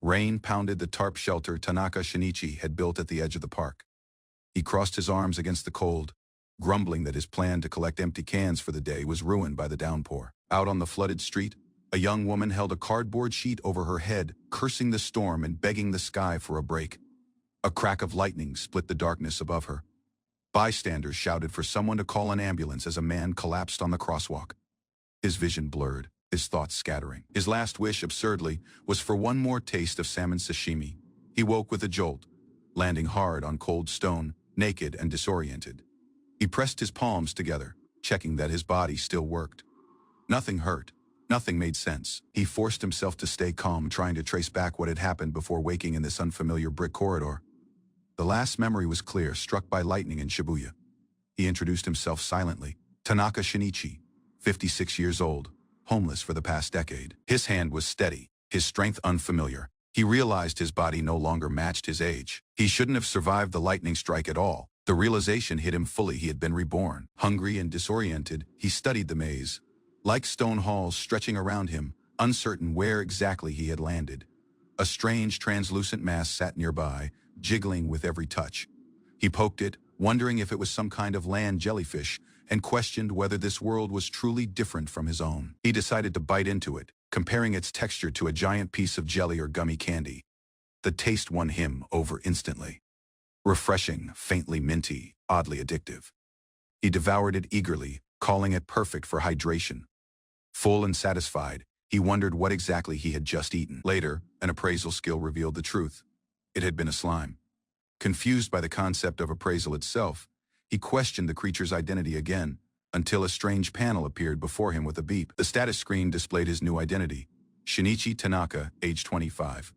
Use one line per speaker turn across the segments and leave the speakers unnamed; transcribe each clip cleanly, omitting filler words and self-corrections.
Rain pounded the tarp shelter Tanaka Shinichi had built at the edge of the park. He crossed his arms against the cold, grumbling that his plan to collect empty cans for the day was ruined by the downpour. Out on the flooded street, a young woman held a cardboard sheet over her head, cursing the storm and begging the sky for a break. A crack of lightning split the darkness above her. Bystanders shouted for someone to call an ambulance as a man collapsed on the crosswalk. His vision blurred, his thoughts scattering. His last wish, absurdly, was for one more taste of salmon sashimi. He woke with a jolt, landing hard on cold stone, naked and disoriented. He pressed his palms together, checking that his body still worked. Nothing hurt. Nothing made sense. He forced himself to stay calm, trying to trace back what had happened before waking in this unfamiliar brick corridor. The last memory was clear, struck by lightning in Shibuya. He introduced himself silently. Tanaka Shinichi, 56 years old, homeless for the past decade. His hand was steady, his strength unfamiliar. He realized his body no longer matched his age. He shouldn't have survived the lightning strike at all. The realization hit him fully. He had been reborn. Hungry and disoriented, he studied the maze, like stone halls stretching around him, uncertain where exactly he had landed. A strange, translucent mass sat nearby, jiggling with every touch. He poked it, wondering if it was some kind of land jellyfish, and questioned whether this world was truly different from his own. He decided to bite into it, comparing its texture to a giant piece of jelly or gummy candy. The taste won him over instantly. Refreshing, faintly minty, oddly addictive. He devoured it eagerly, calling it perfect for hydration. Full and satisfied, he wondered what exactly he had just eaten. Later, an appraisal skill revealed the truth. It had been a slime. Confused by the concept of appraisal itself, he questioned the creature's identity again, until a strange panel appeared before him with a beep. The status screen displayed his new identity. Shinichi Tanaka, age 25.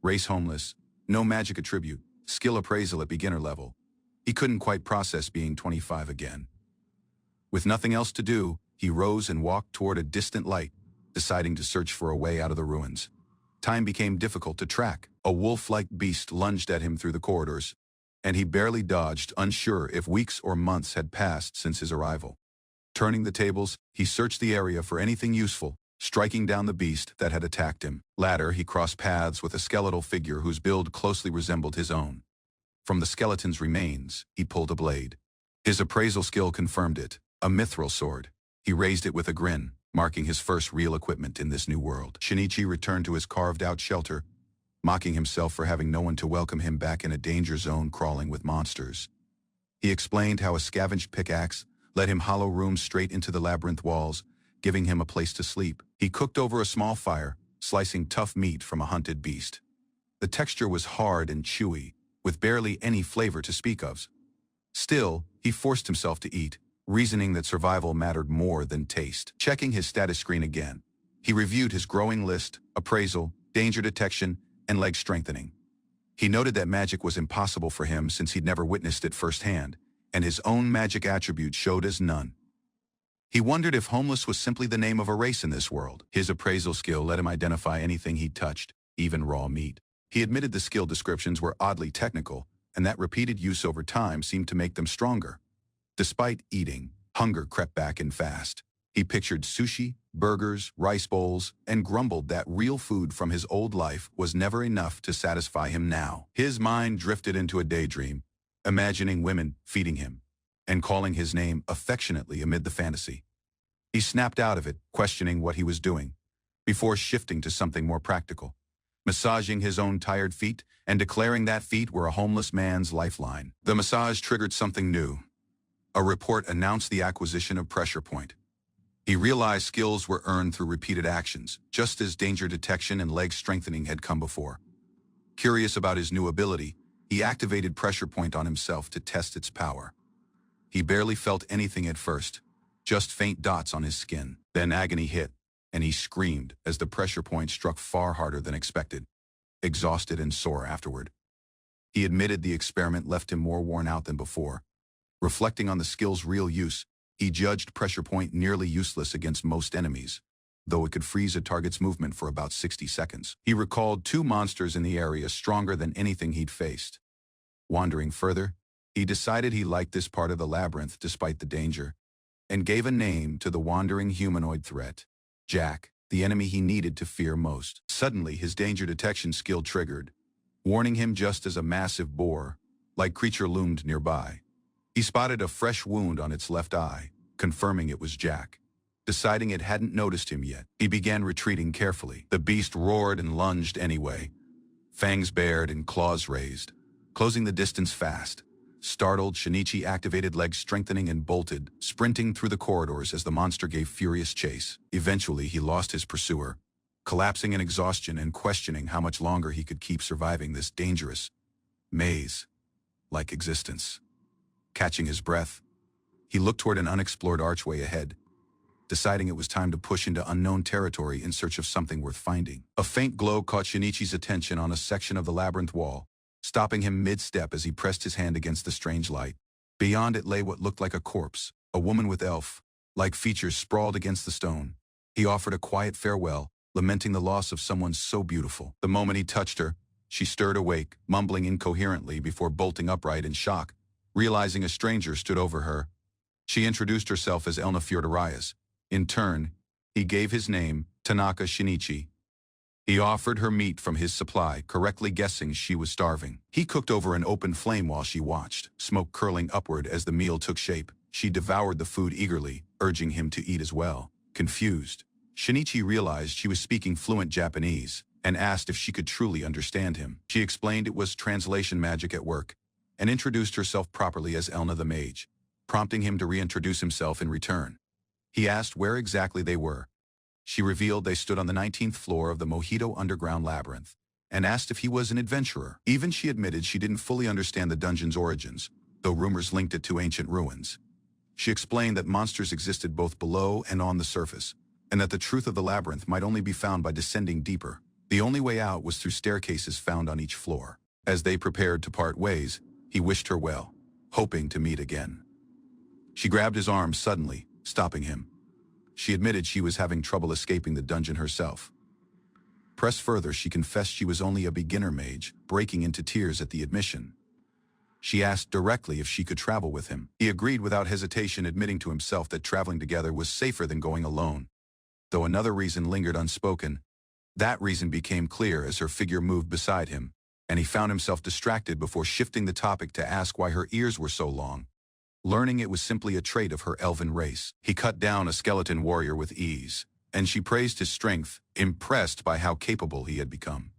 Race homeless, no magic attribute, skill appraisal at beginner level. He couldn't quite process being 25 again. With nothing else to do, he rose and walked toward a distant light, deciding to search for a way out of the ruins. Time became difficult to track. A wolf-like beast lunged at him through the corridors, and he barely dodged, unsure if weeks or months had passed since his arrival. Turning the tables, he searched the area for anything useful, striking down the beast that had attacked him. Later, he crossed paths with a skeletal figure whose build closely resembled his own. From the skeleton's remains, he pulled a blade. His appraisal skill confirmed it, a mithril sword. He raised it with a grin, marking his first real equipment in this new world. Shinichi returned to his carved-out shelter, mocking himself for having no one to welcome him back in a danger zone crawling with monsters. He explained how a scavenged pickaxe led him hollow rooms straight into the labyrinth walls, giving him a place to sleep. He cooked over a small fire, slicing tough meat from a hunted beast. The texture was hard and chewy, with barely any flavor to speak of. Still, he forced himself to eat, reasoning that survival mattered more than taste. Checking his status screen again, he reviewed his growing list: appraisal, danger detection, and leg strengthening. He noted that magic was impossible for him since he'd never witnessed it firsthand, and his own magic attributes showed as none. He wondered if homeless was simply the name of a race in this world. His appraisal skill let him identify anything he touched, even raw meat. He admitted the skill descriptions were oddly technical, and that repeated use over time seemed to make them stronger. Despite eating, hunger crept back in fast. He pictured sushi, burgers, rice bowls, and grumbled that real food from his old life was never enough to satisfy him now. His mind drifted into a daydream, imagining women feeding him, and calling his name affectionately amid the fantasy. He snapped out of it, questioning what he was doing, before shifting to something more practical, massaging his own tired feet and declaring that feet were a homeless man's lifeline. The massage triggered something new. A report announced the acquisition of Pressure Point. He realized skills were earned through repeated actions, just as danger detection and leg strengthening had come before. Curious about his new ability, he activated Pressure Point on himself to test its power. He barely felt anything at first, just faint dots on his skin. Then agony hit, and he screamed as the Pressure Point struck far harder than expected, exhausted and sore afterward. He admitted the experiment left him more worn out than before. Reflecting on the skill's real use, he judged Pressure Point nearly useless against most enemies, though it could freeze a target's movement for about 60 seconds. He recalled 2 monsters in the area stronger than anything he'd faced. Wandering further, he decided he liked this part of the labyrinth despite the danger, and gave a name to the wandering humanoid threat: Jack. the enemy he needed to fear most. Suddenly, his danger detection skill triggered, warning him just as a massive boar-like creature loomed nearby. He spotted a fresh wound on its left eye, confirming it was Jack. Deciding it hadn't noticed him yet, he began retreating carefully. The beast roared and lunged anyway, fangs bared and claws raised, closing the distance fast. Startled, Shinichi activated legs strengthening and bolted, sprinting through the corridors as the monster gave furious chase. Eventually, he lost his pursuer, collapsing in exhaustion and questioning how much longer he could keep surviving this dangerous, maze-like existence. Catching his breath, he looked toward an unexplored archway ahead, deciding it was time to push into unknown territory in search of something worth finding. A faint glow caught Shinichi's attention on a section of the labyrinth wall, stopping him mid-step as he pressed his hand against the strange light. Beyond it lay what looked like a corpse, a woman with elf-like features sprawled against the stone. He offered a quiet farewell, lamenting the loss of someone so beautiful. The moment he touched her, she stirred awake, mumbling incoherently before bolting upright in shock, realizing a stranger stood over her. She introduced herself as Elna Fjordarias. In turn, he gave his name, Tanaka Shinichi. He offered her meat from his supply, correctly guessing she was starving. He cooked over an open flame while she watched, smoke curling upward as the meal took shape. She devoured the food eagerly, urging him to eat as well. Confused, Shinichi realized she was speaking fluent Japanese and asked if she could truly understand him. She explained it was translation magic at work and introduced herself properly as Elna the Mage, prompting him to reintroduce himself in return. He asked where exactly they were. She revealed they stood on the 19th floor of the Mojito Underground Labyrinth and asked if he was an adventurer. Even she admitted she didn't fully understand the dungeon's origins, though rumors linked it to ancient ruins. She explained that monsters existed both below and on the surface, and that the truth of the labyrinth might only be found by descending deeper. The only way out was through staircases found on each floor. As they prepared to part ways, he wished her well, hoping to meet again. She grabbed his arm suddenly, stopping him. She admitted she was having trouble escaping the dungeon herself. Pressed further, she confessed she was only a beginner mage, breaking into tears at the admission. She asked directly if she could travel with him. He agreed without hesitation, admitting to himself that traveling together was safer than going alone. Though another reason lingered unspoken, that reason became clear as her figure moved beside him, and he found himself distracted before shifting the topic to ask why her ears were so long. Learning it was simply a trait of her elven race. He cut down a skeleton warrior with ease, and she praised his strength, impressed by how capable he had become.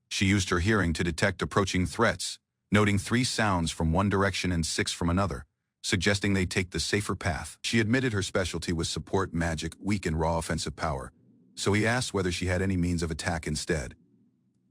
She used her hearing to detect approaching threats, noting 3 sounds from one direction and 6 from another, suggesting they take the safer path. She admitted her specialty was support magic, weak in raw offensive power, so he asked whether she had any means of attack instead.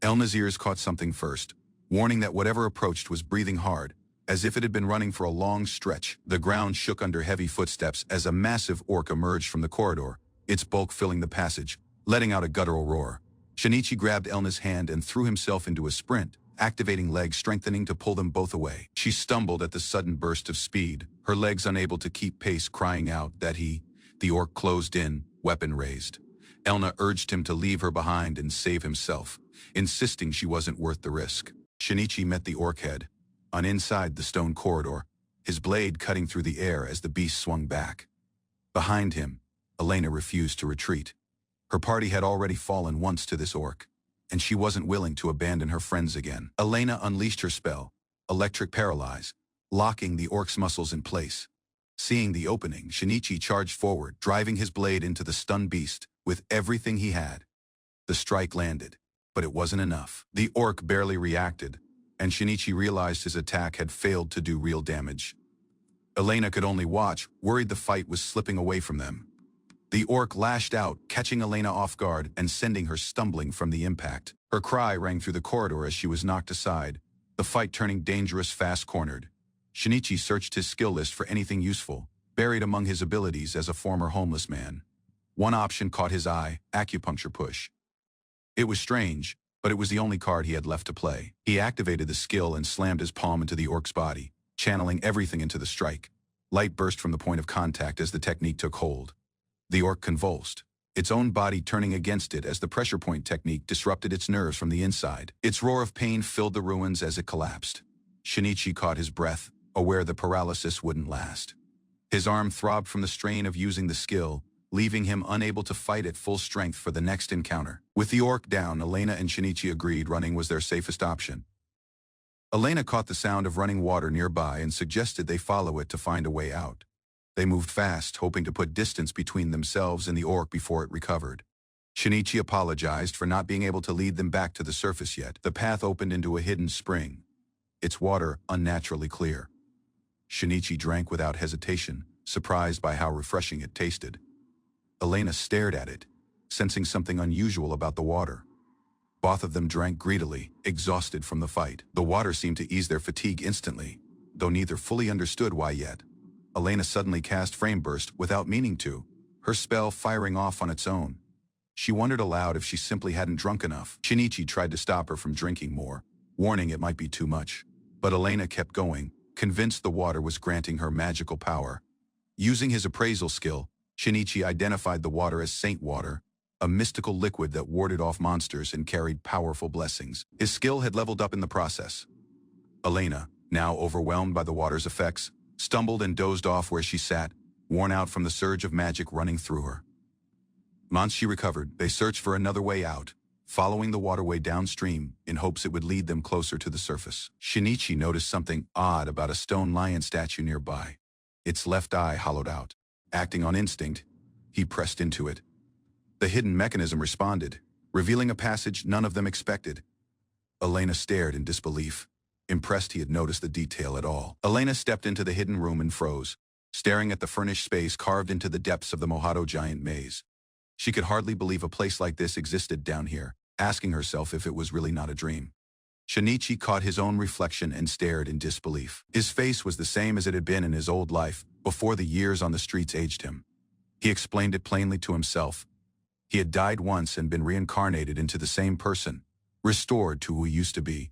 Elna's ears caught something first, warning that whatever approached was breathing hard, as if it had been running for a long stretch. The ground shook under heavy footsteps as a massive orc emerged from the corridor, its bulk filling the passage, letting out a guttural roar. Shinichi grabbed Elna's hand and threw himself into a sprint, activating leg strengthening to pull them both away. She stumbled at the sudden burst of speed, her legs unable to keep pace, crying out that the orc closed in, weapon raised. Elna urged him to leave her behind and save himself, insisting she wasn't worth the risk. Shinichi met the orc head, on inside the stone corridor, his blade cutting through the air as the beast swung back. Behind him, Elena refused to retreat. Her party had already fallen once to this orc, and she wasn't willing to abandon her friends again. Elena unleashed her spell, Electric Paralyze, locking the orc's muscles in place. Seeing the opening, Shinichi charged forward, driving his blade into the stunned beast with everything he had. The strike landed, but it wasn't enough. The orc barely reacted, and Shinichi realized his attack had failed to do real damage. Elena could only watch, worried the fight was slipping away from them. The orc lashed out, catching Elena off guard and sending her stumbling from the impact. Her cry rang through the corridor as she was knocked aside, the fight turning dangerous, fast-cornered. Shinichi searched his skill list for anything useful, buried among his abilities as a former homeless man. One option caught his eye, acupuncture push. It was strange, but it was the only card he had left to play. He activated the skill and slammed his palm into the orc's body, channeling everything into the strike. Light burst from the point of contact as the technique took hold. The orc convulsed, its own body turning against it as the pressure point technique disrupted its nerves from the inside. Its roar of pain filled the ruins as it collapsed. Shinichi caught his breath, aware the paralysis wouldn't last. His arm throbbed from the strain of using the skill, leaving him unable to fight at full strength for the next encounter. With the orc down, Elena and Shinichi agreed running was their safest option. Elena caught the sound of running water nearby and suggested they follow it to find a way out. They moved fast, hoping to put distance between themselves and the orc before it recovered. Shinichi apologized for not being able to lead them back to the surface yet. The path opened into a hidden spring, its water unnaturally clear. Shinichi drank without hesitation, surprised by how refreshing it tasted. Elena stared at it, sensing something unusual about the water. Both of them drank greedily, exhausted from the fight. The water seemed to ease their fatigue instantly, though neither fully understood why yet. Elena suddenly cast Frame Burst without meaning to, her spell firing off on its own. She wondered aloud if she simply hadn't drunk enough. Shinichi tried to stop her from drinking more, warning it might be too much. But Elena kept going, convinced the water was granting her magical power. Using his appraisal skill, Shinichi identified the water as Saint Water, a mystical liquid that warded off monsters and carried powerful blessings. His skill had leveled up in the process. Elena, now overwhelmed by the water's effects, stumbled and dozed off where she sat, worn out from the surge of magic running through her. Once she recovered, they searched for another way out, following the waterway downstream in hopes it would lead them closer to the surface. Shinichi noticed something odd about a stone lion statue nearby. Its left eye hollowed out. Acting on instinct, he pressed into it. The hidden mechanism responded, revealing a passage none of them expected. Elena stared in disbelief, impressed he had noticed the detail at all. Elena stepped into the hidden room and froze, staring at the furnished space carved into the depths of the Mojado giant maze. She could hardly believe a place like this existed down here, asking herself if it was really not a dream. Shinichi caught his own reflection and stared in disbelief. His face was the same as it had been in his old life, before the years on the streets aged him. He explained it plainly to himself. He had died once and been reincarnated into the same person, restored to who he used to be.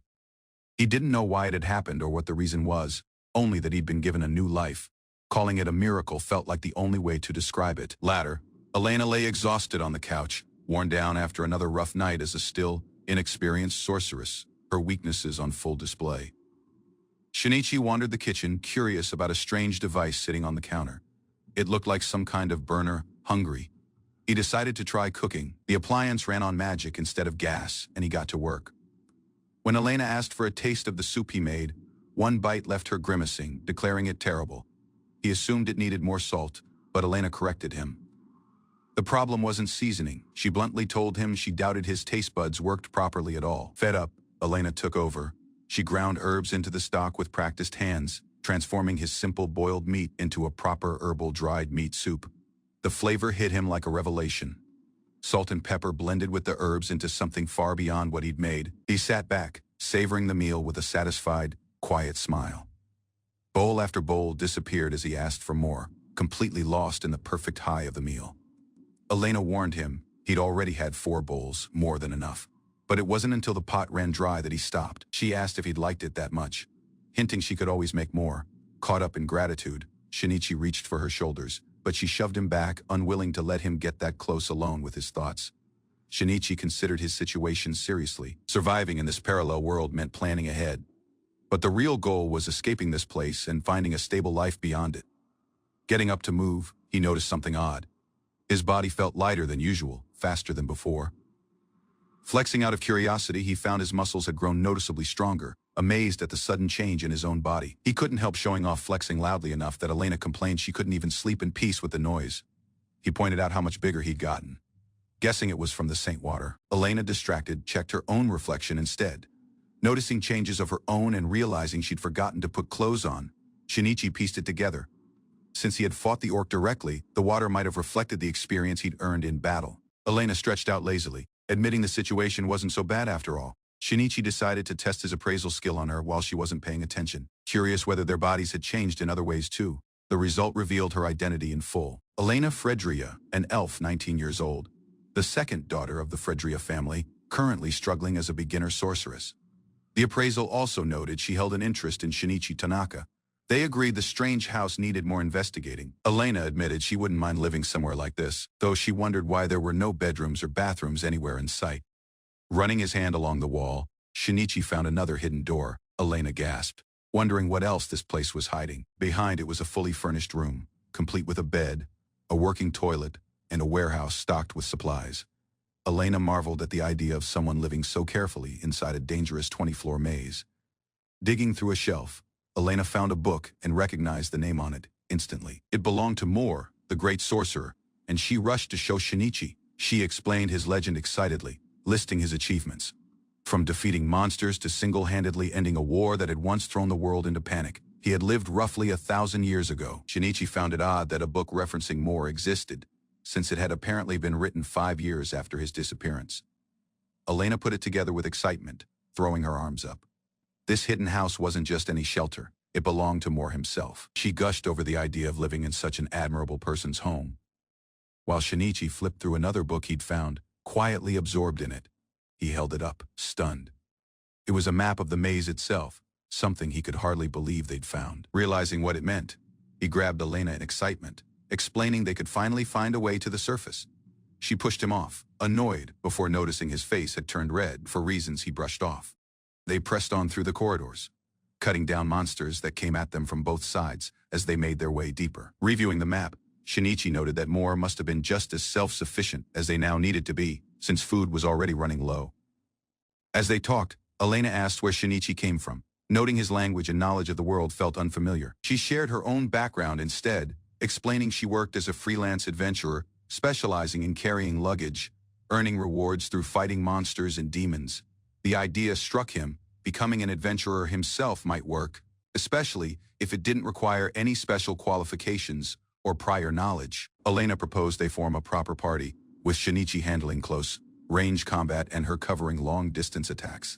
He didn't know why it had happened or what the reason was, only that he'd been given a new life. Calling it a miracle felt like the only way to describe it. Later, Elena lay exhausted on the couch, worn down after another rough night as a still, inexperienced sorceress, her weaknesses on full display. Shinichi wandered the kitchen, curious about a strange device sitting on the counter. It looked like some kind of burner, hungry. He decided to try cooking. The appliance ran on magic instead of gas, and he got to work. When Elena asked for a taste of the soup he made, one bite left her grimacing, declaring it terrible. He assumed it needed more salt, but Elena corrected him. The problem wasn't seasoning. She bluntly told him she doubted his taste buds worked properly at all. Fed up, Elena took over. She ground herbs into the stock with practiced hands, transforming his simple boiled meat into a proper herbal dried meat soup. The flavor hit him like a revelation. Salt and pepper blended with the herbs into something far beyond what he'd made. He sat back, savoring the meal with a satisfied, quiet smile. Bowl after bowl disappeared as he asked for more, completely lost in the perfect high of the meal. Elena warned him he'd already had 4 bowls, more than enough. But it wasn't until the pot ran dry that he stopped. She asked if he'd liked it that much, hinting she could always make more. Caught up in gratitude, Shinichi reached for her shoulders, but she shoved him back, unwilling to let him get that close alone with his thoughts. Shinichi considered his situation seriously. Surviving in this parallel world meant planning ahead. But the real goal was escaping this place and finding a stable life beyond it. Getting up to move, he noticed something odd. His body felt lighter than usual, faster than before. Flexing out of curiosity, he found his muscles had grown noticeably stronger, amazed at the sudden change in his own body. He couldn't help showing off flexing loudly enough that Elena complained she couldn't even sleep in peace with the noise. He pointed out how much bigger he'd gotten. Guessing it was from the Saint Water, Elena, distracted, checked her own reflection instead. Noticing changes of her own and realizing she'd forgotten to put clothes on, Shinichi pieced it together. Since he had fought the orc directly, the water might have reflected the experience he'd earned in battle. Elena stretched out lazily, admitting the situation wasn't so bad after all. Shinichi decided to test his appraisal skill on her while she wasn't paying attention, curious whether their bodies had changed in other ways too. The result revealed her identity in full. Elena Fredria, an elf 19 years old, the second daughter of the Fredria family, currently struggling as a beginner sorceress. The appraisal also noted she held an interest in Shinichi Tanaka. They agreed the strange house needed more investigating. Elena admitted she wouldn't mind living somewhere like this, though she wondered why there were no bedrooms or bathrooms anywhere in sight. Running his hand along the wall, Shinichi found another hidden door. Elena gasped, wondering what else this place was hiding. Behind it was a fully furnished room, complete with a bed, a working toilet, and a warehouse stocked with supplies. Elena marveled at the idea of someone living so carefully inside a dangerous 20-floor maze. Digging through a shelf, Elena found a book and recognized the name on it instantly. It belonged to Moore, the great sorcerer, and she rushed to show Shinichi. She explained his legend excitedly, listing his achievements. From defeating monsters to single-handedly ending a war that had once thrown the world into panic. He had lived roughly 1,000 years ago. Shinichi found it odd that a book referencing Moore existed, since it had apparently been written 5 years after his disappearance. Elena put it together with excitement, throwing her arms up. This hidden house wasn't just any shelter. It belonged to Moore himself. She gushed over the idea of living in such an admirable person's home. While Shinichi flipped through another book he'd found, quietly absorbed in it, he held it up, stunned. It was a map of the maze itself, something he could hardly believe they'd found. Realizing what it meant, he grabbed Elena in excitement, explaining they could finally find a way to the surface. She pushed him off, annoyed, before noticing his face had turned red for reasons he brushed off. They pressed on through the corridors, cutting down monsters that came at them from both sides as they made their way deeper. Reviewing the map, Shinichi noted that Moore must have been just as self-sufficient as they now needed to be, since food was already running low. As they talked, Elena asked where Shinichi came from. Noting his language and knowledge of the world felt unfamiliar. She shared her own background instead, explaining she worked as a freelance adventurer, specializing in carrying luggage, earning rewards through fighting monsters and demons. The idea struck him, becoming an adventurer himself might work, especially if it didn't require any special qualifications or prior knowledge. Elena proposed they form a proper party, with Shinichi handling close-range combat and her covering long-distance attacks.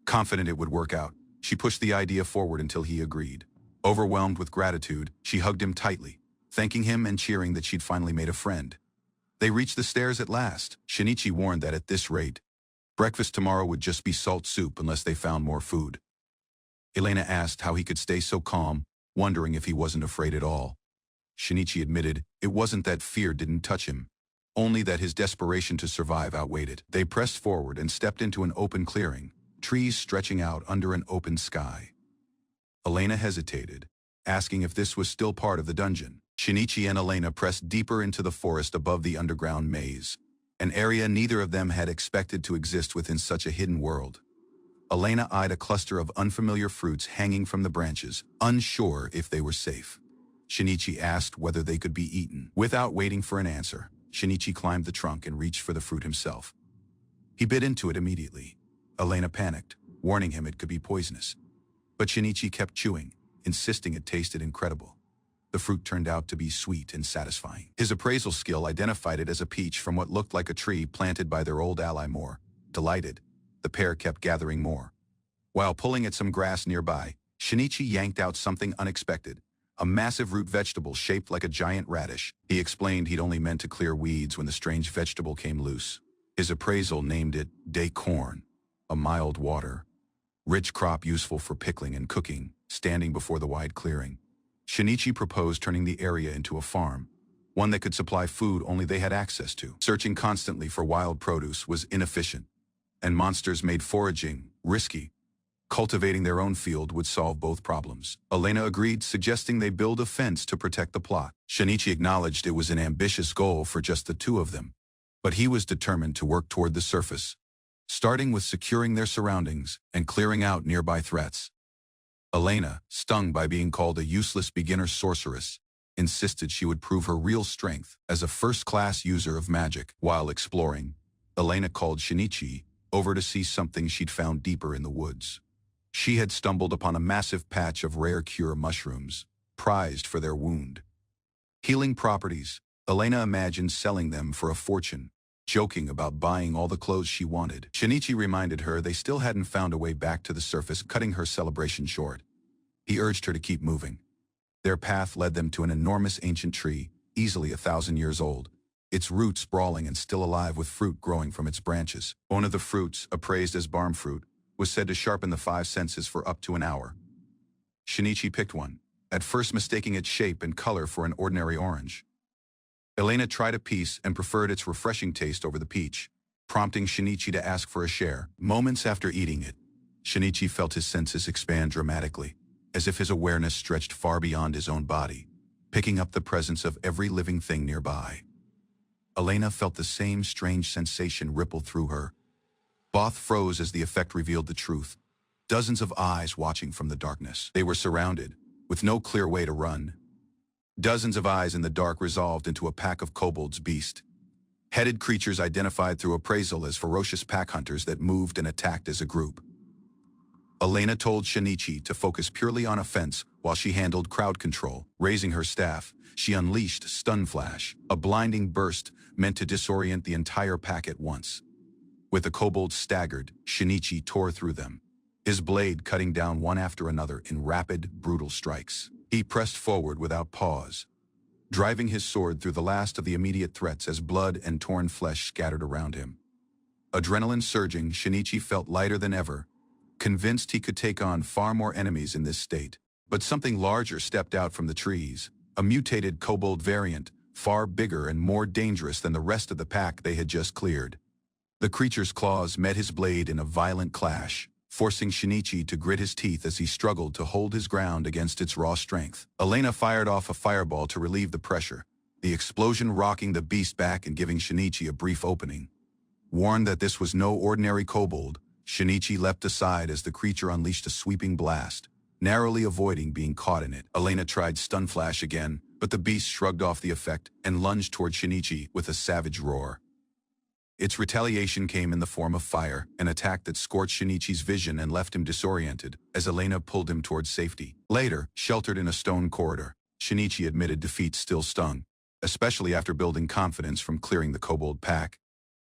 Confident it would work out, she pushed the idea forward until he agreed. Overwhelmed with gratitude, she hugged him tightly, thanking him and cheering that she'd finally made a friend. They reached the stairs at last. Shinichi warned that at this rate, breakfast tomorrow would just be salt soup unless they found more food. Elena asked how he could stay so calm, wondering if he wasn't afraid at all. Shinichi admitted it wasn't that fear didn't touch him, only that his desperation to survive outweighed it. They pressed forward and stepped into an open clearing, trees stretching out under an open sky. Elena hesitated, asking if this was still part of the dungeon. Shinichi and Elena pressed deeper into the forest above the underground maze, an area neither of them had expected to exist within such a hidden world. Elena eyed a cluster of unfamiliar fruits hanging from the branches, unsure if they were safe. Shinichi asked whether they could be eaten. Without waiting for an answer, Shinichi climbed the trunk and reached for the fruit himself. He bit into it immediately. Elena panicked, warning him it could be poisonous. But Shinichi kept chewing, insisting it tasted incredible. The fruit turned out to be sweet and satisfying. His appraisal skill identified it as a peach from what looked like a tree planted by their old ally Moore. Delighted, the pair kept gathering more. While pulling at some grass nearby, Shinichi yanked out something unexpected, a massive root vegetable shaped like a giant radish. He explained he'd only meant to clear weeds when the strange vegetable came loose. His appraisal named it day corn, a mild water, rich crop useful for pickling and cooking, standing before the wide clearing. Shinichi proposed turning the area into a farm, one that could supply food only they had access to. Searching constantly for wild produce was inefficient, and monsters made foraging risky. Cultivating their own field would solve both problems. Elena agreed, suggesting they build a fence to protect the plot. Shinichi acknowledged it was an ambitious goal for just the two of them, but he was determined to work toward the surface, starting with securing their surroundings and clearing out nearby threats. Elena, stung by being called a useless beginner sorceress, insisted she would prove her real strength as a first-class user of magic. While exploring, Elena called Shinichi over to see something she'd found deeper in the woods. She had stumbled upon a massive patch of rare cure mushrooms, prized for their wound. Healing properties, Elena imagined selling them for a fortune, joking about buying all the clothes she wanted. Shinichi reminded her they still hadn't found a way back to the surface, cutting her celebration short. He urged her to keep moving. Their path led them to an enormous ancient tree, easily 1,000 years old, its roots sprawling and still alive with fruit growing from its branches. One of the fruits, appraised as barm fruit, was said to sharpen the 5 senses for up to an hour. Shinichi picked one, at first mistaking its shape and color for an ordinary orange. Elena tried a piece and preferred its refreshing taste over the peach, prompting Shinichi to ask for a share. Moments after eating it, Shinichi felt his senses expand dramatically, as if his awareness stretched far beyond his own body, picking up the presence of every living thing nearby. Elena felt the same strange sensation ripple through her. Both froze as the effect revealed the truth. Dozens of eyes watching from the darkness. They were surrounded, with no clear way to run. Dozens of eyes in the dark resolved into a pack of kobolds beast. Headed creatures identified through appraisal as ferocious pack hunters that moved and attacked as a group. Elena told Shinichi to focus purely on offense while she handled crowd control. Raising her staff, she unleashed Stun Flash, a blinding burst meant to disorient the entire pack at once. With the kobolds staggered, Shinichi tore through them, his blade cutting down one after another in rapid, brutal strikes. He pressed forward without pause, driving his sword through the last of the immediate threats as blood and torn flesh scattered around him. Adrenaline surging, Shinichi felt lighter than ever, convinced he could take on far more enemies in this state. But something larger stepped out from the trees, a mutated kobold variant, far bigger and more dangerous than the rest of the pack they had just cleared. The creature's claws met his blade in a violent clash, forcing Shinichi to grit his teeth as he struggled to hold his ground against its raw strength. Elena fired off a fireball to relieve the pressure, the explosion rocking the beast back and giving Shinichi a brief opening. Warned that this was no ordinary kobold, Shinichi leapt aside as the creature unleashed a sweeping blast, narrowly avoiding being caught in it. Elena tried Stun Flash again, but the beast shrugged off the effect and lunged toward Shinichi with a savage roar. Its retaliation came in the form of fire, an attack that scorched Shinichi's vision and left him disoriented as Elena pulled him towards safety. Later, sheltered in a stone corridor, Shinichi admitted defeat still stung, especially after building confidence from clearing the kobold pack.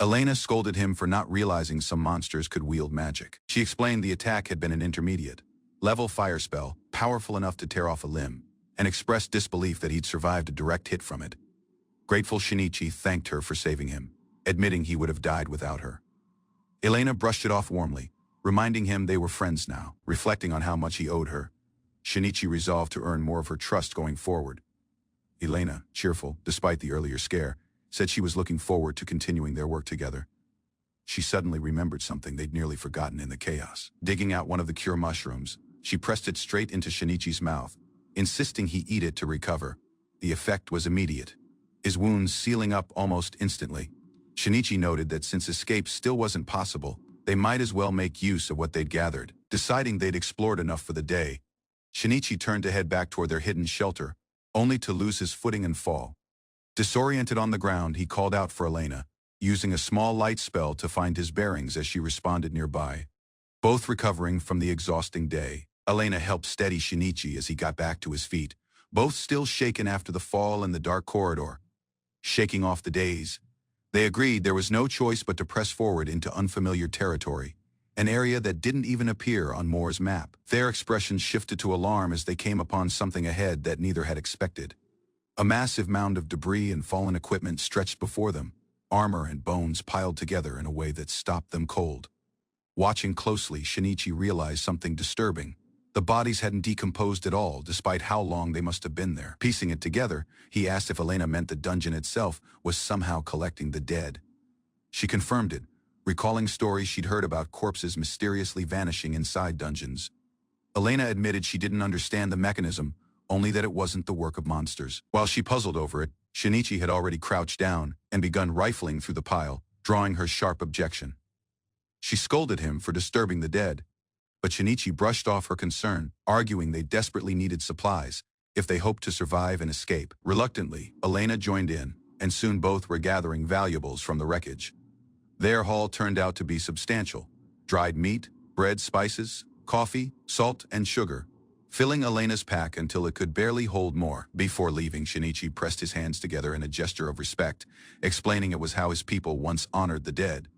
Elena scolded him for not realizing some monsters could wield magic. She explained the attack had been an intermediate-level fire spell, powerful enough to tear off a limb, and expressed disbelief that he'd survived a direct hit from it. Grateful Shinichi thanked her for saving him, admitting he would have died without her. Elena brushed it off warmly, reminding him they were friends now. Reflecting on how much he owed her, Shinichi resolved to earn more of her trust going forward. Elena, cheerful despite the earlier scare, said she was looking forward to continuing their work together. She suddenly remembered something they'd nearly forgotten in the chaos. Digging out one of the cure mushrooms, she pressed it straight into Shinichi's mouth, insisting he eat it to recover. The effect was immediate, his wounds sealing up almost instantly. Shinichi noted that since escape still wasn't possible, they might as well make use of what they'd gathered. Deciding they'd explored enough for the day, Shinichi turned to head back toward their hidden shelter, only to lose his footing and fall. Disoriented on the ground, he called out for Elena, using a small light spell to find his bearings as she responded nearby. Both recovering from the exhausting day, Elena helped steady Shinichi as he got back to his feet, both still shaken after the fall in the dark corridor. Shaking off the daze, they agreed there was no choice but to press forward into unfamiliar territory, an area that didn't even appear on Moore's map. Their expressions shifted to alarm as they came upon something ahead that neither had expected. A massive mound of debris and fallen equipment stretched before them, armor and bones piled together in a way that stopped them cold. Watching closely, Shinichi realized something disturbing. The bodies hadn't decomposed at all, despite how long they must have been there. Piecing it together, he asked if Elena meant the dungeon itself was somehow collecting the dead. She confirmed it, recalling stories she'd heard about corpses mysteriously vanishing inside dungeons. Elena admitted she didn't understand the mechanism, only that it wasn't the work of monsters. While she puzzled over it, Shinichi had already crouched down and begun rifling through the pile, drawing her sharp objection. She scolded him for disturbing the dead, but Shinichi brushed off her concern, arguing they desperately needed supplies if they hoped to survive and escape. Reluctantly, Elena joined in, and soon both were gathering valuables from the wreckage. Their haul turned out to be substantial: dried meat, bread, spices, coffee, salt, and sugar, filling Elena's pack until it could barely hold more. Before leaving, Shinichi pressed his hands together in a gesture of respect, explaining it was how his people once honored the dead.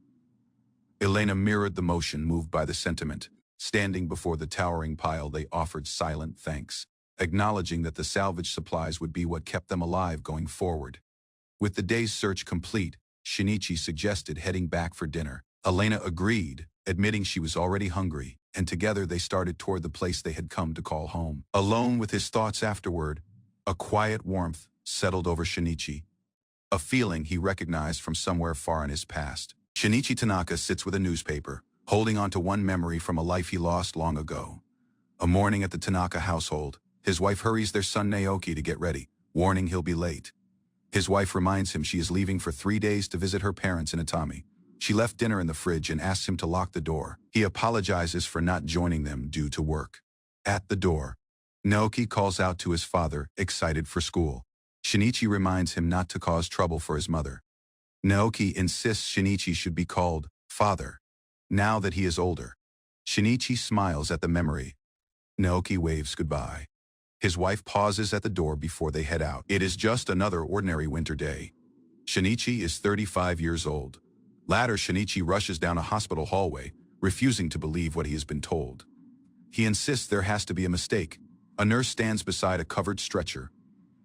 Elena mirrored the motion, moved by the sentiment. Standing before the towering pile, they offered silent thanks, acknowledging that the salvage supplies would be what kept them alive going forward. With the day's search complete, Shinichi suggested heading back for dinner. Elena agreed, admitting she was already hungry, and together they started toward the place they had come to call home. Alone with his thoughts afterward, a quiet warmth settled over Shinichi, a feeling he recognized from somewhere far in his past. Shinichi Tanaka sits with a newspaper, holding on to one memory from a life he lost long ago. A morning at the Tanaka household, his wife hurries their son Naoki to get ready, warning he'll be late. His wife reminds him she is leaving for 3 days to visit her parents in Atami. She left dinner in the fridge and asks him to lock the door. He apologizes for not joining them due to work. At the door, Naoki calls out to his father, excited for school. Shinichi reminds him not to cause trouble for his mother. Naoki insists Shinichi should be called father, now that he is older. Shinichi smiles at the memory. Naoki waves goodbye. His wife pauses at the door before they head out. It is just another ordinary winter day. Shinichi is 35 years old. Later, Shinichi rushes down a hospital hallway, refusing to believe what he has been told. He insists there has to be a mistake. A nurse stands beside a covered stretcher.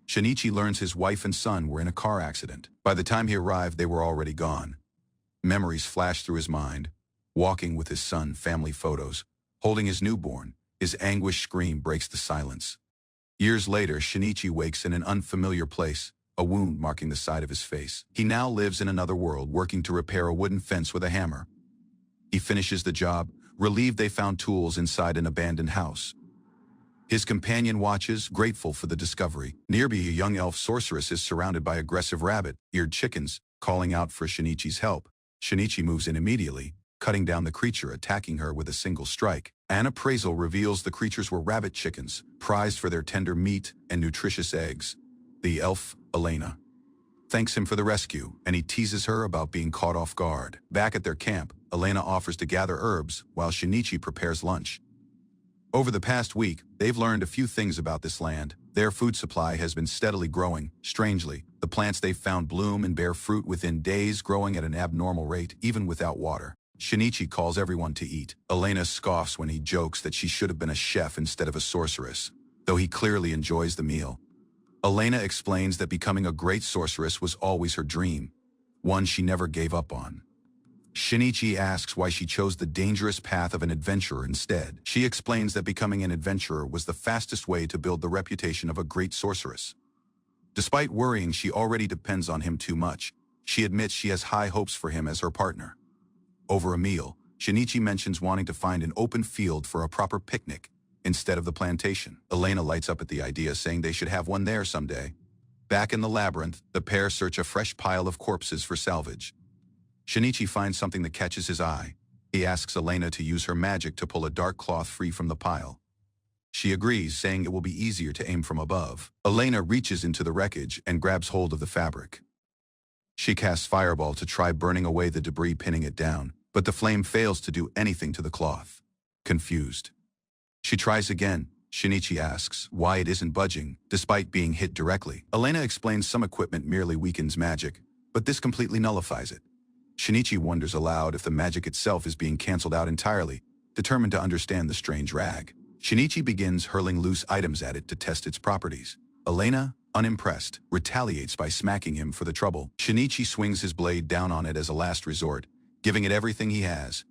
Shinichi learns his wife and son were in a car accident. By the time he arrived, they were already gone. Memories flash through his mind. Walking with his son, family photos. Holding his newborn, his anguished scream breaks the silence. Years later, Shinichi wakes in an unfamiliar place, a wound marking the side of his face. He now lives in another world, working to repair a wooden fence with a hammer. He finishes the job, relieved they found tools inside an abandoned house. His companion watches, grateful for the discovery. Nearby, a young elf sorceress is surrounded by aggressive rabbit-eared chickens, calling out for Shinichi's help. Shinichi moves in immediately, cutting down the creature, attacking her with a single strike. An appraisal reveals the creatures were rabbit chickens, prized for their tender meat and nutritious eggs. The elf, Elena, thanks him for the rescue, and he teases her about being caught off guard. Back at their camp, Elena offers to gather herbs while Shinichi prepares lunch. Over the past week, they've learned a few things about this land. Their food supply has been steadily growing. Strangely, the plants they've found bloom and bear fruit within days, growing at an abnormal rate, even without water. Shinichi calls everyone to eat. Elena scoffs when he jokes that she should have been a chef instead of a sorceress, though he clearly enjoys the meal. Elena explains that becoming a great sorceress was always her dream, one she never gave up on. Shinichi asks why she chose the dangerous path of an adventurer instead. She explains that becoming an adventurer was the fastest way to build the reputation of a great sorceress. Despite worrying she already depends on him too much, she admits she has high hopes for him as her partner. Over a meal, Shinichi mentions wanting to find an open field for a proper picnic instead of the plantation. Elena lights up at the idea, saying they should have one there someday. Back in the labyrinth, the pair search a fresh pile of corpses for salvage. Shinichi finds something that catches his eye. He asks Elena to use her magic to pull a dark cloth free from the pile. She agrees, saying it will be easier to aim from above. Elena reaches into the wreckage and grabs hold of the fabric. She casts Fireball to try burning away the debris, pinning it down, but the flame fails to do anything to the cloth. Confused, she tries again. Shinichi asks why it isn't budging, despite being hit directly. Elena explains some equipment merely weakens magic, but this completely nullifies it. Shinichi wonders aloud if the magic itself is being cancelled out entirely, determined to understand the strange rag. Shinichi begins hurling loose items at it to test its properties. Elena, unimpressed, retaliates by smacking him for the trouble. Shinichi swings his blade down on it as a last resort, giving it everything he has.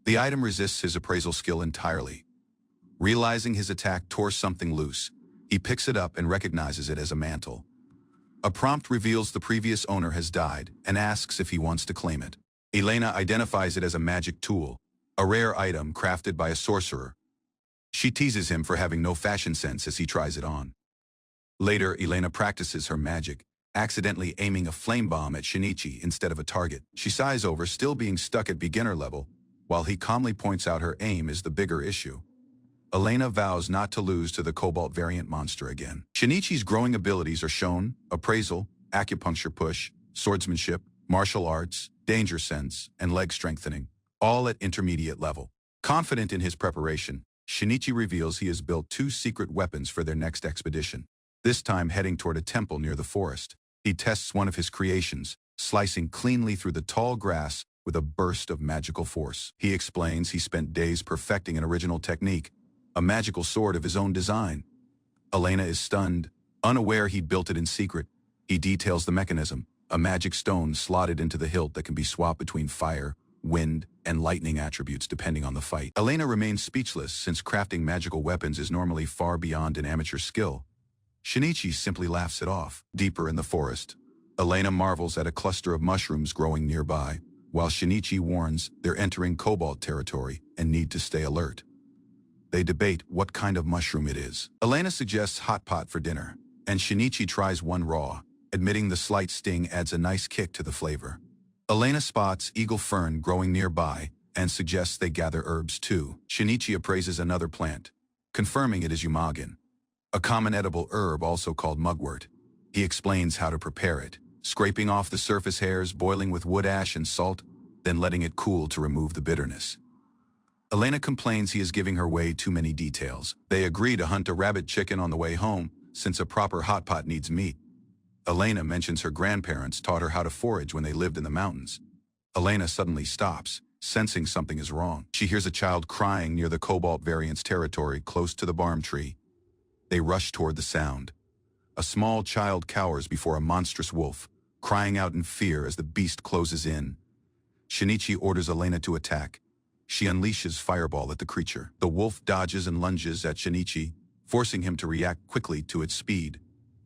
The item resists his appraisal skill entirely. Realizing his attack tore something loose, he picks it up and recognizes it as a mantle. A prompt reveals the previous owner has died and asks if he wants to claim it. Elena identifies it as a magic tool, a rare item crafted by a sorcerer. She teases him for having no fashion sense as he tries it on. Later, Elena practices her magic, accidentally aiming a flame bomb at Shinichi instead of a target. She sighs over still being stuck at beginner level, while he calmly points out her aim is the bigger issue. Elena vows not to lose to the Cobalt variant monster again. Shinichi's growing abilities are shown: appraisal, acupuncture push, swordsmanship, martial arts, danger sense, and leg strengthening, all at intermediate level. Confident in his preparation, Shinichi reveals he has built 2 secret weapons for their next expedition, this time heading toward a temple near the forest. He tests one of his creations, slicing cleanly through the tall grass with a burst of magical force. He explains he spent days perfecting an original technique, a magical sword of his own design. Elena is stunned, unaware he'd built it in secret. He details the mechanism, a magic stone slotted into the hilt that can be swapped between fire, wind, and lightning attributes depending on the fight. Elena remains speechless since crafting magical weapons is normally far beyond an amateur's skill. Shinichi simply laughs it off. Deeper in the forest, Elena marvels at a cluster of mushrooms growing nearby, while Shinichi warns they're entering Cobalt territory and need to stay alert. They debate what kind of mushroom it is. Elena suggests hot pot for dinner, and Shinichi tries one raw, admitting the slight sting adds a nice kick to the flavor. Elena spots eagle fern growing nearby and suggests they gather herbs too. Shinichi appraises another plant, confirming it is yumagin, a common edible herb also called mugwort. He explains how to prepare it, scraping off the surface hairs, boiling with wood ash and salt, then letting it cool to remove the bitterness. Elena complains he is giving her way too many details. They agree to hunt a rabbit chicken on the way home, since a proper hot pot needs meat. Elena mentions her grandparents taught her how to forage when they lived in the mountains. Elena suddenly stops, sensing something is wrong. She hears a child crying near the cobalt variant's territory close to the barm tree. They rush toward the sound. A small child cowers before a monstrous wolf, crying out in fear as the beast closes in. Shinichi orders Elena to attack. She unleashes fireball at the creature. The wolf dodges and lunges at Shinichi, forcing him to react quickly to its speed.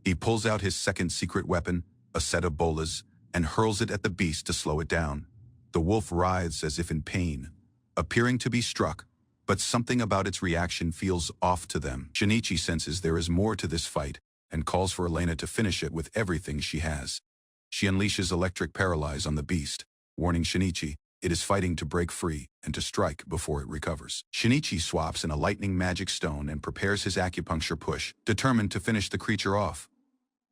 He pulls out his second secret weapon, a set of bolas, and hurls it at the beast to slow it down. The wolf writhes as if in pain, appearing to be struck, but something about its reaction feels off to them. Shinichi senses there is more to this fight and calls for Elena to finish it with everything she has. She unleashes electric paralyze on the beast, warning Shinichi it is fighting to break free and to strike before it recovers. Shinichi swaps in a lightning magic stone and prepares his acupuncture push, determined to finish the creature off.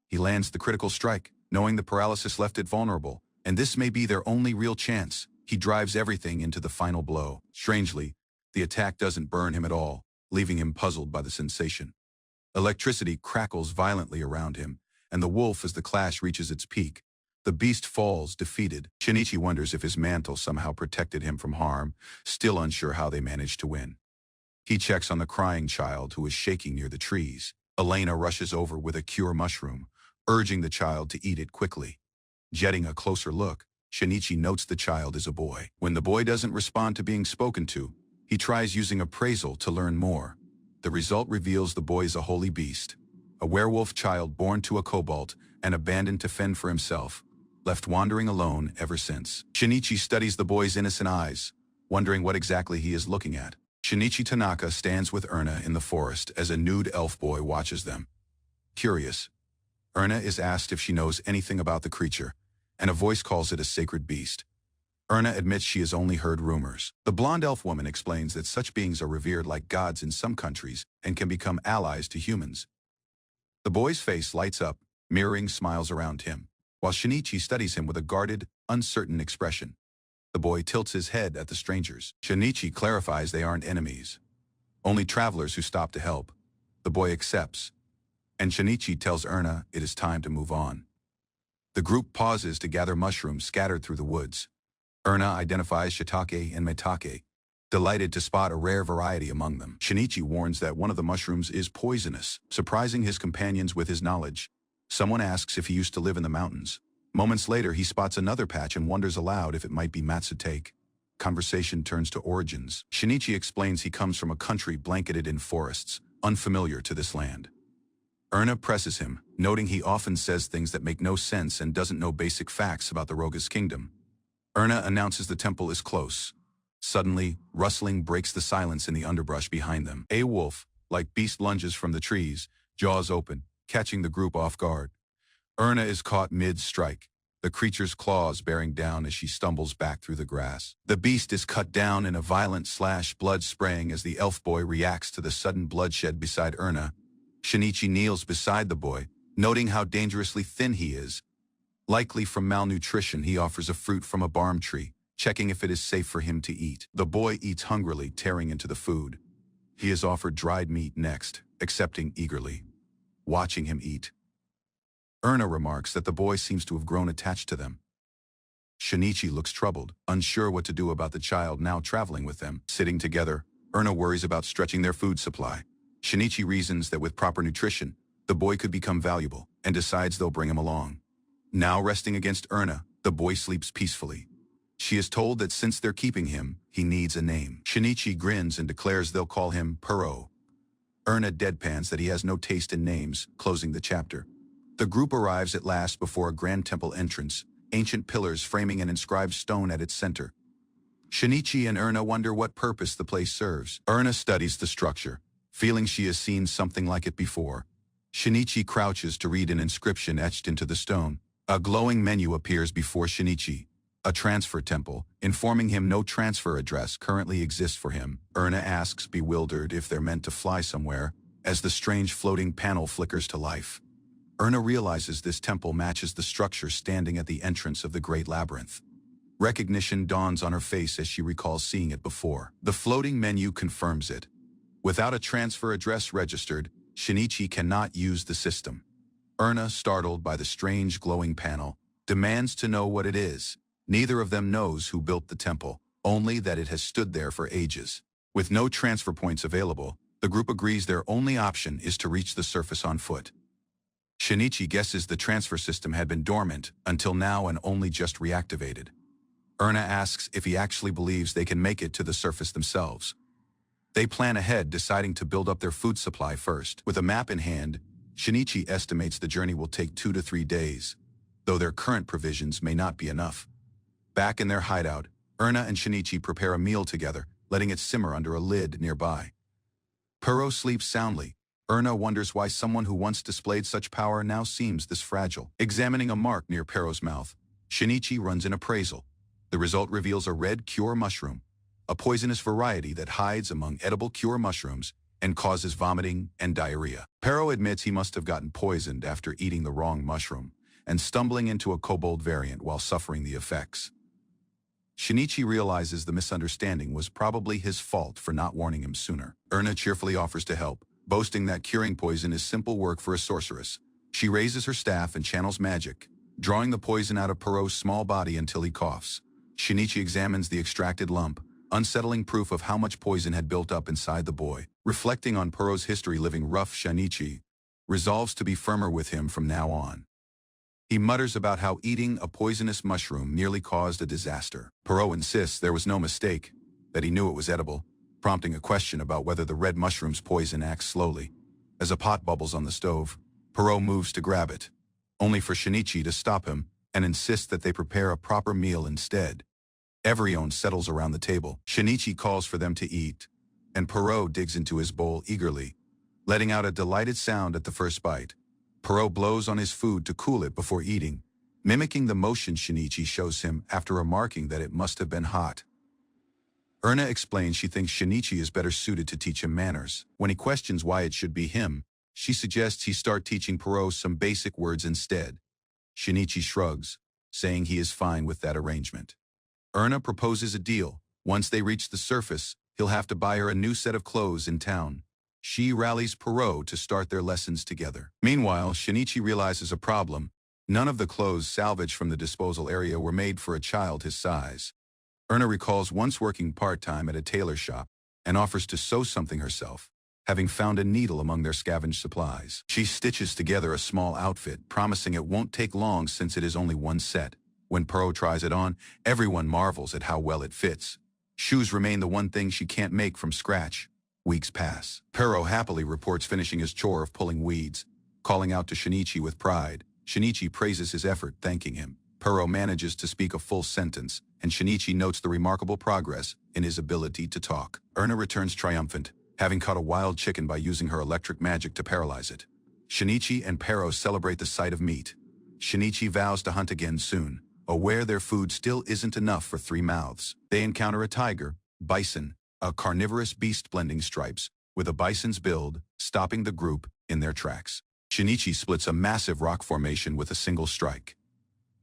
He lands the critical strike, knowing the paralysis left it vulnerable, and this may be their only real chance. He drives everything into the final blow. Strangely, the attack doesn't burn him at all, leaving him puzzled by the sensation. Electricity crackles violently around him, and the wolf as the clash reaches its peak. The beast falls, defeated. Shinichi wonders if his mantle somehow protected him from harm, still unsure how they managed to win. He checks on the crying child who is shaking near the trees. Elena rushes over with a cure mushroom, urging the child to eat it quickly. Jetting a closer look, Shinichi notes the child is a boy. When the boy doesn't respond to being spoken to, he tries using appraisal to learn more. The result reveals the boy is a holy beast, a werewolf child born to a kobold and abandoned to fend for himself, left wandering alone ever since. Shinichi studies the boy's innocent eyes, wondering what exactly he is looking at. Shinichi Tanaka stands with Erna in the forest as a nude elf boy watches them. Curious, Erna is asked if she knows anything about the creature, and a voice calls it a sacred beast. Erna admits she has only heard rumors. The blonde elf woman explains that such beings are revered like gods in some countries and can become allies to humans. The boy's face lights up, mirroring smiles around him, while Shinichi studies him with a guarded, uncertain expression. The boy tilts his head at the strangers. Shinichi clarifies they aren't enemies, only travelers who stop to help. The boy accepts, and Shinichi tells Erna it is time to move on. The group pauses to gather mushrooms scattered through the woods. Erna identifies shiitake and maitake, delighted to spot a rare variety among them. Shinichi warns that one of the mushrooms is poisonous, surprising his companions with his knowledge. Someone asks if he used to live in the mountains. Moments later, he spots another patch and wonders aloud if it might be matsutake. Conversation turns to origins. Shinichi explains he comes from a country blanketed in forests, unfamiliar to this land. Erna presses him, noting he often says things that make no sense and doesn't know basic facts about the Roga's kingdom. Erna announces the temple is close. Suddenly, rustling breaks the silence in the underbrush behind them. A wolf, like beast, lunges from the trees, jaws open, catching the group off guard. Erna is caught mid-strike, the creature's claws bearing down as she stumbles back through the grass. The beast is cut down in a violent slash, blood spraying as the elf boy reacts to the sudden bloodshed beside Erna. Shinichi kneels beside the boy, noting how dangerously thin he is. Likely from malnutrition, he offers a fruit from a barm tree, checking if it is safe for him to eat. The boy eats hungrily, tearing into the food. He is offered dried meat next, accepting eagerly. Watching him eat, Erna remarks that the boy seems to have grown attached to them. Shinichi looks troubled, unsure what to do about the child now traveling with them. Sitting together, Erna worries about stretching their food supply. Shinichi reasons that with proper nutrition, the boy could become valuable, and decides they'll bring him along. Now resting against Erna, the boy sleeps peacefully. She is told that since they're keeping him, he needs a name. Shinichi grins and declares they'll call him Puro. Erna deadpans that he has no taste in names, closing the chapter. The group arrives at last before a grand temple entrance, ancient pillars framing an inscribed stone at its center. Shinichi and Erna wonder what purpose the place serves. Erna studies the structure, feeling she has seen something like it before. Shinichi crouches to read an inscription etched into the stone. A glowing menu appears before Shinichi, a transfer temple, informing him no transfer address currently exists for him. Erna asks, bewildered, if they're meant to fly somewhere, as the strange floating panel flickers to life. Erna realizes this temple matches the structure standing at the entrance of the Great Labyrinth. Recognition dawns on her face as she recalls seeing it before. The floating menu confirms it. Without a transfer address registered, Shinichi cannot use the system. Erna, startled by the strange glowing panel, demands to know what it is. Neither of them knows who built the temple, only that it has stood there for ages. With no transfer points available, the group agrees their only option is to reach the surface on foot. Shinichi guesses the transfer system had been dormant until now and only just reactivated. Erna asks if he actually believes they can make it to the surface themselves. They plan ahead, deciding to build up their food supply first. With a map in hand, Shinichi estimates the journey will take 2 to 3 days, though their current provisions may not be enough. Back in their hideout, Erna and Shinichi prepare a meal together, letting it simmer under a lid nearby. Puro sleeps soundly. Erna wonders why someone who once displayed such power now seems this fragile. Examining a mark near Puro's mouth, Shinichi runs an appraisal. The result reveals a red cure mushroom, a poisonous variety that hides among edible cure mushrooms and causes vomiting and diarrhea. Puro admits he must have gotten poisoned after eating the wrong mushroom and stumbling into a kobold variant while suffering the effects. Shinichi realizes the misunderstanding was probably his fault for not warning him sooner. Erna cheerfully offers to help, boasting that curing poison is simple work for a sorceress. She raises her staff and channels magic, drawing the poison out of Puro's small body until he coughs. Shinichi examines the extracted lump, unsettling proof of how much poison had built up inside the boy. Reflecting on Puro's history living rough, Shinichi resolves to be firmer with him from now on. He mutters about how eating a poisonous mushroom nearly caused a disaster. Puro insists there was no mistake, that he knew it was edible, prompting a question about whether the red mushroom's poison acts slowly. As a pot bubbles on the stove, Puro moves to grab it, only for Shinichi to stop him and insist that they prepare a proper meal instead. Everyone settles around the table. Shinichi calls for them to eat, and Puro digs into his bowl eagerly, letting out a delighted sound at the first bite. Puro blows on his food to cool it before eating, mimicking the motion Shinichi shows him after remarking that it must have been hot. Erna explains she thinks Shinichi is better suited to teach him manners. When he questions why it should be him, she suggests he start teaching Puro some basic words instead. Shinichi shrugs, saying he is fine with that arrangement. Erna proposes a deal. Once they reach the surface, he'll have to buy her a new set of clothes in town. She rallies Puro to start their lessons together. Meanwhile, Shinichi realizes a problem. None of the clothes salvaged from the disposal area were made for a child his size. Erna recalls once working part-time at a tailor shop and offers to sew something herself, having found a needle among their scavenged supplies. She stitches together a small outfit, promising it won't take long since it is only one set. When Puro tries it on, everyone marvels at how well it fits. Shoes remain the one thing she can't make from scratch. Weeks pass. Puro happily reports finishing his chore of pulling weeds, calling out to Shinichi with pride. Shinichi praises his effort, thanking him. Puro manages to speak a full sentence, and Shinichi notes the remarkable progress in his ability to talk. Erna returns triumphant, having caught a wild chicken by using her electric magic to paralyze it. Shinichi and Puro celebrate the sight of meat. Shinichi vows to hunt again soon, aware their food still isn't enough for 3 mouths. They encounter a tiger, bison, a carnivorous beast blending stripes, with a bison's build, stopping the group in their tracks. Shinichi splits a massive rock formation with a single strike.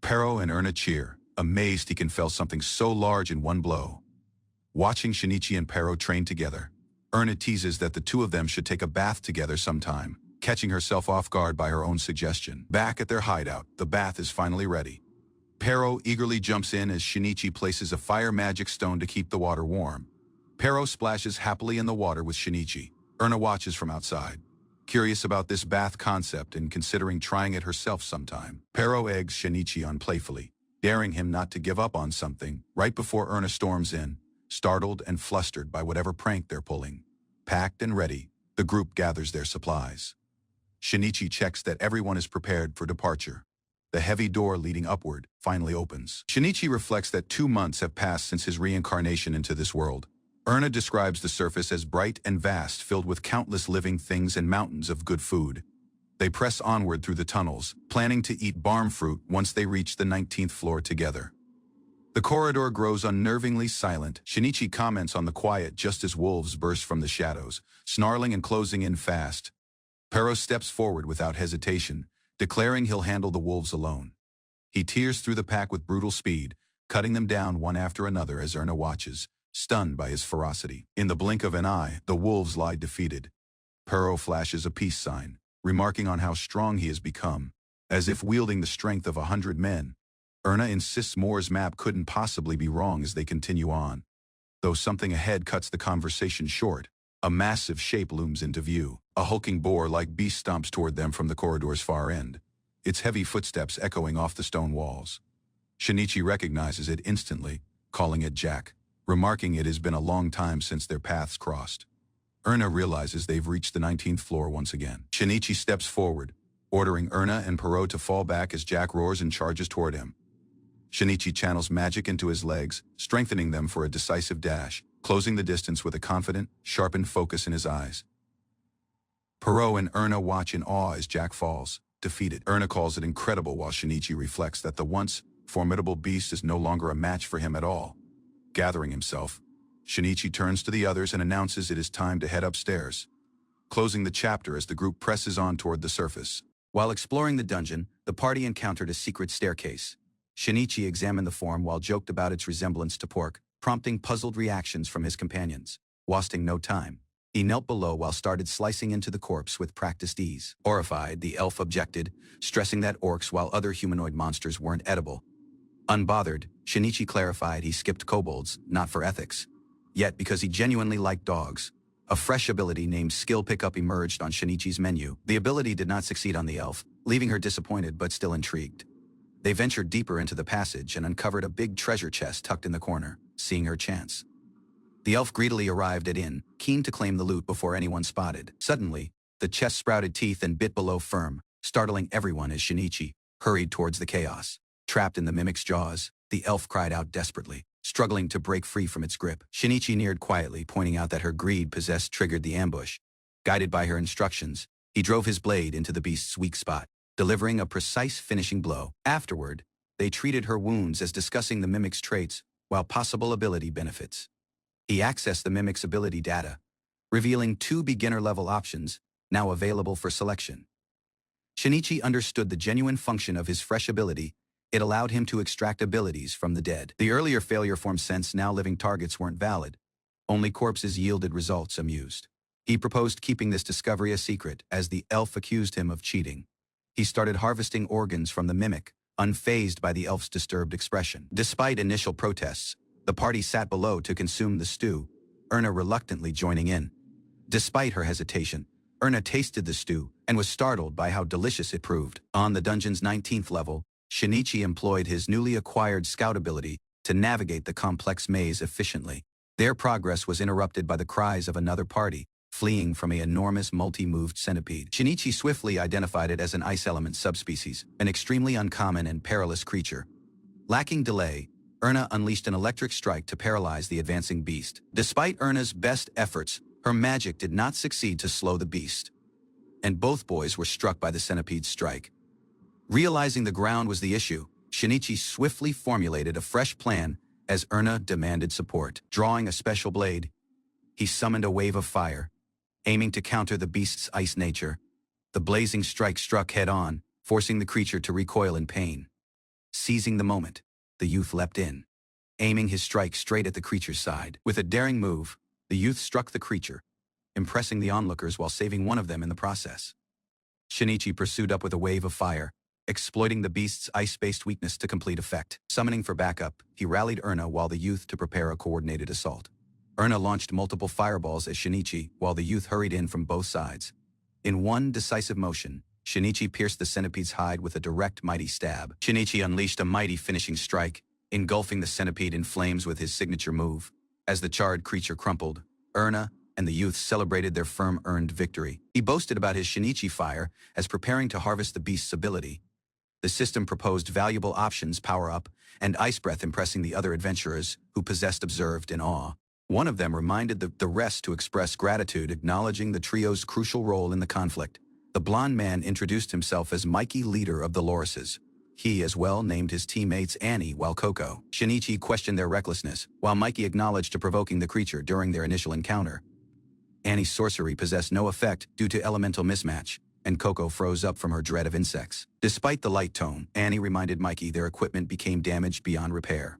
Puro and Erna cheer, amazed he can fell something so large in one blow. Watching Shinichi and Puro train together, Erna teases that the two of them should take a bath together sometime, catching herself off guard by her own suggestion. Back at their hideout, the bath is finally ready. Puro eagerly jumps in as Shinichi places a fire magic stone to keep the water warm. Puro splashes happily in the water with Shinichi. Erna watches from outside, curious about this bath concept and considering trying it herself sometime. Puro eggs Shinichi on playfully, daring him not to give up on something right before Erna storms in, startled and flustered by whatever prank they're pulling. Packed and ready, the group gathers their supplies. Shinichi checks that everyone is prepared for departure. The heavy door leading upward finally opens. Shinichi reflects that 2 months have passed since his reincarnation into this world. Erna describes the surface as bright and vast, filled with countless living things and mountains of good food. They press onward through the tunnels, planning to eat barm fruit once they reach the 19th floor together. The corridor grows unnervingly silent. Shinichi comments on the quiet just as wolves burst from the shadows, snarling and closing in fast. Pero steps forward without hesitation, declaring he'll handle the wolves alone. He tears through the pack with brutal speed, cutting them down one after another as Erna watches, stunned by his ferocity. In the blink of an eye, the wolves lie defeated. Pero flashes a peace sign, remarking on how strong he has become. As if wielding the strength of 100 men, Erna insists Moore's map couldn't possibly be wrong as they continue on. Though something ahead cuts the conversation short, a massive shape looms into view. A hulking boar-like beast stomps toward them from the corridor's far end, its heavy footsteps echoing off the stone walls. Shinichi recognizes it instantly, calling it Jack, remarking it has been a long time since their paths crossed. Erna realizes they've reached the 19th floor once again. Shinichi steps forward, ordering Erna and Perot to fall back as Jack roars and charges toward him. Shinichi channels magic into his legs, strengthening them for a decisive dash, closing the distance with a confident, sharpened focus in his eyes. Perot and Erna watch in awe as Jack falls, defeated. Erna calls it incredible while Shinichi reflects that the once formidable beast is no longer a match for him at all. Gathering himself, Shinichi turns to the others and announces it is time to head upstairs, closing the chapter as the group presses on toward the surface. While exploring the dungeon, the party encountered a secret staircase. Shinichi examined the form while joked about its resemblance to pork, prompting puzzled reactions from his companions. Wasting no time, he knelt below while started slicing into the corpse with practiced ease. Horrified, the elf objected, stressing that orcs while other humanoid monsters weren't edible. Unbothered, Shinichi clarified he skipped kobolds, not for ethics, yet because he genuinely liked dogs. A fresh ability named Skill Pickup emerged on Shinichi's menu. The ability did not succeed on the elf, leaving her disappointed but still intrigued. They ventured deeper into the passage and uncovered a big treasure chest tucked in the corner, seeing her chance. The elf greedily arrived at in, keen to claim the loot before anyone spotted. Suddenly, the chest sprouted teeth and bit below firm, startling everyone as Shinichi hurried towards the chaos. Trapped in the mimic's jaws, the elf cried out desperately, struggling to break free from its grip. Shinichi neared quietly, pointing out that her greed possessed triggered the ambush. Guided by her instructions, he drove his blade into the beast's weak spot, delivering a precise finishing blow. Afterward, they treated her wounds as discussing the mimic's traits while possible ability benefits. He accessed the mimic's ability data, revealing 2 beginner-level options now available for selection. Shinichi understood the genuine function of his fresh ability. It allowed him to extract abilities from the dead. The earlier failure form since now living targets weren't valid. Only corpses yielded results amused. He proposed keeping this discovery a secret as the elf accused him of cheating. He started harvesting organs from the mimic, unfazed by the elf's disturbed expression. Despite initial protests, the party sat below to consume the stew, Erna reluctantly joining in. Despite her hesitation, Erna tasted the stew and was startled by how delicious it proved. On the dungeon's 19th level, Shinichi employed his newly acquired scout ability to navigate the complex maze efficiently. Their progress was interrupted by the cries of another party, fleeing from an enormous multi-moved centipede. Shinichi swiftly identified it as an ice element subspecies, an extremely uncommon and perilous creature. Lacking delay, Erna unleashed an electric strike to paralyze the advancing beast. Despite Erna's best efforts, her magic did not succeed to slow the beast, and both boys were struck by the centipede's strike. Realizing the ground was the issue, Shinichi swiftly formulated a fresh plan as Erna demanded support. Drawing a special blade, he summoned a wave of fire, aiming to counter the beast's ice nature. The blazing strike struck head-on, forcing the creature to recoil in pain. Seizing the moment, the youth leapt in, aiming his strike straight at the creature's side. With a daring move, the youth struck the creature, impressing the onlookers while saving one of them in the process. Shinichi pursued up with a wave of fire, exploiting the beast's ice-based weakness to complete effect. Summoning for backup, he rallied Erna while the youth to prepare a coordinated assault. Erna launched multiple fireballs at Shinichi while the youth hurried in from both sides. In one decisive motion, Shinichi pierced the centipede's hide with a direct, mighty stab. Shinichi unleashed a mighty finishing strike, engulfing the centipede in flames with his signature move. As the charred creature crumpled, Erna and the youth celebrated their firm-earned victory. He boasted about his Shinichi fire as preparing to harvest the beast's ability. The system proposed valuable options, power-up, and ice breath, impressing the other adventurers who possessed observed in awe. One of them reminded the rest to express gratitude, acknowledging the trio's crucial role in the conflict. The blond man introduced himself as Mikey, leader of the Lorises. He as well named his teammates Annie while Coco. Shinichi questioned their recklessness, while Mikey acknowledged to provoking the creature during their initial encounter. Annie's sorcery possessed no effect due to elemental mismatch, and Coco froze up from her dread of insects. Despite the light tone, Annie reminded Mikey their equipment became damaged beyond repair.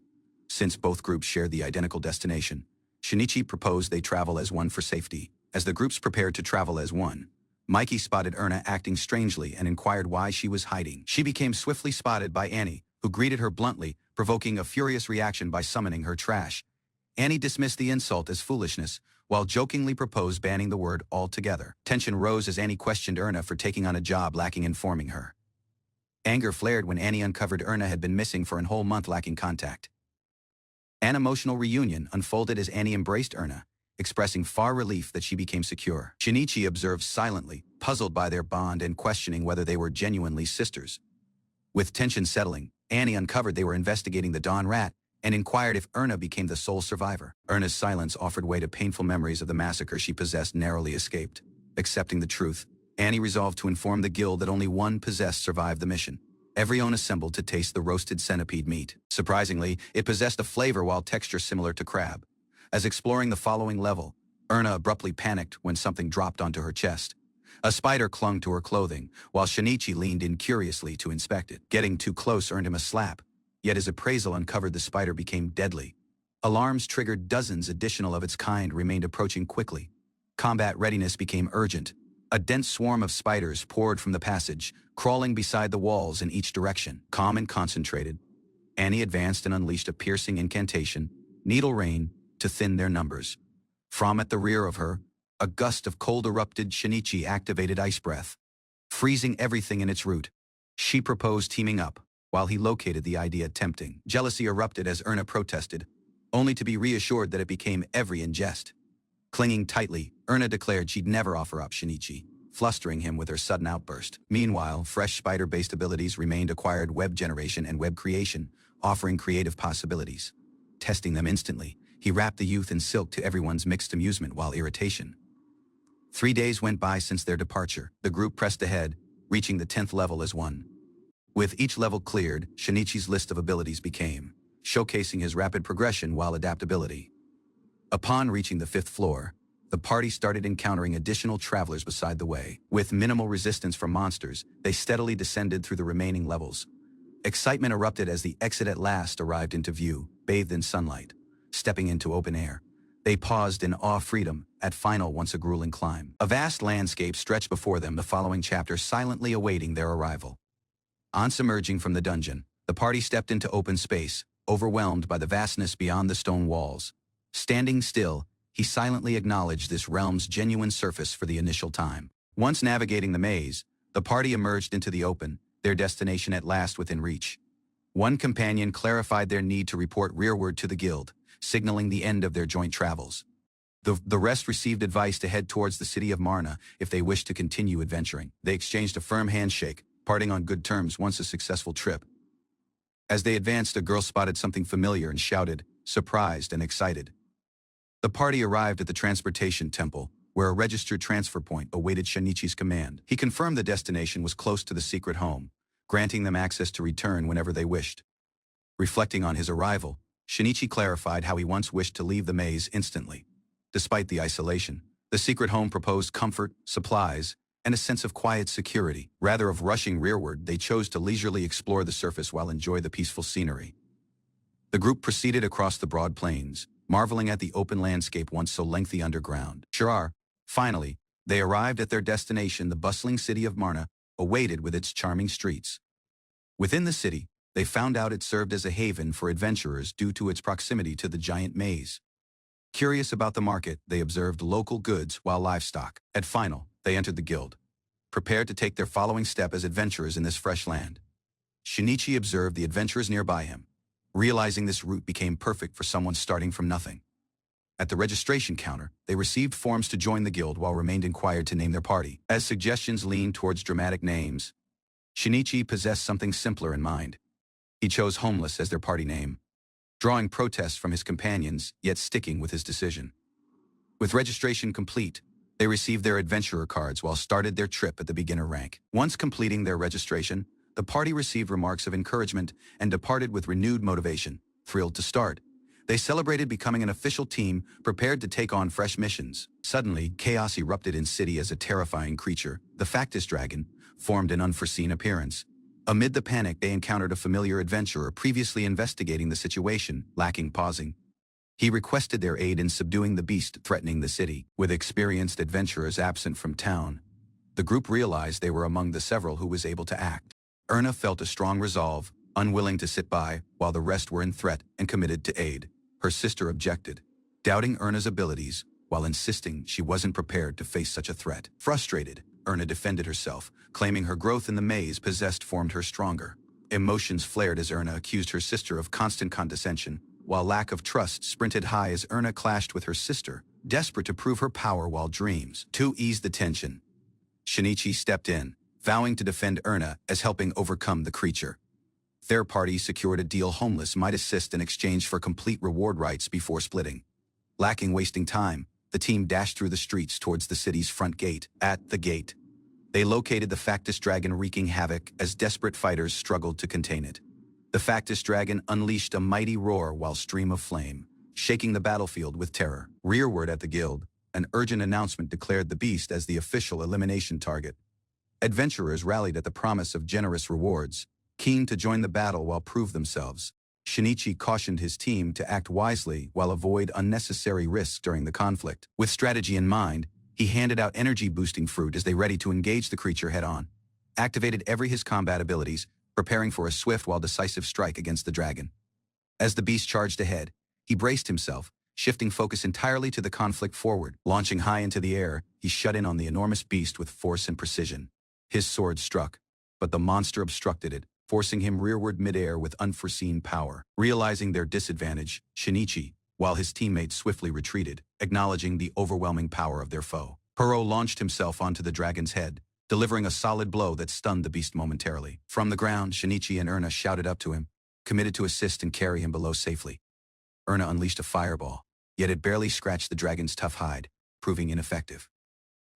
Since both groups shared the identical destination, Shinichi proposed they travel as one for safety. As the groups prepared to travel as one, Mikey spotted Erna acting strangely and inquired why she was hiding. She became swiftly spotted by Annie, who greeted her bluntly, provoking a furious reaction by summoning her trash. Annie dismissed the insult as foolishness, while jokingly proposed banning the word altogether. Tension rose as Annie questioned Erna for taking on a job lacking informing her. Anger flared when Annie uncovered Erna had been missing for a whole month lacking contact. An emotional reunion unfolded as Annie embraced Erna, expressing far relief that she became secure. Shinichi observed silently, puzzled by their bond and questioning whether they were genuinely sisters. With tension settling, Annie uncovered they were investigating the Dawn Rat and inquired if Erna became the sole survivor. Erna's silence offered way to painful memories of the massacre she possessed narrowly escaped. Accepting the truth, Annie resolved to inform the guild that only one possessed survived the mission. Everyone assembled to taste the roasted centipede meat. Surprisingly, it possessed a flavor while texture similar to crab. As exploring the following level, Erna abruptly panicked when something dropped onto her chest. A spider clung to her clothing, while Shinichi leaned in curiously to inspect it. Getting too close earned him a slap, yet as appraisal uncovered the spider became deadly. Alarms triggered dozens additional of its kind remained approaching quickly. Combat readiness became urgent. A dense swarm of spiders poured from the passage, crawling beside the walls in each direction. Calm and concentrated, Annie advanced and unleashed a piercing incantation, Needle Rain, to thin their numbers. From at the rear of her, a gust of cold erupted. Shinichi activated Ice Breath, freezing everything in its route. She proposed teaming up, while he located the idea tempting. Jealousy erupted as Erna protested, only to be reassured that it became every in jest. Clinging tightly, Erna declared she'd never offer up Shinichi, flustering him with her sudden outburst. Meanwhile, fresh spider-based abilities remained acquired: web generation and web creation, offering creative possibilities. Testing them instantly, he wrapped the youth in silk to everyone's mixed amusement while irritation. 3 days went by since their departure. The group pressed ahead, reaching the 10th level as one. With each level cleared, Shinichi's list of abilities became, showcasing his rapid progression while adaptability. Upon reaching the 5th floor, the party started encountering additional travelers beside the way. With minimal resistance from monsters, they steadily descended through the remaining levels. Excitement erupted as the exit at last arrived into view, bathed in sunlight. Stepping into open air, they paused in awe. Freedom, at final once a grueling climb. A vast landscape stretched before them, the following chapter silently awaiting their arrival. Once emerging from the dungeon, the party stepped into open space, overwhelmed by the vastness beyond the stone walls. Standing still, he silently acknowledged this realm's genuine surface for the initial time. Once navigating the maze, the party emerged into the open, their destination at last within reach. One companion clarified their need to report rearward to the guild, signaling the end of their joint travels. The rest received advice to head towards the city of Marna if they wished to continue adventuring. They exchanged a firm handshake, parting on good terms once a successful trip. As they advanced, a girl spotted something familiar and shouted, surprised and excited. The party arrived at the transportation temple, where a registered transfer point awaited Shinichi's command. He confirmed the destination was close to the secret home, granting them access to return whenever they wished. Reflecting on his arrival, Shinichi clarified how he once wished to leave the maze instantly. Despite the isolation, the secret home proposed comfort, supplies, and a sense of quiet security. Rather of rushing rearward, they chose to leisurely explore the surface while enjoy the peaceful scenery. The group proceeded across the broad plains, marveling at the open landscape once so lengthy underground. Finally, they arrived at their destination. The bustling city of Marna awaited with its charming streets. Within the city, they found out it served as a haven for adventurers due to its proximity to the giant maze. Curious about the market, they observed local goods while livestock. At final, they entered the guild, prepared to take their following step as adventurers in this fresh land. Shinichi observed the adventurers nearby him, realizing this route became perfect for someone starting from nothing. At the registration counter, they received forms to join the guild while remained inquired to name their party. As suggestions leaned towards dramatic names, Shinichi possessed something simpler in mind. He chose Homeless as their party name, drawing protests from his companions, yet sticking with his decision. With registration complete, They received their adventurer cards while started their trip at the beginner rank. Once completing their registration, the party received remarks of encouragement and departed with renewed motivation, thrilled to start. They celebrated becoming an official team, prepared to take on fresh missions. Suddenly, chaos erupted in city as a terrifying creature, the Factus Dragon, formed an unforeseen appearance. Amid the panic, they encountered a familiar adventurer previously investigating the situation, lacking pausing. He requested their aid in subduing the beast threatening the city. With experienced adventurers absent from town, the group realized they were among the several who was able to act. Erna felt a strong resolve, unwilling to sit by, while the rest were in threat and committed to aid. Her sister objected, doubting Erna's abilities, while insisting she wasn't prepared to face such a threat. Frustrated, Erna defended herself, claiming her growth in the maze possessed formed her stronger. Emotions flared as Erna accused her sister of constant condescension, while lack of trust sprinted high as Erna clashed with her sister, desperate to prove her power while dreams. To ease the tension, Shinichi stepped in, vowing to defend Erna as helping overcome the creature. Their party secured a deal homeless might assist in exchange for complete reward rights before splitting. Lacking wasting time, the team dashed through the streets towards the city's front gate. At the gate, they located the Factus Dragon wreaking havoc as desperate fighters struggled to contain it. The Factus Dragon unleashed a mighty roar while stream of flame, shaking the battlefield with terror. Rearward at the guild, an urgent announcement declared the beast as the official elimination target. Adventurers rallied at the promise of generous rewards, keen to join the battle while prove themselves. Shinichi cautioned his team to act wisely while avoid unnecessary risks during the conflict. With strategy in mind, he handed out energy-boosting fruit as they ready to engage the creature head-on, activated every his combat abilities, preparing for a swift while decisive strike against the dragon. As the beast charged ahead, he braced himself, shifting focus entirely to the conflict forward. Launching high into the air, he shut in on the enormous beast with force and precision. His sword struck, but the monster obstructed it, forcing him rearward midair with unforeseen power. Realizing their disadvantage, Shinichi, while his teammates swiftly retreated, acknowledging the overwhelming power of their foe. Huro launched himself onto the dragon's head, delivering a solid blow that stunned the beast momentarily. From the ground, Shinichi and Erna shouted up to him, committed to assist and carry him below safely. Erna unleashed a fireball, yet it barely scratched the dragon's tough hide, proving ineffective.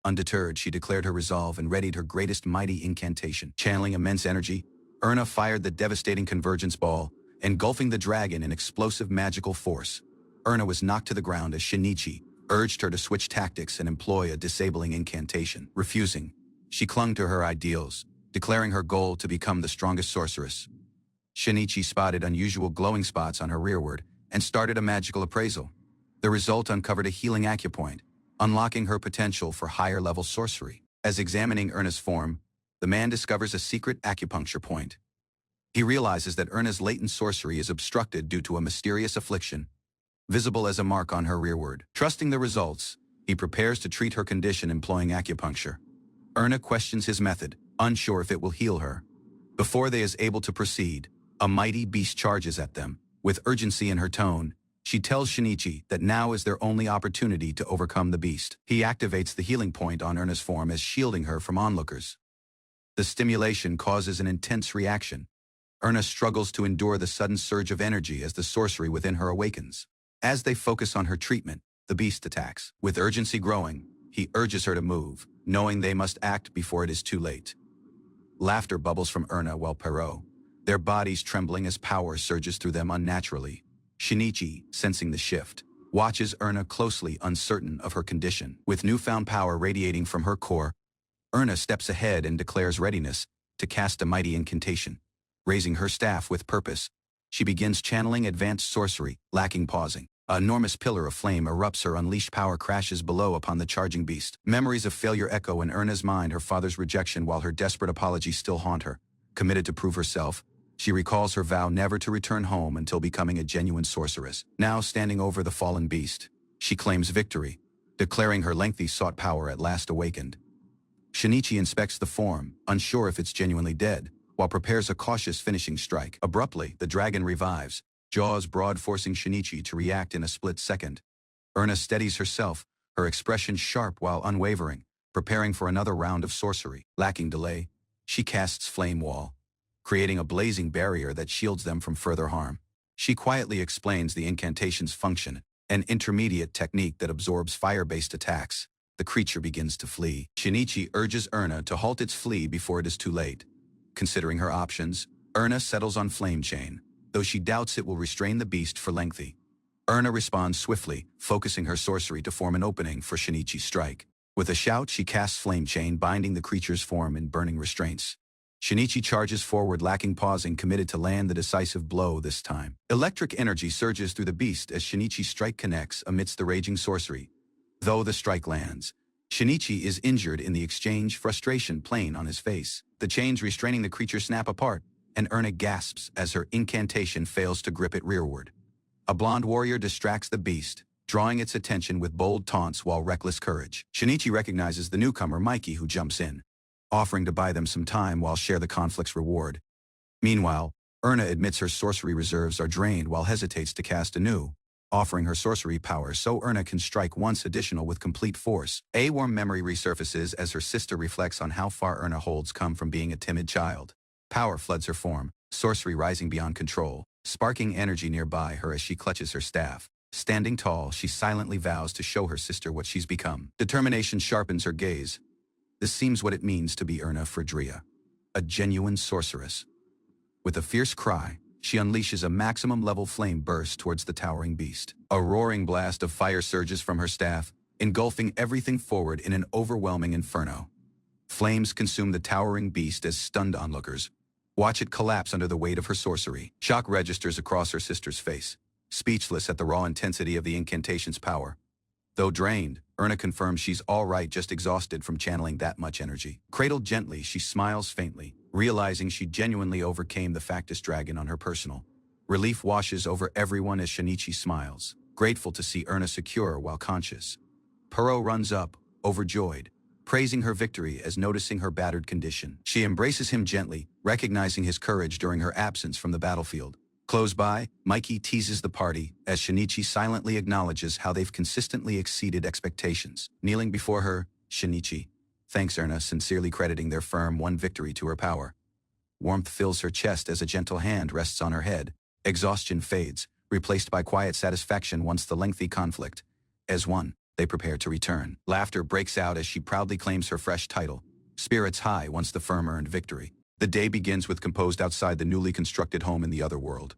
Undeterred, she declared her resolve and readied her greatest mighty incantation. Channeling immense energy, Erna fired the devastating convergence ball, engulfing the dragon in explosive magical force. Erna was knocked to the ground as Shinichi urged her to switch tactics and employ a disabling incantation. Refusing, she clung to her ideals, declaring her goal to become the strongest sorceress. Shinichi spotted unusual glowing spots on her rearward and started a magical appraisal. The result uncovered a healing acupoint, unlocking her potential for higher-level sorcery. As examining Erna's form, the man discovers a secret acupuncture point. He realizes that Erna's latent sorcery is obstructed due to a mysterious affliction, visible as a mark on her rearward. Trusting the results, he prepares to treat her condition employing acupuncture. Erna questions his method, unsure if it will heal her. Before they is able to proceed, a mighty beast charges at them. With urgency in her tone, she tells Shinichi that now is their only opportunity to overcome the beast. He activates the healing point on Erna's form as shielding her from onlookers. The stimulation causes an intense reaction. Erna struggles to endure the sudden surge of energy as the sorcery within her awakens. As they focus on her treatment, the beast attacks. With urgency growing, he urges her to move, knowing they must act before it is too late. Laughter bubbles from Erna while Perot, their bodies trembling as power surges through them unnaturally. Shinichi, sensing the shift, watches Erna closely, uncertain of her condition. With newfound power radiating from her core, Erna steps ahead and declares readiness to cast a mighty incantation. Raising her staff with purpose, she begins channeling advanced sorcery, lacking pausing. An enormous pillar of flame erupts. Her unleashed power crashes below upon the charging beast. Memories of failure echo in Erna's mind, her father's rejection while her desperate apologies still haunt her. Committed to prove herself, she recalls her vow never to return home until becoming a genuine sorceress. Now standing over the fallen beast, she claims victory, declaring her lengthy sought power at last awakened. Shinichi inspects the form, unsure if it's genuinely dead, while prepares a cautious finishing strike. Abruptly, the dragon revives, jaws broad, forcing Shinichi to react in a split second. Erna steadies herself, her expression sharp while unwavering, preparing for another round of sorcery. Lacking delay, she casts Flame Wall, creating a blazing barrier that shields them from further harm. She quietly explains the incantation's function, an intermediate technique that absorbs fire-based attacks, the creature begins to flee. Shinichi urges Erna to halt its flee before it is too late. Considering her options, Erna settles on Flame Chain, though she doubts it will restrain the beast for lengthy. Erna responds swiftly, focusing her sorcery to form an opening for Shinichi's strike. With a shout, she casts Flame Chain, binding the creature's form in burning restraints. Shinichi charges forward, lacking pausing, committed to land the decisive blow this time. Electric energy surges through the beast as Shinichi's strike connects amidst the raging sorcery. Though the strike lands, Shinichi is injured in the exchange, frustration plain on his face. The chains restraining the creature snap apart, and Erna gasps as her incantation fails to grip it rearward. A blonde warrior distracts the beast, drawing its attention with bold taunts while reckless courage. Shinichi recognizes the newcomer Mikey, who jumps in, offering to buy them some time while share the conflict's reward. Meanwhile, Erna admits her sorcery reserves are drained while hesitates to cast anew, offering her sorcery power so Erna can strike once additional with complete force. A warm memory resurfaces as her sister reflects on how far Erna holds come from being a timid child. Power floods her form, sorcery rising beyond control, sparking energy nearby her as she clutches her staff. Standing tall, she silently vows to show her sister what she's become. Determination sharpens her gaze. This seems what it means to be Erna Fredria, a genuine sorceress. With a fierce cry, she unleashes a maximum-level flame burst towards the towering beast. A roaring blast of fire surges from her staff, engulfing everything forward in an overwhelming inferno. Flames consume the towering beast as stunned onlookers watch it collapse under the weight of her sorcery. Shock registers across her sister's face, speechless at the raw intensity of the incantation's power. Though drained, Erna confirms she's all right, just exhausted from channeling that much energy. Cradled gently, she smiles faintly, realizing she genuinely overcame the factus dragon on her personal. Relief washes over everyone as Shinichi smiles, grateful to see Erna secure while conscious. Puro runs up, overjoyed, praising her victory as noticing her battered condition. She embraces him gently, recognizing his courage during her absence from the battlefield. Close by, Mikey teases the party as Shinichi silently acknowledges how they've consistently exceeded expectations. Kneeling before her, Shinichi thanks Erna, sincerely crediting their firm won victory to her power. Warmth fills her chest as a gentle hand rests on her head. Exhaustion fades, replaced by quiet satisfaction once the lengthy conflict. As one, they prepare to return. Laughter breaks out as she proudly claims her fresh title. Spirits high once the firm earned victory. The day begins with composed outside the newly constructed home in the other world.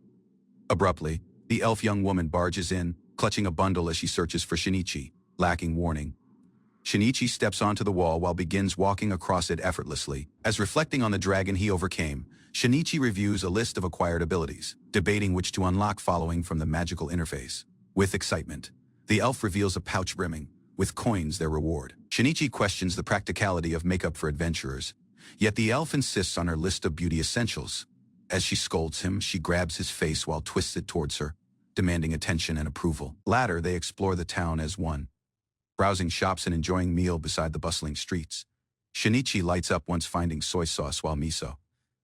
Abruptly, the elf young woman barges in, clutching a bundle as she searches for Shinichi, lacking warning. Shinichi steps onto the wall while begins walking across it effortlessly. As reflecting on the dragon he overcame, Shinichi reviews a list of acquired abilities, debating which to unlock following from the magical interface. With excitement, the elf reveals a pouch brimming with coins their reward. Shinichi questions the practicality of makeup for adventurers, yet the elf insists on her list of beauty essentials. As she scolds him, she grabs his face while twists it towards her, demanding attention and approval. Later, they explore the town as one, browsing shops and enjoying meal beside the bustling streets. Shinichi lights up once finding soy sauce while miso.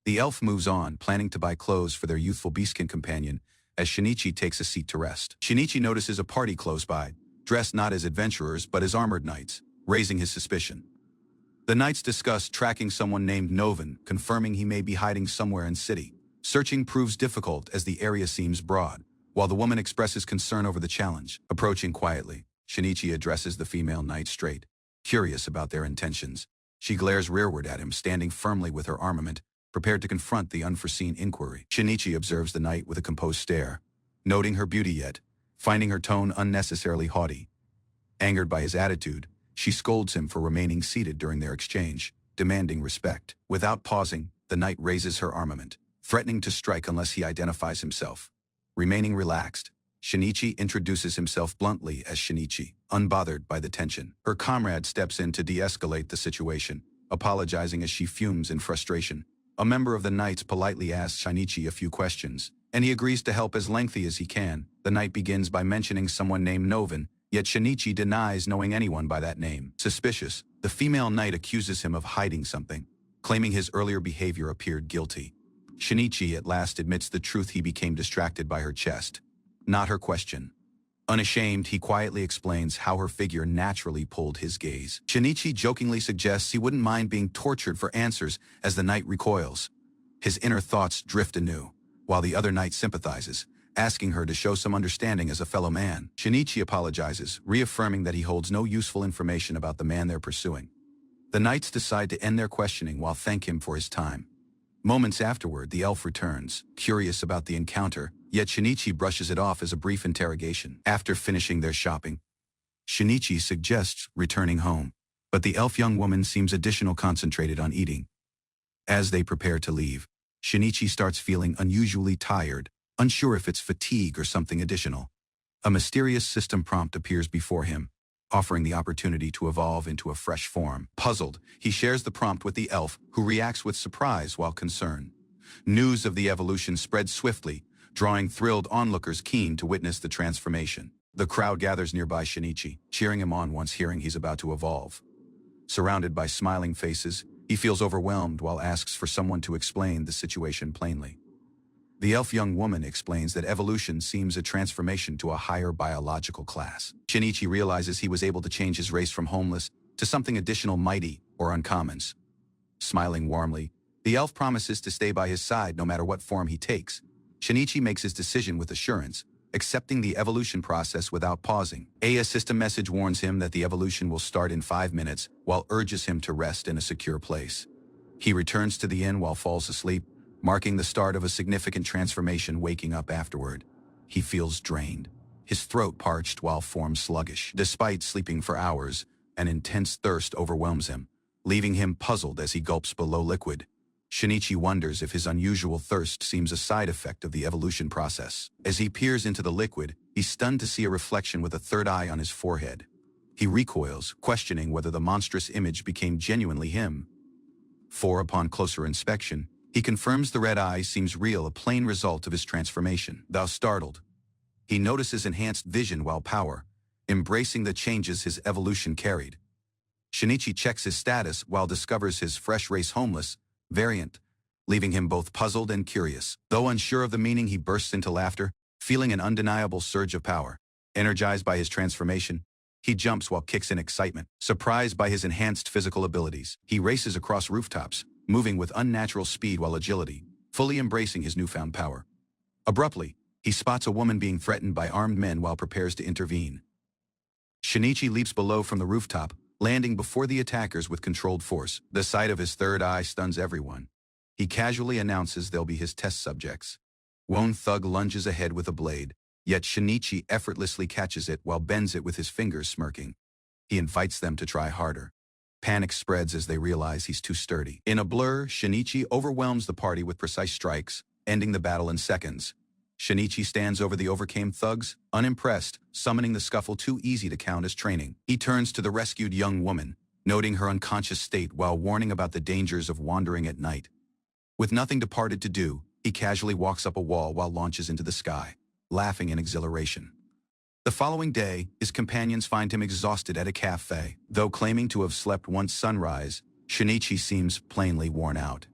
The elf moves on, planning to buy clothes for their youthful beastkin companion, as Shinichi takes a seat to rest. Shinichi notices a party close by, dressed not as adventurers but as armored knights, raising his suspicion. The knights discuss tracking someone named Novan, confirming he may be hiding somewhere in city. Searching proves difficult as the area seems broad, while the woman expresses concern over the challenge. Approaching quietly, Shinichi addresses the female knight straight, curious about their intentions. She glares rearward at him, standing firmly with her armament, prepared to confront the unforeseen inquiry. Shinichi observes the knight with a composed stare, noting her beauty yet finding her tone unnecessarily haughty. Angered by his attitude, she scolds him for remaining seated during their exchange, demanding respect. Without pausing, the knight raises her armament, threatening to strike unless he identifies himself. Remaining relaxed, Shinichi introduces himself bluntly as Shinichi, unbothered by the tension. Her comrade steps in to de-escalate the situation, apologizing as she fumes in frustration. A member of the knights politely asks Shinichi a few questions, and he agrees to help as lengthy as he can. The knight begins by mentioning someone named Novan, yet Shinichi denies knowing anyone by that name. Suspicious, the female knight accuses him of hiding something, claiming his earlier behavior appeared guilty. Shinichi at last admits the truth: he became distracted by her chest, not her question. Unashamed, he quietly explains how her figure naturally pulled his gaze. Shinichi jokingly suggests he wouldn't mind being tortured for answers as the knight recoils. His inner thoughts drift anew, while the other knight sympathizes, asking her to show some understanding as a fellow man. Shinichi apologizes, reaffirming that he holds no useful information about the man they're pursuing. The knights decide to end their questioning while thank him for his time. Moments afterward, the elf returns, curious about the encounter, yet Shinichi brushes it off as a brief interrogation. After finishing their shopping, Shinichi suggests returning home, but the elf young woman seems additional concentrated on eating. As they prepare to leave, Shinichi starts feeling unusually tired, unsure if it's fatigue or something additional. A mysterious system prompt appears before him, offering the opportunity to evolve into a fresh form. Puzzled, he shares the prompt with the elf, who reacts with surprise while concern. News of the evolution spreads swiftly, drawing thrilled onlookers keen to witness the transformation. The crowd gathers nearby Shinichi, cheering him on once hearing he's about to evolve. Surrounded by smiling faces, he feels overwhelmed while asks for someone to explain the situation plainly. The elf young woman explains that evolution seems a transformation to a higher biological class. Shinichi realizes he was able to change his race from homeless to something additional mighty or uncommons. Smiling warmly, the elf promises to stay by his side no matter what form he takes. Shinichi makes his decision with assurance, accepting the evolution process without pausing. A system message warns him that the evolution will start in 5 minutes, while urges him to rest in a secure place. He returns to the inn while falls asleep, marking the start of a significant transformation. Waking up afterward, he feels drained, his throat parched while form sluggish. Despite sleeping for hours, an intense thirst overwhelms him, leaving him puzzled as he gulps below liquid. Shinichi wonders if his unusual thirst seems a side effect of the evolution process. As he peers into the liquid, he's stunned to see a reflection with a third eye on his forehead. He recoils, questioning whether the monstrous image became genuinely him. For upon closer inspection, he confirms the red eye seems real, a plain result of his transformation. Though startled, he notices enhanced vision while power, embracing the changes his evolution carried. Shinichi checks his status while discovers his fresh race homeless variant, leaving him both puzzled and curious. Though unsure of the meaning, he bursts into laughter, feeling an undeniable surge of power. Energized by his transformation, he jumps while kicks in excitement. Surprised by his enhanced physical abilities, he races across rooftops, moving with unnatural speed while agility, fully embracing his newfound power. Abruptly, he spots a woman being threatened by armed men while prepares to intervene. Shinichi leaps below from the rooftop, landing before the attackers with controlled force. The sight of his third eye stuns everyone. He casually announces they'll be his test subjects. One thug lunges ahead with a blade, yet Shinichi effortlessly catches it while bends it with his fingers, smirking. He invites them to try harder. Panic spreads as they realize he's too sturdy. In a blur, Shinichi overwhelms the party with precise strikes, ending the battle in seconds. Shinichi stands over the overcame thugs, unimpressed, summoning the scuffle too easy to count as training. He turns to the rescued young woman, noting her unconscious state while warning about the dangers of wandering at night. With nothing departed to do, he casually walks up a wall while launches into the sky, laughing in exhilaration. The following day, his companions find him exhausted at a cafe. Though claiming to have slept once sunrise, Shinichi seems plainly worn out.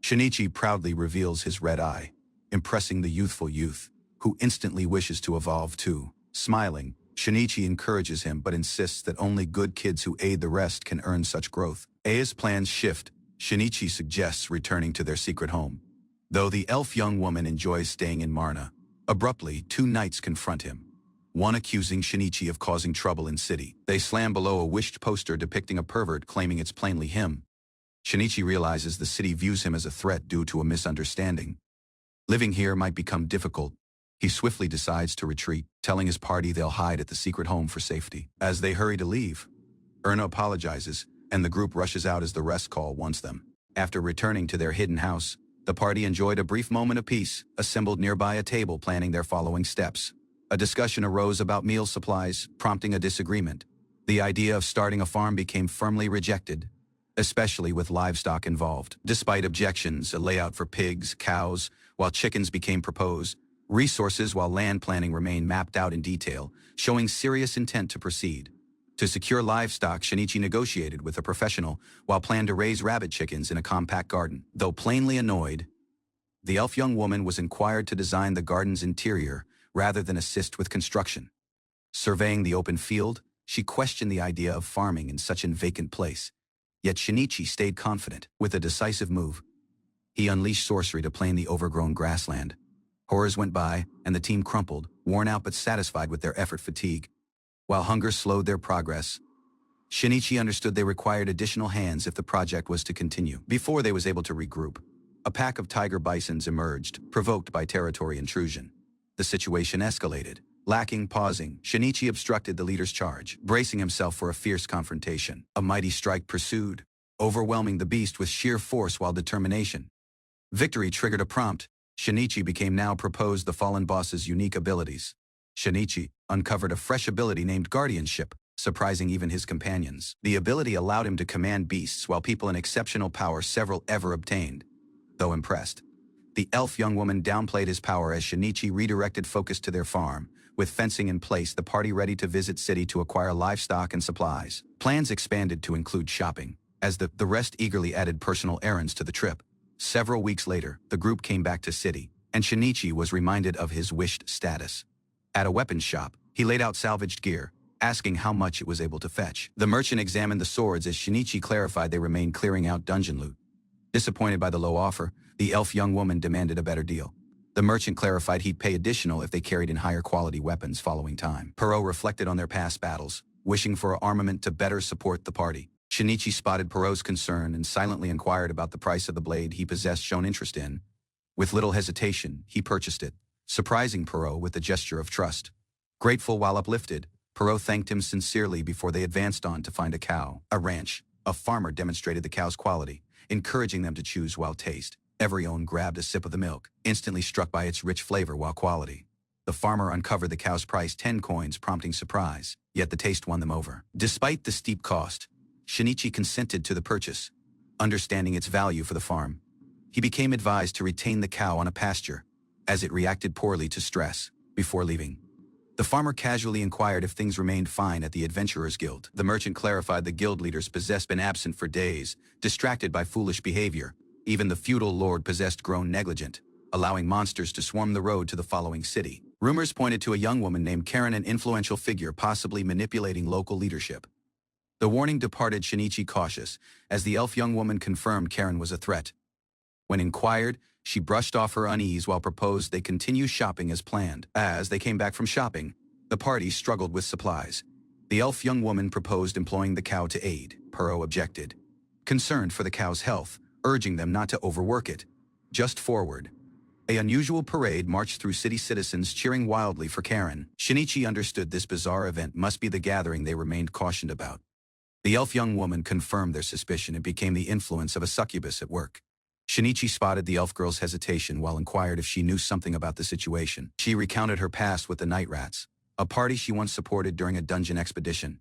Shinichi proudly reveals his red eye, impressing the youthful youth, who instantly wishes to evolve too. Smiling, Shinichi encourages him but insists that only good kids who aid the rest can earn such growth. As plans shift, Shinichi suggests returning to their secret home. Though the elf young woman enjoys staying in Marna, abruptly 2 knights confront him, one accusing Shinichi of causing trouble in city. They slam below a wished poster depicting a pervert claiming it's plainly him. Shinichi realizes the city views him as a threat due to a misunderstanding. Living here might become difficult. He swiftly decides to retreat, telling his party they'll hide at the secret home for safety. As they hurry to leave, Erna apologizes, and the group rushes out as the rest call wants them. After returning to their hidden house, the party enjoyed a brief moment of peace, assembled nearby a table planning their following steps. A discussion arose about meal supplies, prompting a disagreement. The idea of starting a farm became firmly rejected, especially with livestock involved. Despite objections, a layout for pigs, cows, while chickens became proposed, resources while land planning remained mapped out in detail, showing serious intent to proceed. To secure livestock, Shinichi negotiated with a professional while planned to raise rabbit chickens in a compact garden. Though plainly annoyed, the elf young woman was inquired to design the garden's interior rather than assist with construction. Surveying the open field, she questioned the idea of farming in such a vacant place. Yet Shinichi stayed confident. With a decisive move, he unleashed sorcery to plane the overgrown grassland. Horrors went by, and the team crumpled, worn out but satisfied with their effort fatigue. While hunger slowed their progress, Shinichi understood they required additional hands if the project was to continue. Before they was able to regroup, a pack of tiger bisons emerged, provoked by territory intrusion. The situation escalated. Lacking pausing, Shinichi obstructed the leader's charge, bracing himself for a fierce confrontation. A mighty strike pursued, overwhelming the beast with sheer force while determination. Victory triggered a prompt. Shinichi became now proposed the fallen boss's unique abilities. Shinichi uncovered a fresh ability named guardianship, surprising even his companions. The ability allowed him to command beasts while people in exceptional power several ever obtained. Though impressed, the elf young woman downplayed his power as Shinichi redirected focus to their farm. With fencing in place, the party ready to visit city to acquire livestock and supplies. Plans expanded to include shopping, as the rest eagerly added personal errands to the trip. Several weeks later, the group came back to city, and Shinichi was reminded of his wished status. At a weapons shop, he laid out salvaged gear, asking how much it was able to fetch. The merchant examined the swords as Shinichi clarified they remained clearing out dungeon loot. Disappointed by the low offer, the elf young woman demanded a better deal. The merchant clarified he'd pay additional if they carried in higher quality weapons following time. Perot reflected on their past battles, wishing for armament to better support the party. Shinichi spotted Perot's concern and silently inquired about the price of the blade he possessed shown interest in. With little hesitation, he purchased it, surprising Perot with a gesture of trust. Grateful while uplifted, Perot thanked him sincerely before they advanced on to find a cow. A ranch. A farmer demonstrated the cow's quality, encouraging them to choose while taste. Everyone grabbed a sip of the milk, instantly struck by its rich flavor while quality. The farmer uncovered the cow's price 10 coins, prompting surprise, yet the taste won them over. Despite the steep cost, Shinichi consented to the purchase, understanding its value for the farm. He became advised to retain the cow on a pasture, as it reacted poorly to stress. Before leaving, the farmer casually inquired if things remained fine at the Adventurers Guild. The merchant clarified the guild leaders possessed been absent for days, distracted by foolish behavior. Even the feudal lord possessed grown negligent, allowing monsters to swarm the road to the following city. Rumors pointed to a young woman named Karen, an influential figure possibly manipulating local leadership. The warning departed Shinichi cautious, as the elf young woman confirmed Karen was a threat. When inquired, she brushed off her unease while proposed they continue shopping as planned. As they came back from shopping, the party struggled with supplies. The elf young woman proposed employing the cow to aid. Perot objected, concerned for the cow's health, urging them not to overwork it. Just forward, an unusual parade marched through city citizens cheering wildly for Karen. Shinichi understood this bizarre event must be the gathering they remained cautioned about. The elf young woman confirmed their suspicion and became the influence of a succubus at work. Shinichi spotted the elf girl's hesitation while inquired if she knew something about the situation. She recounted her past with the Night Rats, a party she once supported during a dungeon expedition.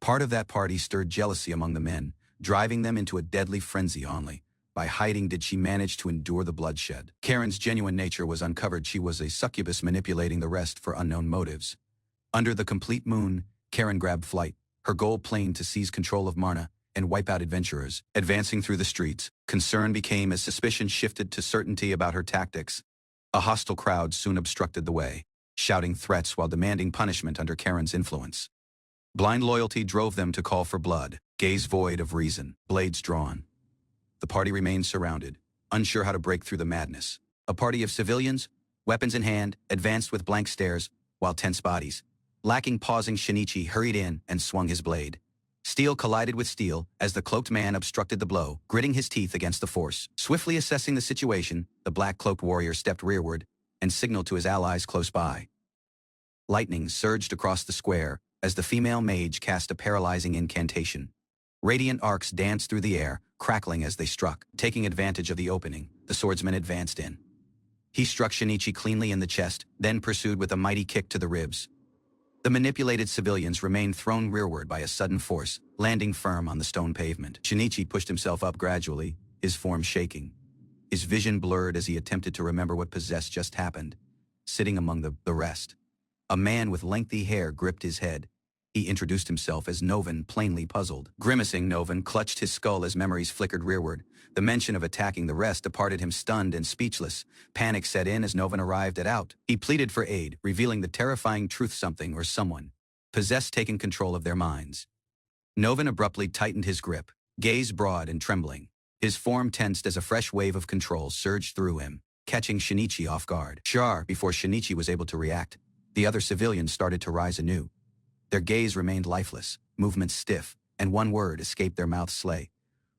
Part of that party stirred jealousy among the men, driving them into a deadly frenzy. Only by hiding did she manage to endure the bloodshed. Karen's genuine nature was uncovered. She was a succubus manipulating the rest for unknown motives. Under the complete moon, Karen grabbed flight, her goal plain to seize control of Marna and wipe out adventurers. Advancing through the streets, concern became as suspicion shifted to certainty about her tactics. A hostile crowd soon obstructed the way, shouting threats while demanding punishment under Karen's influence. Blind loyalty drove them to call for blood, gaze void of reason, blades drawn. The party remained surrounded, unsure how to break through the madness. A party of civilians, weapons in hand, advanced with blank stares, while tense bodies. Lacking pausing, Shinichi hurried in and swung his blade. Steel collided with steel as the cloaked man obstructed the blow, gritting his teeth against the force. Swiftly assessing the situation, the black-cloaked warrior stepped rearward and signaled to his allies close by. Lightning surged across the square as the female mage cast a paralyzing incantation. Radiant arcs danced through the air, crackling as they struck. Taking advantage of the opening, the swordsman advanced in. He struck Shinichi cleanly in the chest, then pursued with a mighty kick to the ribs. The manipulated civilians remained thrown rearward by a sudden force, landing firm on the stone pavement. Shinichi pushed himself up gradually, his form shaking. His vision blurred as he attempted to remember what possessed just happened. Sitting among the rest, a man with lengthy hair gripped his head. He introduced himself as Novan, plainly puzzled. Grimacing, Novan clutched his skull as memories flickered rearward. The mention of attacking the rest departed him stunned and speechless. Panic set in as Novan arrived at out. He pleaded for aid, revealing the terrifying truth: something or someone possessed taken control of their minds. Novan abruptly tightened his grip, gaze broad and trembling. His form tensed as a fresh wave of control surged through him. catching Shinichi off guard. Before Shinichi was able to react, the other civilians started to rise anew. Their gaze remained lifeless, movements stiff, and one word escaped their mouths: slay.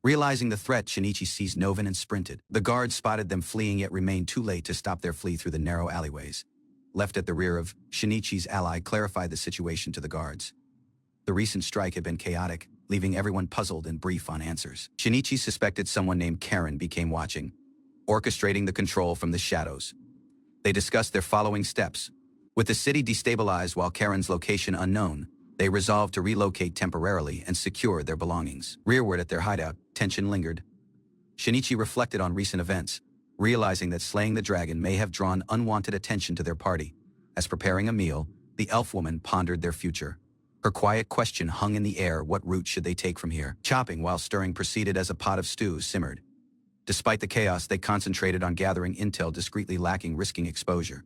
Realizing the threat, Shinichi seized Novin and sprinted. The guards spotted them fleeing yet remained too late to stop their flee through the narrow alleyways. Left at the rear of, Shinichi's ally clarified the situation to the guards. The recent strike had been chaotic, leaving everyone puzzled and brief on answers. Shinichi suspected someone named Karen became watching, orchestrating the control from the shadows. They discussed their following steps. With the city destabilized while Karen's location unknown, they resolved to relocate temporarily and secure their belongings. Rearward at their hideout, tension lingered. Shinichi reflected on recent events, realizing that slaying the dragon may have drawn unwanted attention to their party. As preparing a meal, the elf woman pondered their future. Her quiet question hung in the air: what route should they take from here? Chopping while stirring proceeded as a pot of stew simmered. Despite the chaos, they concentrated on gathering intel discreetly, lacking risking exposure.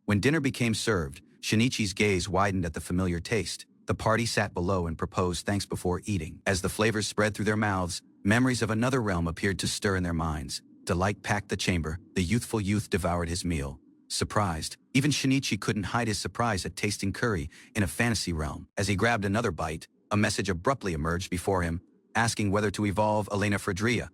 When dinner became served, Shinichi's gaze widened at the familiar taste. The party sat below and proposed thanks before eating. As the flavors spread through their mouths, memories of another realm appeared to stir in their minds. Delight packed the chamber. The youthful youth devoured his meal, surprised. Even Shinichi couldn't hide his surprise at tasting curry in a fantasy realm. As he grabbed another bite, a message abruptly emerged before him, asking whether to evolve Elena Fredria.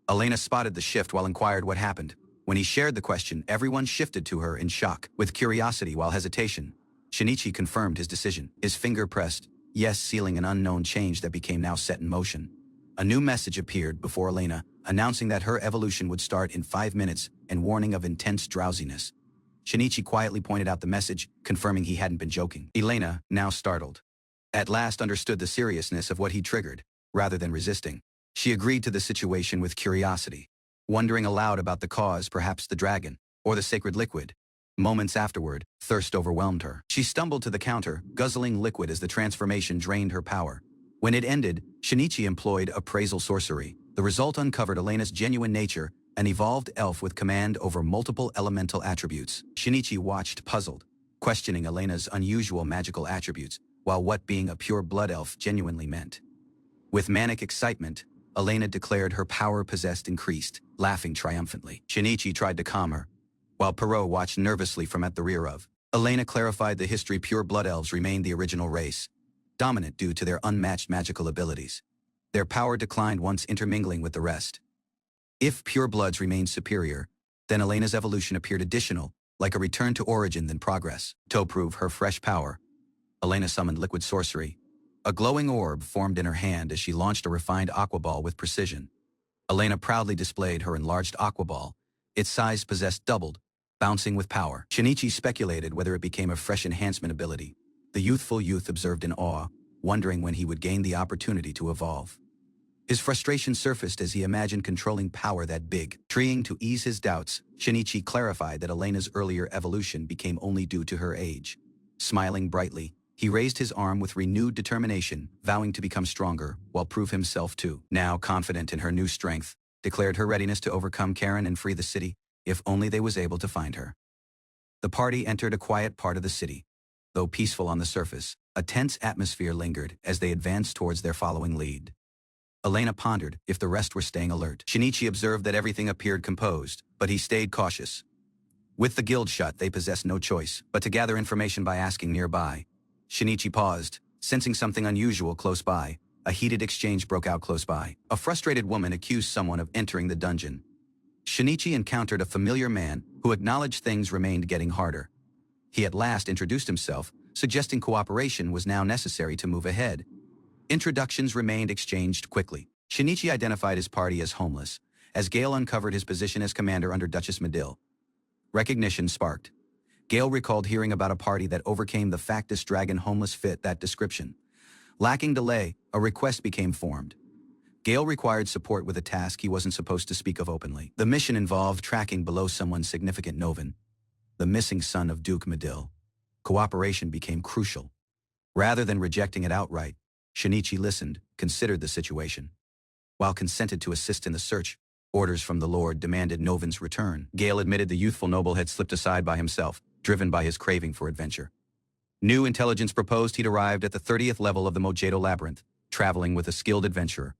Elena spotted the shift while inquired what happened. When he shared the question, everyone shifted to her in shock. With curiosity while hesitation, Shinichi confirmed his decision. His finger pressed yes, sealing an unknown change that became now set in motion. A new message appeared before Elena, announcing that her evolution would start in 5 minutes and warning of intense drowsiness. Shinichi quietly pointed out the message, confirming he hadn't been joking. Elena, now startled, at last understood the seriousness of what he triggered. Rather than resisting, she agreed to the situation with curiosity, wondering aloud about the cause, perhaps the dragon, or the sacred liquid. Moments afterward, thirst overwhelmed her. She stumbled to the counter, guzzling liquid as the transformation drained her power. When it ended, Shinichi employed appraisal sorcery. The result uncovered Elena's genuine nature, an evolved elf with command over multiple elemental attributes. Shinichi watched puzzled, questioning Elena's unusual magical attributes, while what being a pure blood elf genuinely meant. With manic excitement, Elena declared her power possessed increased, laughing triumphantly. Shinichi tried to calm her, while Perot watched nervously from at the rear of. Elena clarified the history: pure blood elves remained the original race, dominant due to their unmatched magical abilities. Their power declined once intermingling with the rest. If pure bloods remained superior, then Elena's evolution appeared additional, like a return to origin than progress. To prove her fresh power, Elena summoned liquid sorcery. A glowing orb formed in her hand as she launched a refined aqua ball with precision. Elena proudly displayed her enlarged aqua ball. Its size possessed doubled, bouncing with power. Shinichi speculated whether it became a fresh enhancement ability. The youthful youth observed in awe, wondering when he would gain the opportunity to evolve. His frustration surfaced as he imagined controlling power that big. Trying to ease his doubts, Shinichi clarified that Elena's earlier evolution became only due to her age. Smiling brightly, he raised his arm with renewed determination, vowing to become stronger, while prove himself too. Now confident in her new strength, declared her readiness to overcome Karen and free the city, if only they was able to find her. The party entered a quiet part of the city. Though peaceful on the surface, a tense atmosphere lingered as they advanced towards their following lead. Elena pondered if the rest were staying alert. Shinichi observed that everything appeared composed, but he stayed cautious. With the guild shut, they possessed no choice but to gather information by asking nearby. Shinichi paused, sensing something unusual close by. A heated exchange broke out close by. A frustrated woman accused someone of entering the dungeon. Shinichi encountered a familiar man who acknowledged things remained getting harder. He at last introduced himself, suggesting cooperation was now necessary to move ahead. Introductions remained exchanged quickly. Shinichi identified his party as homeless, as Gale uncovered his position as commander under Duchess Medill. Recognition sparked. Gale recalled hearing about a party that overcame the factus dragon. Homeless fit that description. Lacking delay, a request became formed. Gale required support with a task he wasn't supposed to speak of openly. The mission involved tracking below someone significant: Novin, the missing son of Duke Medill. Cooperation became crucial. Rather than rejecting it outright, Shinichi listened, considered the situation. While consented to assist in the search, orders from the Lord demanded Novin's return. Gale admitted the youthful noble had slipped aside by himself, driven by his craving for adventure. New intelligence proposed he'd arrived at the 30th level of the Mojedo Labyrinth, traveling with a skilled adventurer.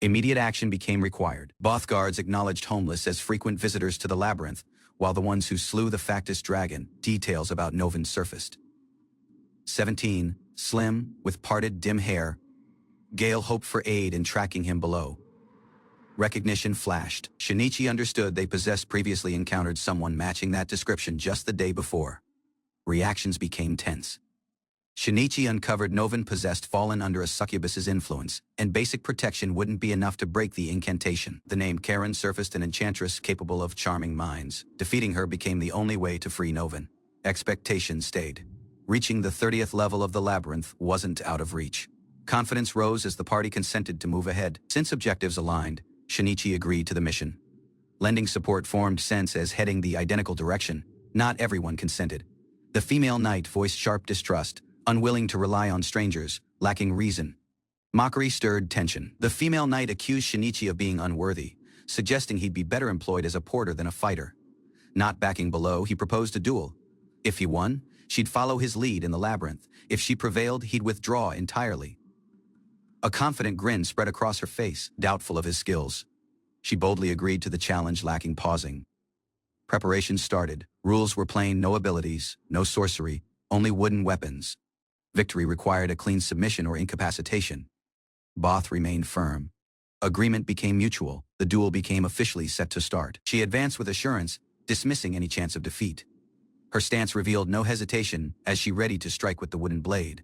Immediate action became required. Both guards acknowledged homeless as frequent visitors to the labyrinth, while the ones who slew the factus dragon, details about Novan surfaced. 17, slim, with parted dim hair. Gale hoped for aid in tracking him below. Recognition flashed. Shinichi understood they possessed previously encountered someone matching that description just the day before. Reactions became tense. Shinichi uncovered Novan possessed fallen under a succubus's influence, and basic protection wouldn't be enough to break the incantation. The name Karen surfaced, an enchantress capable of charming minds. Defeating her became the only way to free Novan. Expectation stayed. Reaching the 30th level of the labyrinth wasn't out of reach. Confidence rose as the party consented to move ahead. Since objectives aligned, Shinichi agreed to the mission. Lending support formed sense as heading the identical direction. Not everyone consented. The female knight voiced sharp distrust, unwilling to rely on strangers, lacking reason. Mockery stirred tension. The female knight accused Shinichi of being unworthy, suggesting he'd be better employed as a porter than a fighter. Not backing below, he proposed a duel. If he won, she'd follow his lead in the labyrinth. If she prevailed, he'd withdraw entirely. A confident grin spread across her face, doubtful of his skills. She boldly agreed to the challenge, lacking pausing. Preparations started. Rules were plain: no abilities, no sorcery, only wooden weapons. Victory required a clean submission or incapacitation. Both remained firm. Agreement became mutual. The duel became officially set to start. She advanced with assurance, dismissing any chance of defeat. Her stance revealed no hesitation as she readied to strike with the wooden blade.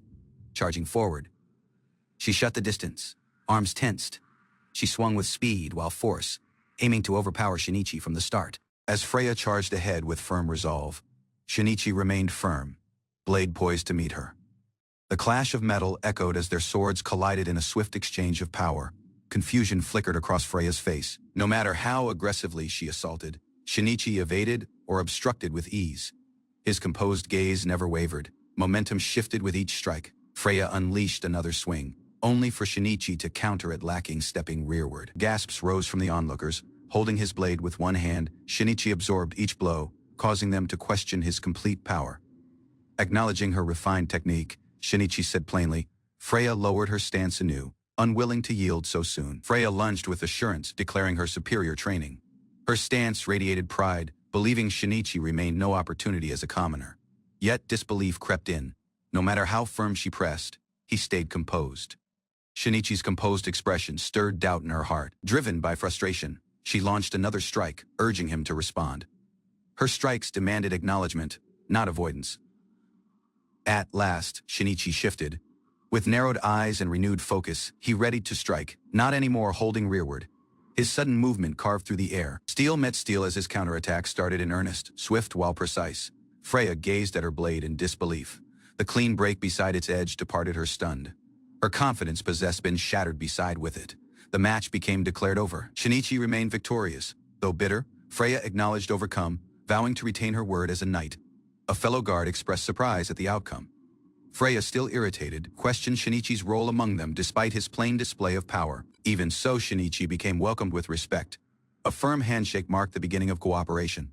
Charging forward, she shut the distance, arms tensed. She swung with speed while force, aiming to overpower Shinichi from the start.
As Freya charged ahead with firm resolve, Shinichi remained firm, blade poised to meet her. The clash of metal echoed as their swords collided in a swift exchange of power. Confusion flickered across Freya's face. No matter how aggressively she assaulted, Shinichi evaded or obstructed with ease. His composed gaze never wavered. Momentum shifted with each strike. Freya unleashed another swing, only for Shinichi to counter it, lacking stepping rearward. Gasps rose from the onlookers. Holding his blade with one hand, Shinichi absorbed each blow, causing them to question his complete power. Acknowledging her refined technique, Shinichi said plainly. Freya lowered her stance anew, unwilling to yield so soon. Freya lunged with assurance, declaring her superior training. Her stance radiated pride, believing Shinichi remained no opportunity as a commoner. Yet disbelief crept in. No matter how firm she pressed, he stayed composed. Shinichi's composed expression stirred doubt in her heart. Driven by frustration, she launched another strike, urging him to respond. Her strikes demanded acknowledgement, not avoidance. At last, Shinichi shifted. With narrowed eyes and renewed focus, he readied to strike, not anymore holding rearward. His sudden movement carved through the air. Steel met steel as his counterattack started in earnest, swift while precise. Freya gazed at her blade in disbelief. The clean break beside its edge departed her stunned. Her confidence possessed been shattered beside with it. The match became declared over. Shinichi remained victorious. Though bitter, Freya acknowledged overcome, vowing to retain her word as a knight. A fellow guard expressed surprise at the outcome. Freya, still irritated, questioned Shinichi's role among them despite his plain display of power. Even so, Shinichi became welcomed with respect. A firm handshake marked the beginning of cooperation,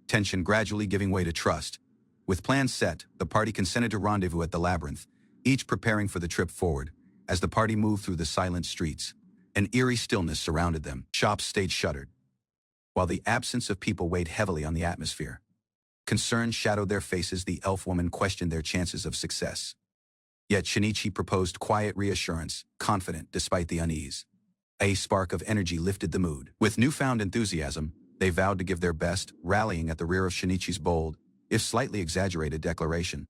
tension gradually giving way to trust. With plans set, the party consented to rendezvous at the labyrinth, each preparing for the trip forward. As the party moved through the silent streets, an eerie stillness surrounded them. Shops stayed shuttered, while the absence of people weighed heavily on the atmosphere. Concern shadowed their faces. The elf woman questioned their chances of success. Yet Shinichi proposed quiet reassurance, confident despite the unease. A spark of energy lifted the mood. With newfound enthusiasm, they vowed to give their best, rallying at the rear of Shinichi's bold, if slightly exaggerated, declaration.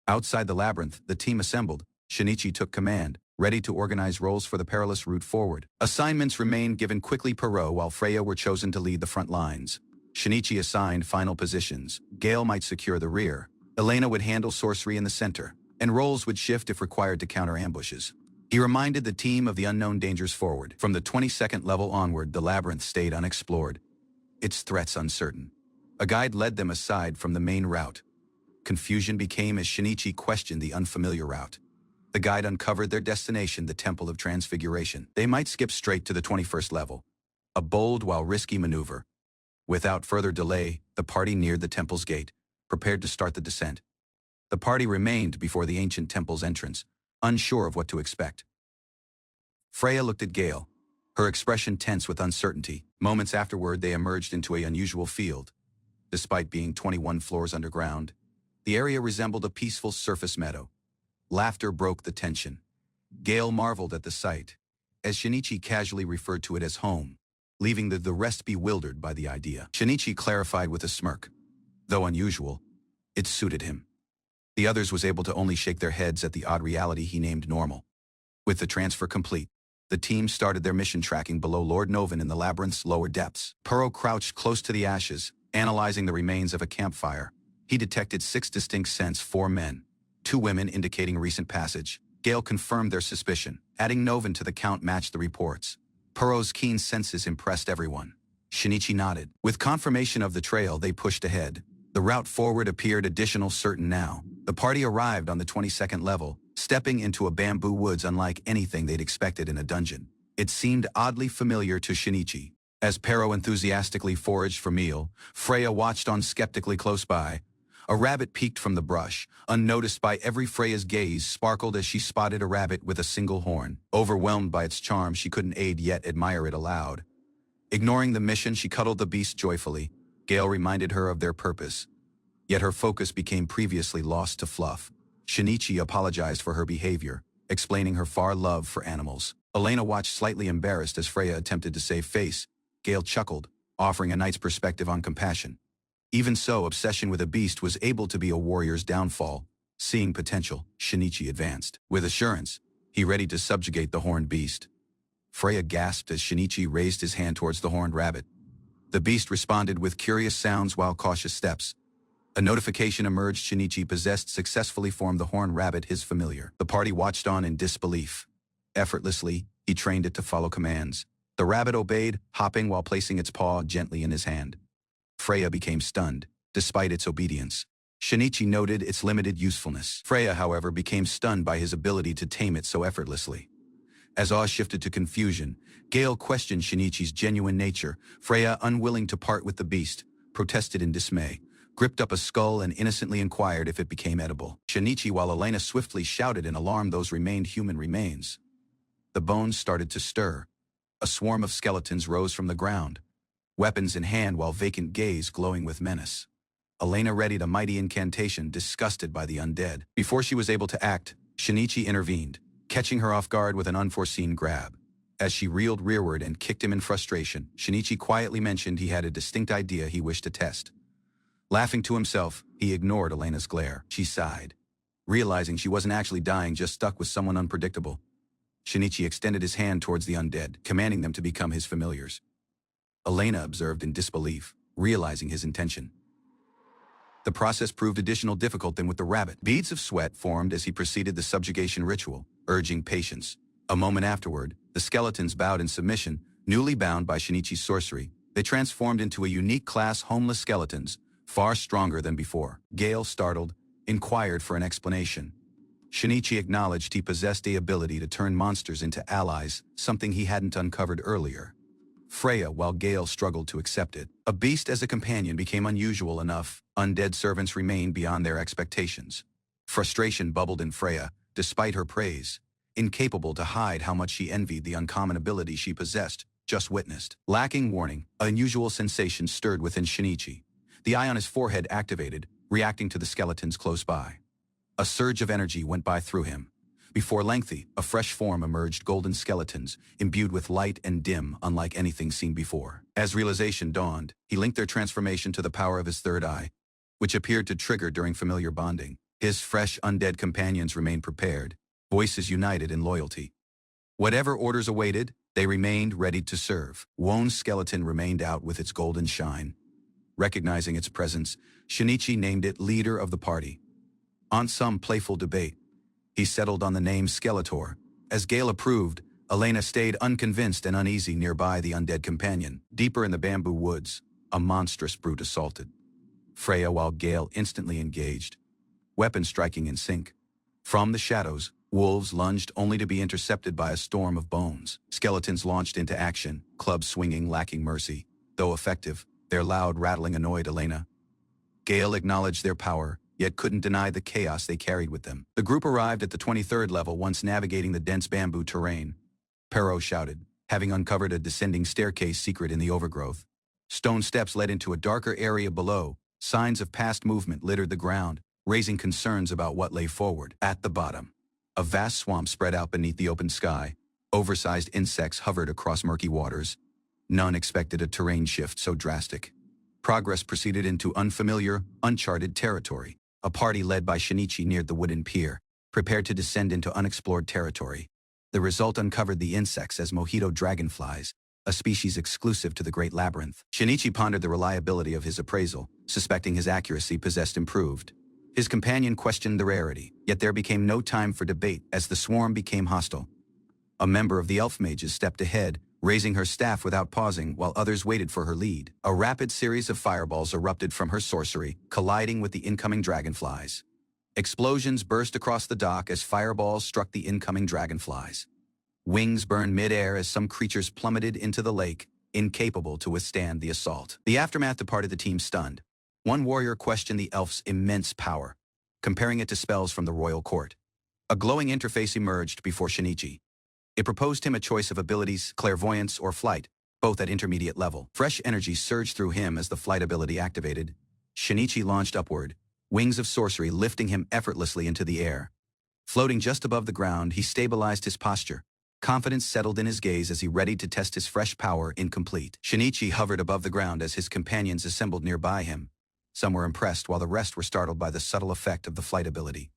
Outside the labyrinth, the team assembled. Shinichi took command, ready to organize roles for the perilous route forward. Assignments remained given quickly per row while Freya were chosen to lead the front lines. Shinichi assigned final positions. Gale might secure the rear. Elena would handle sorcery in the center, and roles would shift if required to counter ambushes. He reminded the team of the unknown dangers forward. From the 22nd level onward, the labyrinth stayed unexplored, its threats uncertain. A guide led them aside from the main route. Confusion became as Shinichi questioned the unfamiliar route. The guide uncovered their destination, the Temple of Transfiguration. They might skip straight to the 21st level. A bold while risky maneuver. Without further delay, the party neared the temple's gate, prepared to start the descent. The party remained before the ancient temple's entrance, unsure of what to expect. Freya looked at Gale,
her expression tense with uncertainty. Moments afterward, they emerged into an unusual field. Despite being 21 floors underground, the area resembled a peaceful surface meadow. Laughter broke the tension. Gale marveled at the sight, as Shinichi casually referred to it as home, leaving the rest bewildered by the idea. Shinichi clarified with a smirk. Though unusual, it suited him. The others was able to only shake their heads at the odd reality he named normal. With the transfer complete, the team started their mission tracking below Lord Novan in the labyrinth's lower depths. Puro crouched close to the ashes, analyzing the remains of a campfire. He detected 6 distinct scents: 4 men, 2 women indicating recent passage. Gale confirmed their suspicion. Adding Novan to the count matched the reports. Puro's keen senses impressed everyone. Shinichi nodded. With confirmation of the trail, they pushed ahead. The route forward appeared additional certain now. The party arrived on the 22nd level, stepping into a bamboo woods unlike anything they'd expected in a dungeon. It seemed oddly familiar to Shinichi. As Pero enthusiastically foraged for meal, Freya watched on skeptically close by. A rabbit peeked from the brush, unnoticed by every. Freya's gaze sparkled as she spotted a rabbit with a single horn. Overwhelmed by its charm, she couldn't aid yet admire it aloud. Ignoring the mission, she cuddled the beast joyfully. Gale reminded her of their purpose. Yet her focus became previously lost to fluff. Shinichi apologized for her behavior, explaining her far love for animals. Elena watched slightly embarrassed as Freya attempted to save face. Gale chuckled, offering a knight's perspective on compassion. Even so, obsession with a beast was able to be a warrior's downfall. Seeing potential, Shinichi advanced. With assurance, he readied to subjugate the horned beast. Freya gasped as Shinichi raised his hand towards the horned rabbit. The beast responded with curious sounds while cautious steps. A notification emerged: Shinichi possessed successfully formed the horned rabbit his familiar. The party watched on in disbelief. Effortlessly, he trained it to follow commands. The rabbit obeyed, hopping while placing its paw gently in his hand. Freya became stunned, despite its obedience. Shinichi noted its limited usefulness. Freya, however, became stunned by his ability to tame it so effortlessly. As awe shifted to confusion, Gale questioned Shinichi's genuine nature. Freya, unwilling to part with the beast, protested in dismay, gripped up a skull and innocently inquired if it became edible. Shinichi, while Elena swiftly shouted in alarm those remained human remains. The bones started to stir. A swarm of skeletons rose from the ground, weapons in hand while vacant gaze glowing with menace. Elena readied a mighty incantation, disgusted by the undead. Before she was able to act, Shinichi intervened, catching her off guard with an unforeseen grab. As she reeled rearward and kicked him in frustration, Shinichi quietly mentioned he had a distinct idea he wished to test. Laughing to himself, he ignored Elena's glare. She sighed, realizing she wasn't actually dying, just stuck with someone unpredictable. Shinichi extended his hand towards the undead, commanding them to become his familiars. Elena observed in disbelief, realizing his intention. The process proved additional difficult than with the rabbit. Beads of sweat formed as he proceeded the subjugation ritual, urging patience. A moment afterward, the skeletons bowed in submission, newly bound by Shinichi's sorcery. They transformed into a unique class: homeless skeletons, far stronger than before. Gale, startled, inquired for an explanation. Shinichi acknowledged he possessed the ability to turn monsters into allies, something he hadn't uncovered earlier. Freya, while Gale struggled to accept it. A beast as a companion became unusual enough. Undead servants remained beyond their expectations. Frustration bubbled in Freya, despite her praise. Incapable to hide how much she envied the uncommon ability she possessed, just witnessed. Lacking warning, an unusual sensation stirred within Shinichi. The eye on his forehead activated, reacting to the skeletons close by. A surge of energy went by through him. Before lengthy, a fresh form emerged: golden skeletons, imbued with light and dim, unlike anything seen before. As realization dawned, he linked their transformation to the power of his third eye, which appeared to trigger during familiar bonding. His fresh undead companions remained prepared, voices united in loyalty. Whatever orders awaited, they remained ready to serve. Wone's skeleton remained out with its golden shine. Recognizing its presence, Shinichi named it leader of the party. On some playful debate, he settled on the name Skeletor. As Gale approved, Elena stayed unconvinced and uneasy nearby the undead companion. Deeper in the bamboo woods, a monstrous brute assaulted Freya, while Gale instantly engaged, weapons striking in sync. From the shadows, wolves lunged, only to be intercepted by a storm of bones. Skeletons launched into action, clubs swinging, lacking mercy. Though effective, their loud rattling annoyed Elena. Gale acknowledged their power, yet couldn't deny the chaos they carried with them. The group arrived at the 23rd level. Once navigating the dense bamboo terrain, Pero shouted, having uncovered a descending staircase secret in the overgrowth. Stone steps led into a darker area below. Signs of past movement littered the ground, raising concerns about what lay forward. At the bottom, a vast swamp spread out beneath the open sky. Oversized insects hovered across murky waters. None expected a terrain shift so drastic. Progress proceeded into unfamiliar, uncharted territory. A party led by Shinichi neared the wooden pier, prepared to descend into unexplored territory. The result uncovered the insects as mojito dragonflies, a species exclusive to the Great Labyrinth. Shinichi pondered the reliability of his appraisal, suspecting his accuracy possessed improved. His companion questioned the rarity, yet there became no time for debate as the swarm became hostile. A member of the elf mages stepped ahead, raising her staff without pausing while others waited for her lead. A rapid series of fireballs erupted from her sorcery, colliding with the incoming dragonflies. Explosions burst across the dock as fireballs struck the incoming dragonflies. Wings burned mid-air as some creatures plummeted into the lake, incapable to withstand the assault. The aftermath departed the team stunned. One warrior questioned the elf's immense power, comparing it to spells from the royal court. A glowing interface emerged before Shinichi. It proposed him a choice of abilities, clairvoyance or flight, both at intermediate level. Fresh energy surged through him as the flight ability activated. Shinichi launched upward, wings of sorcery lifting him effortlessly into the air. Floating just above the ground, he stabilized his posture. Confidence settled in his gaze as he readied to test his fresh power incomplete. Shinichi hovered above the ground as his companions assembled nearby him. Some were impressed while the rest were startled by the subtle effect of the flight ability.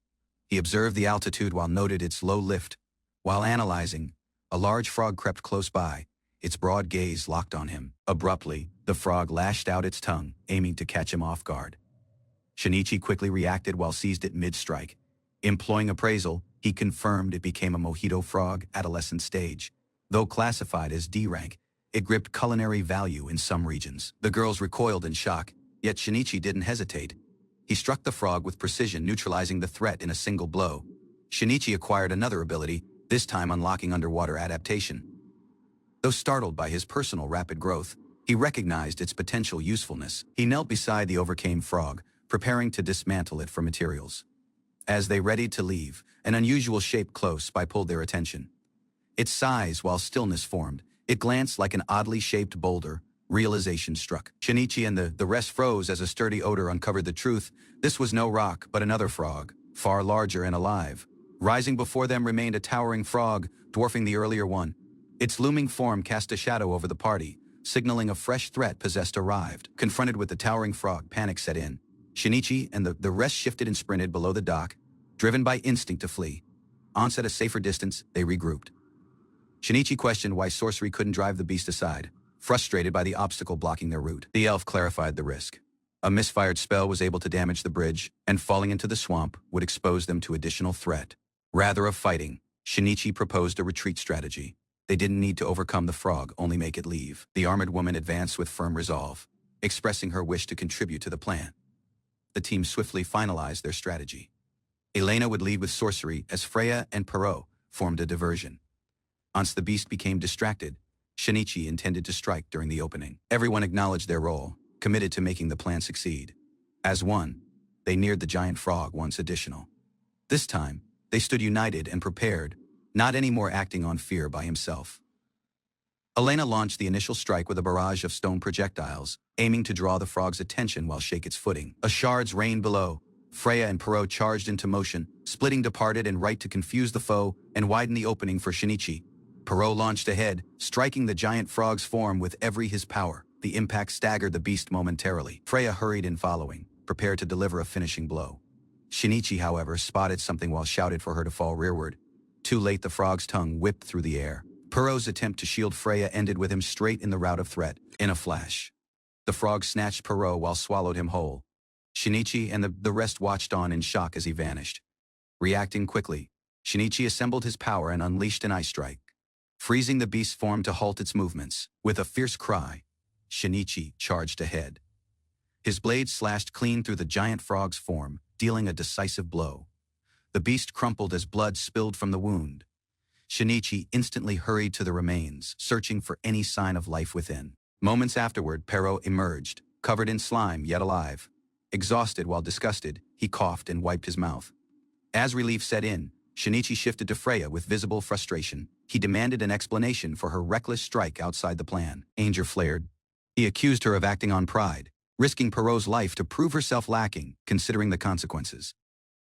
He observed the altitude while noted its low lift. While analyzing, a large frog crept close by, its broad gaze locked on him. Abruptly, the frog lashed out its tongue, aiming to catch him off guard. Shinichi quickly reacted while seized it mid-strike. Employing appraisal, he confirmed it became a mojito frog adolescent stage. Though classified as D rank, it gripped culinary value in some regions. The girls recoiled in shock, yet Shinichi didn't hesitate. He struck the frog with precision, neutralizing the threat in a single blow. Shinichi acquired another ability, this time unlocking underwater adaptation. Though startled by his personal rapid growth, he recognized its potential usefulness. He knelt beside the overcame frog, preparing to dismantle it for materials. As they readied to leave, an unusual shape close by pulled their attention. Its size, while stillness formed, it glanced like an oddly shaped boulder. Realization struck. Shinichi and the rest froze as a sturdy odor uncovered the truth. This was no rock, but another frog, far larger and alive. Rising before them remained a towering frog, dwarfing the earlier one. Its looming form cast a shadow over the party, signaling a fresh threat possessed arrived. Confronted with the towering frog, panic set in. Shinichi and the rest shifted and sprinted below the dock, driven by instinct to flee. Once at a safer distance, they regrouped. Shinichi questioned why sorcery couldn't drive the beast aside, frustrated by the obstacle blocking their route. The elf clarified the risk. A misfired spell was able to damage the bridge, and falling into the swamp would expose them to additional threat. Rather of fighting, Shinichi proposed a retreat strategy. They didn't need to overcome the frog, only make it leave. The armored woman advanced with firm resolve, expressing her wish to contribute to the plan. The team swiftly finalized their strategy. Elena would lead with sorcery as Freya and Perot formed a diversion. Once the beast became distracted, Shinichi intended to strike during the opening. Everyone acknowledged their role, committed to making the plan succeed. As one, they neared the giant frog once additional. This time, they stood united and prepared, not anymore acting on fear by himself. Elena launched the initial strike with a barrage of stone projectiles, aiming to draw the frog's attention while shake its footing. Shards rained below. Freya and Perot charged into motion, splitting departed and right to confuse the foe and widen the opening for Shinichi. Perot launched ahead, striking the giant frog's form with every his power. The impact staggered the beast momentarily. Freya hurried in following, prepared to deliver a finishing blow. Shinichi, however, spotted something while shouted for her to fall rearward. Too late, the frog's tongue whipped through the air. Perot's attempt to shield Freya ended with him straight in the route of threat. In a flash, the frog snatched Perot while swallowed him whole. Shinichi and the rest watched on in shock as he vanished. Reacting quickly, Shinichi assembled his power and unleashed an ice strike, freezing the beast's form to halt its movements. With a fierce cry, Shinichi charged ahead. His blade slashed clean through the giant frog's form, dealing a decisive blow. The beast crumpled as blood spilled from the wound. Shinichi instantly hurried to the remains, searching for any sign of life within. Moments afterward, Perot emerged, covered in slime yet alive. Exhausted while disgusted, he coughed and wiped his mouth. As relief set in, Shinichi shifted to Freya with visible frustration. He demanded an explanation for her reckless strike outside the plan. Anger flared. He accused her of acting on pride, risking Perrault's life to prove herself lacking, considering the consequences.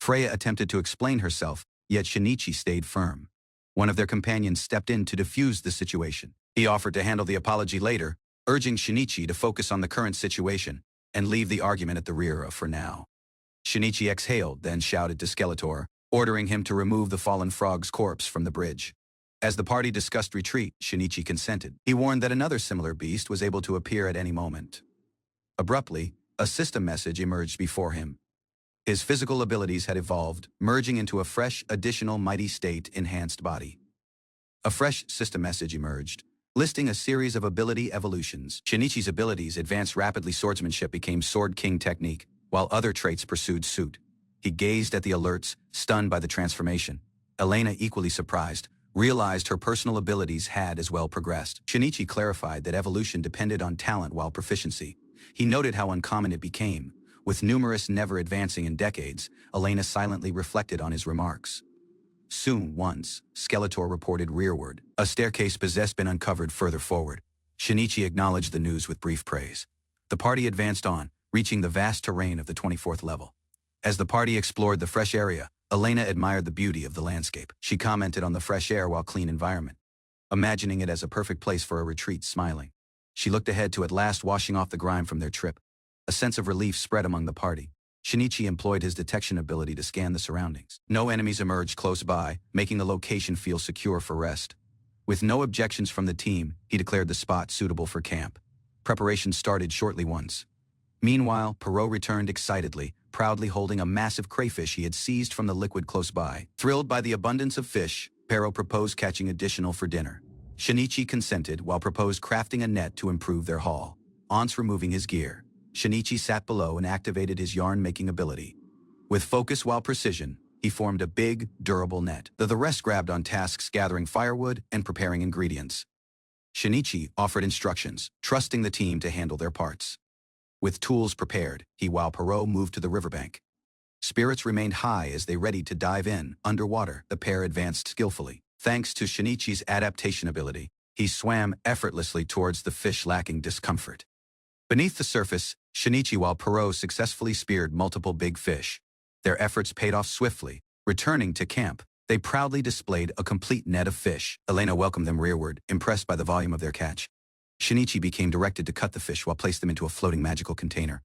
Freya attempted to explain herself, yet Shinichi stayed firm. One of their companions stepped in to defuse the situation. He offered to handle the apology later, urging Shinichi to focus on the current situation and leave the argument at the rear for now. Shinichi exhaled, then shouted to Skeletor, ordering him to remove the fallen frog's corpse from the bridge. As the party discussed retreat, Shinichi consented. He warned that another similar beast was able to appear at any moment. Abruptly, a system message emerged before him. His physical abilities had evolved, merging into a fresh, additional mighty state enhanced body. A fresh system message emerged, listing a series of ability evolutions. Shinichi's abilities advanced rapidly. Swordsmanship became Sword King technique, while other traits pursued suit. He gazed at the alerts, stunned by the transformation. Elena, equally surprised, realized her personal abilities had as well progressed. Shinichi clarified that evolution depended on talent while proficiency. He noted how uncommon it became. With numerous never advancing in decades, Elena silently reflected on his remarks. Soon, once, Skeletor reported rearward. A staircase possessed been uncovered further forward. Shinichi acknowledged the news with brief praise. The party advanced on, reaching the vast terrain of the 24th level. As the party explored the fresh area, Elena admired the beauty of the landscape. She commented on the fresh air while clean environment, imagining it as a perfect place for a retreat, smiling. She looked ahead to at last washing off the grime from their trip. A sense of relief spread among the party. Shinichi employed his detection ability to scan the surroundings. No enemies emerged close by, making the location feel secure for rest. With no objections from the team, he declared the spot suitable for camp. Preparations started shortly once. Meanwhile, Perrault returned excitedly, proudly holding a massive crayfish he had seized from the liquid close by. Thrilled by the abundance of fish, Perrault proposed catching additional for dinner. Shinichi consented while proposed crafting a net to improve their haul. Once removing his gear, Shinichi sat below and activated his yarn-making ability. With focus while precision, he formed a big, durable net. The rest grabbed on tasks gathering firewood and preparing ingredients. Shinichi offered instructions, trusting the team to handle their parts. With tools prepared, while Perrault moved to the riverbank. Spirits remained high as they readied to dive in. Underwater, the pair advanced skillfully. Thanks to Shinichi's adaptation ability, he swam effortlessly towards the fish lacking discomfort. Beneath the surface, Shinichi while Perrault successfully speared multiple big fish. Their efforts paid off swiftly. Returning to camp, they proudly displayed a complete net of fish. Elena welcomed them rearward, impressed by the volume of their catch. Shinichi became directed to cut the fish while placed them into a floating magical container.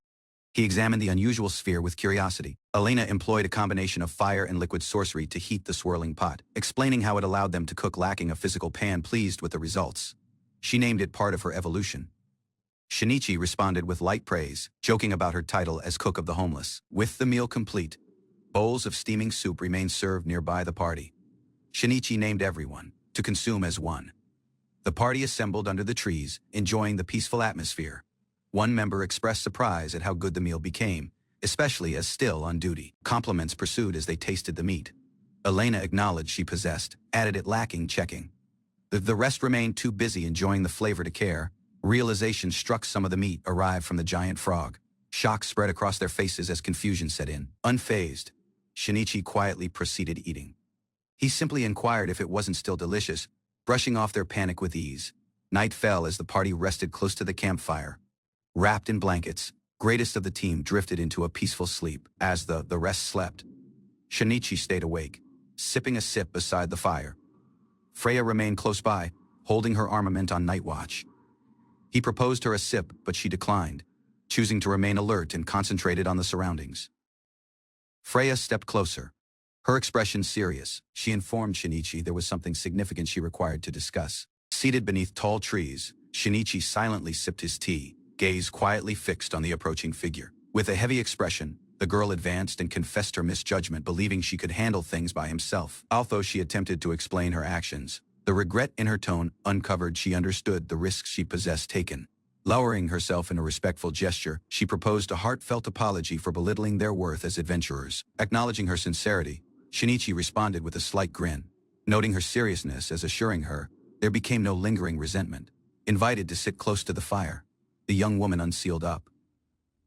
He examined the unusual sphere with curiosity. Elena employed a combination of fire and liquid sorcery to heat the swirling pot, explaining how it allowed them to cook lacking a physical pan. Pleased with the results, she named it part of her evolution. Shinichi responded with light praise, joking about her title as cook of the homeless. With the meal complete, bowls of steaming soup remained served nearby the party. Shinichi named everyone to consume as one. The party assembled under the trees, enjoying the peaceful atmosphere. One member expressed surprise at how good the meal became, especially as still on duty. Compliments pursued as they tasted the meat. Elena acknowledged she possessed, added it lacking checking. The rest remained too busy enjoying the flavor to care. Realization struck some of the meat arrived from the giant frog. Shock spread across their faces as confusion set in. Unfazed, Shinichi quietly proceeded eating. He simply inquired if it wasn't still delicious, brushing off their panic with ease. Night fell as the party rested close to the campfire. Wrapped in blankets, greatest of the team drifted into a peaceful sleep. As the rest slept, Shinichi stayed awake, sipping a sip beside the fire. Freya remained close by, holding her armament on night watch. He proposed her a sip, but she declined, choosing to remain alert and concentrated on the surroundings. Freya stepped closer, her expression serious. She informed Shinichi there was something significant she required to discuss. Seated beneath tall trees, Shinichi silently sipped his tea, gaze quietly fixed on the approaching figure. With a heavy expression, the girl advanced and confessed her misjudgment, believing she could handle things by himself. Although she attempted to explain her actions, the regret in her tone uncovered she understood the risks she possessed taken. Lowering herself in a respectful gesture, she proposed a heartfelt apology for belittling their worth as adventurers. Acknowledging her sincerity, Shinichi responded with a slight grin, noting her seriousness as assuring her there became no lingering resentment. Invited to sit close to the fire, the young woman unsealed up,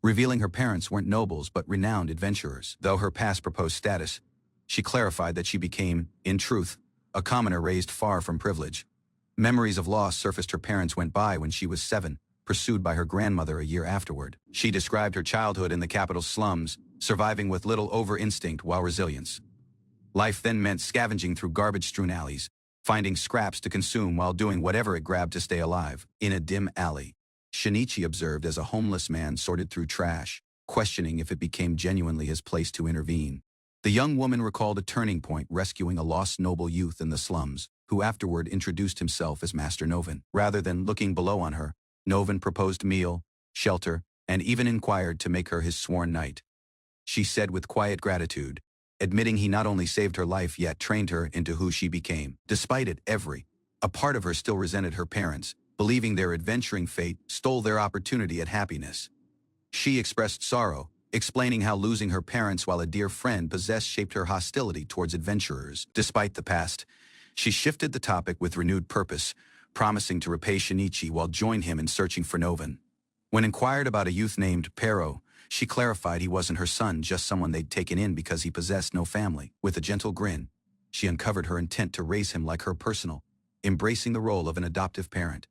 revealing her parents weren't nobles but renowned adventurers. Though her past proposed status, she clarified that she became, in truth, a commoner raised far from privilege. Memories of loss surfaced. Her parents went by when she was 7, pursued by her grandmother a year afterward. She described her childhood in the capital's slums, surviving with little over-instinct while resilience. Life then meant scavenging through garbage-strewn alleys, finding scraps to consume while doing whatever it grabbed to stay alive. In a dim alley, Shinichi observed as a homeless man sorted through trash, questioning if it became genuinely his place to intervene. The young woman recalled a turning point, rescuing a lost noble youth in the slums, who afterward introduced himself as Master Novin. Rather than looking below on her, Novin proposed meal, shelter, and even inquired to make her his sworn knight. She said with quiet gratitude, admitting he not only saved her life yet trained her into who she became. Despite it, a part of her still resented her parents, believing their adventuring fate stole their opportunity at happiness. She expressed sorrow, explaining how losing her parents while a dear friend possessed shaped her hostility towards adventurers. Despite the past, she shifted the topic with renewed purpose, promising to repay Shinichi while join him in searching for Novin. When inquired about a youth named Pero, she clarified he wasn't her son, just someone they'd taken in because he possessed no family. With a gentle grin, she uncovered her intent to raise him like her personal, embracing the role of an adoptive parent.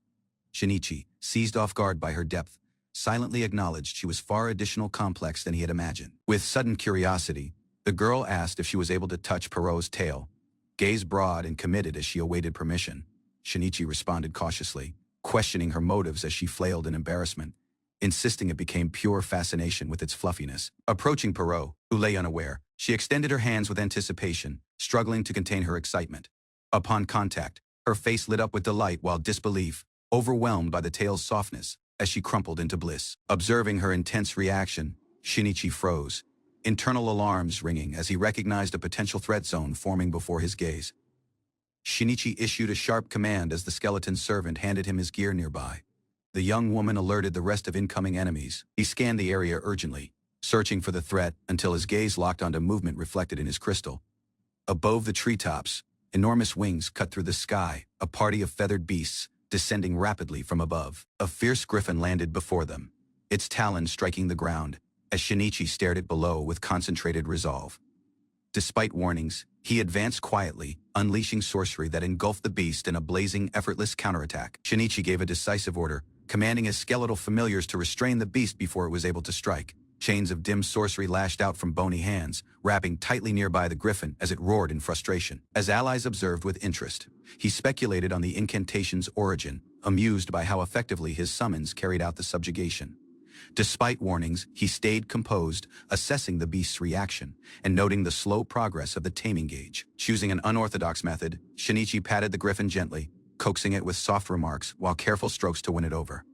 Shinichi, seized off guard by her depth, silently acknowledged she was far additional complex than he had imagined. With sudden curiosity, the girl asked if she was able to touch Pero's tail, gaze broad and committed as she awaited permission. Shinichi responded cautiously, questioning her motives as she flailed in embarrassment, insisting it became pure fascination with its fluffiness. Approaching Pero, who lay unaware, she extended her hands with anticipation, struggling to contain her excitement. Upon contact, her face lit up with delight while disbelief, overwhelmed by the tail's softness, as she crumpled into bliss. Observing her intense reaction, Shinichi froze, internal alarms ringing as he recognized a potential threat zone forming before his gaze. Shinichi issued a sharp command as the skeleton servant handed him his gear nearby. The young woman alerted the rest of incoming enemies. He scanned the area urgently, searching for the threat until his gaze locked onto movement reflected in his crystal. Above the treetops, enormous wings cut through the sky, a party of feathered beasts, descending rapidly from above. A fierce griffin landed before them, its talons striking the ground, as Shinichi stared it below with concentrated resolve. Despite warnings, he advanced quietly, unleashing sorcery that engulfed the beast in a blazing, effortless counterattack. Shinichi gave a decisive order, commanding his skeletal familiars to restrain the beast before it was able to strike. Chains of dim sorcery lashed out from bony hands, wrapping tightly nearby the griffin as it roared in frustration. As allies observed with interest, he speculated on the incantation's origin, amused by how effectively his summons carried out the subjugation. Despite warnings, he stayed composed, assessing the beast's reaction and noting the slow progress of the taming gauge. Choosing an unorthodox method, Shinichi patted the griffin gently, coaxing it with soft remarks while careful strokes to win it over.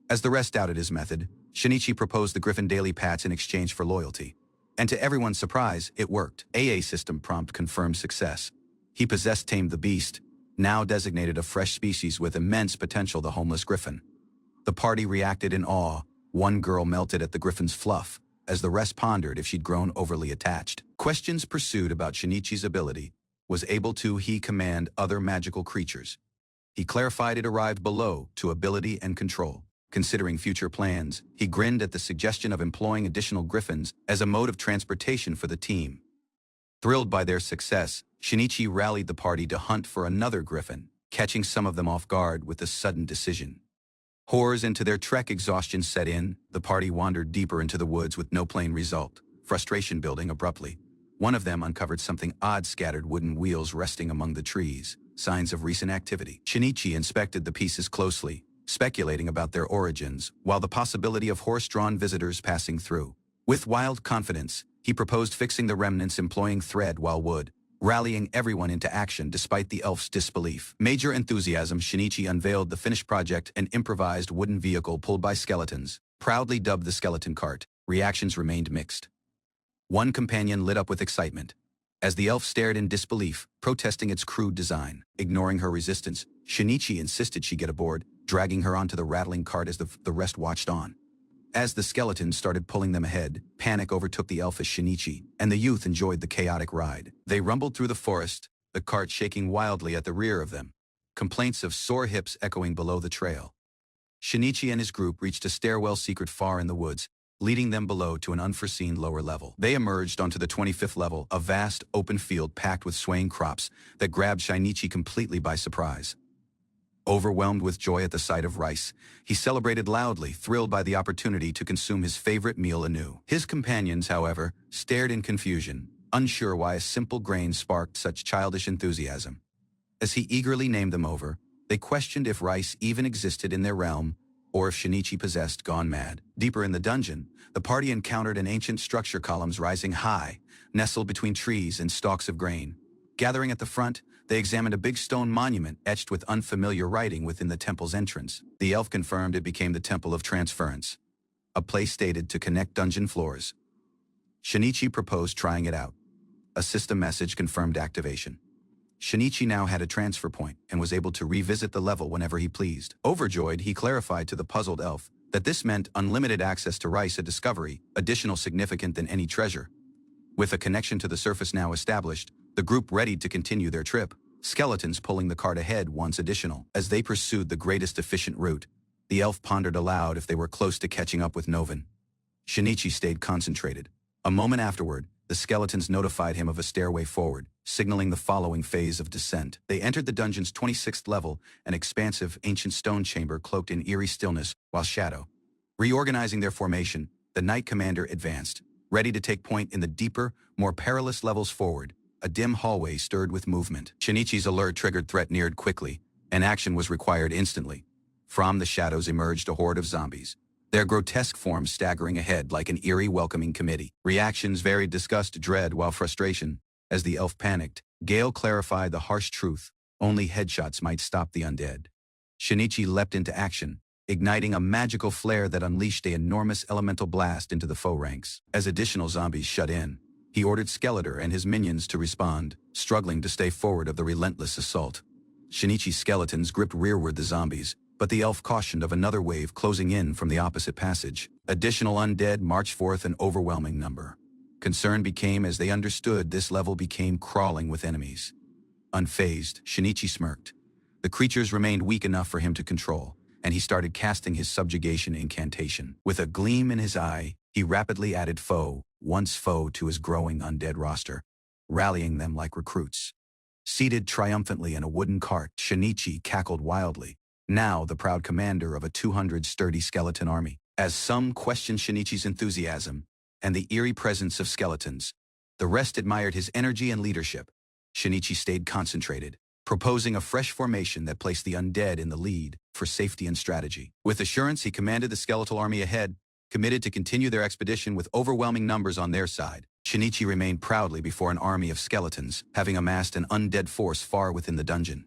As the rest doubted his method, Shinichi proposed the griffin daily pats in exchange for loyalty. And to everyone's surprise, it worked. AA system prompt confirmed success. He tamed the beast, now designated a fresh species with immense potential, the homeless griffin. The party reacted in awe. One girl melted at the griffin's fluff, as the rest pondered if she'd grown overly attached. Questions pursued about Shinichi's ability. Was he command other magical creatures? He clarified it arrived below to ability and control. Considering future plans, he grinned at the suggestion of employing additional griffins as a mode of transportation for the team. Thrilled by their success, Shinichi rallied the party to hunt for another griffin, catching some of them off guard with a sudden decision. Hours into their trek, exhaustion set in. The party wandered deeper into the woods with no plain result, frustration building abruptly. One of them uncovered something odd, scattered wooden wheels resting among the trees, signs of recent activity. Shinichi inspected the pieces closely, speculating about their origins, while the possibility of horse-drawn visitors passing through. With wild confidence, he proposed fixing the remnants employing thread while wood, rallying everyone into action despite the elf's disbelief. Major enthusiasm, Shinichi unveiled the finished project, an improvised wooden vehicle pulled by skeletons, proudly dubbed the skeleton cart. Reactions remained mixed. One companion lit up with excitement, as the elf stared in disbelief, protesting its crude design. Ignoring her resistance, Shinichi insisted she get aboard, dragging her onto the rattling cart as the rest watched on. As the skeletons started pulling them ahead, panic overtook the elfish Shinichi, and the youth enjoyed the chaotic ride. They rumbled through the forest, the cart shaking wildly at the rear of them, complaints of sore hips echoing below the trail. Shinichi and his group reached a stairwell secret far in the woods, leading them below to an unforeseen lower level. They emerged onto the 25th level, a vast open field packed with swaying crops that grabbed Shinichi completely by surprise. Overwhelmed with joy at the sight of rice, he celebrated loudly, thrilled by the opportunity to consume his favorite meal anew. His companions, however, stared in confusion, unsure why a simple grain sparked such childish enthusiasm. As he eagerly named them over, they questioned if rice even existed in their realm, or if Shinichi possessed gone mad. Deeper in the dungeon, the party encountered an ancient structure columns rising high, nestled between trees and stalks of grain. Gathering at the front, they examined a big stone monument etched with unfamiliar writing within the temple's entrance. The elf confirmed it became the Temple of Transference, a place stated to connect dungeon floors. Shinichi proposed trying it out. A system message confirmed activation. Shinichi now had a transfer point and was able to revisit the level whenever he pleased. Overjoyed, he clarified to the puzzled elf that this meant unlimited access to rice, a discovery, additional significant than any treasure. With a connection to the surface now established, the group readied to continue their trip, skeletons pulling the cart ahead once additional. As they pursued the greatest efficient route, the elf pondered aloud if they were close to catching up with Novin. Shinichi stayed concentrated. A moment afterward, the skeletons notified him of a stairway forward, signaling the following phase of descent. They entered the dungeon's 26th level, an expansive, ancient stone chamber cloaked in eerie stillness while shadow. Reorganizing their formation, the Knight Commander advanced, ready to take point in the deeper, more perilous levels forward. A dim hallway stirred with movement. Shinichi's alert-triggered threat neared quickly, and action was required instantly. From the shadows emerged a horde of zombies, their grotesque forms staggering ahead like an eerie welcoming committee. Reactions varied: disgust, dread, while frustration. As the elf panicked, Gale clarified the harsh truth: only headshots might stop the undead. Shinichi leapt into action, igniting a magical flare that unleashed an enormous elemental blast into the foe ranks. As additional zombies shut in, he ordered Skeletor and his minions to respond, struggling to stay forward of the relentless assault. Shinichi's skeletons gripped rearward the zombies, but the elf cautioned of another wave closing in from the opposite passage. Additional undead marched forth in overwhelming number. Concern became as they understood this level became crawling with enemies. Unfazed, Shinichi smirked. The creatures remained weak enough for him to control, and he started casting his subjugation incantation. With a gleam in his eye, he rapidly added once foe to his growing undead roster, rallying them like recruits. Seated triumphantly in a wooden cart, Shinichi cackled wildly, now the proud commander of a 200-sturdy skeleton army. As some questioned Shinichi's enthusiasm and the eerie presence of skeletons, the rest admired his energy and leadership. Shinichi stayed concentrated, proposing a fresh formation that placed the undead in the lead for safety and strategy. With assurance, he commanded the skeletal army ahead, committed to continue their expedition with overwhelming numbers on their side. Shinichi remained proudly before an army of skeletons, having amassed an undead force far within the dungeon.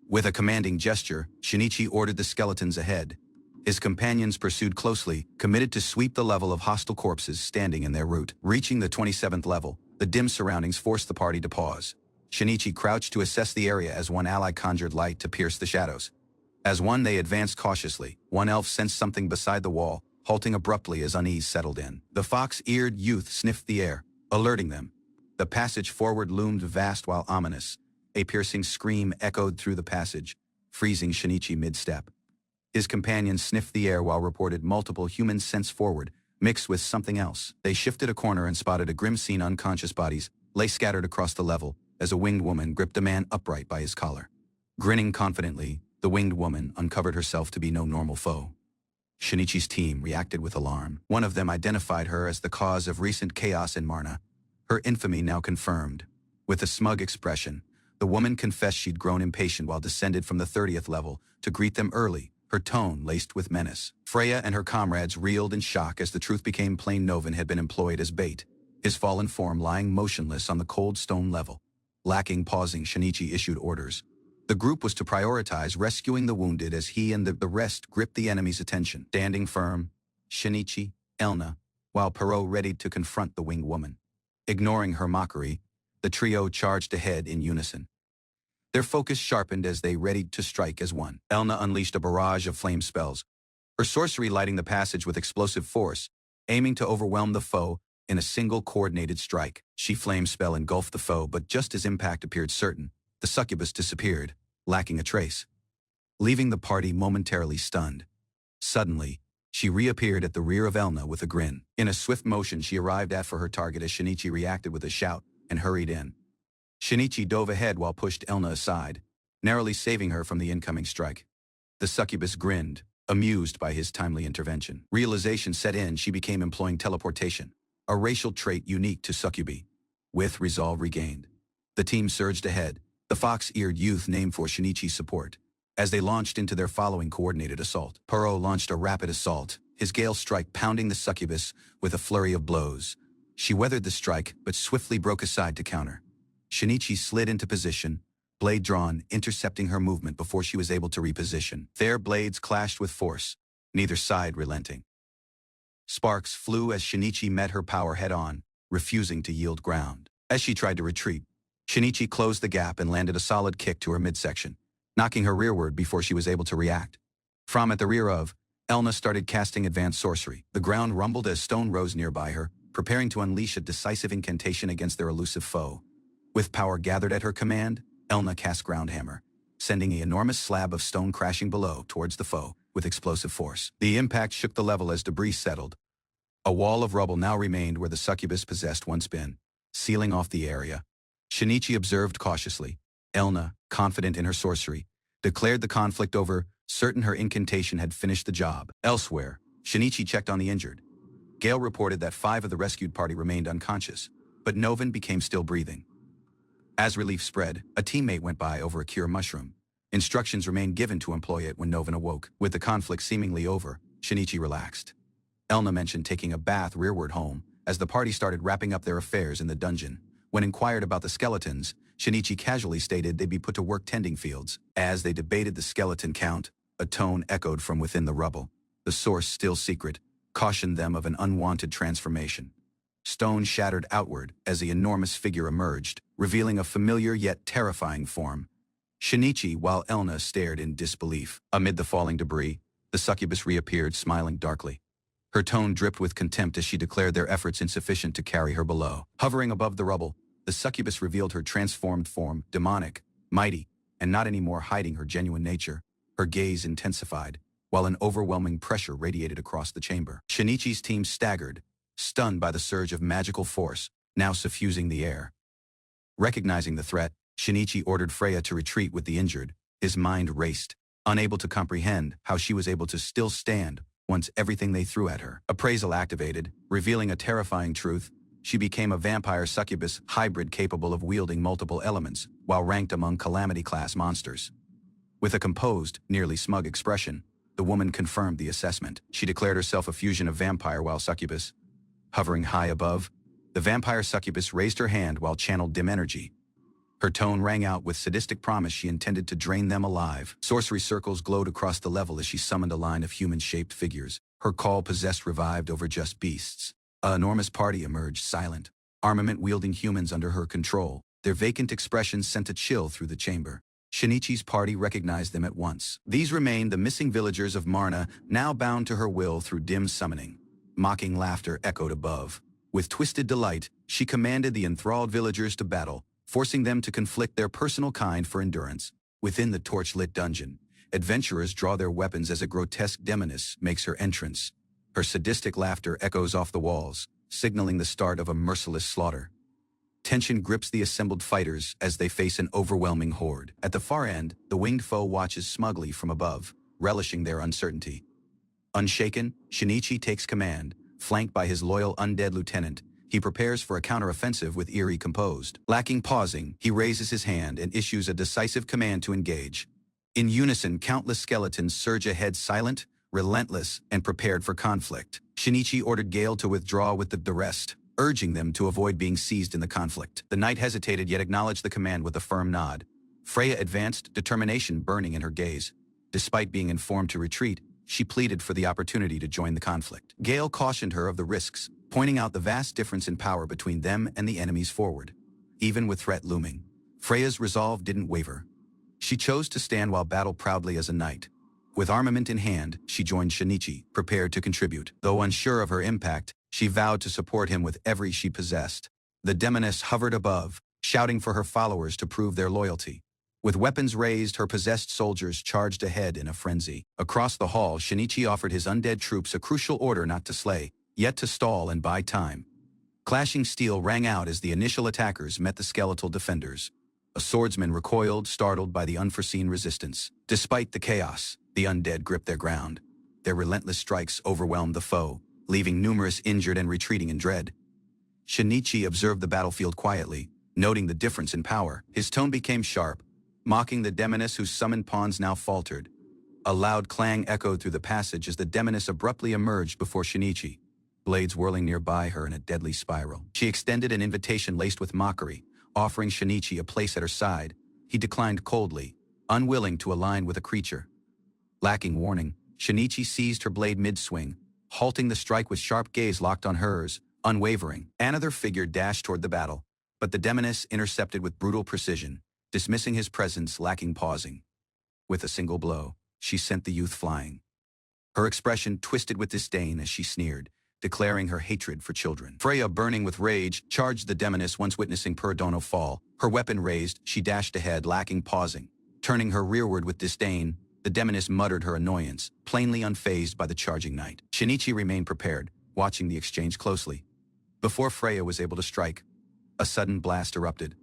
With a commanding gesture, Shinichi ordered the skeletons ahead. His companions pursued closely, committed to sweep the level of hostile corpses standing in their route. Reaching the 27th level, the dim surroundings forced the party to pause. Shinichi crouched to assess the area as one ally conjured light to pierce the shadows. As one, they advanced cautiously. One elf sensed something beside the wall, halting abruptly as unease settled in. The fox-eared youth sniffed the air, alerting them. The passage forward loomed vast while ominous. A piercing scream echoed through the passage, freezing Shinichi mid-step. His companions sniffed the air while reported multiple human scents forward, mixed with something else. They shifted a corner and spotted a grim scene: unconscious bodies lay scattered across the level as a winged woman gripped a man upright by his collar. Grinning confidently, the winged woman uncovered herself to be no normal foe. Shinichi's team reacted with alarm. One of them identified her as the cause of recent chaos in Marna, her infamy now confirmed. With a smug expression, the woman confessed she'd grown impatient while descended from the 30th level to greet them early, her tone laced with menace. Freya and her comrades reeled in shock as the truth became plain: Novin had been employed as bait, his fallen form lying motionless on the cold stone level. Lacking pausing, Shinichi issued orders. The group was to prioritize rescuing the wounded as he and the rest gripped the enemy's attention. Standing firm, Shinichi, Elna, while Perot readied to confront the winged woman. Ignoring her mockery, the trio charged ahead in unison. Their focus sharpened as they readied to strike as one. Elna unleashed a barrage of flame spells, her sorcery lighting the passage with explosive force, aiming to overwhelm the foe in a single coordinated strike. She flame spell engulfed the foe, but just as impact appeared certain, the succubus disappeared, lacking a trace, leaving the party momentarily stunned. Suddenly, She reappeared at the rear of Elna with a grin. In a swift motion, she arrived at for her target as Shinichi reacted with a shout and hurried in. Shinichi dove ahead while pushed Elna aside, narrowly saving her from the incoming strike. The succubus grinned, amused by his timely intervention. Realization set in, she began employing teleportation, a racial trait unique to succubi. With resolve regained, the team surged ahead, the fox-eared youth named for Shinichi's support. As they launched into their following coordinated assault, Puro launched a rapid assault, his gale strike pounding the succubus with a flurry of blows. She weathered the strike, but swiftly broke aside to counter. Shinichi slid into position, blade drawn, intercepting her movement before she was able to reposition. Their blades clashed with force, neither side relenting. Sparks flew as Shinichi met her power head-on, refusing to yield ground. As she tried to retreat, Shinichi closed the gap and landed a solid kick to her midsection, knocking her rearward before she was able to react. From at the rear of, Elna started casting advanced sorcery. The ground rumbled as stone rose nearby her, preparing to unleash a decisive incantation against their elusive foe. With power gathered at her command, Elna cast Ground Hammer, sending an enormous slab of stone crashing below towards the foe with explosive force. The impact shook the level as debris settled. A wall of rubble now remained where the succubus possessed once been, sealing off the area. Shinichi observed cautiously. Elna, confident in her sorcery, declared the conflict over, certain her incantation had finished the job. Elsewhere, Shinichi checked on the injured. Gale reported that 5 of the rescued party remained unconscious, but Novin became still breathing. As relief spread, a teammate went by over a cure mushroom. Instructions remained given to employ it when Novin awoke. With the conflict seemingly over, Shinichi relaxed. Elna mentioned taking a bath rearward home as the party started wrapping up their affairs in the dungeon. When inquired about the skeletons, Shinichi casually stated they'd be put to work tending fields. As they debated the skeleton count, a tone echoed from within the rubble. The source, still secret, cautioned them of an unwanted transformation. Stone shattered outward as the enormous figure emerged, revealing a familiar yet terrifying form. Shinichi, while Elna stared in disbelief. Amid the falling debris, the succubus reappeared, smiling darkly. Her tone dripped with contempt as she declared their efforts insufficient to carry her below. Hovering above the rubble, the succubus revealed her transformed form, demonic, mighty, and not anymore hiding her genuine nature. Her gaze intensified, while an overwhelming pressure radiated across the chamber. Shinichi's team staggered, stunned by the surge of magical force, now suffusing the air. Recognizing the threat, Shinichi ordered Freya to retreat with the injured. His mind raced, unable to comprehend how she was able to still stand once everything they threw at her. Appraisal activated, revealing a terrifying truth. She became a vampire succubus hybrid capable of wielding multiple elements, while ranked among calamity-class monsters. With a composed, nearly smug expression, the woman confirmed the assessment. She declared herself a fusion of vampire while succubus. Hovering high above, the vampire succubus raised her hand while channeled dim energy. Her tone rang out with sadistic promise she intended to drain them alive. Sorcery circles glowed across the level as she summoned a line of human-shaped figures. Her call possessed revived over just beasts. An enormous party emerged, silent, armament-wielding humans under her control. Their vacant expressions sent a chill through the chamber. Shinichi's party recognized them at once. These remained the missing villagers of Marna, now bound to her will through dim summoning. Mocking laughter echoed above. With twisted delight, she commanded the enthralled villagers to battle, forcing them to conflict their personal kind for endurance. Within the torch-lit dungeon, adventurers draw their weapons as a grotesque demoness makes her entrance. Her sadistic laughter echoes off the walls, signaling the start of a merciless slaughter. Tension grips the assembled fighters as they face an overwhelming horde. At the far end, the winged foe watches smugly from above, relishing their uncertainty. Unshaken, Shinichi takes command, flanked by his loyal undead lieutenant. He prepares for a counteroffensive with eerie composed. Lacking pausing, he raises his hand and issues a decisive command to engage. In unison, countless skeletons surge ahead, silent, relentless, and prepared for conflict. Shinichi ordered Gale to withdraw with the rest, urging them to avoid being seized in the conflict. The knight hesitated yet acknowledged the command with a firm nod. Freya advanced, determination burning in her gaze. Despite being informed to retreat, she pleaded for the opportunity to join the conflict. Gale cautioned her of the risks, pointing out the vast difference in power between them and the enemies forward. Even with threat looming, Freya's resolve didn't waver. She chose to stand while battle proudly as a knight. With armament in hand, she joined Shinichi, prepared to contribute. Though unsure of her impact, she vowed to support him with every she possessed. The demoness hovered above, shouting for her followers to prove their loyalty. With weapons raised, her possessed soldiers charged ahead in a frenzy. Across the hall, Shinichi offered his undead troops a crucial order not to slay, yet to stall and buy time. Clashing steel rang out as the initial attackers met the skeletal defenders. A swordsman recoiled, startled by the unforeseen resistance. Despite the chaos, the undead gripped their ground. Their relentless strikes overwhelmed the foe, leaving numerous injured and retreating in dread. Shinichi observed the battlefield quietly, noting the difference in power. His tone became sharp, mocking the demoness whose summoned pawns now faltered. A loud clang echoed through the passage as the demoness abruptly emerged before Shinichi, blades whirling nearby her in a deadly spiral. She extended an invitation laced with mockery, offering Shinichi a place at her side. He declined coldly, unwilling to align with a creature. Lacking warning, Shinichi seized her blade mid-swing, halting the strike with sharp gaze locked on hers, unwavering. Another figure dashed toward the battle, but the demoness intercepted with brutal precision, dismissing his presence, lacking pausing. With a single blow, she sent the youth flying. Her expression twisted with disdain as she sneered, declaring her hatred for children. Freya, burning with rage, charged the demoness once witnessing Perdono fall. Her weapon raised, she dashed ahead, lacking pausing. Turning her rearward with disdain, the demoness muttered her annoyance, plainly unfazed by the charging knight. Shinichi remained prepared, watching the exchange closely. Before Freya was able to strike, a sudden blast erupted.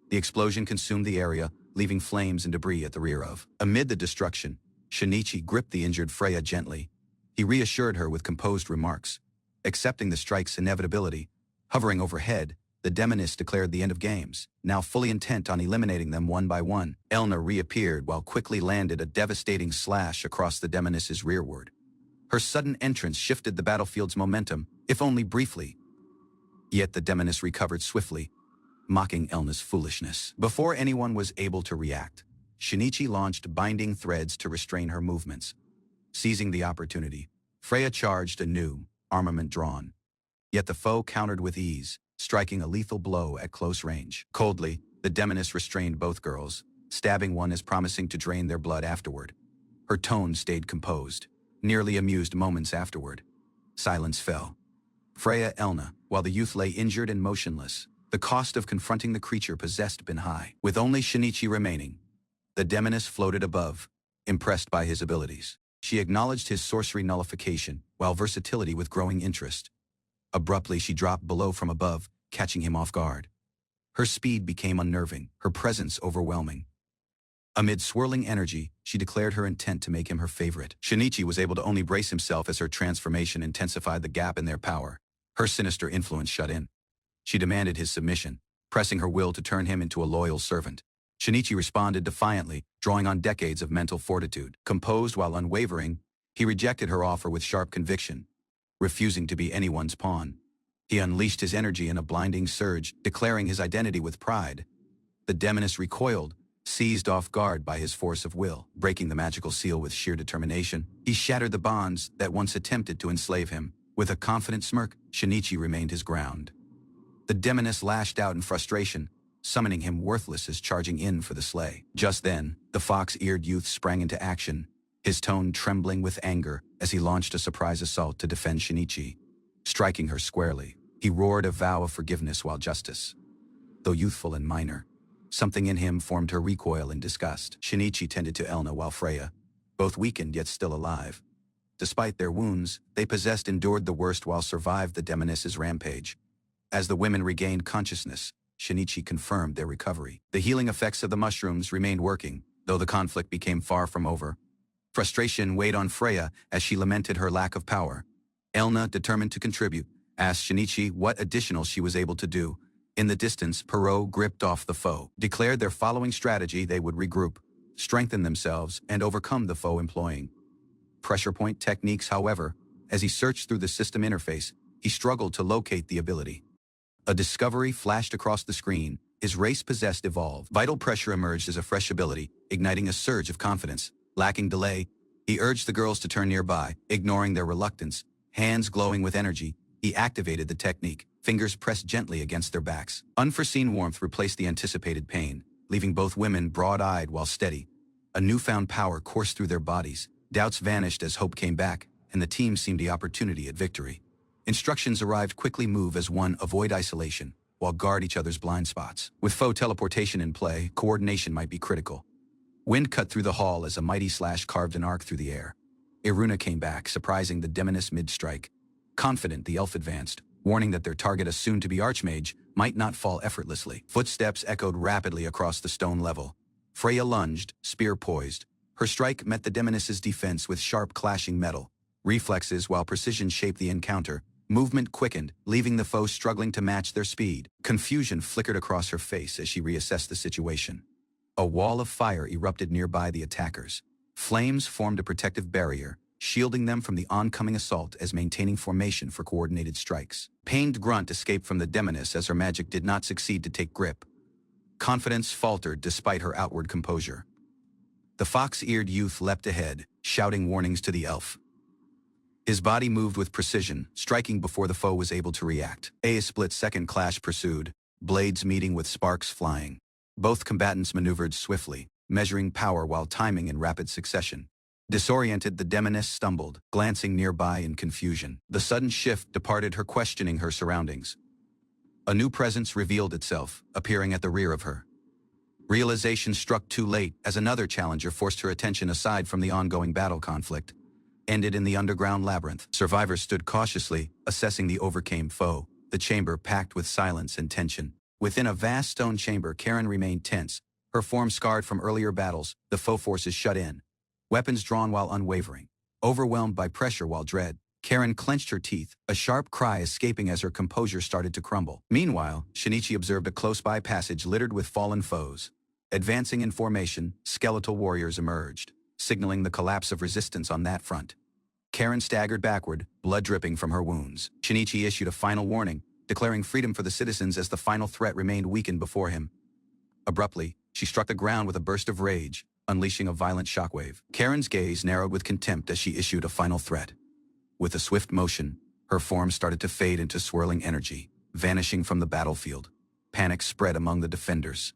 The explosion consumed the area, leaving flames and debris at the rear of. Amid the destruction, Shinichi gripped the injured Freya gently. He reassured her with composed remarks. Accepting the strike's inevitability, hovering overhead, the demoness declared the end of games, now fully intent on eliminating them one by one. Elna reappeared while quickly landed a devastating slash across the demoness's rearward. Her sudden entrance shifted the battlefield's momentum, if only briefly. Yet the demoness recovered swiftly, mocking Elna's foolishness. Before anyone was able to react, Shinichi launched binding threads to restrain her movements. Seizing the opportunity, Freya charged anew, armament drawn. Yet the foe countered with ease, striking a lethal blow at close range. Coldly, the demoness restrained both girls, stabbing one as promising to drain their blood afterward. Her tone stayed composed, nearly amused moments afterward. Silence fell. Freya, Elna, while the youth lay injured and motionless, the cost of confronting the creature possessed been high. With only Shinichi remaining, the demoness floated above, impressed by his abilities. She acknowledged his sorcery nullification, while versatility with growing interest. Abruptly, she dropped below from above, catching him off guard. Her speed became unnerving, her presence overwhelming. Amid swirling energy, she declared her intent to make him her favorite. Shinichi was able to only brace himself as her transformation intensified the gap in their power. Her sinister influence shut in. She demanded his submission, pressing her will to turn him into a loyal servant. Shinichi responded defiantly, drawing on decades of mental fortitude. Composed while unwavering, he rejected her offer with sharp conviction, refusing to be anyone's pawn. He unleashed his energy in a blinding surge, declaring his identity with pride. The demoness recoiled, seized off guard by his force of will. Breaking the magical seal with sheer determination, he shattered the bonds that once attempted to enslave him. With a confident smirk, Shinichi remained his ground. The demoness lashed out in frustration, summoning him worthless as charging in for the slay. Just then, the fox-eared youth sprang into action, his tone trembling with anger as he launched a surprise assault to defend Shinichi. Striking her squarely, he roared a vow of forgiveness while justice. Though youthful and minor, something in him formed her recoil in disgust. Shinichi tended to Elna while Freya, both weakened yet still alive. Despite their wounds, they possessed endured the worst while survived the demoness's rampage. As the women regained consciousness, Shinichi confirmed their recovery. The healing effects of the mushrooms remained working, though the conflict became far from over. Frustration weighed on Freya as she lamented her lack of power. Elna, determined to contribute, asked Shinichi what additional she was able to do. In the distance, Perot gripped off the foe, declared their following strategy: they would regroup, strengthen themselves, and overcome the foe employing pressure point techniques. However, as he searched through the system interface, he struggled to locate the ability. A discovery flashed across the screen: his race-possessed evolved. Vital pressure emerged as a fresh ability, igniting a surge of confidence. Lacking delay, he urged the girls to turn nearby, ignoring their reluctance. Hands glowing with energy, he activated the technique, fingers pressed gently against their backs. Unforeseen warmth replaced the anticipated pain, leaving both women broad-eyed while steady. A newfound power coursed through their bodies, doubts vanished as hope came back, and the team seemed the opportunity at victory. Instructions arrived: quickly move as one, avoid isolation, while guard each other's blind spots. With foe teleportation in play, coordination might be critical. Wind cut through the hall as a mighty slash carved an arc through the air. Iruna came back, surprising the demoness mid-strike. Confident, the elf advanced, warning that their target, a soon-to-be archmage, might not fall effortlessly. Footsteps echoed rapidly across the stone level. Freya lunged, spear poised. Her strike met the demoness's defense with sharp clashing metal. Reflexes, while precision shaped the encounter, movement quickened, leaving the foe struggling to match their speed. Confusion flickered across her face as she reassessed the situation. A wall of fire erupted nearby the attackers. Flames formed a protective barrier, shielding them from the oncoming assault as maintaining formation for coordinated strikes. Pained grunt escaped from the demoness as her magic did not succeed to take grip. Confidence faltered despite her outward composure. The fox-eared youth leapt ahead, shouting warnings to the elf. His body moved with precision, striking before the foe was able to react. A split-second clash pursued, blades meeting with sparks flying. Both combatants maneuvered swiftly, measuring power while timing in rapid succession. Disoriented, the demoness stumbled, glancing nearby in confusion. The sudden shift departed her, questioning her surroundings. A new presence revealed itself, appearing at the rear of her. Realization struck too late as another challenger forced her attention aside from the ongoing battle conflict. Ended in the underground labyrinth. Survivors stood cautiously, assessing the overcame foe, the chamber packed with silence and tension. Within a vast stone chamber, Karen remained tense, her form scarred from earlier battles, the foe forces shut in. Weapons drawn while unwavering. Overwhelmed by pressure while dread, Karen clenched her teeth, a sharp cry escaping as her composure started to crumble. Meanwhile, Shinichi observed a close-by passage littered with fallen foes. Advancing in formation, skeletal warriors emerged, signaling the collapse of resistance on that front. Karen staggered backward, blood dripping from her wounds. Shinichi issued a final warning, declaring freedom for the citizens as the final threat remained weakened before him. Abruptly, she struck the ground with a burst of rage, unleashing a violent shockwave. Karen's gaze narrowed with contempt as she issued a final threat. With a swift motion, her form started to fade into swirling energy, vanishing from the battlefield. Panic spread among the defenders.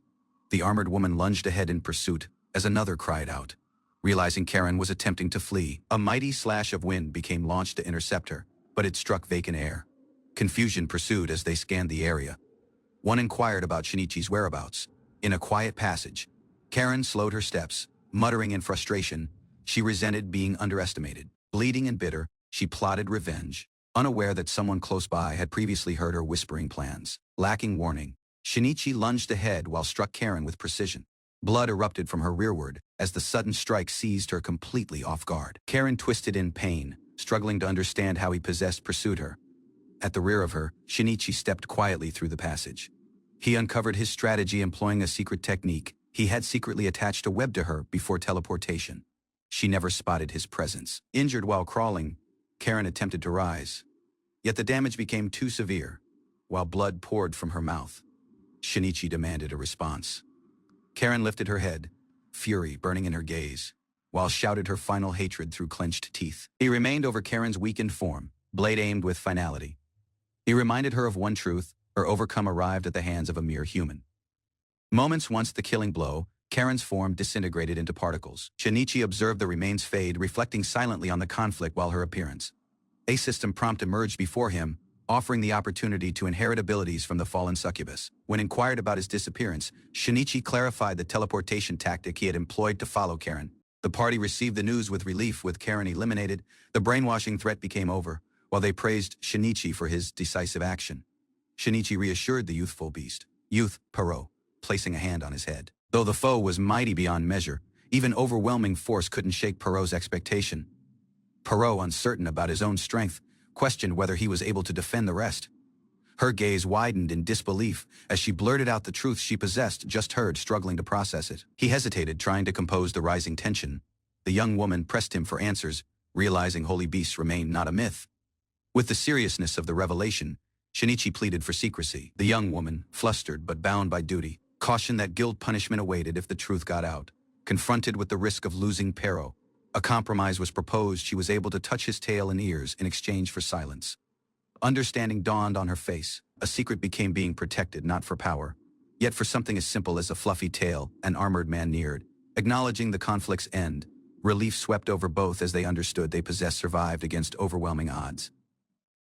The armored woman lunged ahead in pursuit as another cried out. Realizing Karen was attempting to flee, a mighty slash of wind became launched to intercept her, but it struck vacant air. Confusion pursued as they scanned the area. One inquired about Shinichi's whereabouts. In a quiet passage, Karen slowed her steps, muttering in frustration. She resented being underestimated. Bleeding and bitter, she plotted revenge, unaware that someone close by had previously heard her whispering plans. Lacking warning, Shinichi lunged ahead while struck Karen with precision. Blood erupted from her rearward as the sudden strike seized her completely off guard. Karen twisted in pain, struggling to understand how he pursued her. At the rear of her, Shinichi stepped quietly through the passage. He uncovered his strategy, employing a secret technique. He had secretly attached a web to her before teleportation. She never spotted his presence. Injured while crawling, Karen attempted to rise. Yet the damage became too severe. While blood poured from her mouth, Shinichi demanded a response. Karen lifted her head, fury burning in her gaze, while shouted her final hatred through clenched teeth. He remained over Karen's weakened form, blade aimed with finality. He reminded her of one truth: her overcome arrived at the hands of a mere human. Moments once the killing blow, Karen's form disintegrated into particles. Shinichi observed the remains fade, reflecting silently on the conflict while her appearance. A system prompt emerged before him, offering the opportunity to inherit abilities from the fallen succubus. When inquired about his disappearance, Shinichi clarified the teleportation tactic he had employed to follow Karen. The party received the news with relief. With Karen eliminated, the brainwashing threat became over, while they praised Shinichi for his decisive action. Shinichi reassured the youthful beast, Youth Perot, placing a hand on his head. Though the foe was mighty beyond measure, even overwhelming force couldn't shake Perot's expectation. Perot, uncertain about his own strength, questioned whether he was able to defend the rest. Her gaze widened in disbelief as she blurted out the truth she possessed, just heard, struggling to process it. He hesitated, trying to compose the rising tension. The young woman pressed him for answers, realizing holy beasts remained not a myth. With the seriousness of the revelation, Shinichi pleaded for secrecy. The young woman, flustered but bound by duty, cautioned that guilt punishment awaited if the truth got out. Confronted with the risk of losing Perot, a compromise was proposed. She was able to touch his tail and ears in exchange for silence. Understanding dawned on her face. A secret became being protected not for power, yet for something as simple as a fluffy tail. An armored man neared. Acknowledging the conflict's end, relief swept over both as they understood they survived against overwhelming odds.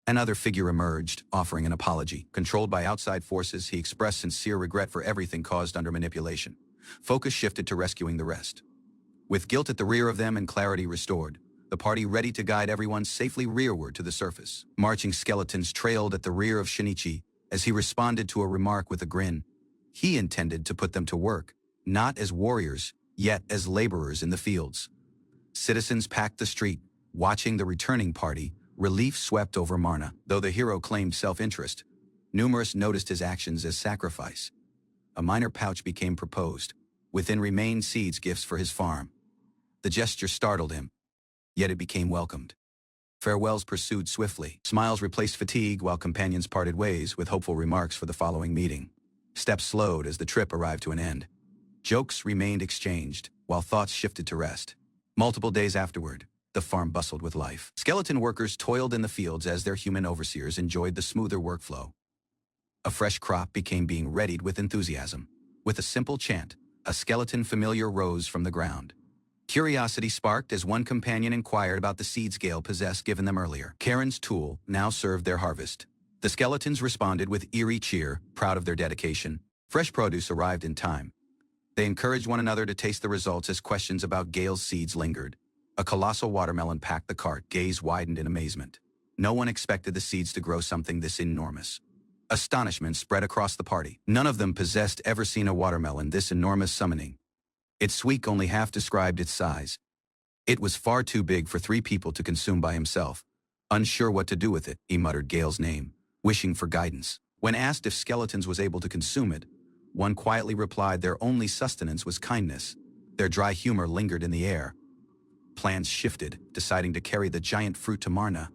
Another figure emerged, offering an apology. Controlled by outside forces, he expressed sincere regret for everything caused under manipulation. Focus shifted to rescuing the rest. With guilt at the rear of them and clarity restored, the party ready to guide everyone safely rearward to the surface. Marching skeletons trailed at the rear of Shinichi as he responded to a remark with a grin. He intended to put them to work, not as warriors, yet as laborers in the fields. Citizens packed the street, watching the returning party. Relief swept over Marna. Though the hero claimed self-interest, numerous noticed his actions as sacrifice. A minor pouch became proposed. Within remained seeds, gifts for his farm. The gesture startled him, yet it became welcomed. Farewells pursued swiftly. Smiles replaced fatigue while companions parted ways with hopeful remarks for the following meeting. Steps slowed as the trip arrived to an end. Jokes remained exchanged while thoughts shifted to rest. Multiple days afterward, the farm bustled with life. Skeleton workers toiled in the fields as their human overseers enjoyed the smoother workflow. A fresh crop became being readied with enthusiasm. With a simple chant, a skeleton familiar rose from the ground. Curiosity sparked as one companion inquired about the seeds Gale possessed given them earlier. Karen's tool now served their harvest. The skeletons responded with eerie cheer, proud of their dedication. Fresh produce arrived in time. They encouraged one another to taste the results as questions about Gale's seeds lingered. A colossal watermelon packed the cart. Gaze widened in amazement. No one expected the seeds to grow something this enormous. Astonishment spread across the party. None of them possessed ever seen a watermelon this enormous summoning. Its sweet only half described its size. It was far too big for 3 people to consume by himself. Unsure what to do with it, he muttered Gale's name, wishing for guidance. When asked if Skeletons was able to consume it, one quietly replied their only sustenance was kindness. Their dry humor lingered in the air. Plans shifted, deciding to carry the giant fruit to Marna.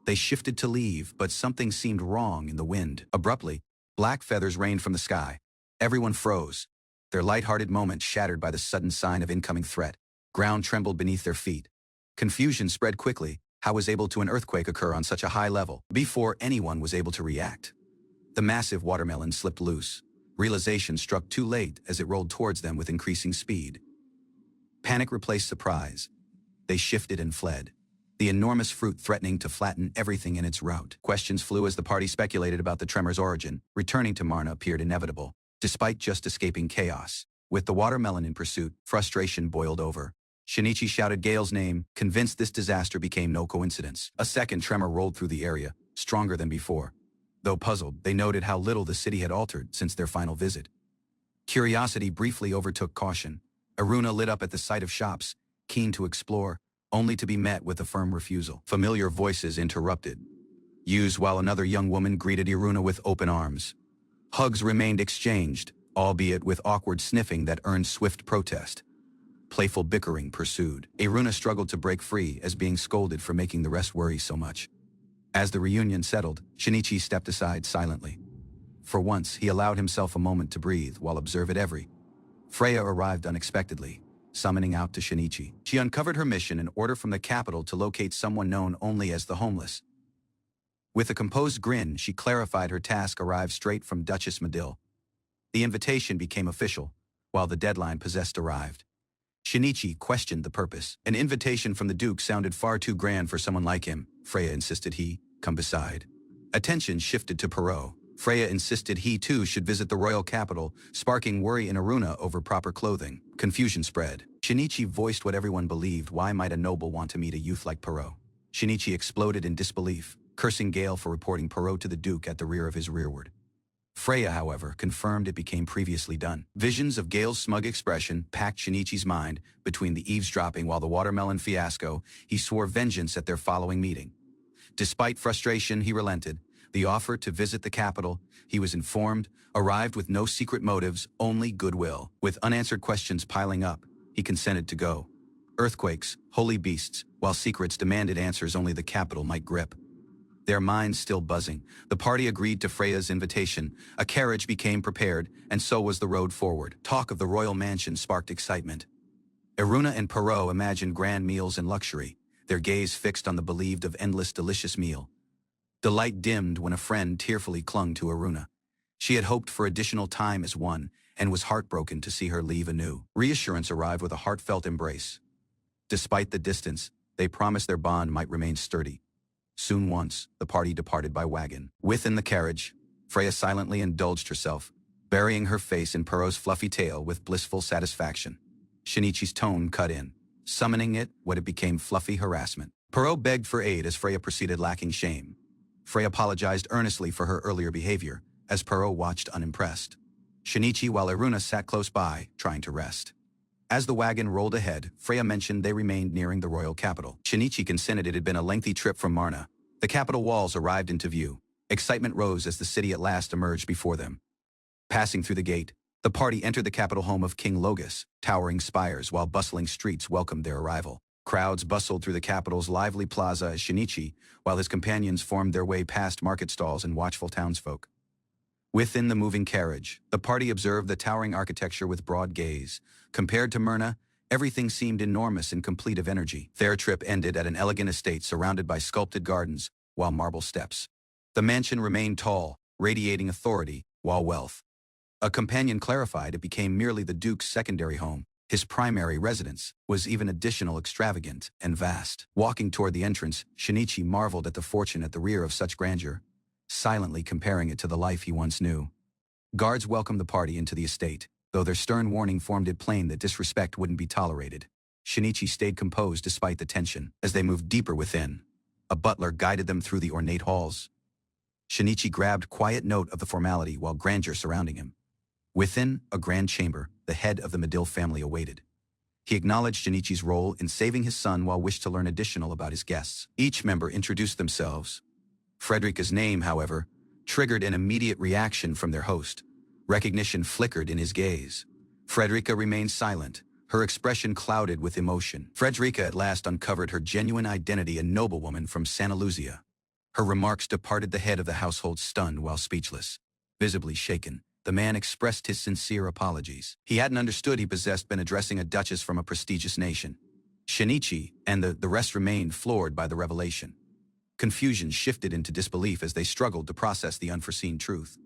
They shifted to leave, but something seemed wrong in the wind. Abruptly, black feathers rained from the sky. Everyone froze, their light-hearted moment shattered by the sudden sign of incoming threat. Ground trembled beneath their feet. Confusion spread quickly. How was able to an earthquake occur on such a high level? Before anyone was able to react, the massive watermelon slipped loose. Realization struck too late as it rolled towards them with increasing speed. Panic replaced surprise. They shifted and fled, the enormous fruit threatening to flatten everything in its route. Questions flew as the party speculated about the tremor's origin. Returning to Marna appeared inevitable, despite just escaping chaos. With the watermelon in pursuit, frustration boiled over. Shinichi shouted Gale's name, convinced this disaster became no coincidence. A second tremor rolled through the area, stronger than before. Though puzzled, they noted how little the city had altered since their final visit. Curiosity briefly overtook caution. Iruna lit up at the sight of shops, keen to explore, only to be met with a firm refusal. Familiar voices interrupted, used while another young woman greeted Iruna with open arms. Hugs remained exchanged, albeit with awkward sniffing that earned swift protest. Playful bickering pursued. Iruna struggled to break free as being scolded for making the rest worry so much. As the reunion settled, Shinichi stepped aside silently. For once, he allowed himself a moment to breathe while observing every. Freya arrived unexpectedly, summoning out to Shinichi. She uncovered her mission, an order from the capital to locate someone known only as the homeless. With a composed grin, she clarified her task arrived straight from Duchess Medill. The invitation became official, while the deadline possessed arrived. Shinichi questioned the purpose. An invitation from the Duke sounded far too grand for someone like him, Freya insisted he, come beside. Attention shifted to Perot. Freya insisted he too should visit the royal capital, sparking worry in Iruna over proper clothing. Confusion spread. Shinichi voiced what everyone believed. Why might a noble want to meet a youth like Perot? Shinichi exploded in disbelief, cursing Gale for reporting Perot to the Duke at the rear of his rearward. Freya, however, confirmed it became previously done. Visions of Gale's smug expression packed Shinichi's mind. Between the eavesdropping while the watermelon fiasco, he swore vengeance at their following meeting. Despite frustration, he relented. The offer to visit the capital, he was informed, arrived with no secret motives, only goodwill. With unanswered questions piling up, he consented to go. Earthquakes, holy beasts, while secrets demanded answers only the capital might grip. Their minds still buzzing, the party agreed to Freya's invitation. A carriage became prepared, and so was the road forward. Talk of the royal mansion sparked excitement. Iruna and Perot imagined grand meals and luxury, their gaze fixed on the believed of endless delicious meal. The light dimmed when a friend tearfully clung to Iruna. She had hoped for additional time as one, and was heartbroken to see her leave anew. Reassurance arrived with a heartfelt embrace. Despite the distance, they promised their bond might remain sturdy. Soon once, the party departed by wagon. Within the carriage, Freya silently indulged herself, burying her face in Perot's fluffy tail with blissful satisfaction. Shinichi's tone cut in. summoning it what it became fluffy harassment. Perot begged for aid as Freya proceeded lacking shame. Freya apologized earnestly for her earlier behavior, as Perot watched unimpressed. Shinichi while Iruna sat close by, trying to rest. As the wagon rolled ahead, Freya mentioned they remained nearing the royal capital. Shinichi consented it had been a lengthy trip from Marna. The capital walls arrived into view. Excitement rose as the city at last emerged before them. Passing through the gate, the party entered the capital home of King Logus, towering spires while bustling streets welcomed their arrival. Crowds bustled through the capital's lively plaza as Shinichi, while his companions formed their way past market stalls and watchful townsfolk. Within the moving carriage, the party observed the towering architecture with broad gaze. Compared to Myrna, everything seemed enormous and complete of energy. Their trip ended at an elegant estate surrounded by sculpted gardens, while marble steps. The mansion remained tall, radiating authority, while wealth. A companion clarified it became merely the Duke's secondary home. His primary residence was even additional extravagant and vast. Walking toward the entrance, Shinichi marveled at the fortune at the rear of such grandeur, silently comparing it to the life he once knew. Guards welcomed the party into the estate, though their stern warning formed it plain that disrespect wouldn't be tolerated. Shinichi stayed composed despite the tension. As they moved deeper within, a butler guided them through the ornate halls. Shinichi grabbed quiet note of the formality while grandeur surrounding him. Within a grand chamber, the head of the Medill family awaited. He acknowledged Shinichi's role in saving his son while wished to learn additional about his guests. Each member introduced themselves. Frederica's name, however, triggered an immediate reaction from their host. Recognition flickered in his gaze. Frederica remained silent, her expression clouded with emotion. Frederica at last uncovered her genuine identity, a noblewoman from Santa Luzia. Her remarks departed the head of the household stunned while speechless. Visibly shaken, the man expressed his sincere apologies. He hadn't understood he been addressing a duchess from a prestigious nation. Shinichi and the rest remained floored by the revelation. Confusion shifted into disbelief as they struggled to process the unforeseen truth.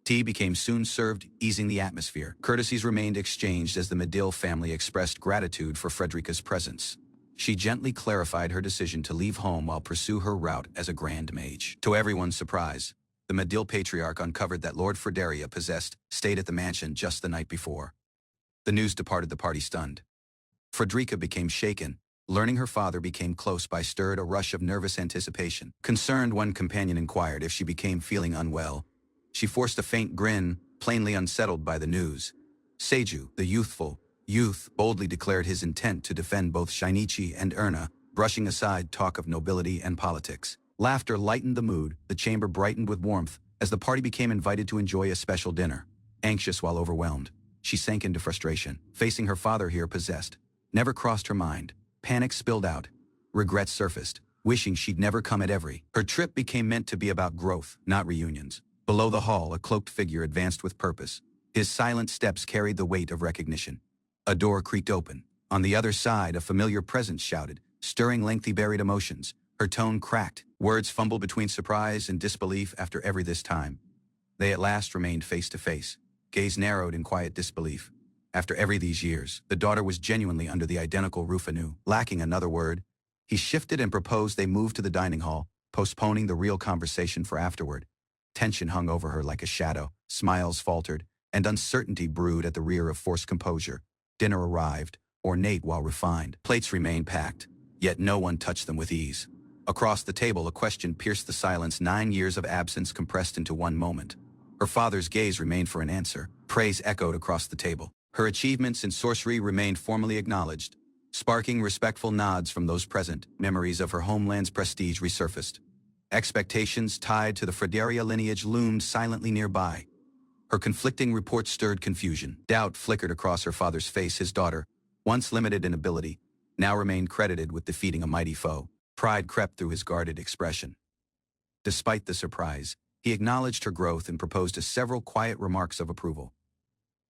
Tea became soon served, easing the atmosphere. Courtesies remained exchanged as the Medill family expressed gratitude for Frederica's presence. She gently clarified her decision to leave home while pursue her route as a grand mage. To everyone's surprise, the Medill patriarch uncovered that Lord Frederia stayed at the mansion just the night before. The news departed the party stunned. Frederica became shaken. Learning her father became close by stirred a rush of nervous anticipation. Concerned, one companion inquired if she became feeling unwell. She forced a faint grin, plainly unsettled by the news. Seiju, the youth, boldly declared his intent to defend both Shinichi and Erna, brushing aside talk of nobility and politics. Laughter lightened the mood, the chamber brightened with warmth, as the party became invited to enjoy a special dinner. Anxious while overwhelmed, she sank into frustration. Facing her father here never crossed her mind. Panic spilled out. Regrets surfaced, wishing she'd never come at every. Her trip became meant to be about growth, not reunions. Below the hall, a cloaked figure advanced with purpose. His silent steps carried the weight of recognition. A door creaked open. On the other side, a familiar presence shouted, stirring lengthy buried emotions. Her tone cracked. Words fumbled between surprise and disbelief after every this time. They at last remained face to face. Gaze narrowed in quiet disbelief. After every these years, the daughter was genuinely under the identical roof anew. Lacking another word, he shifted and proposed they move to the dining hall, postponing the real conversation for afterward. Tension hung over her like a shadow, smiles faltered, and uncertainty brewed at the rear of forced composure. Dinner arrived, ornate while refined. Plates remained packed, yet no one touched them with ease. Across the table, a question pierced the silence, 9 years of absence compressed into one moment. Her father's gaze remained for an answer. Praise echoed across the table. Her achievements in sorcery remained formally acknowledged. Sparking respectful nods from those present, memories of her homeland's prestige resurfaced. Expectations tied to the Frederia lineage loomed silently nearby. Her conflicting reports stirred confusion. Doubt flickered across her father's face. His daughter, once limited in ability, now remained credited with defeating a mighty foe. Pride crept through his guarded expression. Despite the surprise, he acknowledged her growth and proposed several quiet remarks of approval.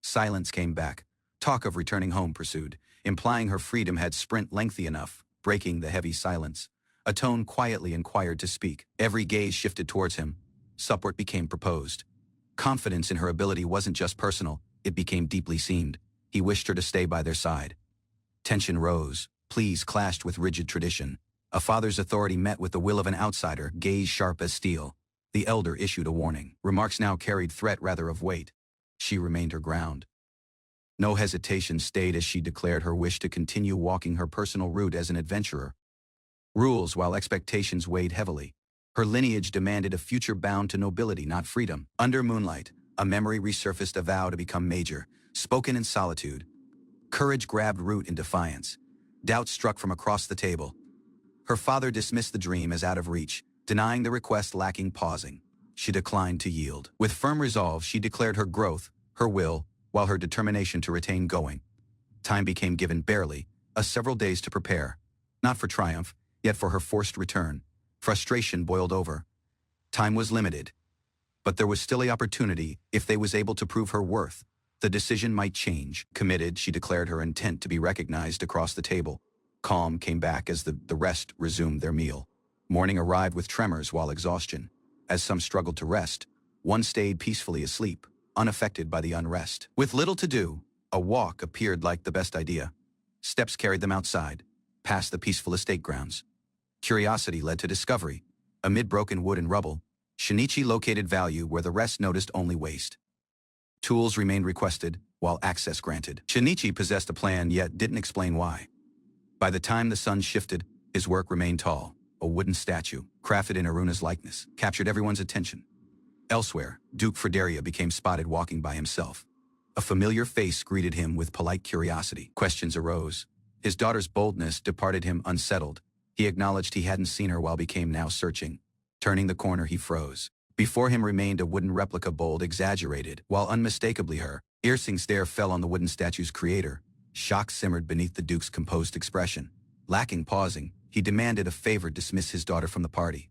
Silence came back. Talk of returning home pursued, implying her freedom had sprint lengthy enough, breaking the heavy silence. A tone quietly inquired to speak. Every gaze shifted towards him. Support became proposed. Confidence in her ability wasn't just personal, it became deeply seamed. He wished her to stay by their side. Tension rose. Pleas clashed with rigid tradition. A father's authority met with the will of an outsider, gaze sharp as steel. The elder issued a warning. Remarks now carried threat rather of weight. She remained her ground. No hesitation stayed as she declared her wish to continue walking her personal route as an adventurer. Rules while expectations weighed heavily. Her lineage demanded a future bound to nobility, not freedom. Under moonlight, a memory resurfaced, a vow to become major, spoken in solitude. Courage grabbed root in defiance. Doubt struck from across the table. Her father dismissed the dream as out of reach, denying the request, lacking pausing. She declined to yield. With firm resolve, she declared her growth, her will, while her determination to retain going. Time became given barely, several days to prepare. Not for triumph, yet for her forced return. Frustration boiled over. Time was limited. But there was still an opportunity if they was able to prove her worth. The decision might change. Committed, she declared her intent to be recognized across the table. Calm came back as the rest resumed their meal. Morning arrived with tremors while exhaustion. As some struggled to rest, one stayed peacefully asleep, unaffected by the unrest. With little to do, a walk appeared like the best idea. Steps carried them outside, past the peaceful estate grounds. Curiosity led to discovery. Amid broken wood and rubble, Shinichi located value where the rest noticed only waste. Tools remained requested, while access granted. Shinichi possessed a plan yet didn't explain why. By the time the sun shifted, his work remained tall. A wooden statue, crafted in Aruna's likeness, captured everyone's attention. Elsewhere, Duke Frederica became spotted walking by himself. A familiar face greeted him with polite curiosity. Questions arose. His daughter's boldness departed him unsettled. He acknowledged he hadn't seen her while became now searching. Turning the corner, he froze. Before him remained a wooden replica, bold, exaggerated, while unmistakably her. Piercing stare fell on the wooden statue's creator. Shock simmered beneath the Duke's composed expression. Lacking pausing, he demanded a favor: dismiss his daughter from the party.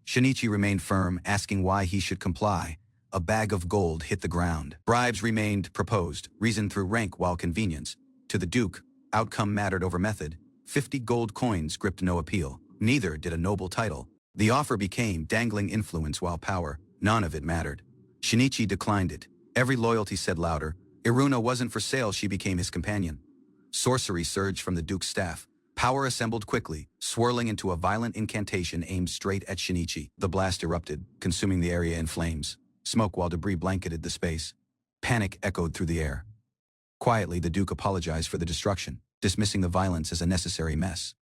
Shinichi remained firm, asking why he should comply. A bag of gold hit the ground. Bribes remained proposed, reasoned through rank while convenience. To the Duke, outcome mattered over method. 50 gold coins gripped no appeal. Neither did a noble title. The offer became dangling influence while power. None of it mattered. Shinichi declined it. Every loyalty said louder. Iruna wasn't for sale, she became his companion. Sorcery surged from the Duke's staff. Power assembled quickly, swirling into a violent incantation aimed straight at Shinichi. The blast erupted, consuming the area in flames. Smoke while debris blanketed the space. Panic echoed through the air. Quietly, the Duke apologized for the destruction, dismissing the violence as a necessary mess.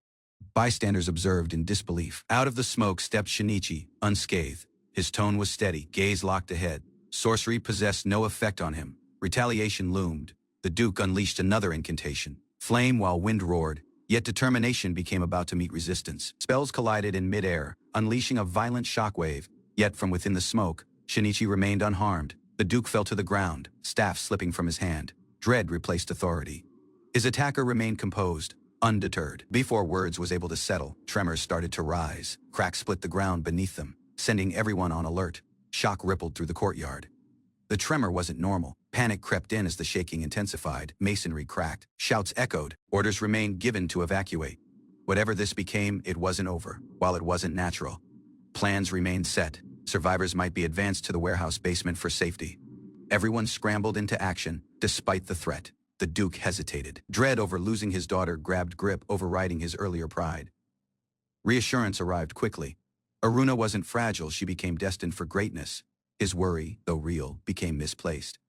Bystanders observed in disbelief. Out of the smoke stepped Shinichi, unscathed. His tone was steady, gaze locked ahead. Sorcery possessed no effect on him. Retaliation loomed. The Duke unleashed another incantation. Flame while wind roared, yet determination became about to meet resistance. Spells collided in midair, unleashing a violent shockwave. Yet from within the smoke, Shinichi remained unharmed. The Duke fell to the ground, staff slipping from his hand. Dread replaced authority. His attacker remained composed, undeterred. Before words was able to settle, tremors started to rise. Cracks split the ground beneath them, sending everyone on alert. Shock rippled through the courtyard. The tremor wasn't normal. Panic crept in as the shaking intensified. Masonry cracked. Shouts echoed. Orders remained given to evacuate. Whatever this became, it wasn't over, while it wasn't natural. Plans remained set. Survivors might be advanced to the warehouse basement for safety. Everyone scrambled into action, despite the threat. The Duke hesitated. Dread over losing his daughter grabbed grip, overriding his earlier pride. Reassurance arrived quickly. Aruna wasn't fragile, she became destined for greatness. His worry, though real, became misplaced.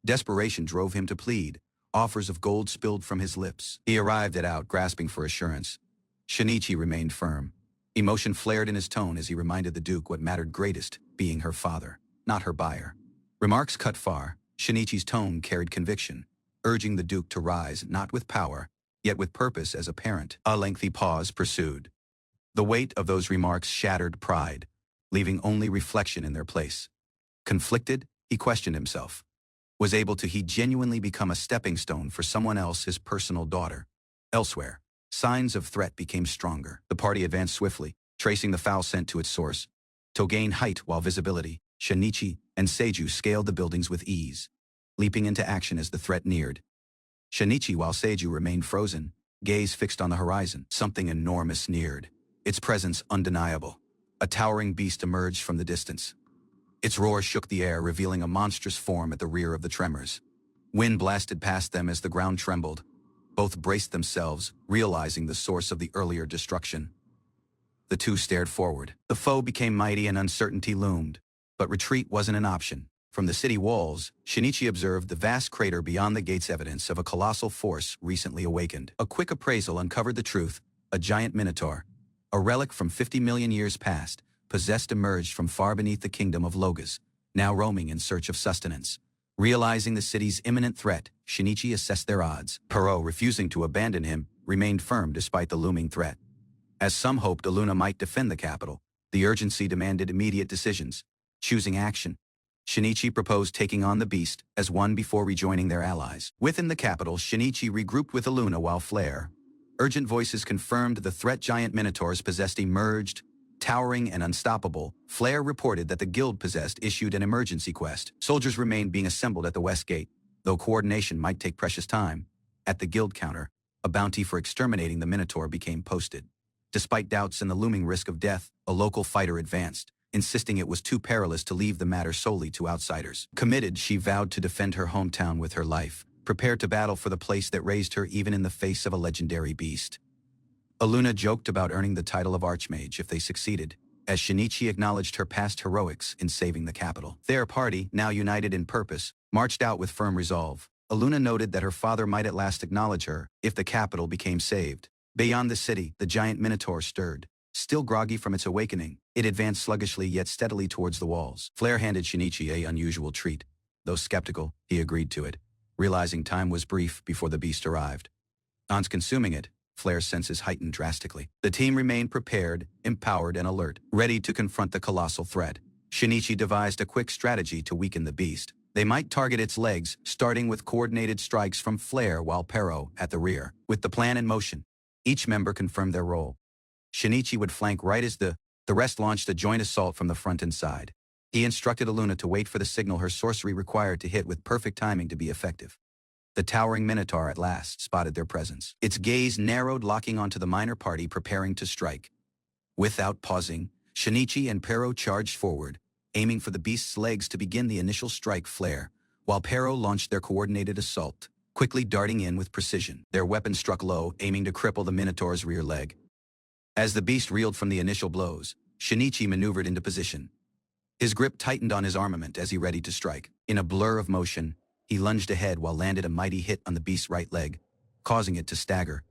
Desperation drove him to plead. Offers of gold spilled from his lips. He arrived at out, grasping for assurance. Shinichi remained firm. Emotion flared in his tone as he reminded the Duke what mattered greatest, being her father, not her buyer. Remarks cut far. Shinichi's tone carried conviction, urging the Duke to rise, not with power, yet with purpose as a parent. A lengthy pause pursued. The weight of those remarks shattered pride, leaving only reflection in their place. Conflicted, he questioned himself. Was able to he genuinely become a stepping stone for someone else, his personal daughter? Elsewhere, signs of threat became stronger. The party advanced swiftly, tracing the foul scent to its source. To gain height while visibility, Shinichi and Seiju scaled the buildings with ease, leaping into action as the threat neared. Shinichi, while Seiju remained frozen, gaze fixed on the horizon. Something enormous neared, its presence undeniable. A towering beast emerged from the distance. Its roar shook the air, revealing a monstrous form at the rear of the tremors. Wind blasted past them as the ground trembled. Both braced themselves, realizing the source of the earlier destruction. The two stared forward. The foe became mighty and uncertainty loomed, but retreat wasn't an option. From the city walls, Shinichi observed the vast crater beyond the gates, evidence of a colossal force recently awakened. A quick appraisal uncovered the truth: a giant minotaur, a relic from 50 million years past, possessed, emerged from far beneath the kingdom of Logas, now roaming in search of sustenance. Realizing the city's imminent threat, Shinichi assessed their odds. Perot, refusing to abandon him, remained firm despite the looming threat. As some hoped Aluna might defend the capital, the urgency demanded immediate decisions. Choosing action, Shinichi proposed taking on the beast as one before rejoining their allies. Within the capital, Shinichi regrouped with Aluna while Flare. Urgent voices confirmed the threat. Giant minotaurs possessed emerged, towering and unstoppable. Flare reported that the guild possessed issued an emergency quest. Soldiers remained being assembled at the west gate, though coordination might take precious time. At the guild counter, a bounty for exterminating the minotaur became posted. Despite doubts and the looming risk of death, a local fighter advanced, insisting it was too perilous to leave the matter solely to outsiders. Committed, she vowed to defend her hometown with her life, prepared to battle for the place that raised her even in the face of a legendary beast. Aluna joked about earning the title of Archmage if they succeeded, as Shinichi acknowledged her past heroics in saving the capital. Their party, now united in purpose, marched out with firm resolve. Aluna noted that her father might at last acknowledge her if the capital became saved. Beyond the city, the giant minotaur stirred. Still groggy from its awakening, it advanced sluggishly yet steadily towards the walls. Flare handed Shinichi an unusual treat. Though skeptical, he agreed to it, realizing time was brief before the beast arrived. On consuming it, Flare's senses heightened drastically. The team remained prepared, empowered, and alert, ready to confront the colossal threat. Shinichi devised a quick strategy to weaken the beast. They might target its legs, starting with coordinated strikes from Flare while Perot at the rear. With the plan in motion, each member confirmed their role. Shinichi would flank right as the rest launched a joint assault from the front and side. He instructed Aluna to wait for the signal her sorcery required to hit with perfect timing to be effective. The towering minotaur at last spotted their presence. Its gaze narrowed, locking onto the minor party preparing to strike. Without pausing, Shinichi and Perot charged forward, aiming for the beast's legs to begin the initial strike. Flare, while Perot launched their coordinated assault, quickly darting in with precision. Their weapons struck low, aiming to cripple the minotaur's rear leg. As the beast reeled from the initial blows, Shinichi maneuvered into position. His grip tightened on his armament as he readied to strike. In a blur of motion, he lunged ahead while landed a mighty hit on the beast's right leg, causing it to stagger.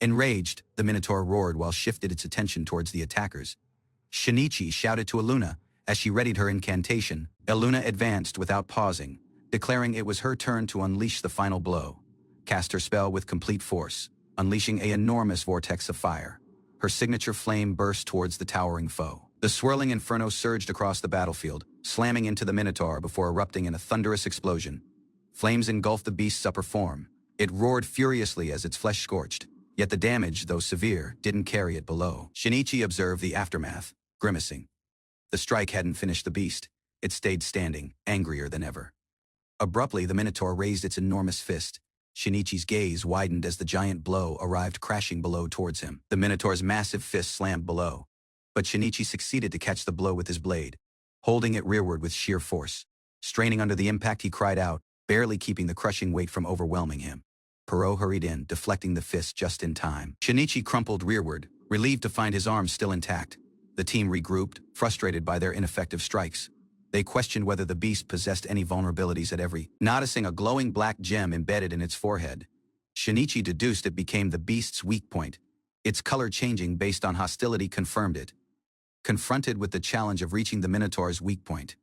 Enraged, the minotaur roared while shifted its attention towards the attackers. Shinichi shouted to Aluna as she readied her incantation. Aluna advanced without pausing, declaring it was her turn to unleash the final blow. Cast her spell with complete force, unleashing an enormous vortex of fire. Her signature flame burst towards the towering foe. The swirling inferno surged across the battlefield, slamming into the minotaur before erupting in a thunderous explosion. Flames engulfed the beast's upper form. It roared furiously as its flesh scorched, yet the damage, though severe, didn't carry it below. Shinichi observed the aftermath, grimacing. The strike hadn't finished the beast. It stayed standing, angrier than ever. Abruptly, the minotaur raised its enormous fist. Shinichi's gaze widened as the giant blow arrived crashing below towards him. The minotaur's massive fist slammed below, but Shinichi succeeded to catch the blow with his blade, holding it rearward with sheer force. Straining under the impact, he cried out, barely keeping the crushing weight from overwhelming him. Perot hurried in, deflecting the fist just in time. Shinichi crumpled rearward, relieved to find his arms still intact. The team regrouped, frustrated by their ineffective strikes. They questioned whether the beast possessed any vulnerabilities at every, noticing a glowing black gem embedded in its forehead. Shinichi deduced it became the beast's weak point. Its color changing based on hostility confirmed it. Confronted with the challenge of reaching the minotaur's weak point,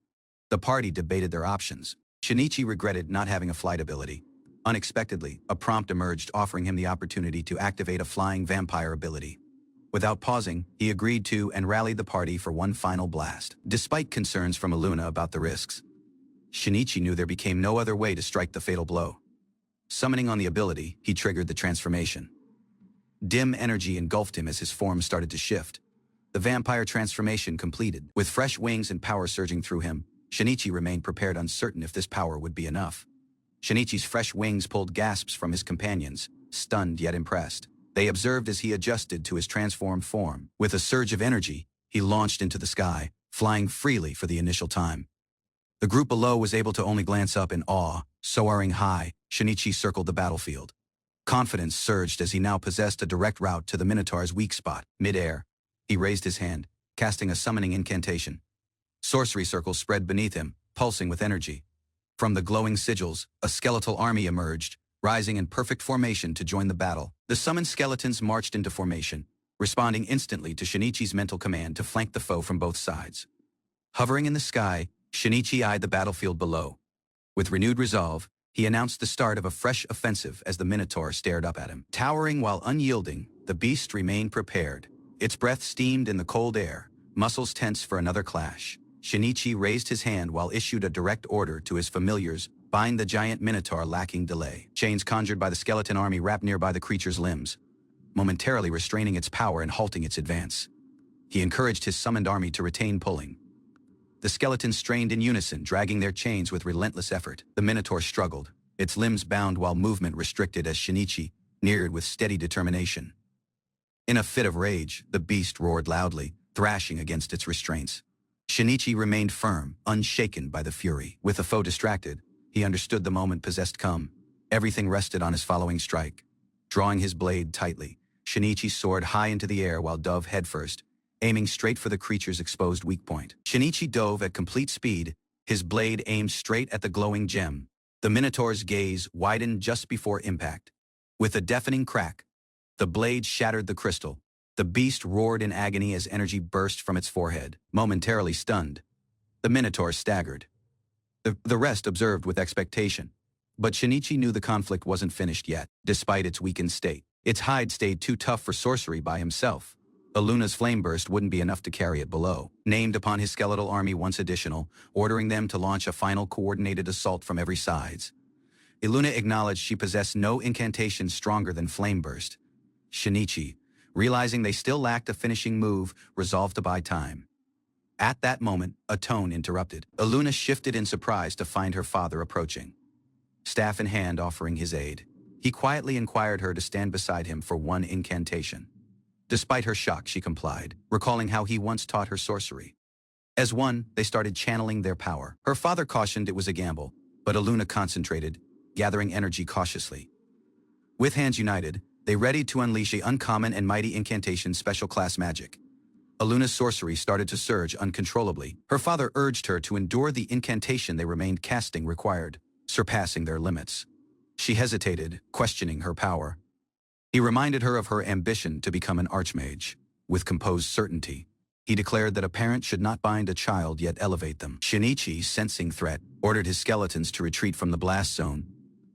the party debated their options. Shinichi regretted not having a flight ability. Unexpectedly, a prompt emerged offering him the opportunity to activate a flying vampire ability. Without pausing, he agreed to and rallied the party for one final blast. Despite concerns from Aluna about the risks, Shinichi knew there became no other way to strike the fatal blow. Summoning on the ability, he triggered the transformation. Dim energy engulfed him as his form started to shift. The vampire transformation completed. With fresh wings and power surging through him, Shinichi remained prepared, uncertain if this power would be enough. Shinichi's fresh wings pulled gasps from his companions, stunned yet impressed. They observed as he adjusted to his transformed form. With a surge of energy, he launched into the sky, flying freely for the initial time. The group below was able to only glance up in awe. Soaring high, Shinichi circled the battlefield. Confidence surged as he now possessed a direct route to the minotaur's weak spot. Mid-air, he raised his hand, casting a summoning incantation. Sorcery circles spread beneath him, pulsing with energy. From the glowing sigils, a skeletal army emerged, rising in perfect formation to join the battle. The summoned skeletons marched into formation, responding instantly to Shinichi's mental command to flank the foe from both sides. Hovering in the sky, Shinichi eyed the battlefield below. With renewed resolve, he announced the start of a fresh offensive as the Minotaur stared up at him. Towering while unyielding, the beast remained prepared. Its breath steamed in the cold air, muscles tense for another clash. Shinichi raised his hand while issued a direct order to his familiars: bind the giant Minotaur lacking delay. Chains conjured by the skeleton army wrapped nearby the creature's limbs, momentarily restraining its power and halting its advance. He encouraged his summoned army to retain pulling. The skeletons strained in unison, dragging their chains with relentless effort. The Minotaur struggled, its limbs bound while movement restricted as Shinichi neared with steady determination. In a fit of rage, the beast roared loudly, thrashing against its restraints. Shinichi remained firm, unshaken by the fury. With the foe distracted, he understood the moment possessed come. Everything rested on his following strike. Drawing his blade tightly, Shinichi soared high into the air while dove headfirst, aiming straight for the creature's exposed weak point. Shinichi dove at complete speed, his blade aimed straight at the glowing gem. The Minotaur's gaze widened just before impact. With a deafening crack, the blade shattered the crystal. The beast roared in agony as energy burst from its forehead. Momentarily stunned, the Minotaur staggered. The rest observed with expectation. But Shinichi knew the conflict wasn't finished yet, despite its weakened state. Its hide stayed too tough for sorcery by himself. Iluna's flame burst wouldn't be enough to carry it below. Named upon his skeletal army once additional, ordering them to launch a final coordinated assault from every sides. Iluna acknowledged she possessed no incantation stronger than flame burst. Shinichi, realizing they still lacked a finishing move, resolved to buy time. At that moment, a tone interrupted. Iluna shifted in surprise to find her father approaching, staff in hand offering his aid. He quietly inquired her to stand beside him for one incantation. Despite her shock, she complied, recalling how he once taught her sorcery. As one, they started channeling their power. Her father cautioned it was a gamble, but Iluna concentrated, gathering energy cautiously. With hands united, they readied to unleash a uncommon and mighty incantation special class magic. Iluna's sorcery started to surge uncontrollably. Her father urged her to endure the incantation they remained casting required, surpassing their limits. She hesitated, questioning her power. He reminded her of her ambition to become an archmage. With composed certainty, he declared that a parent should not bind a child yet elevate them. Shinichi, sensing threat, ordered his skeletons to retreat from the blast zone.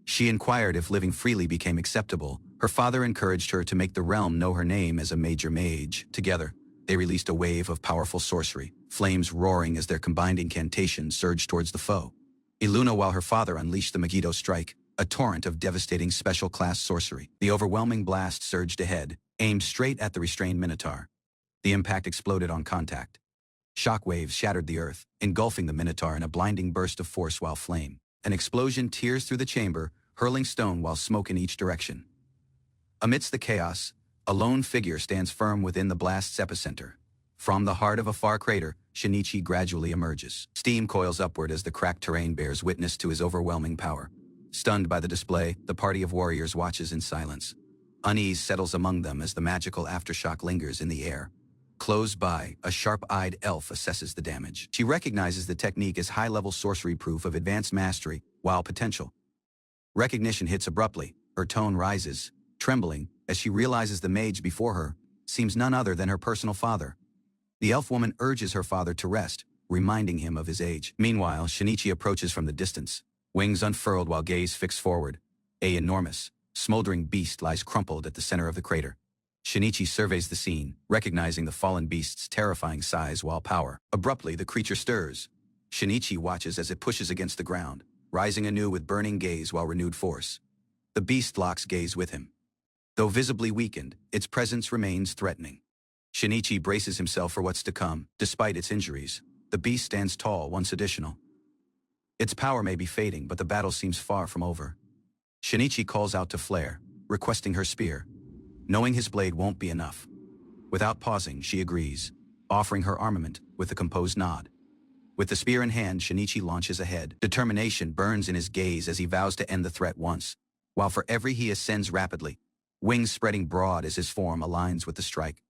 She inquired if living freely became acceptable. Her father encouraged her to make the realm know her name as a major mage. Together, they released a wave of powerful sorcery, flames roaring as their combined incantation surged towards the foe. Iluna, while her father unleashed the Megiddo strike, a torrent of devastating special class sorcery. The overwhelming blast surged ahead, aimed straight at the restrained Minotaur. The impact exploded on contact. Shock waves shattered the earth, engulfing the Minotaur in a blinding burst of force while flame. An explosion tears through the chamber, hurling stone while smoke in each direction. Amidst the chaos, a lone figure stands firm within the blast's epicenter. From the heart of a far crater, Shinichi gradually emerges. Steam coils upward as the cracked terrain bears witness to his overwhelming power. Stunned by the display, the party of warriors watches in silence. Unease settles among them as the magical aftershock lingers in the air. Close by, a sharp-eyed elf assesses the damage. She recognizes the technique as high-level sorcery proof of advanced mastery, while potential. Recognition hits abruptly, her tone rises, trembling, as she realizes the mage before her seems none other than her personal father. The elf woman urges her father to rest, reminding him of his age. Meanwhile, Shinichi approaches from the distance, wings unfurled while gaze fixed forward. An enormous, smoldering beast lies crumpled at the center of the crater. Shinichi surveys the scene, recognizing the fallen beast's terrifying size while power. Abruptly, the creature stirs. Shinichi watches as it pushes against the ground, rising anew with burning gaze while renewed force. The beast locks gaze with him. Though visibly weakened, its presence remains threatening. Shinichi braces himself for what's to come. Despite its injuries, the beast stands tall once additional. Its power may be fading, but the battle seems far from over. Shinichi calls out to Flare, requesting her spear, knowing his blade won't be enough. Without pausing, she agrees, offering her armament with a composed nod. With the spear in hand, Shinichi launches ahead. Determination burns in his gaze as he vows to end the threat once, while for every he ascends rapidly, wings spreading broad as his form aligns with the strike.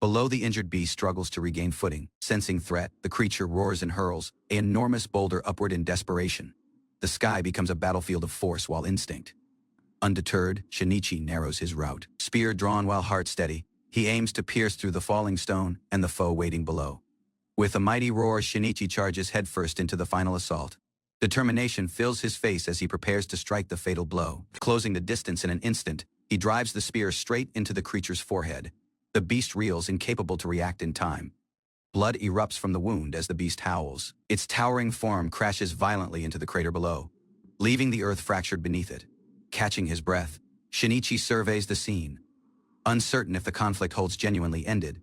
Below, the injured beast struggles to regain footing. Sensing threat, the creature roars and hurls an enormous boulder upward in desperation. The sky becomes a battlefield of force while instinct. Undeterred, Shinichi narrows his route. Spear drawn while heart steady, he aims to pierce through the falling stone and the foe waiting below. With a mighty roar, Shinichi charges headfirst into the final assault. Determination fills his face as he prepares to strike the fatal blow. Closing the distance in an instant, he drives the spear straight into the creature's forehead. The beast reels, incapable to react in time. Blood erupts from the wound as the beast howls. Its towering form crashes violently into the crater below, leaving the earth fractured beneath it. Catching his breath, Shinichi surveys the scene, uncertain if the conflict holds genuinely ended.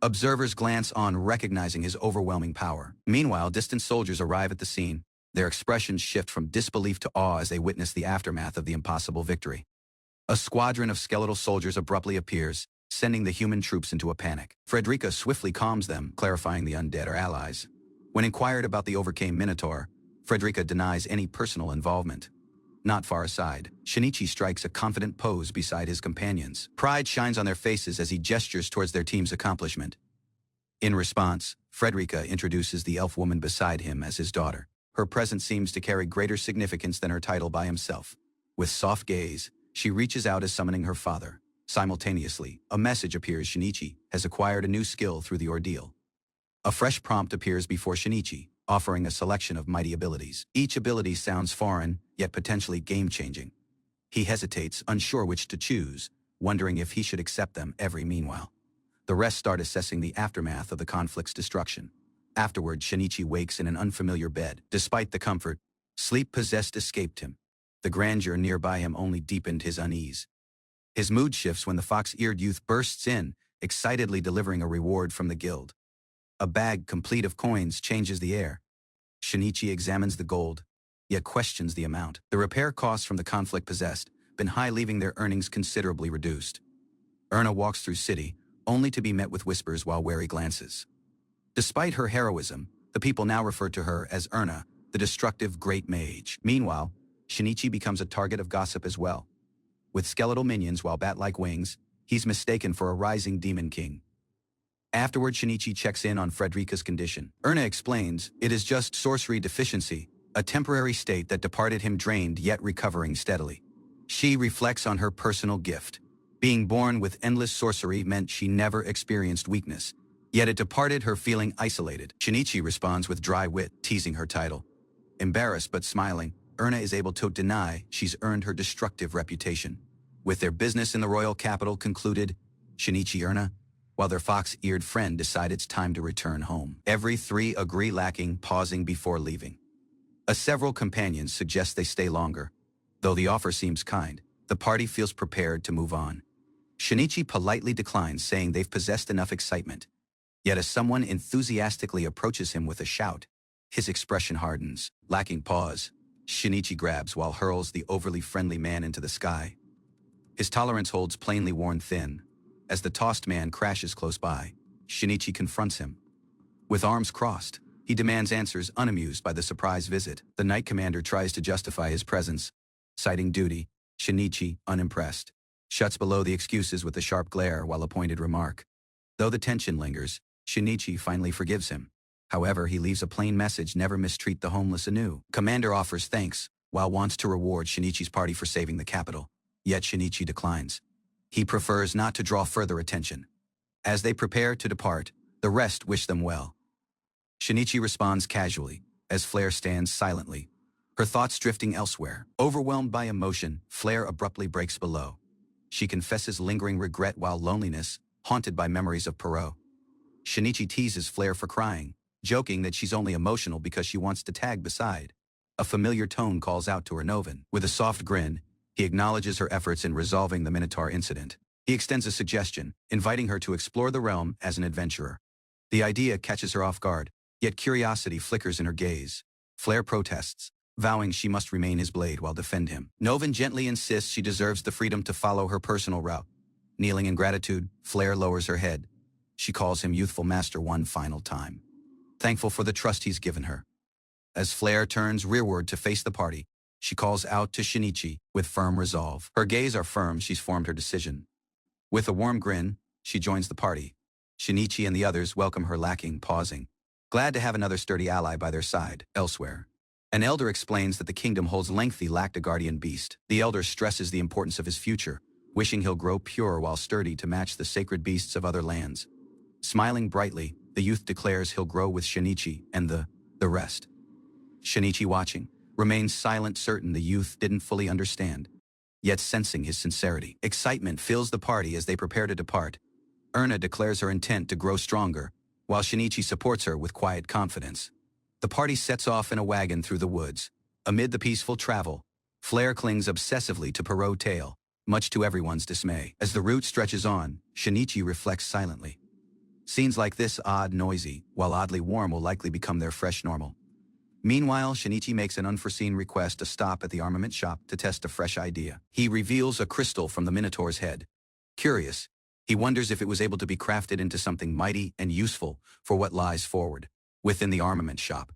Observers glance on, recognizing his overwhelming power. Meanwhile, distant soldiers arrive at the scene. Their expressions shift from disbelief to awe as they witness the aftermath of the impossible victory. A squadron of skeletal soldiers abruptly appears, sending the human troops into a panic. Frederica swiftly calms them, clarifying the undead are allies. When inquired about the overcame Minotaur, Frederica denies any personal involvement. Not far aside, Shinichi strikes a confident pose beside his companions. Pride shines on their faces as he gestures towards their team's accomplishment. In response, Frederica introduces the elf woman beside him as his daughter. Her presence seems to carry greater significance than her title by himself. With soft gaze, she reaches out as summoning her father. Simultaneously, a message appears: Shinichi has acquired a new skill through the ordeal. A fresh prompt appears before Shinichi, offering a selection of mighty abilities. Each ability sounds foreign, yet potentially game-changing. He hesitates, unsure which to choose, wondering if he should accept them. Meanwhile, the rest start assessing the aftermath of the conflict's destruction. Afterward, Shinichi wakes in an unfamiliar bed. Despite the comfort, sleep-possessed escaped him. The grandeur nearby him only deepened his unease. His mood shifts when the fox-eared youth bursts in, excitedly delivering a reward from the guild. A bag complete of coins changes the air. Shinichi examines the gold, yet questions the amount. The repair costs from the conflict possessed been high, leaving their earnings considerably reduced. Erna walks through city, only to be met with whispers while wary glances. Despite her heroism, the people now refer to her as Erna, the destructive great mage. Meanwhile, Shinichi becomes a target of gossip as well. With skeletal minions while bat-like wings, he's mistaken for a rising demon king. Afterward, Shinichi checks in on Frederica's condition. Erna explains it is just sorcery deficiency, a temporary state that departed him drained yet recovering steadily. She reflects on her personal gift. Being born with endless sorcery meant she never experienced weakness, yet it departed her feeling isolated. Shinichi responds with dry wit, teasing her title. Embarrassed but smiling, Erna is able to deny she's earned her destructive reputation. With their business in the royal capital concluded, Shinichi, Erna, while their fox-eared friend decide it's time to return home. Every three agree, lacking pausing before leaving. Several companions suggest they stay longer. Though the offer seems kind, the party feels prepared to move on. Shinichi politely declines, saying they've possessed enough excitement. Yet as someone enthusiastically approaches him with a shout, his expression hardens. Lacking pause, Shinichi grabs while hurls the overly friendly man into the sky. His tolerance holds plainly worn thin. As the tossed man crashes close by, Shinichi confronts him. With arms crossed, he demands answers, unamused by the surprise visit. The Knight Commander tries to justify his presence. Citing duty, Shinichi, unimpressed, shuts below the excuses with a sharp glare while a pointed remark. Though the tension lingers, Shinichi finally forgives him. However, he leaves a plain message: never mistreat the homeless anew. Commander offers thanks, while wants to reward Shinichi's party for saving the capital. Yet Shinichi declines. He prefers not to draw further attention. As they prepare to depart, the rest wish them well. Shinichi responds casually, as Flare stands silently, her thoughts drifting elsewhere. Overwhelmed by emotion, Flare abruptly breaks below. She confesses lingering regret while loneliness, haunted by memories of Perot. Shinichi teases Flare for crying, joking that she's only emotional because she wants to tag beside. A familiar tone calls out to her Novan. With a soft grin, he acknowledges her efforts in resolving the Minotaur incident. He extends a suggestion, inviting her to explore the realm as an adventurer. The idea catches her off guard, yet curiosity flickers in her gaze. Flare protests, vowing she must remain his blade while defend him. Novan gently insists she deserves the freedom to follow her personal route. Kneeling in gratitude, Flare lowers her head. She calls him youthful master one final time, thankful for the trust he's given her. As Flare turns rearward to face the party, she calls out to Shinichi with firm resolve. Her gaze are firm, she's formed her decision. With a warm grin, she joins the party. Shinichi and the others welcome her lacking, pausing, glad to have another sturdy ally by their side. Elsewhere, an elder explains that the kingdom holds lengthy lacked a guardian beast. The elder stresses the importance of his future, wishing he'll grow pure while sturdy to match the sacred beasts of other lands. Smiling brightly, the youth declares he'll grow with Shinichi and the rest. Shinichi, watching, remains silent, certain the youth didn't fully understand, yet sensing his sincerity. Excitement fills the party as they prepare to depart. Erna declares her intent to grow stronger, while Shinichi supports her with quiet confidence. The party sets off in a wagon through the woods. Amid the peaceful travel, Flair clings obsessively to Perrault's tail, much to everyone's dismay. As the route stretches on, Shinichi reflects silently. Scenes like this, odd, noisy, while oddly warm, will likely become their fresh normal. Meanwhile, Shinichi makes an unforeseen request to stop at the armament shop to test a fresh idea. He reveals a crystal from the Minotaur's head. Curious, he wonders if it was able to be crafted into something mighty and useful for what lies forward. Within the armament shop,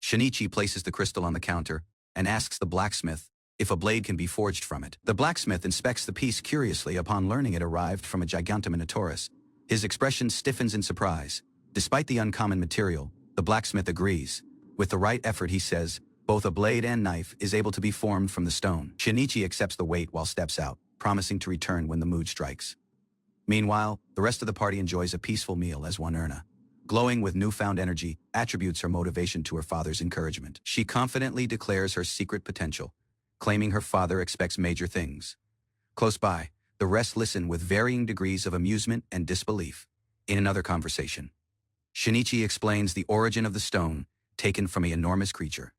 Shinichi places the crystal on the counter and asks the blacksmith if a blade can be forged from it. The blacksmith inspects the piece curiously upon learning it arrived from a Gigantominotaurus. His expression stiffens in surprise. Despite the uncommon material, the blacksmith agrees. With the right effort, he says, both a blade and knife is able to be formed from the stone. Shinichi accepts the weight while steps out, promising to return when the mood strikes. Meanwhile, the rest of the party enjoys a peaceful meal as one Erna, glowing with newfound energy, attributes her motivation to her father's encouragement. She confidently declares her secret potential, claiming her father expects major things. Close by, the rest listen with varying degrees of amusement and disbelief. In another conversation, Shinichi explains the origin of the stone, taken from an enormous creature.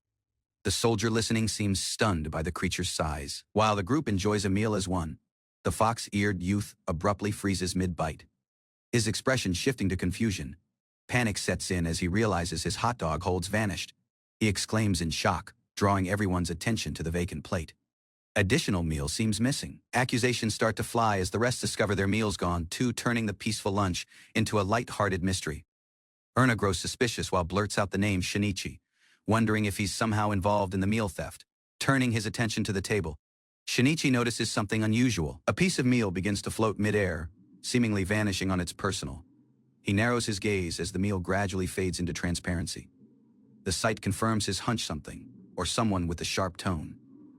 The soldier listening seems stunned by the creature's size. While the group enjoys a meal as one, the fox-eared youth abruptly freezes mid-bite. His expression shifting to confusion. Panic sets in as he realizes his hot dog holds vanished. He exclaims in shock, drawing everyone's attention to the vacant plate. Additional meal seems missing. Accusations start to fly as the rest discover their meal's gone too, turning the peaceful lunch into a light-hearted mystery. Erna grows suspicious while blurts out the name Shinichi, wondering if he's somehow involved in the meal theft. Turning his attention to the table, Shinichi notices something unusual. A piece of meal begins to float mid-air, seemingly vanishing on its personal. He narrows his gaze as the meal gradually fades into transparency. The sight confirms his hunch, something, or someone with a sharp tone.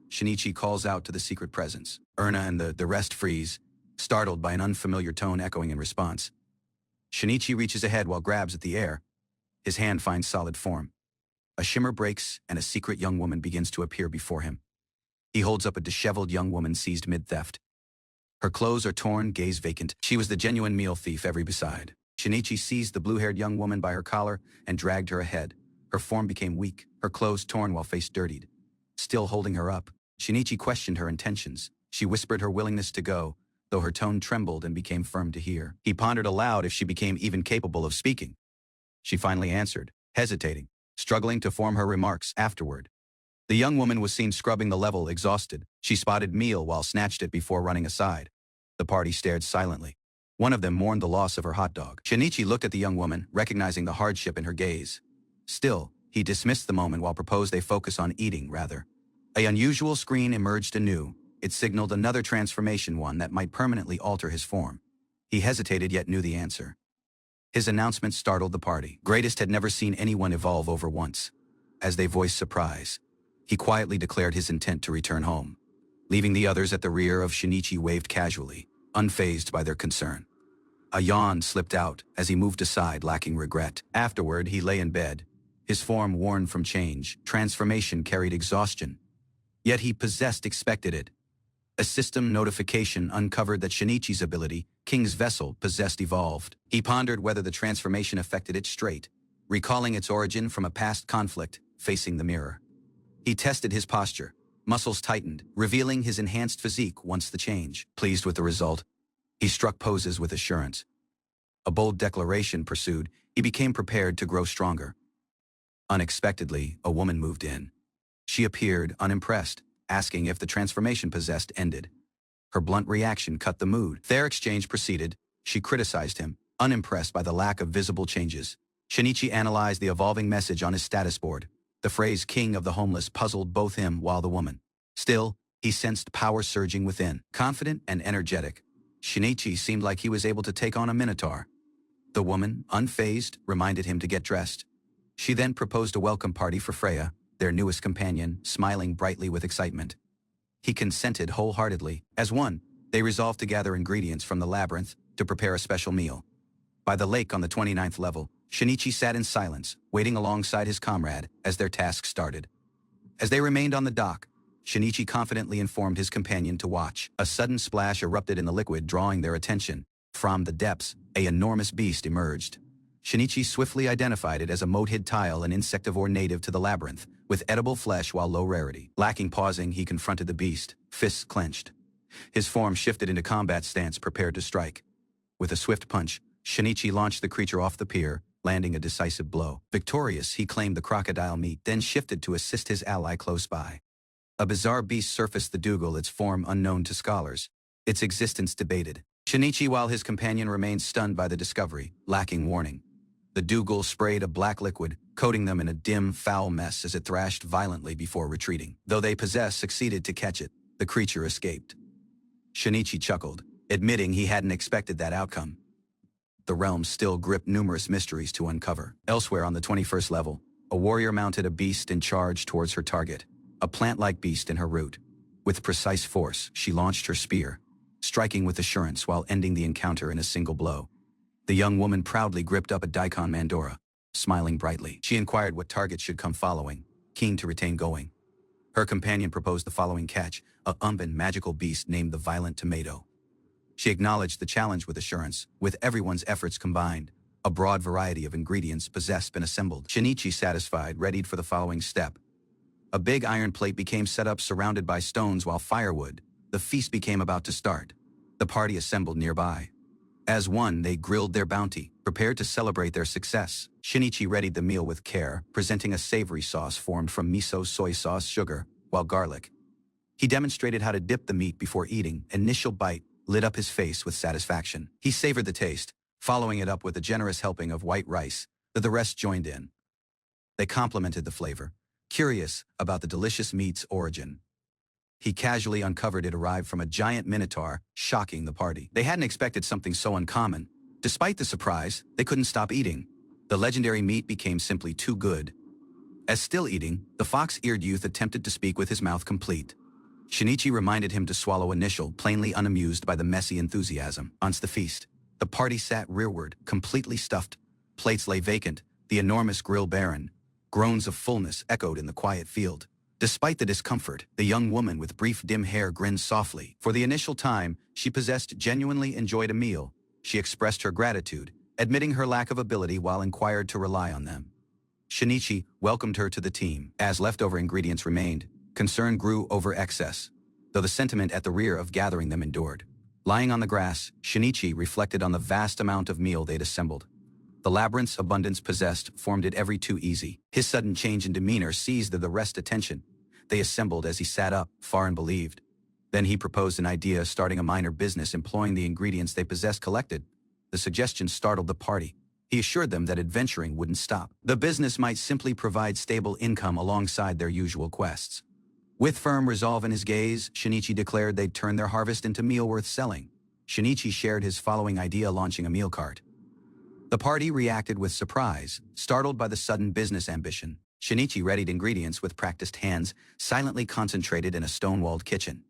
Shinichi calls out to the secret presence. Erna and the rest freeze, startled by an unfamiliar tone echoing in response. Shinichi reaches ahead while grabs at the air. His hand finds solid form. A shimmer breaks and a secret young woman begins to appear before him. He holds up a disheveled young woman seized mid-theft. Her clothes are torn, gaze vacant. She was the genuine meal thief every beside. Shinichi seized the blue-haired young woman by her collar and dragged her ahead. Her form became weak, her clothes torn while face dirtied. Still holding her up, Shinichi questioned her intentions. She whispered her willingness to go, though her tone trembled and became firm to hear. He pondered aloud if she became even capable of speaking. She finally answered, hesitating, struggling to form her remarks afterward. The young woman was seen scrubbing the level, exhausted. She spotted meal while snatched it before running aside. The party stared silently. One of them mourned the loss of her hot dog. Shinichi looked at the young woman, recognizing the hardship in her gaze. Still, he dismissed the moment while proposed they focus on eating, rather. An unusual screen emerged anew. It signaled another transformation, one that might permanently alter his form. He hesitated yet knew the answer. His announcement startled the party. Greatest had never seen anyone evolve over once. As they voiced surprise, he quietly declared his intent to return home. Leaving the others at the rear of Shinichi waved casually, unfazed by their concern. A yawn slipped out as he moved aside, lacking regret. Afterward, he lay in bed, his form worn from change. Transformation carried exhaustion. Yet he expected it. A system notification uncovered that Shinichi's ability, King's Vessel, possessed evolved. He pondered whether the transformation affected it straight, recalling its origin from a past conflict, facing the mirror. He tested his posture. Muscles tightened, revealing his enhanced physique once the change. Pleased with the result, he struck poses with assurance. A bold declaration pursued, he became prepared to grow stronger. Unexpectedly, a woman moved in. She appeared unimpressed, asking if the transformation possessed ended. Her blunt reaction cut the mood. Their exchange proceeded. She criticized him, unimpressed by the lack of visible changes. Shinichi analyzed the evolving message on his status board. The phrase "king of the homeless" puzzled both him while the woman. Still, he sensed power surging within. Confident and energetic, Shinichi seemed like he was able to take on a minotaur. The woman, unfazed, reminded him to get dressed. She then proposed a welcome party for Freya, their newest companion, smiling brightly with excitement. He consented wholeheartedly. As one, they resolved to gather ingredients from the labyrinth to prepare a special meal. By the lake on the 29th level, Shinichi sat in silence, waiting alongside his comrade as their task started. As they remained on the dock, Shinichi confidently informed his companion to watch. A sudden splash erupted in the liquid, drawing their attention. From the depths, an enormous beast emerged. Shinichi swiftly identified it as a mote-hid tile, an insectivore native to the labyrinth, with edible flesh while low rarity. Lacking pausing, he confronted the beast, fists clenched. His form shifted into combat stance, prepared to strike. With a swift punch, Shinichi launched the creature off the pier, landing a decisive blow. Victorious, he claimed the crocodile meat, then shifted to assist his ally close by. A bizarre beast surfaced the Dougal, its form unknown to scholars, its existence debated. Shinichi, while his companion remained stunned by the discovery, lacking warning. The Dougal sprayed a black liquid, coating them in a dim, foul mess as it thrashed violently before retreating. Though they succeeded to catch it, the creature escaped. Shinichi chuckled, admitting he hadn't expected that outcome. The realm still gripped numerous mysteries to uncover. Elsewhere on the 21st level, a warrior mounted a beast and charged towards her target, a plant-like beast in her route. With precise force, she launched her spear, striking with assurance while ending the encounter in a single blow. The young woman proudly gripped up a daikon mandora, smiling brightly. She inquired what target should come following, keen to retain going. Her companion proposed the following catch, a magical beast named the Violent Tomato. She acknowledged the challenge with assurance. With everyone's efforts combined, a broad variety of ingredients possessed and assembled. Shinichi, satisfied, readied for the following step. A big iron plate became set up, surrounded by stones, while firewood. The feast became about to start. The party assembled nearby. As one, they grilled their bounty, prepared to celebrate their success. Shinichi readied the meal with care, presenting a savory sauce formed from miso, soy sauce, sugar, while garlic. He demonstrated how to dip the meat before eating. Initial bite lit up his face with satisfaction. He savored the taste, following it up with a generous helping of white rice that the rest joined in. They complimented the flavor, curious about the delicious meat's origin. He casually uncovered it arrived from a giant minotaur, shocking the party. They hadn't expected something so uncommon. Despite the surprise, they couldn't stop eating. The legendary meat became simply too good. As still eating, the fox-eared youth attempted to speak with his mouth complete. Shinichi reminded him to swallow initial, plainly unamused by the messy enthusiasm. Once the feast, the party sat rearward, completely stuffed. Plates lay vacant, the enormous grill barren. Groans of fullness echoed in the quiet field. Despite the discomfort, the young woman with brief dim hair grinned softly. For the initial time, she genuinely enjoyed a meal. She expressed her gratitude, admitting her lack of ability while inquired to rely on them. Shinichi welcomed her to the team. As leftover ingredients remained, concern grew over excess, though the sentiment at the rear of gathering them endured. Lying on the grass, Shinichi reflected on the vast amount of meal they'd assembled. The labyrinth's abundance possessed formed it every too easy. His sudden change in demeanor seized the rest's attention. They assembled as he sat up, far and believed. Then he proposed an idea, starting a minor business employing the ingredients they possessed collected. The suggestion startled the party. He assured them that adventuring wouldn't stop. The business might simply provide stable income alongside their usual quests. With firm resolve in his gaze, Shinichi declared they'd turn their harvest into meal worth selling. Shinichi shared his following idea, launching a meal cart. The party reacted with surprise, startled by the sudden business ambition. Shinichi readied ingredients with practiced hands, silently concentrated in a stone-walled kitchen.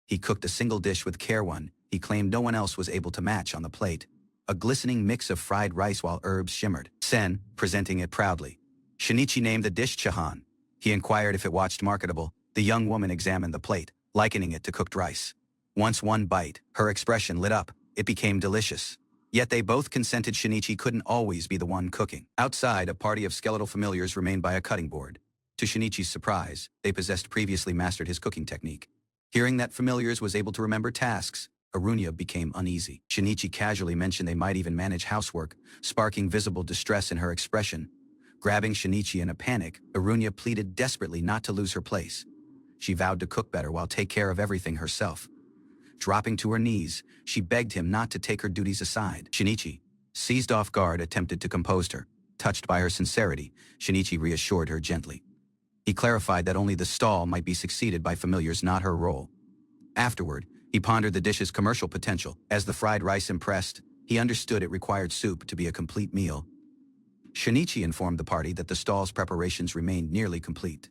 He cooked a single dish with care, one he claimed no one else was able to match, on the plate. A glistening mix of fried rice while herbs shimmered. Sen, presenting it proudly. Shinichi named the dish Chahan. He inquired if it watched marketable. The young woman examined the plate, likening it to cooked rice. Once one bite, her expression lit up. It became delicious. Yet they both consented Shinichi couldn't always be the one cooking. Outside, a party of skeletal familiars remained by a cutting board. To Shinichi's surprise, they previously mastered his cooking technique. Hearing that familiars was able to remember tasks, Arunia became uneasy. Shinichi casually mentioned they might even manage housework, sparking visible distress in her expression. Grabbing Shinichi in a panic, Arunia pleaded desperately not to lose her place. She vowed to cook better while take care of everything herself. Dropping to her knees, she begged him not to take her duties aside. Shinichi, seized off guard, attempted to compose her. Touched by her sincerity, Shinichi reassured her gently. He clarified that only the stall might be succeeded by familiars, not her role. Afterward, he pondered the dish's commercial potential. As the fried rice impressed, He understood it required soup to be a complete meal. Shinichi informed the party that the stall's preparations remained nearly complete.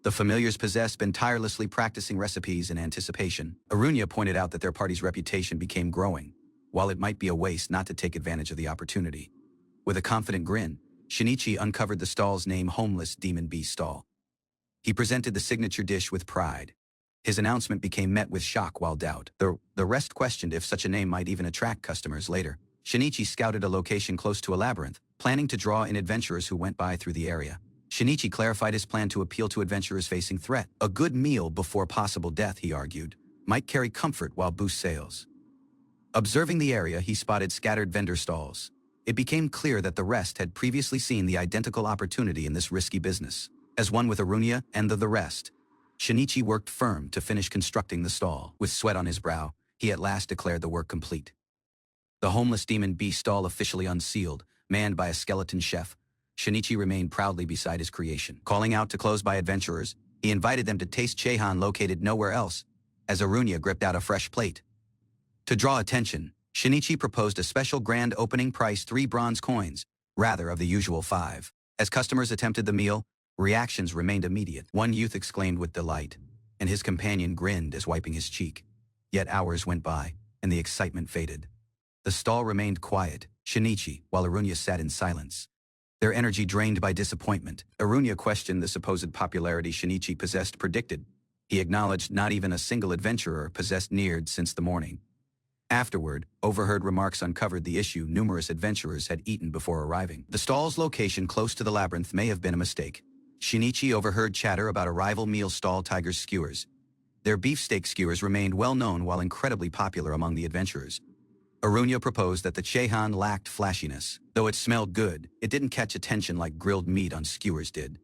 The familiars possessed been tirelessly practicing recipes in anticipation. Arunya pointed out that their party's reputation became growing, while it might be a waste not to take advantage of the opportunity. With a confident grin, Shinichi uncovered the stall's name, Homeless Demon Beast Stall. He presented the signature dish with pride. His announcement became met with shock while doubt. The rest questioned if such a name might even attract customers later. Shinichi scouted a location close to a labyrinth, planning to draw in adventurers who went by through the area. Shinichi clarified his plan to appeal to adventurers facing threat. A good meal before possible death, he argued, might carry comfort while boost sales. Observing the area, he spotted scattered vendor stalls. It became clear that the rest had previously seen the identical opportunity in this risky business. As one with Arunya and the rest, Shinichi worked firm to finish constructing the stall. With sweat on his brow, he at last declared the work complete. The Homeless Demon Beast stall officially unsealed, manned by a skeleton chef, Shinichi remained proudly beside his creation. Calling out to close-by adventurers, he invited them to taste Chehan located nowhere else, as Arunya gripped out a fresh plate. To draw attention, Shinichi proposed a special grand opening price 3 bronze coins, rather of the usual 5. As customers attempted the meal, reactions remained immediate. One youth exclaimed with delight, and his companion grinned as wiping his cheek. Yet hours went by, and the excitement faded. The stall remained quiet, Shinichi, while Arunya sat in silence. Their energy drained by disappointment. Arunya questioned the supposed popularity Shinichi possessed predicted. He acknowledged not even a single adventurer possessed Neared since the morning. Afterward, overheard remarks uncovered the issue numerous adventurers had eaten before arriving. The stall's location close to the labyrinth may have been a mistake. Shinichi overheard chatter about a rival meal stall, Tiger's Skewers. Their beefsteak skewers remained well known while incredibly popular among the adventurers. Arunya proposed that the Chehan lacked flashiness. Though it smelled good, it didn't catch attention like grilled meat on skewers did.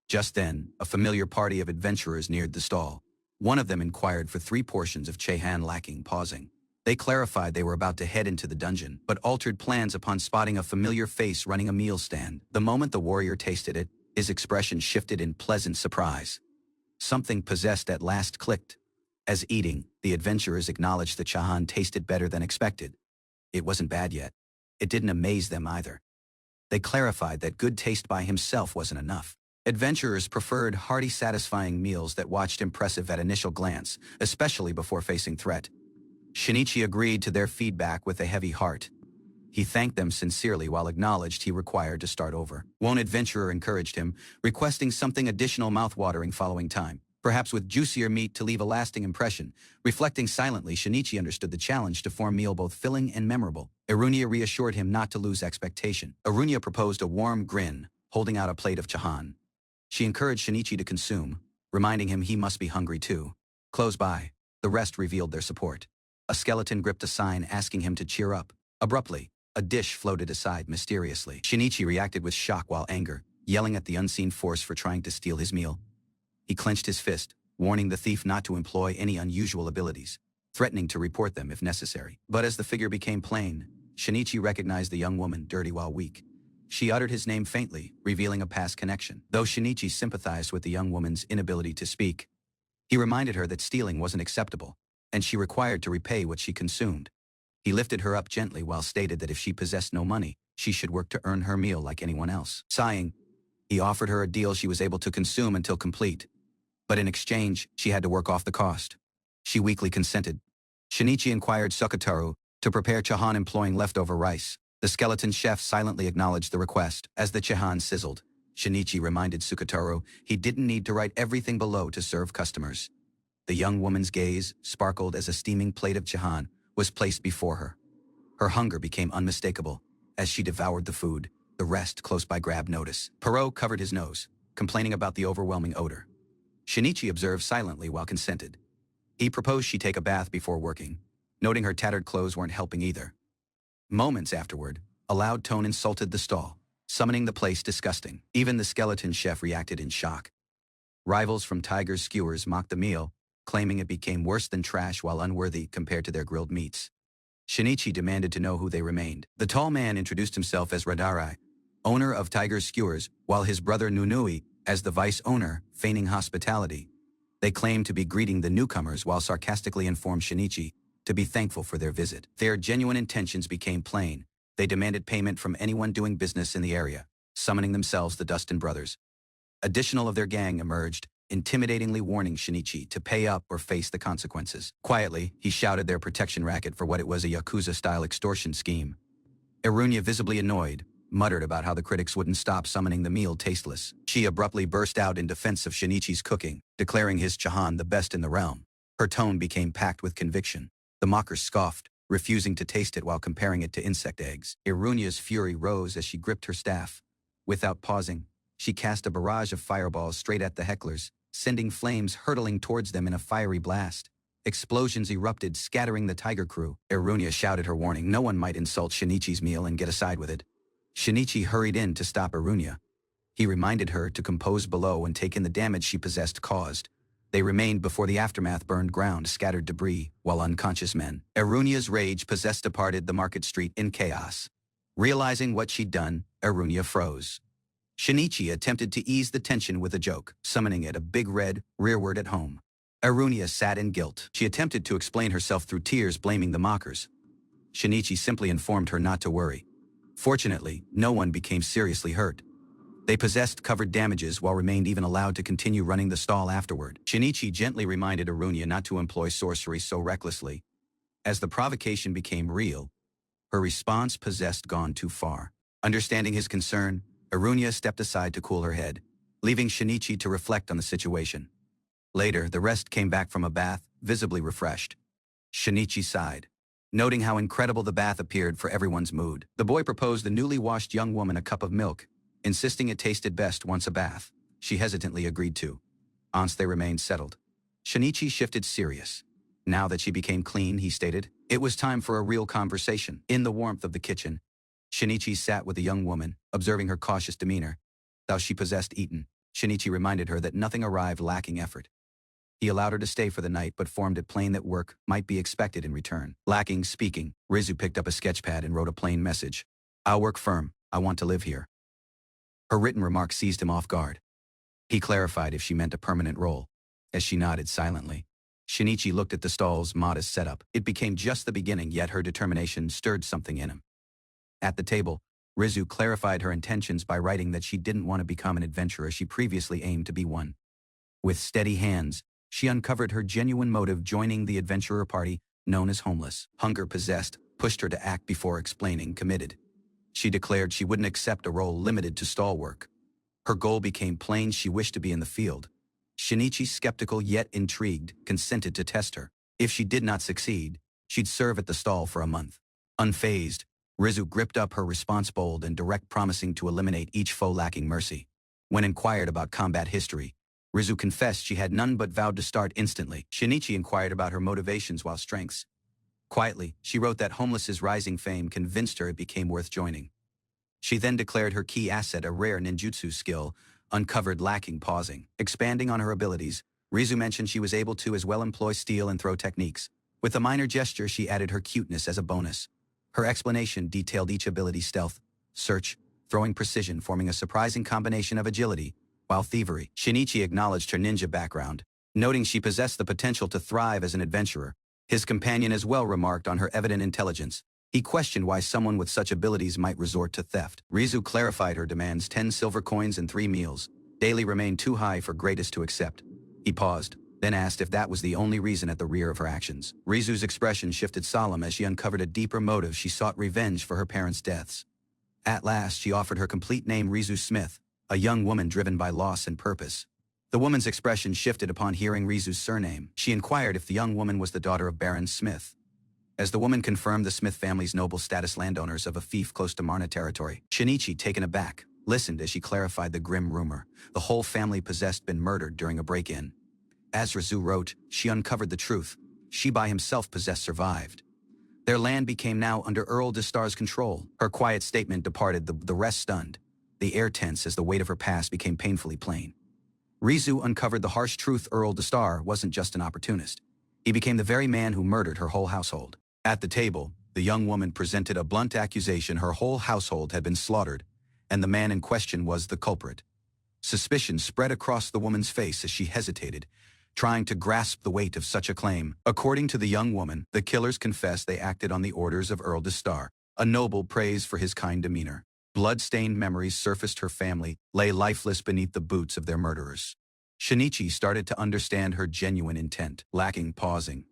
Just then, a familiar party of adventurers neared the stall. One of them inquired for 3 portions of Chehan lacking, pausing. They clarified they were about to head into the dungeon, but altered plans upon spotting a familiar face running a meal stand. The moment the warrior tasted it, his expression shifted in pleasant surprise. Something possessed at last clicked. As eating, the adventurers acknowledged the Chehan tasted better than expected. It wasn't bad yet. It didn't amaze them either. They clarified that good taste by himself wasn't enough. Adventurers preferred hearty, satisfying meals that watched impressive at initial glance, especially before facing threat. Shinichi agreed to their feedback with a heavy heart. He thanked them sincerely while acknowledged he required to start over. One adventurer encouraged him, requesting something additional mouth-watering following time, perhaps with juicier meat to leave a lasting impression. Reflecting silently, Shinichi understood the challenge to form meal both filling and memorable. Arunya reassured him not to lose expectation. Arunya proposed a warm grin, holding out a plate of Chehan. She encouraged Shinichi to consume, reminding him he must be hungry too. Close by, the rest revealed their support. A skeleton gripped a sign asking him to cheer up. Abruptly, a dish floated aside mysteriously. Shinichi reacted with shock while anger, yelling at the unseen force for trying to steal his meal. He clenched his fist, warning the thief not to employ any unusual abilities, threatening to report them if necessary. But as the figure became plain, Shinichi recognized the young woman, dirty while weak. She uttered his name faintly, revealing a past connection. Though Shinichi sympathized with the young woman's inability to speak, he reminded her that stealing wasn't acceptable, and she required to repay what she consumed. He lifted her up gently while stated that if she possessed no money, she should work to earn her meal like anyone else. Sighing, he offered her a deal she was able to consume until complete. But in exchange, she had to work off the cost. She weakly consented. Shinichi inquired Sukataru to prepare Chehan employing leftover rice. The skeleton chef silently acknowledged the request. As the Chehan sizzled, Shinichi reminded Sukataru he didn't need to write everything below to serve customers. The young woman's gaze sparkled as a steaming plate of Chehan was placed before her. Her hunger became unmistakable. As she devoured the food, the rest close by grabbed notice. Perot covered his nose, complaining about the overwhelming odor. Shinichi observed silently while consented. He proposed she take a bath before working, noting her tattered clothes weren't helping either. Moments afterward, a loud tone insulted the stall, summoning the place disgusting. Even the skeleton chef reacted in shock. Rivals from Tiger's Skewers mocked the meal, claiming it became worse than trash while unworthy compared to their grilled meats. Shinichi demanded to know who they remained. The tall man introduced himself as Radarai, owner of Tiger's Skewers, while his brother Nunui as the vice owner, feigning hospitality. They claimed to be greeting the newcomers while sarcastically informed Shinichi to be thankful for their visit. Their genuine intentions became plain. They demanded payment from anyone doing business in the area, summoning themselves the Dustin Brothers. Additional of their gang emerged, intimidatingly warning Shinichi to pay up or face the consequences. Quietly, he shouted their protection racket for what it was, a Yakuza-style extortion scheme. Irunia, visibly annoyed, muttered about how the critics wouldn't stop summoning the meal tasteless. She abruptly burst out in defense of Shinichi's cooking, declaring his chahan the best in the realm. Her tone became packed with conviction. The mockers scoffed, refusing to taste it while comparing it to insect eggs. Irunia's fury rose as she gripped her staff. Without pausing, she cast a barrage of fireballs straight at the hecklers, sending flames hurtling towards them in a fiery blast. Explosions erupted, scattering the tiger crew. Irunia shouted her warning no one might insult Shinichi's meal and get aside with it. Shinichi hurried in to stop Irunia. He reminded her to compose below and take in the damage she possessed caused. They remained before the aftermath burned ground, scattered debris, while unconscious men. Irunia's rage possessed departed the market street in chaos. Realizing what she'd done, Irunia froze. Shinichi attempted to ease the tension with a joke, summoning it a big red rearward at home. Irunia sat in guilt. She attempted to explain herself through tears, blaming the mockers. Shinichi simply informed her not to worry. Fortunately, no one became seriously hurt. They possessed covered damages while remained even allowed to continue running the stall afterward. Shinichi gently reminded Irunia not to employ sorcery so recklessly. As the provocation became real, her response possessed gone too far. Understanding his concern, Irunia stepped aside to cool her head, leaving Shinichi to reflect on the situation. Later, the rest came back from a bath, visibly refreshed. Shinichi sighed, noting how incredible the bath appeared for everyone's mood. The boy proposed the newly washed young woman a cup of milk, insisting it tasted best once a bath. She hesitantly agreed to. Once they remained settled, Shinichi shifted serious. Now that she became clean, he stated, it was time for a real conversation. In the warmth of the kitchen, Shinichi sat with the young woman, observing her cautious demeanor. Though she possessed eaten, Shinichi reminded her that nothing arrived lacking effort. He allowed her to stay for the night but formed it plain that work might be expected in return. Lacking speaking, Rizu picked up a sketchpad and wrote a plain message. I'll work firm. I want to live here. Her written remark seized him off guard. He clarified if she meant a permanent role. As she nodded silently, Shinichi looked at the stall's modest setup. It became just the beginning, yet her determination stirred something in him. At the table, Rizu clarified her intentions by writing that she didn't want to become an adventurer, she previously aimed to be one. With steady hands, she uncovered her genuine motive, joining the adventurer party known as Homeless. Hunger possessed, pushed her to act before explaining, committed. She declared she wouldn't accept a role limited to stall work. Her goal became plain, she wished to be in the field. Shinichi, skeptical yet intrigued, consented to test her. If she did not succeed, she'd serve at the stall for a month. Unfazed, Rizu gripped up her response, bold and direct, promising to eliminate each foe lacking mercy. When inquired about combat history, Rizu confessed she had none but vowed to start instantly. Shinichi inquired about her motivations while strengths. Quietly, she wrote that Homeless's rising fame convinced her it became worth joining. She then declared her key asset, a rare ninjutsu skill, uncovered lacking, pausing. Expanding on her abilities, Rizu mentioned she was able to as well employ steal and throw techniques. With a minor gesture, she added her cuteness as a bonus. Her explanation detailed each ability: stealth, search, throwing, precision, forming a surprising combination of agility, while thievery. Shinichi acknowledged her ninja background, noting she possessed the potential to thrive as an adventurer. His companion as well remarked on her evident intelligence. He questioned why someone with such abilities might resort to theft. Rizu clarified her demands: 10 silver coins and 3 meals. Daily remained too high for Greatest to accept. He paused, then asked if that was the only reason at the rear of her actions. Rizu's expression shifted solemn as she uncovered a deeper motive: she sought revenge for her parents' deaths. At last, she offered her complete name: Rizu Smith, a young woman driven by loss and purpose. The woman's expression shifted upon hearing Rizu's surname. She inquired if the young woman was the daughter of Baron Smith. As the woman confirmed, the Smith family's noble status landowners of a fief close to Marna territory. Shinichi, taken aback, listened as she clarified the grim rumor. The whole family possessed been murdered during a break-in. As Rizu wrote, she uncovered the truth. She by himself possessed survived. Their land became now under Earl de Star's control. Her quiet statement departed the rest stunned. The air tense as the weight of her past became painfully plain. Rizu uncovered the harsh truth: Earl de Star wasn't just an opportunist. He became the very man who murdered her whole household. At the table, the young woman presented a blunt accusation: her whole household had been slaughtered, and the man in question was the culprit. Suspicion spread across the woman's face as she hesitated, trying to grasp the weight of such a claim. According to the young woman, the killers confessed they acted on the orders of Earl de Star, a noble praised for his kind demeanor. Blood-stained memories surfaced. Her family lay lifeless beneath the boots of their murderers. Shinichi started to understand her genuine intent. Lacking pausing,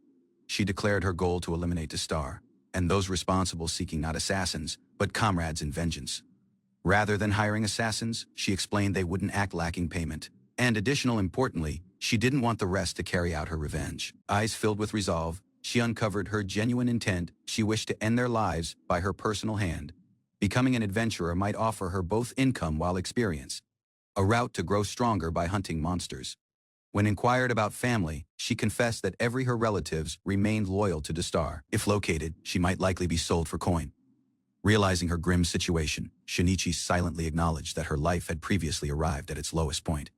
she declared her goal to eliminate de Star, and those responsible seeking not assassins, but comrades in vengeance. Rather than hiring assassins, she explained they wouldn't act lacking payment. And importantly, she didn't want the rest to carry out her revenge. Eyes filled with resolve, she uncovered her genuine intent. She wished to end their lives by her personal hand. Becoming an adventurer might offer her both income while experience, a route to grow stronger by hunting monsters. When inquired about family, she confessed that her relatives remained loyal to de Star. If located, she might likely be sold for coin. Realizing her grim situation, Shinichi silently acknowledged that her life had previously arrived at its lowest point.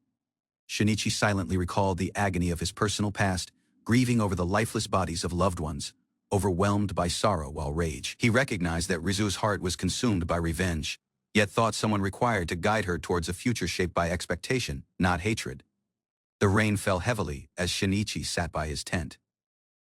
Shinichi silently recalled the agony of his personal past, grieving over the lifeless bodies of loved ones, overwhelmed by sorrow while rage. He recognized that Rizu's heart was consumed by revenge, yet thought someone required to guide her towards a future shaped by expectation, not hatred. The rain fell heavily as Shinichi sat by his tent.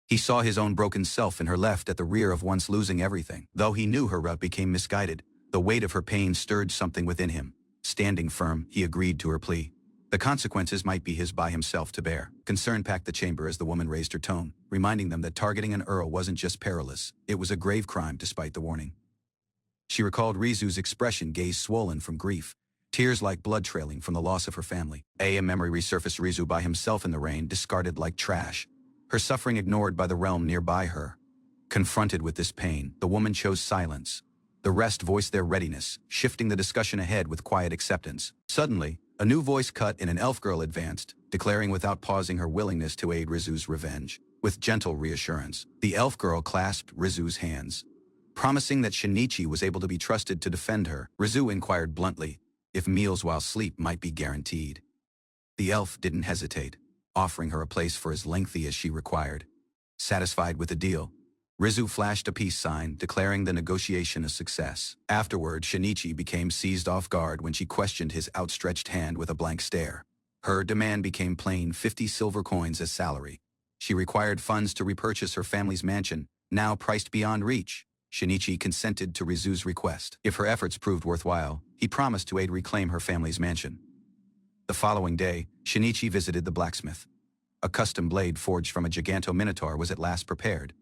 He saw his own broken self in her left at the rear of once losing everything. Though he knew her route became misguided, the weight of her pain stirred something within him. Standing firm, he agreed to her plea. The consequences might be his by himself to bear. Concern packed the chamber as the woman raised her tone, reminding them that targeting an earl wasn't just perilous, it was a grave crime despite the warning. She recalled Rizu's expression, gaze swollen from grief, tears like blood trailing from the loss of her family. A memory resurfaced, Rizu by himself in the rain, discarded like trash, her suffering ignored by the realm nearby her. Confronted with this pain, the woman chose silence. The rest voiced their readiness, shifting the discussion ahead with quiet acceptance. Suddenly, a new voice cut in. An elf girl advanced, declaring without pausing her willingness to aid Rizu's revenge. With gentle reassurance, the elf girl clasped Rizu's hands, promising that Shinichi was able to be trusted to defend her. Rizu inquired bluntly if meals while sleep might be guaranteed. The elf didn't hesitate, offering her a place for as lengthy as she required. Satisfied with the deal, Rizu flashed a peace sign, declaring the negotiation a success. Afterward, Shinichi became seized off guard when she questioned his outstretched hand with a blank stare. Her demand became plain: 50 silver coins as salary. She required funds to repurchase her family's mansion, now priced beyond reach. Shinichi consented to Rizu's request. If her efforts proved worthwhile, he promised to aid reclaim her family's mansion. The following day, Shinichi visited the blacksmith. A custom blade forged from a giganto-minotaur was at last prepared.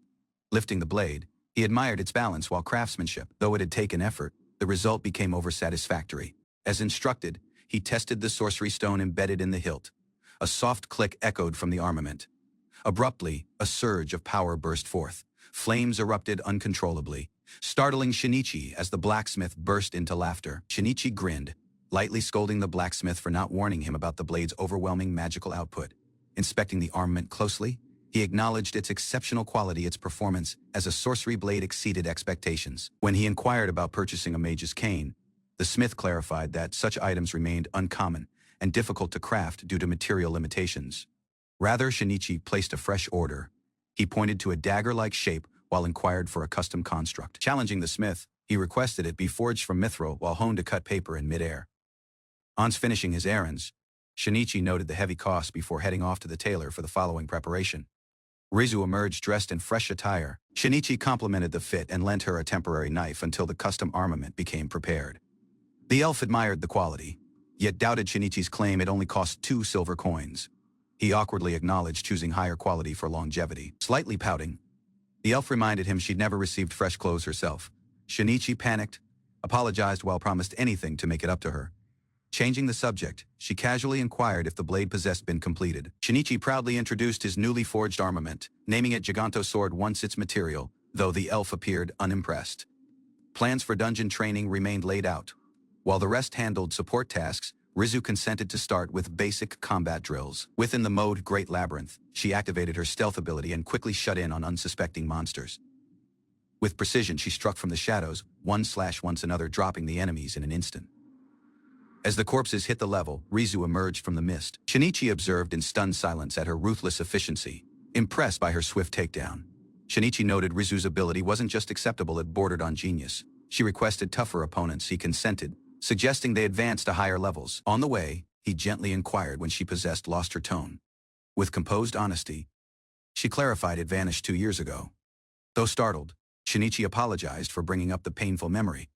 Lifting the blade, he admired its balance while craftsmanship. Though it had taken effort, the result became oversatisfactory. As instructed, he tested the sorcery stone embedded in the hilt. A soft click echoed from the armament. Abruptly, a surge of power burst forth. Flames erupted uncontrollably, startling Shinichi as the blacksmith burst into laughter. Shinichi grinned, lightly scolding the blacksmith for not warning him about the blade's overwhelming magical output. Inspecting the armament closely, he acknowledged its exceptional quality. Its performance as a sorcery blade exceeded expectations. When he inquired about purchasing a mage's cane, the smith clarified that such items remained uncommon and difficult to craft due to material limitations. Rather, Shinichi placed a fresh order. He pointed to a dagger-like shape while inquired for a custom construct. Challenging the smith, he requested it be forged from mithril while honed to cut paper in midair. On finishing his errands, Shinichi noted the heavy cost before heading off to the tailor for the following preparation. Rizu emerged dressed in fresh attire. Shinichi complimented the fit and lent her a temporary knife until the custom armament became prepared. The elf admired the quality, yet doubted Shinichi's claim it only cost 2 silver coins. He awkwardly acknowledged choosing higher quality for longevity. Slightly pouting, the elf reminded him she'd never received fresh clothes herself. Shinichi panicked, apologized while promised anything to make it up to her. Changing the subject, she casually inquired if the blade possessed been completed. Shinichi proudly introduced his newly forged armament, naming it Giganto Sword once its material, though the elf appeared unimpressed. Plans for dungeon training remained laid out. While the rest handled support tasks, Rizu consented to start with basic combat drills. Within the mode Great Labyrinth, she activated her stealth ability and quickly shut in on unsuspecting monsters. With precision, she struck from the shadows, once another, dropping the enemies in an instant. As the corpses hit the level, Rizu emerged from the mist. Shinichi observed in stunned silence at her ruthless efficiency, impressed by her swift takedown. Shinichi noted Rizu's ability wasn't just acceptable, it bordered on genius. She requested tougher opponents. He consented, suggesting they advance to higher levels. On the way, he gently inquired when she lost her tone. With composed honesty, she clarified it vanished 2 years ago. Though startled, Shinichi apologized for bringing up the painful memory.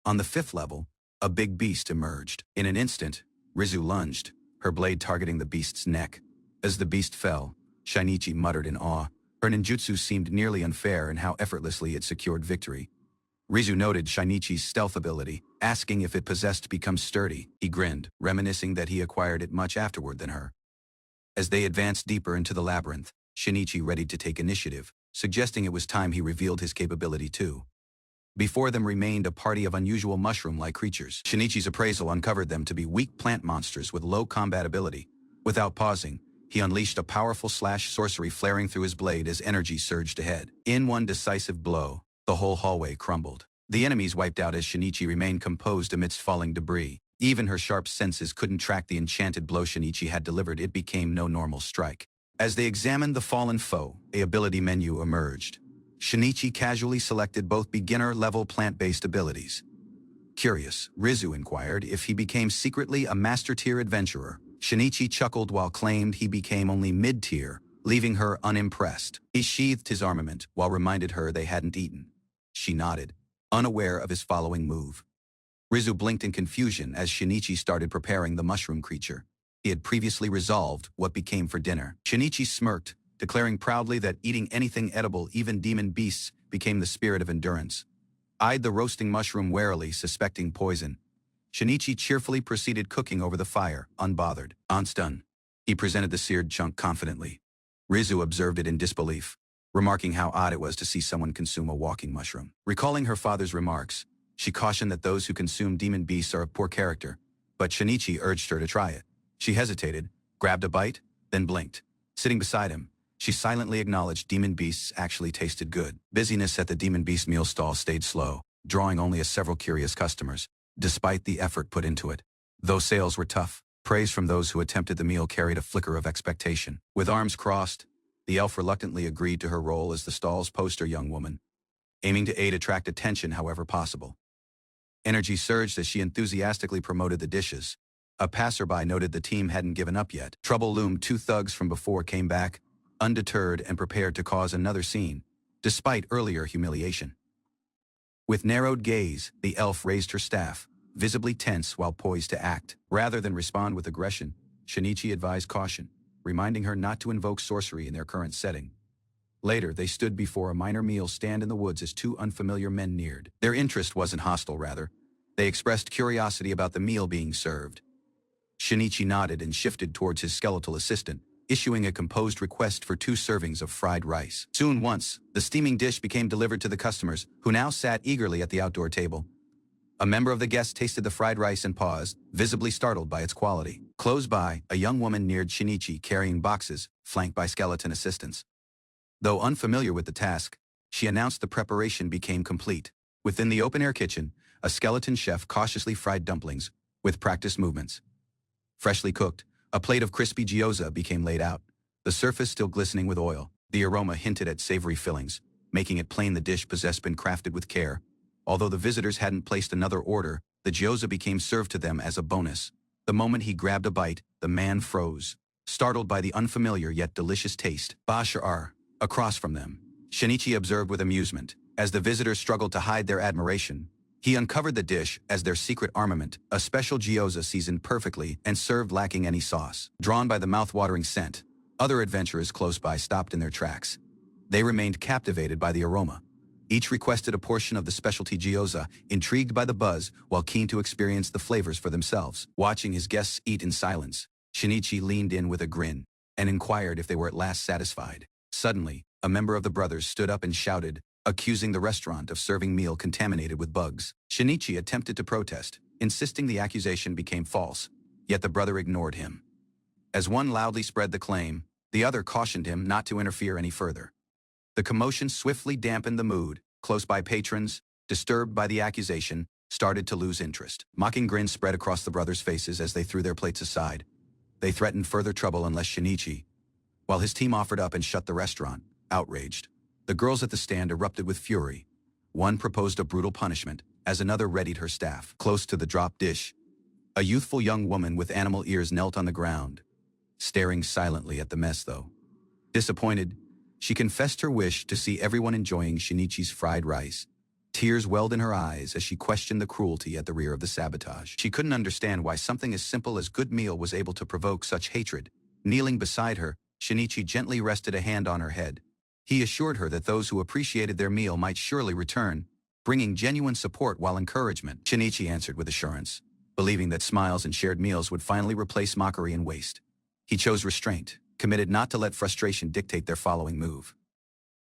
On the 5th level, a big beast emerged. In an instant, Rizu lunged, her blade targeting the beast's neck. As the beast fell, Shinichi muttered in awe. Her ninjutsu seemed nearly unfair in how effortlessly it secured victory. Rizu noted Shinichi's stealth ability, asking if it possessed become sturdy. He grinned, reminiscing that he acquired it much afterward than her. As they advanced deeper into the labyrinth, Shinichi readied to take initiative, suggesting it was time he revealed his capability too. Before them remained a party of unusual mushroom-like creatures. Shinichi's appraisal uncovered them to be weak plant monsters with low combat ability. Without pausing, he unleashed a powerful sorcery flaring through his blade as energy surged ahead. In one decisive blow, the whole hallway crumbled. The enemies wiped out as Shinichi remained composed amidst falling debris. Even her sharp senses couldn't track the enchanted blow Shinichi had delivered. It became no normal strike. As they examined the fallen foe, an ability menu emerged. Shinichi casually selected both beginner-level plant-based abilities. Curious, Rizu inquired if he became secretly a master-tier adventurer. Shinichi chuckled while claimed he became only mid-tier, leaving her unimpressed. He sheathed his armament while reminded her they hadn't eaten. She nodded, unaware of his following move. Rizu blinked in confusion as Shinichi started preparing the mushroom creature. He had previously resolved what became for dinner. Shinichi smirked, declaring proudly that eating anything edible, even demon beasts, became the spirit of endurance. Eyed the roasting mushroom warily, suspecting poison. Shinichi cheerfully proceeded cooking over the fire, unbothered. "Aunt's done." He presented the seared chunk confidently. Rizu observed it in disbelief, remarking how odd it was to see someone consume a walking mushroom. Recalling her father's remarks, she cautioned that those who consume demon beasts are of poor character, but Shinichi urged her to try it. She hesitated, grabbed a bite, then blinked. Sitting beside him, she silently acknowledged demon beasts actually tasted good. Busyness at the demon beast meal stall stayed slow, drawing only several curious customers, despite the effort put into it. Though sales were tough, praise from those who attempted the meal carried a flicker of expectation. With arms crossed, the elf reluctantly agreed to her role as the stall's poster young woman, aiming to attract attention however possible. Energy surged as she enthusiastically promoted the dishes. A passerby noted the team hadn't given up yet. Trouble loomed. 2 thugs from before came back, undeterred and prepared to cause another scene, despite earlier humiliation. With narrowed gaze, the elf raised her staff, visibly tense while poised to act. Rather than respond with aggression, Shinichi advised caution, reminding her not to invoke sorcery in their current setting. Later, they stood before a minor meal stand in the woods as 2 unfamiliar men neared. Their interest wasn't hostile, rather. They expressed curiosity about the meal being served. Shinichi nodded and shifted towards his skeletal assistant, issuing a composed request for 2 servings of fried rice. Soon the steaming dish became delivered to the customers, who now sat eagerly at the outdoor table. A member of the guests tasted the fried rice and paused, visibly startled by its quality. Close by, a young woman neared Shinichi carrying boxes, flanked by skeleton assistants. Though unfamiliar with the task, she announced the preparation became complete. Within the open-air kitchen, a skeleton chef cautiously fried dumplings, with practiced movements. Freshly cooked, a plate of crispy gyoza became laid out, the surface still glistening with oil. The aroma hinted at savory fillings, making it plain the dish possessed been crafted with care. Although the visitors hadn't placed another order, the gyoza became served to them as a bonus. The moment he grabbed a bite, the man froze, startled by the unfamiliar yet delicious taste. Bashar, across from them, Shinichi observed with amusement. As the visitors struggled to hide their admiration, he uncovered the dish as their secret armament, a special gyoza seasoned perfectly and served lacking any sauce. Drawn by the mouth-watering scent, other adventurers close by stopped in their tracks. They remained captivated by the aroma. Each requested a portion of the specialty gyoza, intrigued by the buzz while keen to experience the flavors for themselves. Watching his guests eat in silence, Shinichi leaned in with a grin and inquired if they were at last satisfied. Suddenly, a member of the brothers stood up and shouted, accusing the restaurant of serving meal contaminated with bugs. Shinichi attempted to protest, insisting the accusation became false, yet the brother ignored him. As one loudly spread the claim, the other cautioned him not to interfere any further. The commotion swiftly dampened the mood. Close-by patrons, disturbed by the accusation, started to lose interest. Mocking grins spread across the brothers' faces as they threw their plates aside. They threatened further trouble unless Shinichi, while his team offered up and shut the restaurant, outraged. The girls at the stand erupted with fury. One proposed a brutal punishment, as another readied her staff. Close to the dropped dish, a youthful young woman with animal ears knelt on the ground. staring silently at the mess though. Disappointed, she confessed her wish to see everyone enjoying Shinichi's fried rice. Tears welled in her eyes as she questioned the cruelty at the rear of the sabotage. She couldn't understand why something as simple as good meal was able to provoke such hatred. Kneeling beside her, Shinichi gently rested a hand on her head. He assured her that those who appreciated their meal might surely return, bringing genuine support while encouragement. Shinichi answered with assurance, believing that smiles and shared meals would finally replace mockery and waste. He chose restraint, committed not to let frustration dictate their following move.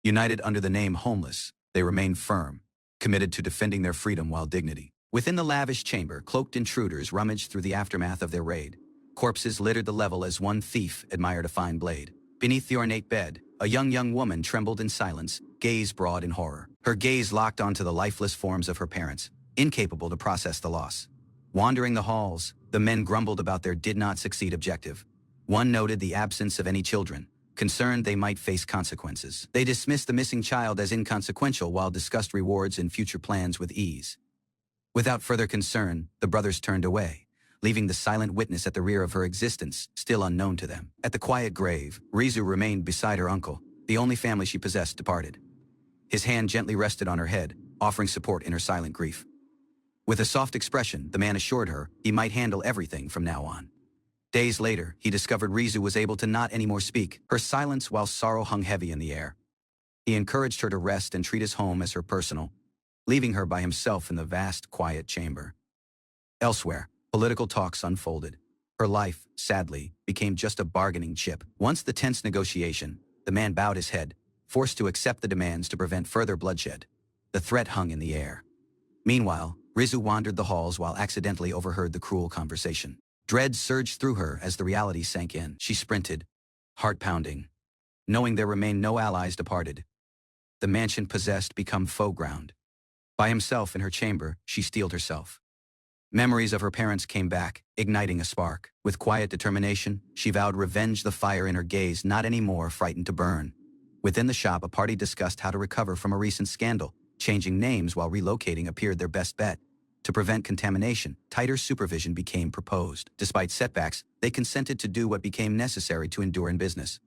United under the name Homeless, they remained firm, committed to defending their freedom while dignity. Within the lavish chamber, cloaked intruders rummaged through the aftermath of their raid. Corpses littered the level as one thief admired a fine blade. Beneath the ornate bed, a young woman trembled in silence, gaze broad in horror. Her gaze locked onto the lifeless forms of her parents, incapable to process the loss. Wandering the halls, the men grumbled about their did-not-succeed objective. One noted the absence of any children, concerned they might face consequences. They dismissed the missing child as inconsequential while discussed rewards and future plans with ease. Without further concern, the brothers turned away, leaving the silent witness at the rear of her existence, still unknown to them. At the quiet grave, Rizu remained beside her uncle, the only family she possessed departed. His hand gently rested on her head, offering support in her silent grief. With a soft expression, the man assured her he might handle everything from now on. Days later, he discovered Rizu was able to not anymore speak, her silence while sorrow hung heavy in the air. He encouraged her to rest and treat his home as her personal, leaving her by himself in the vast, quiet chamber. Elsewhere, political talks unfolded. Her life, sadly, became just a bargaining chip. Once the tense negotiation, the man bowed his head, forced to accept the demands to prevent further bloodshed. The threat hung in the air. Meanwhile, Rizu wandered the halls while accidentally overheard the cruel conversation. Dread surged through her as the reality sank in. She sprinted, heart pounding, knowing there remained no allies departed. The mansion possessed become foe ground. By himself in her chamber, she steeled herself. Memories of her parents came back, igniting a spark. With quiet determination, she vowed revenge, the fire in her gaze not anymore frightened to burn. Within the shop, a party discussed how to recover from a recent scandal. Changing names while relocating appeared their best bet. To prevent contamination, tighter supervision became proposed. Despite setbacks, they consented to do what became necessary to endure in business.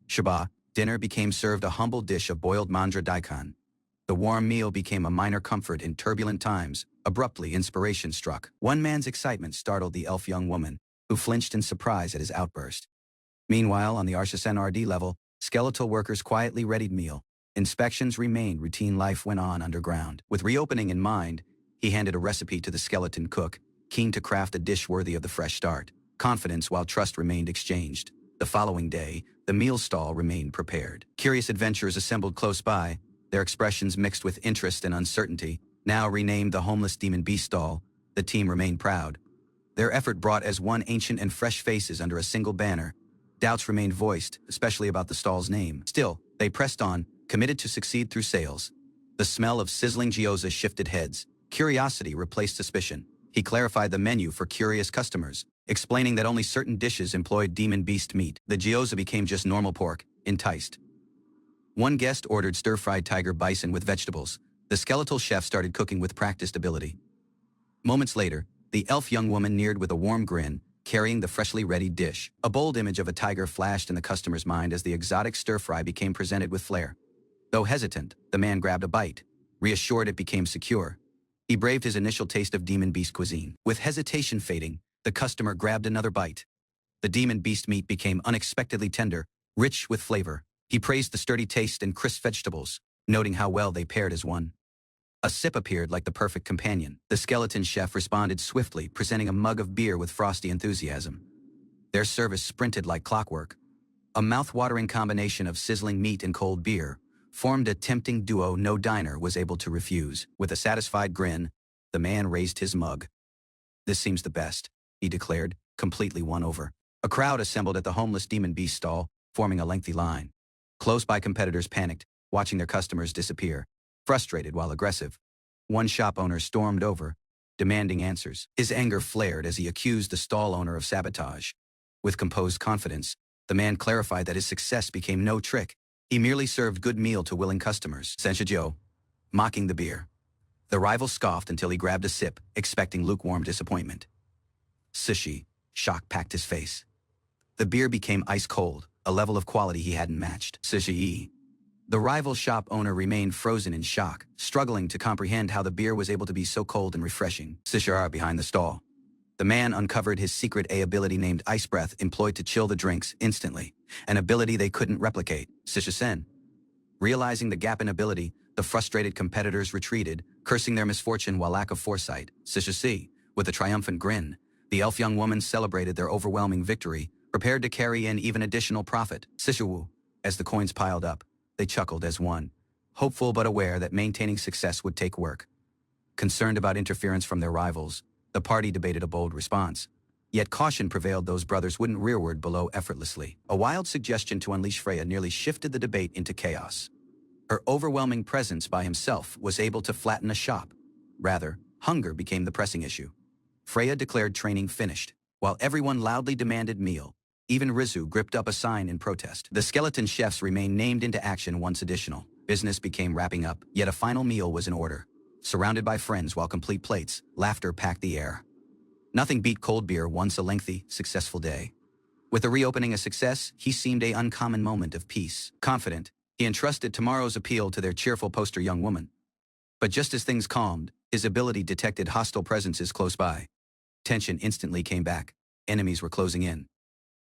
Shaba, dinner became served a humble dish of boiled mandra daikon. The warm meal became a minor comfort in turbulent times. Abruptly, inspiration struck. One man's excitement startled the elf young woman, who flinched in surprise at his outburst. Meanwhile, on the Arshasen RD level, skeletal workers quietly readied meal. Inspections remained, routine life went on underground. With reopening in mind, he handed a recipe to the skeleton cook, keen to craft a dish worthy of the fresh start. Confidence while trust remained exchanged. The following day, the meal stall remained prepared. Curious adventurers assembled close by, their expressions mixed with interest and uncertainty. Now renamed the Homeless Demon Beast Stall, the team remained proud. Their effort brought as one ancient and fresh faces under a single banner. Doubts remained voiced, especially about the stall's name. Still, they pressed on, committed to succeed through sales. The smell of sizzling gyoza shifted heads. Curiosity replaced suspicion. He clarified the menu for curious customers, explaining that only certain dishes employed demon beast meat. The gyoza became just normal pork, enticed. One guest ordered stir-fried tiger bison with vegetables. The skeletal chef started cooking with practiced ability. Moments later, the elf young woman neared with a warm grin, carrying the freshly readied dish. A bold image of a tiger flashed in the customer's mind as the exotic stir-fry became presented with flair. Though hesitant, the man grabbed a bite. Reassured it became secure, he braved his initial taste of demon beast cuisine. With hesitation fading, the customer grabbed another bite. The demon beast meat became unexpectedly tender, rich with flavor. He praised the sturdy taste and crisp vegetables, noting how well they paired as one. A sip appeared like the perfect companion. The skeleton chef responded swiftly, presenting a mug of beer with frosty enthusiasm. Their service sprinted like clockwork. A mouth-watering combination of sizzling meat and cold beer formed a tempting duo no diner was able to refuse. With a satisfied grin, the man raised his mug. "This seems the best," he declared, completely won over. A crowd assembled at the Homeless Demon Beast stall, forming a lengthy line. Close-by competitors panicked, watching their customers disappear. Frustrated while aggressive, one shop owner stormed over, demanding answers. His anger flared as he accused the stall owner of sabotage. With composed confidence, the man clarified that his success became no trick. He merely served good meal to willing customers. Senshijo, mocking the beer. The rival scoffed until he grabbed a sip, expecting lukewarm disappointment. Sushi, shock packed his face. The beer became ice cold, a level of quality he hadn't matched. Sushi. The rival shop owner remained frozen in shock, struggling to comprehend how the beer was able to be so cold and refreshing. Sushi behind the stall. The man uncovered his secret ability named Ice Breath, employed to chill the drinks instantly, an ability they couldn't replicate. Sushi-sen. Realizing the gap in ability, the frustrated competitors retreated, cursing their misfortune while lack of foresight. Sushi. With a triumphant grin, the elf young woman celebrated their overwhelming victory, prepared to carry in even additional profit. Sishiwu. As the coins piled up, they chuckled as one, hopeful but aware that maintaining success would take work. Concerned about interference from their rivals, the party debated a bold response. Yet caution prevailed those brothers wouldn't rearward below effortlessly. A wild suggestion to unleash Freya nearly shifted the debate into chaos. Her overwhelming presence by himself was able to flatten a shop. Rather, hunger became the pressing issue. Freya declared training finished, while everyone loudly demanded meal. Even Rizu gripped up a sign in protest. The skeleton chefs remained named into action once additional. Business became wrapping up, yet a final meal was in order. Surrounded by friends while complete plates, laughter packed the air. Nothing beat cold beer once a lengthy, successful day. With the reopening a success, he seemed an uncommon moment of peace. Confident, he entrusted tomorrow's appeal to their cheerful poster young woman. But just as things calmed, his ability detected hostile presences close by. Tension instantly came back. Enemies were closing in.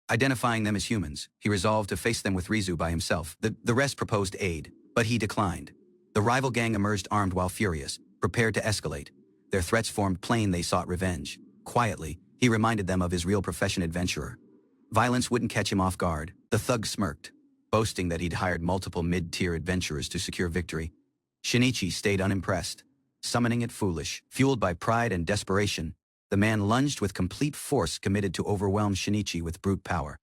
Identifying them as humans, he resolved to face them with Rizu by himself. The rest proposed aid, but he declined. The rival gang emerged armed while furious, prepared to escalate. Their threats formed plain they sought revenge. Quietly, he reminded them of his real profession adventurer. Violence wouldn't catch him off guard. The thug smirked, boasting that he'd hired multiple mid-tier adventurers to secure victory. Shinichi stayed unimpressed, summoning it foolish. Fueled by pride and desperation, the man lunged with complete force, committed to overwhelm Shinichi with brute power.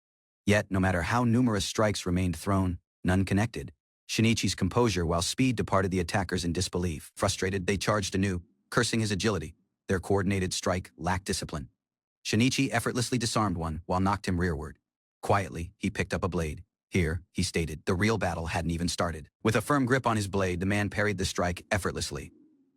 Yet, no matter how numerous strikes remained thrown, none connected. Shinichi's composure while speed departed the attackers in disbelief. Frustrated, they charged anew, cursing his agility. Their coordinated strike lacked discipline. Shinichi effortlessly disarmed one while knocked him rearward. Quietly, he picked up a blade. Here, he stated, the real battle hadn't even started. With a firm grip on his blade, the man parried the strike effortlessly.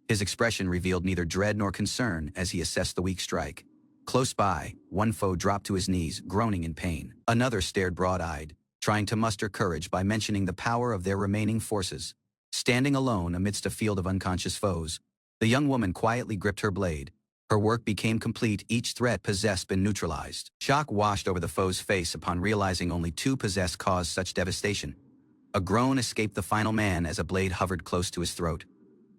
His expression revealed neither dread nor concern as he assessed the weak strike. Close by, one foe dropped to his knees, groaning in pain. Another stared broad-eyed, trying to muster courage by mentioning the power of their remaining forces. Standing alone amidst a field of unconscious foes, the young woman quietly gripped her blade. Her work became complete, each threat possessed been neutralized. Shock washed over the foe's face upon realizing only two possessed caused such devastation. A groan escaped the final man as a blade hovered close to his throat.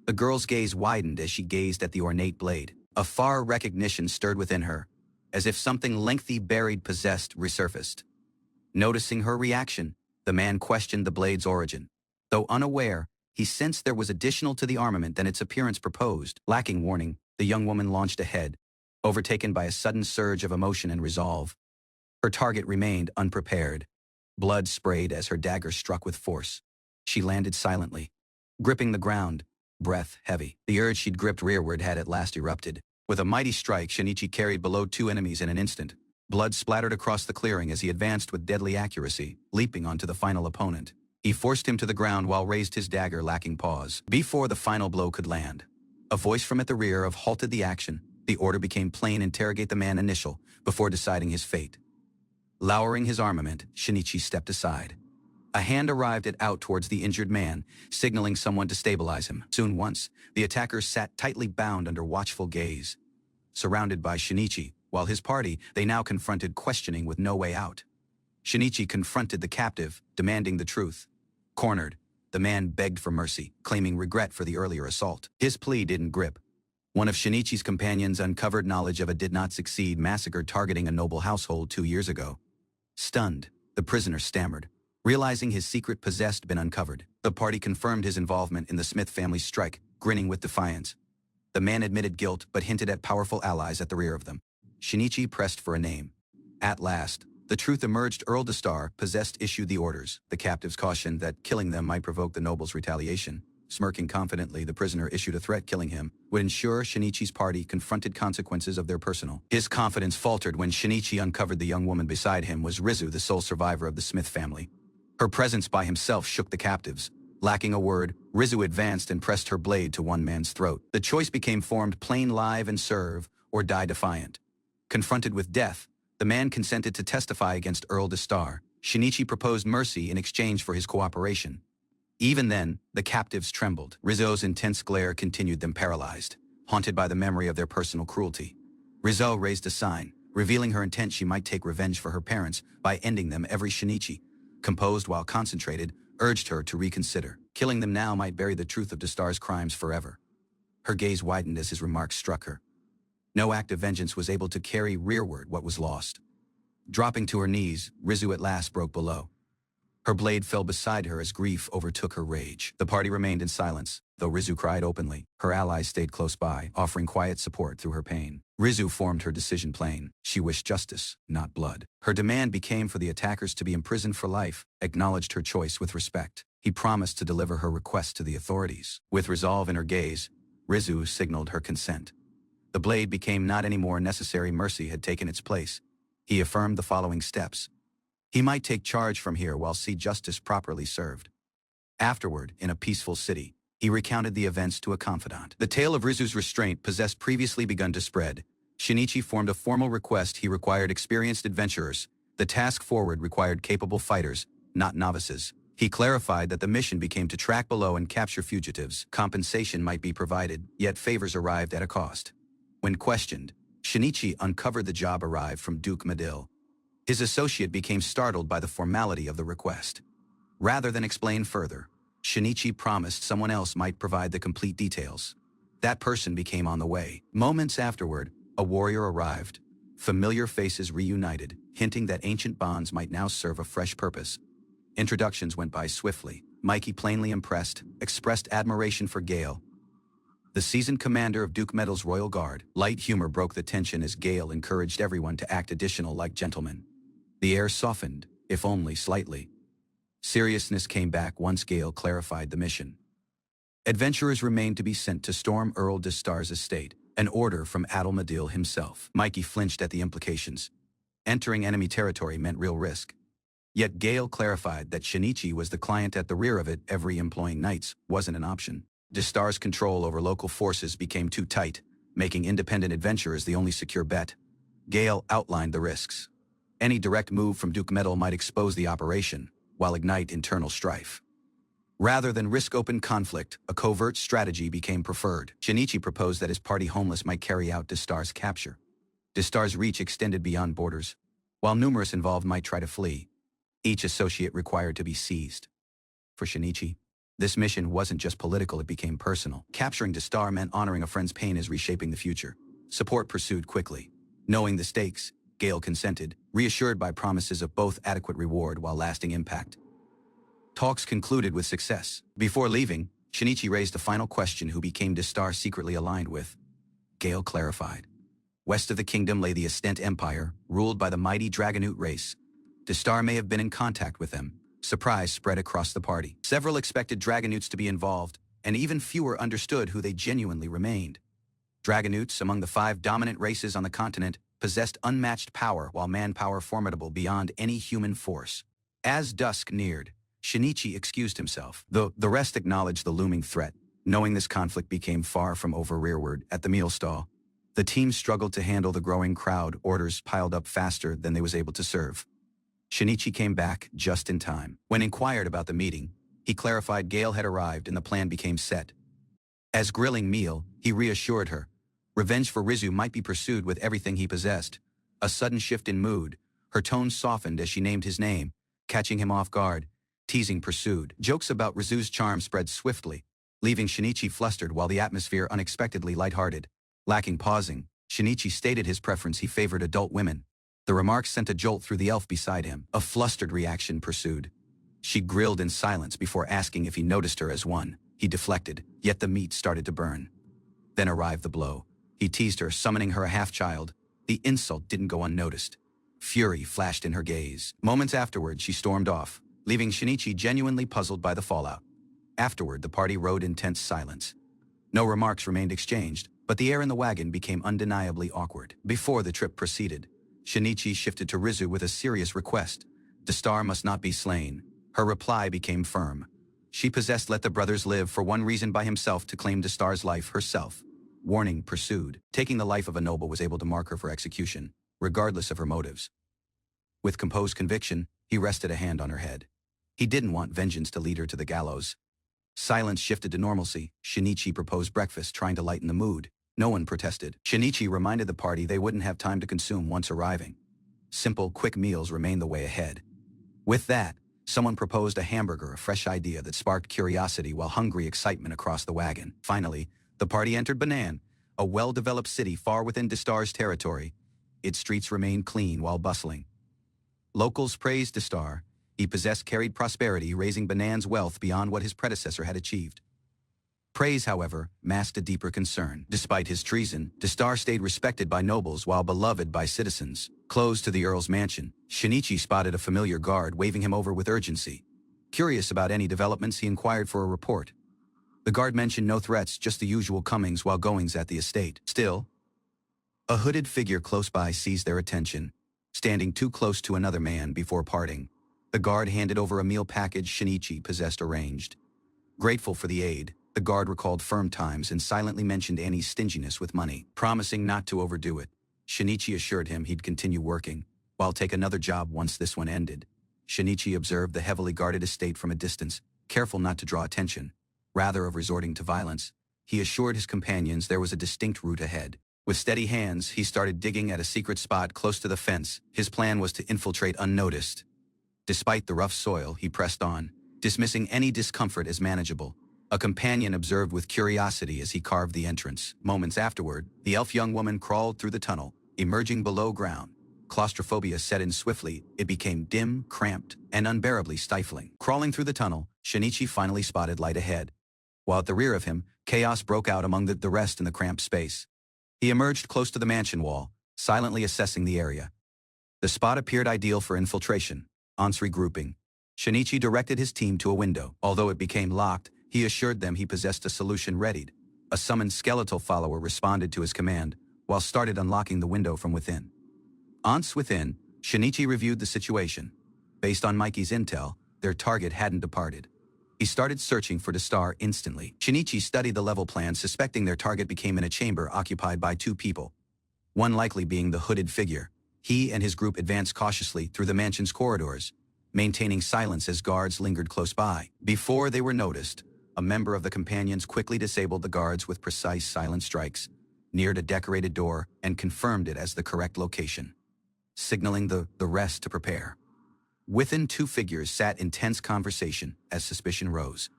The girl's gaze widened as she gazed at the ornate blade. A far recognition stirred within her, as if something lengthy buried possessed resurfaced. Noticing her reaction, the man questioned the blade's origin. Though unaware, he sensed there was additional to the armament than its appearance proposed. Lacking warning, the young woman launched ahead, overtaken by a sudden surge of emotion and resolve. Her target remained unprepared. Blood sprayed as her dagger struck with force. She landed silently, gripping the ground, breath heavy. The urge she'd gripped rearward had at last erupted. With a mighty strike, Shinichi carried below two enemies in an instant. Blood splattered across the clearing as he advanced with deadly accuracy, leaping onto the final opponent. He forced him to the ground while raised his dagger, lacking pause. Before the final blow could land, a voice from at the rear of halted the action. The order became plain: interrogate the man initial before deciding his fate. Lowering his armament, Shinichi stepped aside. A hand arrived out towards the injured man, signaling someone to stabilize him. Soon once, the attackers sat tightly bound under watchful gaze. Surrounded by Shinichi, while his party, they now confronted questioning with no way out. Shinichi confronted the captive, demanding the truth. Cornered, the man begged for mercy, claiming regret for the earlier assault. His plea didn't grip. One of Shinichi's companions uncovered knowledge of a did-not-succeed massacre targeting a noble household 2 years ago. Stunned, the prisoner stammered, realizing his secret possessed been uncovered. The party confirmed his involvement in the Smith family's strike, grinning with defiance. The man admitted guilt but hinted at powerful allies at the rear of them. Shinichi pressed for a name. At last, the truth emerged. Earl Destar, possessed, issued the orders. The captives cautioned that killing them might provoke the noble's retaliation. Smirking confidently, the prisoner issued a threat: killing him would ensure Shinichi's party confronted consequences of their personal. His confidence faltered when Shinichi uncovered the young woman beside him was Rizu, the sole survivor of the Smith family. Her presence by himself shook the captives. Lacking a word, Rizu advanced and pressed her blade to one man's throat. The choice became formed: plain live and serve, or die defiant. Confronted with death, The man consented to testify against Earl Destar. Shinichi proposed mercy in exchange for his cooperation. Even then, the captives trembled. Rizzo's intense glare continued them paralyzed, haunted by the memory of their personal cruelty. Rizzo raised a sign, revealing her intent she might take revenge for her parents by ending them. Every Shinichi, composed while concentrated, urged her to reconsider. Killing them now might bury the truth of Destar's crimes forever. Her gaze widened as his remarks struck her. No act of vengeance was able to carry rearward what was lost. Dropping to her knees, Rizzo at last broke below. Her blade fell beside her as grief overtook her rage. The party remained in silence, though Rizzo cried openly. Her allies stayed close by, offering quiet support through her pain. Rizzo formed her decision plain. She wished justice, not blood. Her demand became for the attackers to be imprisoned for life, acknowledged her choice with respect. He promised to deliver her request to the authorities. With resolve in her gaze, Rizzo signaled her consent. The blade became not any more necessary. Mercy had taken its place. He affirmed the following steps. He might take charge from here while see justice properly served. Afterward, in a peaceful city, he recounted the events to a confidant. The tale of Rizzo's restraint possessed previously begun to spread. Shinichi formed a formal request. He required experienced adventurers. The task forward required capable fighters, not novices. He clarified that the mission became to track below and capture fugitives. Compensation might be provided, yet favors arrived at a cost. When questioned, Shinichi uncovered the job arrived from Duke Medill. His associate became startled by the formality of the request. Rather than explain further, Shinichi promised someone else might provide the complete details. That person became on the way. Moments afterward, a warrior arrived. Familiar faces reunited, hinting that ancient bonds might now serve a fresh purpose. Introductions went by swiftly. Mikey, plainly impressed, expressed admiration for Gale, the seasoned commander of Duke Medill's Royal Guard. Light humor broke the tension as Gale encouraged everyone to act additional like gentlemen. The air softened, if only slightly. Seriousness came back once Gale clarified the mission. Adventurers remained to be sent to storm Earl Destar's estate, an order from Adel Medill himself. Mikey flinched at the implications. Entering enemy territory meant real risk. Yet Gale clarified that Shinichi was the client at the rear of it. Every employing knights wasn't an option. Destar's control over local forces became too tight, making independent adventurers the only secure bet. Gale outlined the risks. Any direct move from Duke Medill might expose the operation, while ignite internal strife. Rather than risk open conflict, a covert strategy became preferred. Shinichi proposed that his party homeless might carry out Destar's capture. Destar's reach extended beyond borders. While numerous involved might try to flee, each associate required to be seized. For Shinichi, this mission wasn't just political, it became personal. Capturing Destar meant honoring a friend's pain as reshaping the future. Support pursued quickly. Knowing the stakes, Gale consented, reassured by promises of both adequate reward while lasting impact. Talks concluded with success. Before leaving, Shinichi raised a final question: who became Destar secretly aligned with? Gale clarified. West of the kingdom lay the Estent Empire, ruled by the mighty Dragonute race. Destar may have been in contact with them. Surprise spread across the party. Several expected Dragonutes to be involved, and even fewer understood who they genuinely remained. Dragonutes, among the 5 dominant races on the continent, possessed unmatched power while manpower formidable beyond any human force. As dusk neared, Shinichi excused himself, though the rest acknowledged the looming threat. Knowing this conflict became far from over. Rearward, at the meal stall, the team struggled to handle the growing crowd. Orders piled up faster than they was able to serve. Shinichi came back just in time. When inquired about the meeting, he clarified Gale had arrived and the plan became set. As grilling meal, he reassured her. Revenge for Rizzo might be pursued with everything he possessed. A sudden shift in mood, her tone softened as she named his name, catching him off guard. Teasing pursued. Jokes about Rizzo's charm spread swiftly, leaving Shinichi flustered while the atmosphere unexpectedly lighthearted. Lacking pausing, Shinichi stated his preference: he favored adult women. The remark sent a jolt through the elf beside him. A flustered reaction pursued. She grilled in silence before asking if he noticed her as one. He deflected, yet the meat started to burn. Then arrived the blow. He teased her, summoning her a half-child. The insult didn't go unnoticed. Fury flashed in her gaze. Moments afterward, she stormed off, leaving Shinichi genuinely puzzled by the fallout. Afterward, the party rode in tense silence. No remarks remained exchanged, but the air in the wagon became undeniably awkward. Before the trip proceeded, Shinichi shifted to Rizzo with a serious request. Destar must not be slain. Her reply became firm. She possessed let the brothers live for one reason by himself, to claim Destar's life herself. Warning pursued. Taking the life of a noble was able to mark her for execution. regardless of her motives. With composed conviction, he rested a hand on her head. He didn't want vengeance to lead her to the gallows. Silence shifted to normalcy. Shinichi proposed breakfast, trying to lighten the mood. No one protested. Shinichi reminded the party they wouldn't have time to consume once arriving. Simple, quick meals remained the way ahead. With that, someone proposed a hamburger, a fresh idea that sparked curiosity while hungry excitement across the wagon. Finally, the party entered Banan, a well-developed city far within Distar's territory. Its streets remained clean while bustling. Locals praised Distar. He carried prosperity, raising Banan's wealth beyond what his predecessor had achieved. Praise, however, masked a deeper concern. Despite his treason, Distar stayed respected by nobles while beloved by citizens. Close to the Earl's mansion, Shinichi spotted a familiar guard waving him over with urgency. Curious about any developments, he inquired for a report. The guard mentioned no threats, just the usual comings while goings at the estate. Still, a hooded figure close by seized their attention, standing too close to another man before parting. The guard handed over a meal package Shinichi possessed arranged. Grateful for the aid, the guard recalled firm times and silently mentioned Annie's stinginess with money. Promising not to overdo it, Shinichi assured him he'd continue working, while take another job once this one ended. Shinichi observed the heavily guarded estate from a distance, careful not to draw attention. Rather of resorting to violence, he assured his companions there was a distinct route ahead. With steady hands, he started digging at a secret spot close to the fence. His plan was to infiltrate unnoticed. Despite the rough soil, he pressed on, dismissing any discomfort as manageable. A companion observed with curiosity as he carved the entrance. Moments afterward, the elf young woman crawled through the tunnel, emerging below ground. Claustrophobia set in swiftly. It became dim, cramped, and unbearably stifling. Crawling through the tunnel, Shinichi finally spotted light ahead. While at the rear of him, chaos broke out among the rest in the cramped space. He emerged close to the mansion wall, silently assessing the area. The spot appeared ideal for infiltration. Once regrouping, Shinichi directed his team to a window. Although it became locked, he assured them he possessed a solution readied. A summoned skeletal follower responded to his command, while started unlocking the window from within. Once within, Shinichi reviewed the situation. Based on Mikey's intel, their target hadn't departed. He started searching for Distar instantly. Shinichi studied the level plan, suspecting their target became in a chamber occupied by two people, one likely being the hooded figure. He and his group advanced cautiously through the mansion's corridors, maintaining silence as guards lingered close by. Before they were noticed, a member of the companions quickly disabled the guards with precise silent strikes, neared a decorated door, and confirmed it as the correct location, signaling the rest to prepare. Within, two figures sat in tense conversation as suspicion rose.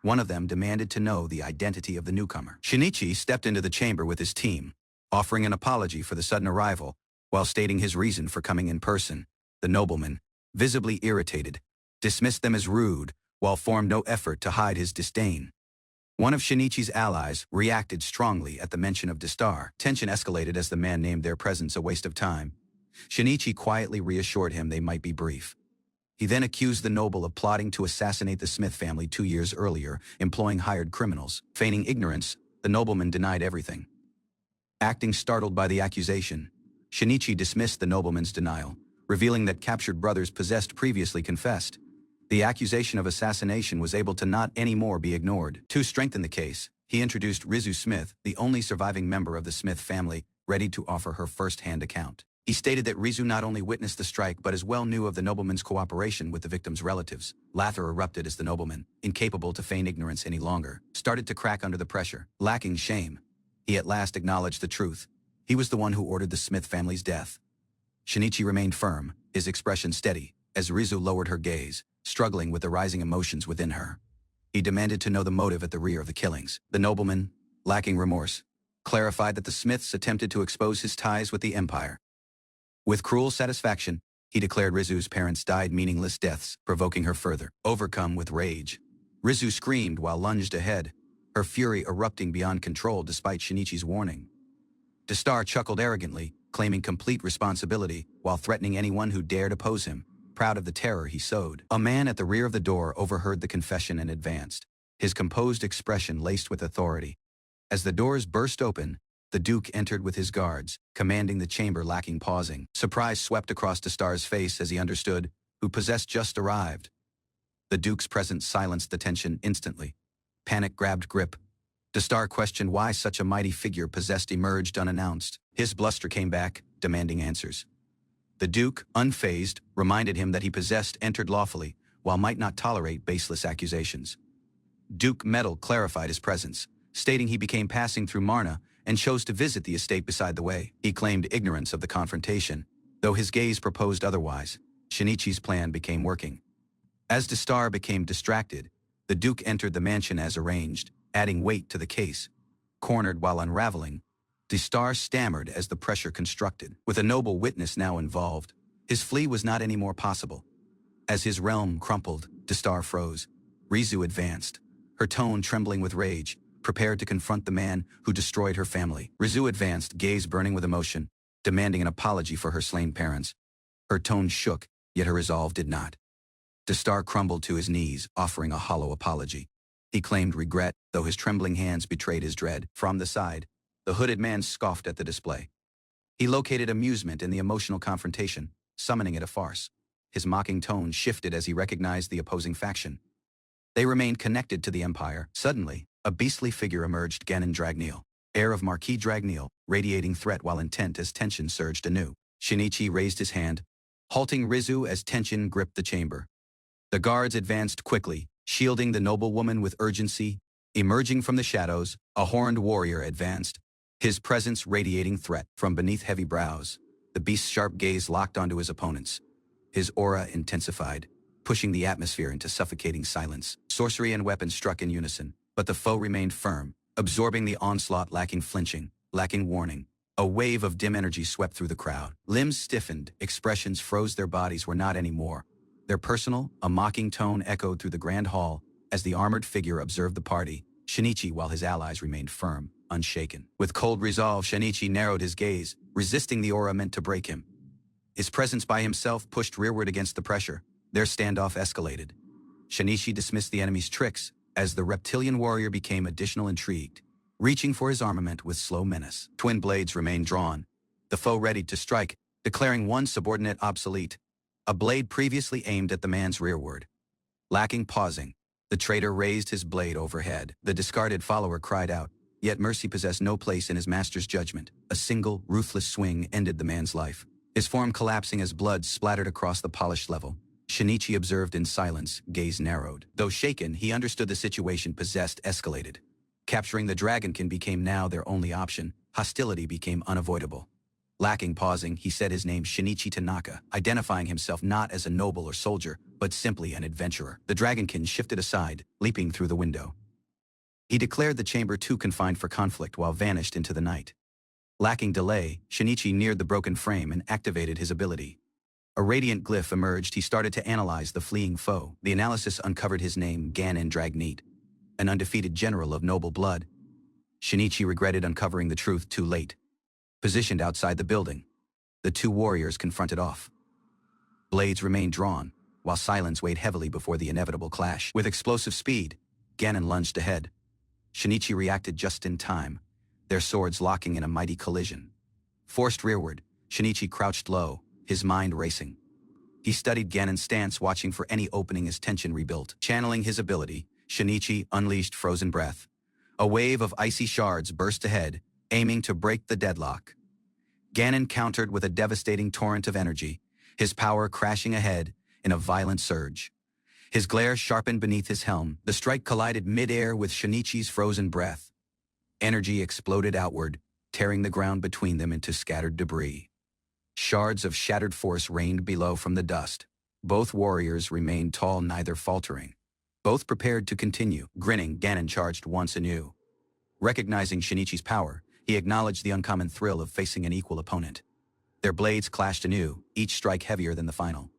One of them demanded to know the identity of the newcomer. Shinichi stepped into the chamber with his team, offering an apology for the sudden arrival, while stating his reason for coming in person. The nobleman, visibly irritated, dismissed them as rude, while formed no effort to hide his disdain. One of Shinichi's allies reacted strongly at the mention of Distar. Tension escalated as the man named their presence a waste of time. Shinichi quietly reassured him they might be brief. He then accused the noble of plotting to assassinate the Smith family 2 years earlier, employing hired criminals. Feigning ignorance, the nobleman denied everything. Acting startled by the accusation, Shinichi dismissed the nobleman's denial, revealing that captured brothers possessed previously confessed. The accusation of assassination was able to not anymore be ignored. To strengthen the case, he introduced Rizu Smith, the only surviving member of the Smith family, ready to offer her first-hand account. He stated that Rizu not only witnessed the strike but as well knew of the nobleman's cooperation with the victim's relatives. Laughter erupted as the nobleman, incapable to feign ignorance any longer, started to crack under the pressure. Lacking shame, he at last acknowledged the truth. He was the one who ordered the Smith family's death. Shinichi remained firm, his expression steady, as Rizu lowered her gaze, struggling with the rising emotions within her. He demanded to know the motive at the rear of the killings. The nobleman, lacking remorse, clarified that the Smiths attempted to expose his ties with the Empire. With cruel satisfaction, he declared Rizu's parents died meaningless deaths, provoking her further. Overcome with rage, Rizu screamed while lunged ahead, her fury erupting beyond control despite Shinichi's warning. Distar chuckled arrogantly, claiming complete responsibility while threatening anyone who dared oppose him, proud of the terror he sowed. A man at the rear of the door overheard the confession and advanced, his composed expression laced with authority. As the doors burst open, the Duke entered with his guards, commanding the chamber lacking pausing. Surprise swept across Distar's face as he understood who possessed just arrived. The Duke's presence silenced the tension instantly. Panic grabbed grip. Distar questioned why such a mighty figure possessed emerged unannounced. His bluster came back, demanding answers. The Duke, unfazed, reminded him that he possessed entered lawfully, while might not tolerate baseless accusations. Duke Metal clarified his presence, stating he became passing through Marna and chose to visit the estate beside the way. He claimed ignorance of the confrontation, though his gaze proposed otherwise. Shinichi's plan became working. As Destar became distracted, the Duke entered the mansion as arranged, adding weight to the case. Cornered while unraveling, Destar stammered as the pressure constructed. With a noble witness now involved, his flee was not any more possible. As his realm crumpled, Destar froze. Rizu advanced, her tone trembling with rage, prepared to confront the man who destroyed her family. Rizu advanced, gaze burning with emotion, demanding an apology for her slain parents. Her tone shook, yet her resolve did not. Destar crumbled to his knees, offering a hollow apology. He claimed regret, though his trembling hands betrayed his dread. From the side, the hooded man scoffed at the display. He located amusement in the emotional confrontation, summoning it a farce. His mocking tone shifted as he recognized the opposing faction. They remained connected to the Empire. Suddenly, a beastly figure emerged, Ganon Dragneel, heir of Marquis Dragneel, radiating threat while intent as tension surged anew. Shinichi raised his hand, halting Rizu as tension gripped the chamber. The guards advanced quickly, shielding the noblewoman with urgency. Emerging from the shadows, a horned warrior advanced, his presence radiating threat. From beneath heavy brows, the beast's sharp gaze locked onto his opponents. His aura intensified, pushing the atmosphere into suffocating silence. Sorcery and weapons struck in unison, but the foe remained firm, absorbing the onslaught, lacking flinching, lacking warning. A wave of dim energy swept through the crowd. Limbs stiffened, expressions froze, their bodies were not anymore. Their personal, a mocking tone echoed through the grand hall as the armored figure observed the party, Shinichi, while his allies remained firm, unshaken. With cold resolve, Shinichi narrowed his gaze, resisting the aura meant to break him. His presence by himself pushed rearward against the pressure. Their standoff escalated. Shinichi dismissed the enemy's tricks as the reptilian warrior became additional intrigued, reaching for his armament with slow menace. Twin blades remained drawn, the foe readied to strike, declaring one subordinate obsolete, a blade previously aimed at the man's rearward. Lacking pausing, the traitor raised his blade overhead. The discarded follower cried out, yet mercy possessed no place in his master's judgment. A single, ruthless swing ended the man's life, his form collapsing as blood splattered across the polished level. Shinichi observed in silence, gaze narrowed. Though shaken, he understood the situation possessed escalated. Capturing the dragonkin became now their only option. Hostility became unavoidable. Lacking pausing, he said his name, Shinichi Tanaka, identifying himself not as a noble or soldier, but simply an adventurer. The dragonkin shifted aside, leaping through the window. He declared the chamber too confined for conflict while vanished into the night. Lacking delay, Shinichi neared the broken frame and activated his ability. A radiant glyph emerged. He started to analyze the fleeing foe. The analysis uncovered his name, Ganon Dragneel, an undefeated general of noble blood. Shinichi regretted uncovering the truth too late. Positioned outside the building, the two warriors confronted off. Blades remained drawn, while silence weighed heavily before the inevitable clash. With explosive speed, Ganon lunged ahead. Shinichi reacted just in time, their swords locking in a mighty collision. Forced rearward, Shinichi crouched low, his mind racing. He studied Ganon's stance, watching for any opening as tension rebuilt. Channeling his ability, Shinichi unleashed frozen breath. A wave of icy shards burst ahead, aiming to break the deadlock. Ganon countered with a devastating torrent of energy, his power crashing ahead in a violent surge. His glare sharpened beneath his helm. The strike collided mid-air with Shinichi's frozen breath. Energy exploded outward, tearing the ground between them into scattered debris. Shards of shattered force rained below from the dust. Both warriors remained tall, neither faltering. Both prepared to continue. Grinning, Ganon charged once anew. Recognizing Shinichi's power, he acknowledged the uncommon thrill of facing an equal opponent. Their blades clashed anew, each strike heavier than the final.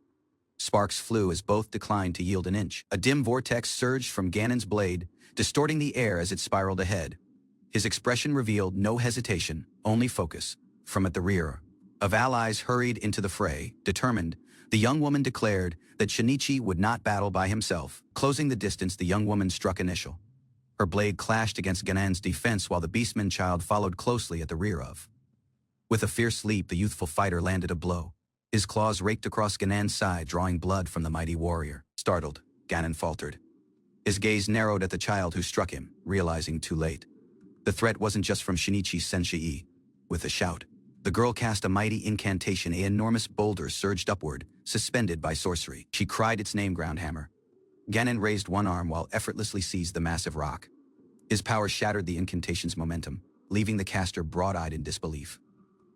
Sparks flew as both declined to yield an inch. A dim vortex surged from Ganon's blade, distorting the air as it spiraled ahead. His expression revealed no hesitation, only focus. From at the rear, of allies hurried into the fray. Determined, the young woman declared that Shinichi would not battle by himself. Closing the distance, the young woman struck initial. Her blade clashed against Ganon's defense while the beastman child followed closely at the rear of. With a fierce leap, the youthful fighter landed a blow. His claws raked across Ganon's side, drawing blood from the mighty warrior. Startled, Ganon faltered. His gaze narrowed at the child who struck him, realizing too late. The threat wasn't just from Shinichi's Senshii. With a shout, The girl cast a mighty incantation. An enormous boulder surged upward, suspended by sorcery. She cried its name, Groundhammer. Ganon raised one arm while effortlessly seized the massive rock. His power shattered the incantation's momentum, leaving the caster broad-eyed in disbelief.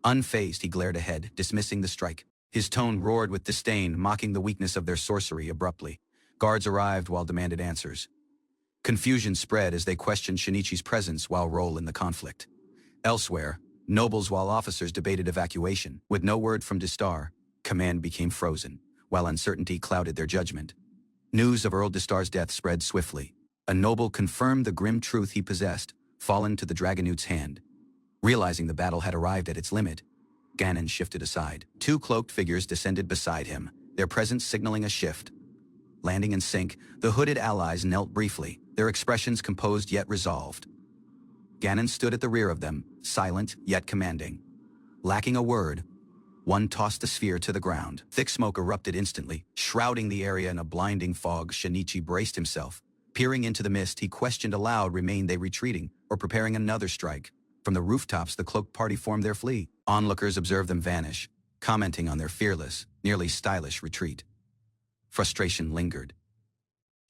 Unfazed, he glared ahead, dismissing the strike. His tone roared with disdain, mocking the weakness of their sorcery abruptly. Guards arrived while demanded answers. Confusion spread as they questioned Shinichi's presence while role in the conflict. Elsewhere, nobles while officers debated evacuation. With no word from Distar, command became frozen, while uncertainty clouded their judgment. News of Earl Distar's death spread swiftly. A noble confirmed the grim truth he possessed, fallen to the Dragonewt's hand. Realizing the battle had arrived at its limit, Ganon shifted aside. Two cloaked figures descended beside him, their presence signaling a shift. Landing in sync, the hooded allies knelt briefly, their expressions composed yet resolved. Ganon stood at the rear of them, silent yet commanding. Lacking a word, one tossed the sphere to the ground. Thick smoke erupted instantly, shrouding the area in a blinding fog. Shinichi braced himself. Peering into the mist, he questioned aloud, remained they retreating or preparing another strike? From the rooftops, the cloaked party formed their flee. Onlookers observed them vanish, commenting on their fearless, nearly stylish retreat. Frustration lingered.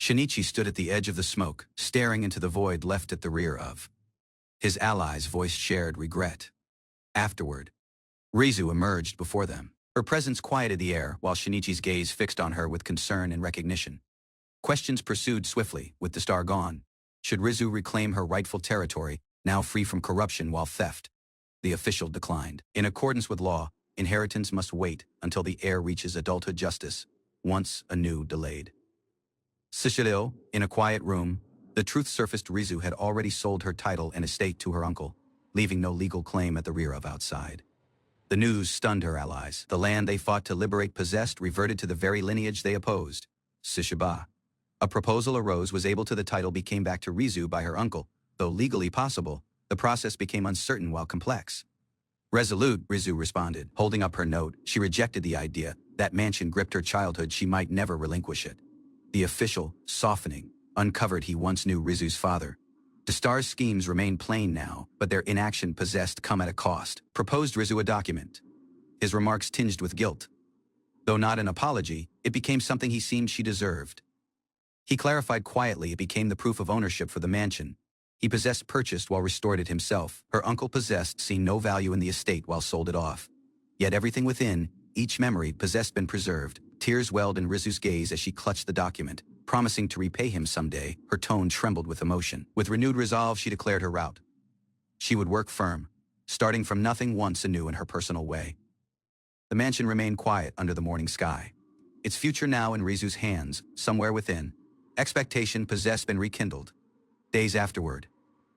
Shinichi stood at the edge of the smoke, staring into the void left at the rear of. His allies voiced shared regret. Afterward, Rizu emerged before them. Her presence quieted the air while Shinichi's gaze fixed on her with concern and recognition. Questions pursued swiftly, with the star gone. Should Rizu reclaim her rightful territory, now free from corruption while theft? The official declined. In accordance with law, inheritance must wait until the heir reaches adulthood. Justice, once anew delayed. Sishiril, in a quiet room, the truth surfaced. Rizu had already sold her title and estate to her uncle, leaving no legal claim at the rear of outside. The news stunned her allies. The land they fought to liberate possessed reverted to the very lineage they opposed. Sishiba. A proposal arose was able to the title became back to Rizu by her uncle. Though legally possible, the process became uncertain while complex. Resolute, Rizu responded. Holding up her note, she rejected the idea. That mansion gripped her childhood, she might never relinquish it. The official, softening, uncovered he once knew Rizu's father. Distar's schemes remained plain now, but their inaction possessed come at a cost. Proposed Rizu a document. His remarks tinged with guilt. Though not an apology, it became something he seemed she deserved. He clarified quietly it became the proof of ownership for the mansion. He possessed purchased while restored it himself. Her uncle possessed seen no value in the estate while sold it off. Yet everything within, each memory possessed been preserved. Tears welled in Rizu's gaze as she clutched the document, promising to repay him someday. Her tone trembled with emotion. With renewed resolve, she declared her route. She would work firm, starting from nothing once anew in her personal way. The mansion remained quiet under the morning sky. Its future now in Rizu's hands, somewhere within. Expectation possessed been rekindled. Days afterward,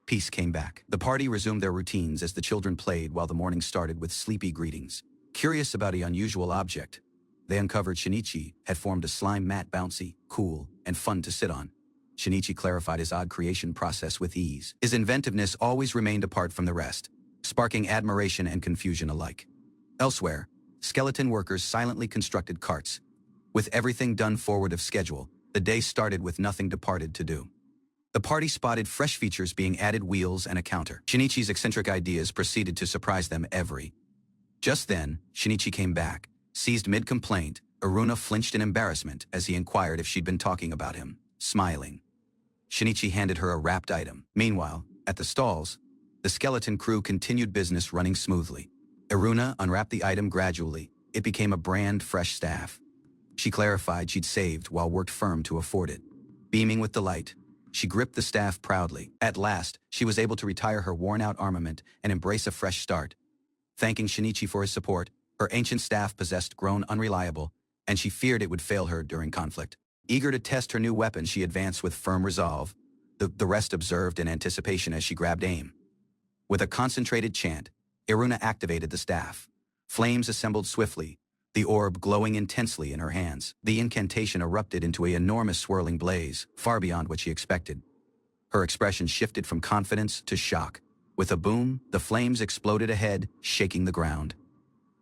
peace came back. The party resumed their routines as the children played while the morning started with sleepy greetings. Curious about an unusual object, they uncovered Shinichi had formed a slime mat, bouncy, cool, and fun to sit on. Shinichi clarified his odd creation process with ease. His inventiveness always remained apart from the rest, sparking admiration and confusion alike. Elsewhere, skeleton workers silently constructed carts. With everything done forward of schedule, the day started with nothing departed to do. The party spotted fresh features being added, wheels and a counter. Shinichi's eccentric ideas proceeded to surprise them every. Just then, Shinichi came back. Seized mid-complaint, Iruna flinched in embarrassment as he inquired if she'd been talking about him, smiling. Shinichi handed her a wrapped item. Meanwhile, at the stalls, the skeleton crew continued business running smoothly. Iruna unwrapped the item gradually. It became a brand fresh staff. She clarified she'd saved while worked firm to afford it. Beaming with delight, she gripped the staff proudly. At last, she was able to retire her worn-out armament and embrace a fresh start. Thanking Shinichi for his support, her ancient staff possessed grown unreliable, and she feared it would fail her during conflict. Eager to test her new weapon, she advanced with firm resolve. The rest observed in anticipation as she grabbed aim. With a concentrated chant, Iruna activated the staff. Flames assembled swiftly, the orb glowing intensely in her hands. The incantation erupted into an enormous swirling blaze, far beyond what she expected. Her expression shifted from confidence to shock. With a boom, the flames exploded ahead, shaking the ground.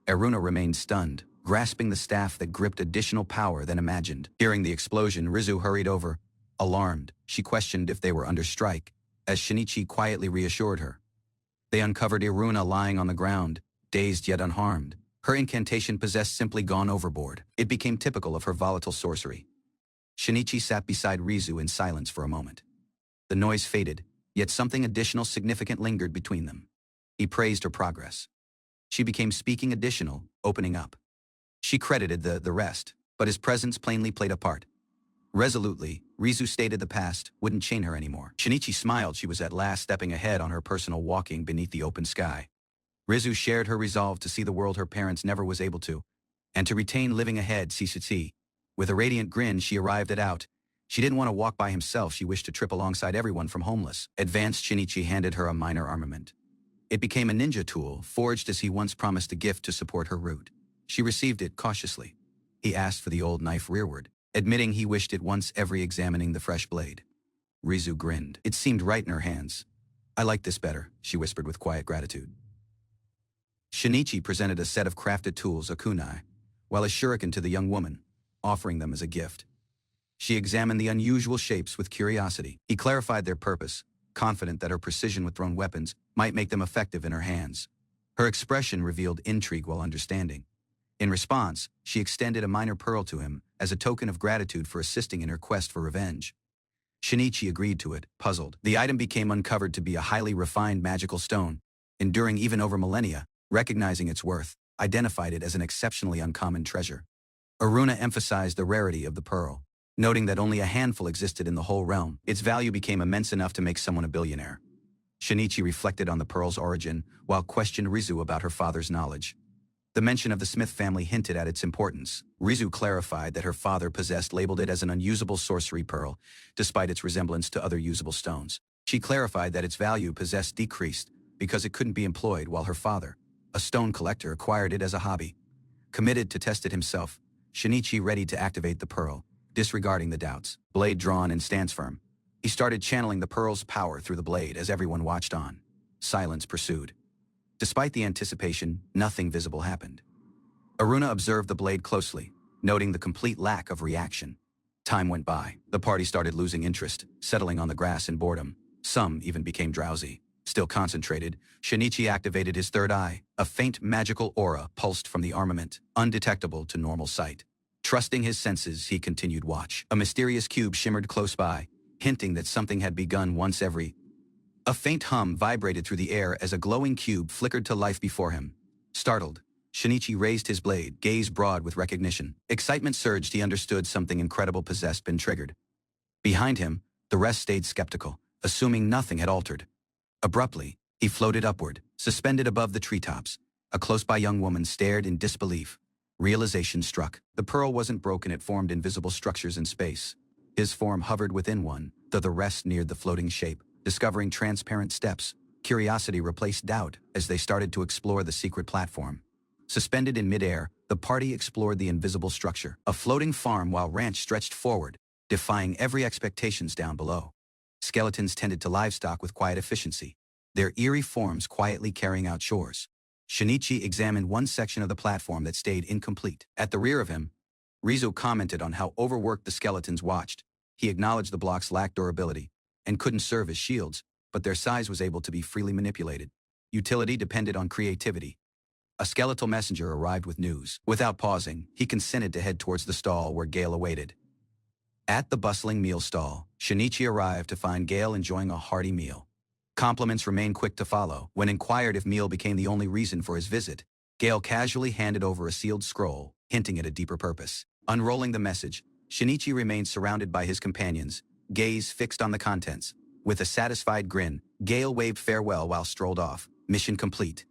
Iruna remained stunned, grasping the staff that gripped additional power than imagined. Hearing the explosion, Rizu hurried over. Alarmed, she questioned if they were under strike, as Shinichi quietly reassured her. They uncovered Iruna lying on the ground, Dazed yet unharmed, her incantation possessed simply gone overboard. It became typical of her volatile sorcery. Shinichi sat beside Rizu in silence for a moment. The noise faded, yet something additional significant lingered between them. He praised her progress. She became speaking additional, opening up. She credited the rest, but his presence plainly played a part. Resolutely, Rizu stated the past wouldn't chain her anymore. Shinichi smiled. She was at last stepping ahead on her personal walking beneath the open sky. Rizu shared her resolve to see the world her parents never was able to, and to retain living ahead CCC. With a radiant grin, she arrived at out. She didn't want to walk by himself. She wished to trip alongside everyone from homeless. Advanced Shinichi handed her a minor armament. It became a ninja tool, forged as he once promised a gift to support her route. She received it cautiously. He asked for the old knife rearward, admitting he wished it once every examining the fresh blade. Rizu grinned. It seemed right in her hands. I like this better, she whispered with quiet gratitude. Shinichi presented a set of crafted tools, a kunai, while a shuriken to the young woman, offering them as a gift. She examined the unusual shapes with curiosity. He clarified their purpose, confident that her precision with thrown weapons might make them effective in her hands. Her expression revealed intrigue while understanding. In response, she extended a minor pearl to him as a token of gratitude for assisting in her quest for revenge. Shinichi agreed to it, puzzled. The item became uncovered to be a highly refined magical stone, enduring even over millennia. Recognizing its worth, identified it as an exceptionally uncommon treasure. Aruna emphasized the rarity of the pearl, noting that only a handful existed in the whole realm. Its value became immense enough to make someone a billionaire. Shinichi reflected on the pearl's origin, while questioned Rizu about her father's knowledge. The mention of the Smith family hinted at its importance. Rizu clarified that her father labeled it as an unusable sorcery pearl, despite its resemblance to other usable stones. She clarified that its value decreased because it couldn't be employed, while her father, a stone collector, acquired it as a hobby. Committed to test it himself, Shinichi readied to activate the pearl, disregarding the doubts. Blade drawn and stance firm, he started channeling the pearl's power through the blade as everyone watched on. Silence pursued. Despite the anticipation, nothing visible happened. Aruna observed the blade closely, noting the complete lack of reaction. Time went by. The party started losing interest, settling on the grass in boredom. Some even became drowsy. Still concentrated, Shinichi activated his third eye. A faint magical aura pulsed from the armament, undetectable to normal sight. Trusting his senses, he continued watch. A mysterious cube shimmered close by, hinting that something had begun once every. A faint hum vibrated through the air as a glowing cube flickered to life before him. Startled, Shinichi raised his blade, gaze broad with recognition. Excitement surged. He understood something incredible been triggered. Behind him, the rest stayed skeptical, assuming nothing had altered. Abruptly, he floated upward, suspended above the treetops. A close-by young woman stared in disbelief. Realization struck. The pearl wasn't broken. It formed invisible structures in space. His form hovered within one, though the rest neared the floating shape. Discovering transparent steps, curiosity replaced doubt as they started to explore the secret platform. Suspended in midair, the party explored the invisible structure. A floating farm while ranch stretched forward, defying every expectations down below. Skeletons tended to livestock with quiet efficiency, their eerie forms quietly carrying out chores. Shinichi examined one section of the platform that stayed incomplete. At the rear of him, Rizu commented on how overworked the skeletons watched. He acknowledged the blocks lacked durability and couldn't serve as shields, but their size was able to be freely manipulated. Utility depended on creativity. A skeletal messenger arrived with news. Without pausing, he consented to head towards the stall where Gale awaited. At the bustling meal stall, Shinichi arrived to find Gale enjoying a hearty meal. Compliments remained quick to follow. When inquired if meal became the only reason for his visit, Gale casually handed over a sealed scroll, hinting at a deeper purpose. Unrolling the message, Shinichi remained surrounded by his companions, gaze fixed on the contents. With a satisfied grin, Gale waved farewell while strolled off. Mission complete.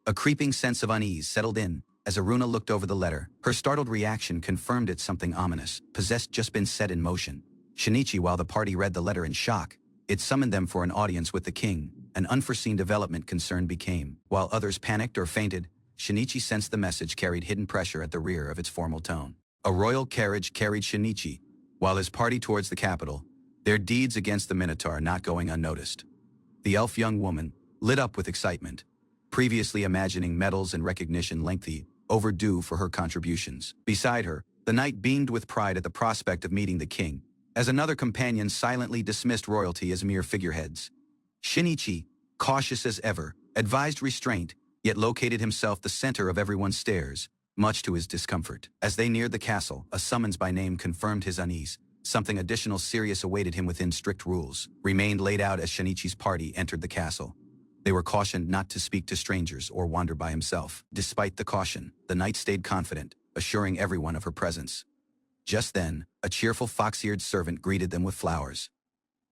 A creeping sense of unease settled in as Aruna looked over the letter. Her startled reaction confirmed it something ominous, possessed just been set in motion. Shinichi, while the party read the letter in shock, it summoned them for an audience with the king. An unforeseen development concern became. While others panicked or fainted, Shinichi sensed the message carried hidden pressure at the rear of its formal tone. A royal carriage carried Shinichi, while his party towards the capital, their deeds against the Minotaur not going unnoticed. The elf young woman, lit up with excitement, previously imagining medals and recognition lengthy, overdue for her contributions. Beside her, the knight beamed with pride at the prospect of meeting the king, as another companion silently dismissed royalty as mere figureheads. Shinichi, cautious as ever, advised restraint, yet located himself the center of everyone's stares, much to his discomfort. As they neared the castle, a summons by name confirmed his unease. Something additional serious awaited him within strict rules, remained laid out as Shinichi's party entered the castle. They were cautioned not to speak to strangers or wander by himself. Despite the caution, the knight stayed confident, assuring everyone of her presence. Just then, a cheerful fox-eared servant greeted them with flowers.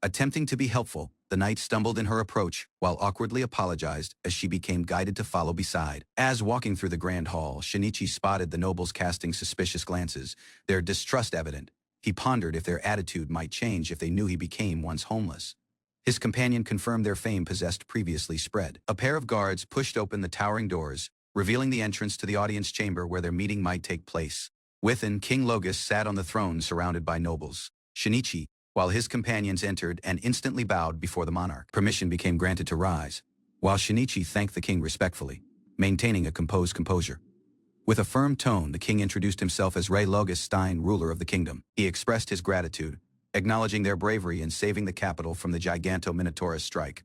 Attempting to be helpful, the knight stumbled in her approach, while awkwardly apologized as she became guided to follow beside. As walking through the grand hall, Shinichi spotted the nobles casting suspicious glances, their distrust evident. He pondered if their attitude might change if they knew he became once homeless. His companion confirmed their fame possessed previously spread. A pair of guards pushed open the towering doors, revealing the entrance to the audience chamber where their meeting might take place. Within, King Logus sat on the throne surrounded by nobles. Shinichi, while his companions entered and instantly bowed before the monarch. Permission became granted to rise, while Shinichi thanked the king respectfully, maintaining a composed composure. With a firm tone, the king introduced himself as Rei Logus Stein, ruler of the kingdom. He expressed his gratitude, acknowledging their bravery in saving the capital from the Giganto-Minotaurus strike.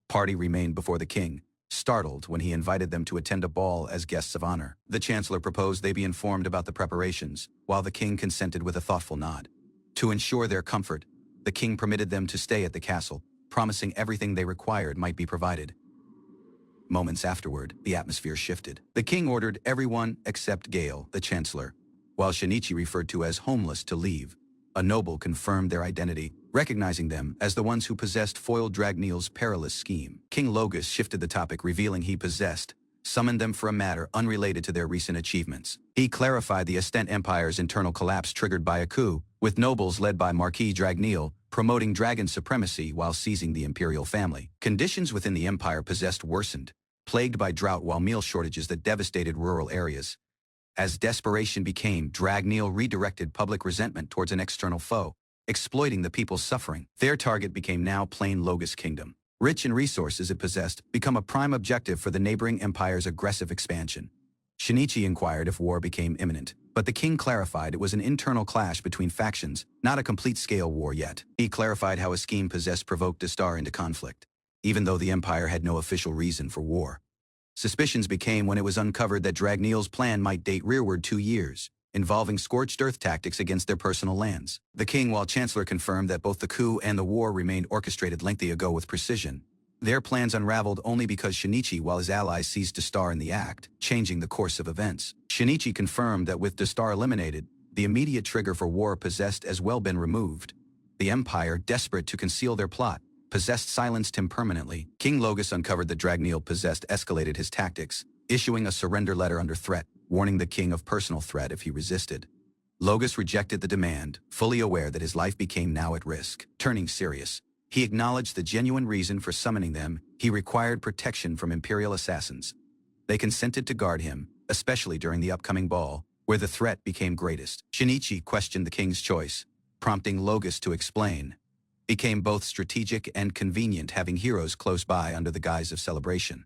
Party remained before the king, startled when he invited them to attend a ball as guests of honor. The chancellor proposed they be informed about the preparations, while the king consented with a thoughtful nod. To ensure their comfort, the king permitted them to stay at the castle, promising everything they required might be provided. Moments afterward, the atmosphere shifted. The king ordered everyone except Gale, the chancellor, while Shinichi referred to as homeless, to leave. A noble confirmed their identity, recognizing them as the ones who possessed foiled Dragnil's perilous scheme. King Logus shifted the topic, revealing he summoned them for a matter unrelated to their recent achievements. He clarified the Estent Empire's internal collapse triggered by a coup, with nobles led by Marquis Dragnil promoting dragon supremacy while seizing the imperial family. Conditions within the empire worsened, plagued by drought while meal shortages that devastated rural areas. As desperation became, Dragnil redirected public resentment towards an external foe, exploiting the people's suffering. Their target became now plain Logus Kingdom. Rich in resources it possessed, become a prime objective for the neighboring empire's aggressive expansion. Shinichi inquired if war became imminent, but the king clarified it was an internal clash between factions, not a complete-scale war yet. He clarified how a scheme provoked Dastar into conflict, even though the empire had no official reason for war. Suspicions became when it was uncovered that Dragnil's plan might date rearward 2 years, involving scorched earth tactics against their personal lands. The king, while chancellor, confirmed that both the coup and the war remained orchestrated lengthy ago with precision. Their plans unraveled only because Shinichi, while his allies, seized Dastar in the act, changing the course of events. Shinichi confirmed that with Dastar eliminated, the immediate trigger for war as well been removed. The empire, desperate to conceal their plot, silenced him permanently. King Logus uncovered that Dragnil escalated his tactics, issuing a surrender letter under threat, warning the king of personal threat if he resisted. Logus rejected the demand, fully aware that his life became now at risk. Turning serious, he acknowledged the genuine reason for summoning them. He required protection from imperial assassins. They consented to guard him, especially during the upcoming ball, where the threat became greatest. Shinichi questioned the king's choice, prompting Logus to explain. Became both strategic and convenient having heroes close by under the guise of celebration.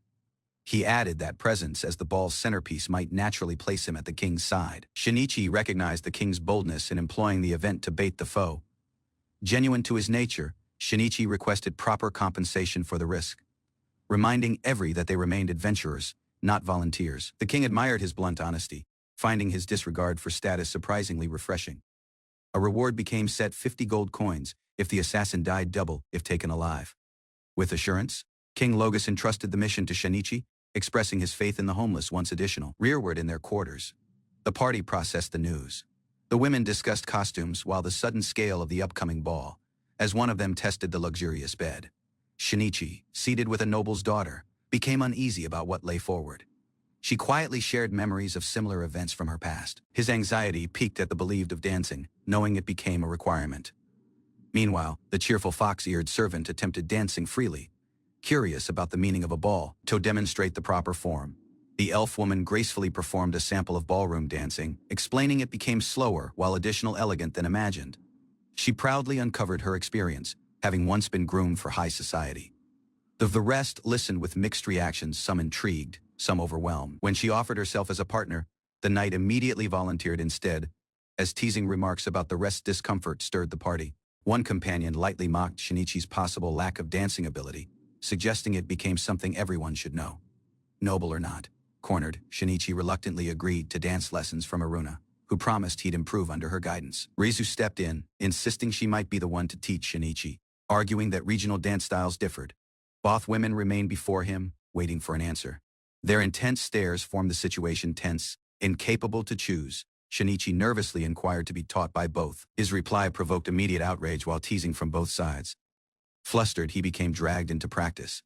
He added that presence as the ball's centerpiece might naturally place him at the king's side. Shinichi recognized the king's boldness in employing the event to bait the foe. Genuine to his nature, Shinichi requested proper compensation for the risk, reminding that they remained adventurers, not volunteers. The king admired his blunt honesty, finding his disregard for status surprisingly refreshing. A reward became set 50 gold coins if the assassin died, double if taken alive. With assurance, King Logus entrusted the mission to Shinichi, expressing his faith in the homeless once additional. Rearward in their quarters, the party processed the news. The women discussed costumes while the sudden scale of the upcoming ball, as one of them tested the luxurious bed. Shinichi, seated with a noble's daughter, became uneasy about what lay forward. She quietly shared memories of similar events from her past. His anxiety peaked at the believed of dancing, knowing it became a requirement. Meanwhile, the cheerful fox-eared servant attempted dancing freely, curious about the meaning of a ball. To demonstrate the proper form, the elf woman gracefully performed a sample of ballroom dancing, explaining it became slower while additional elegant than imagined. She proudly uncovered her experience, having once been groomed for high society. The rest listened with mixed reactions, some intrigued, some overwhelmed. When she offered herself as a partner, the knight immediately volunteered instead, as teasing remarks about the rest's discomfort stirred the party. One companion lightly mocked Shinichi's possible lack of dancing ability, suggesting it became something everyone should know. noble or not. Cornered, Shinichi reluctantly agreed to dance lessons from Aruna, who promised he'd improve under her guidance. Rizu stepped in, insisting she might be the one to teach Shinichi, arguing that regional dance styles differed. Both women remained before him, waiting for an answer. Their intense stares formed the situation tense. Incapable to choose, Shinichi nervously inquired to be taught by both. His reply provoked immediate outrage while teasing from both sides. Flustered, he became dragged into practice,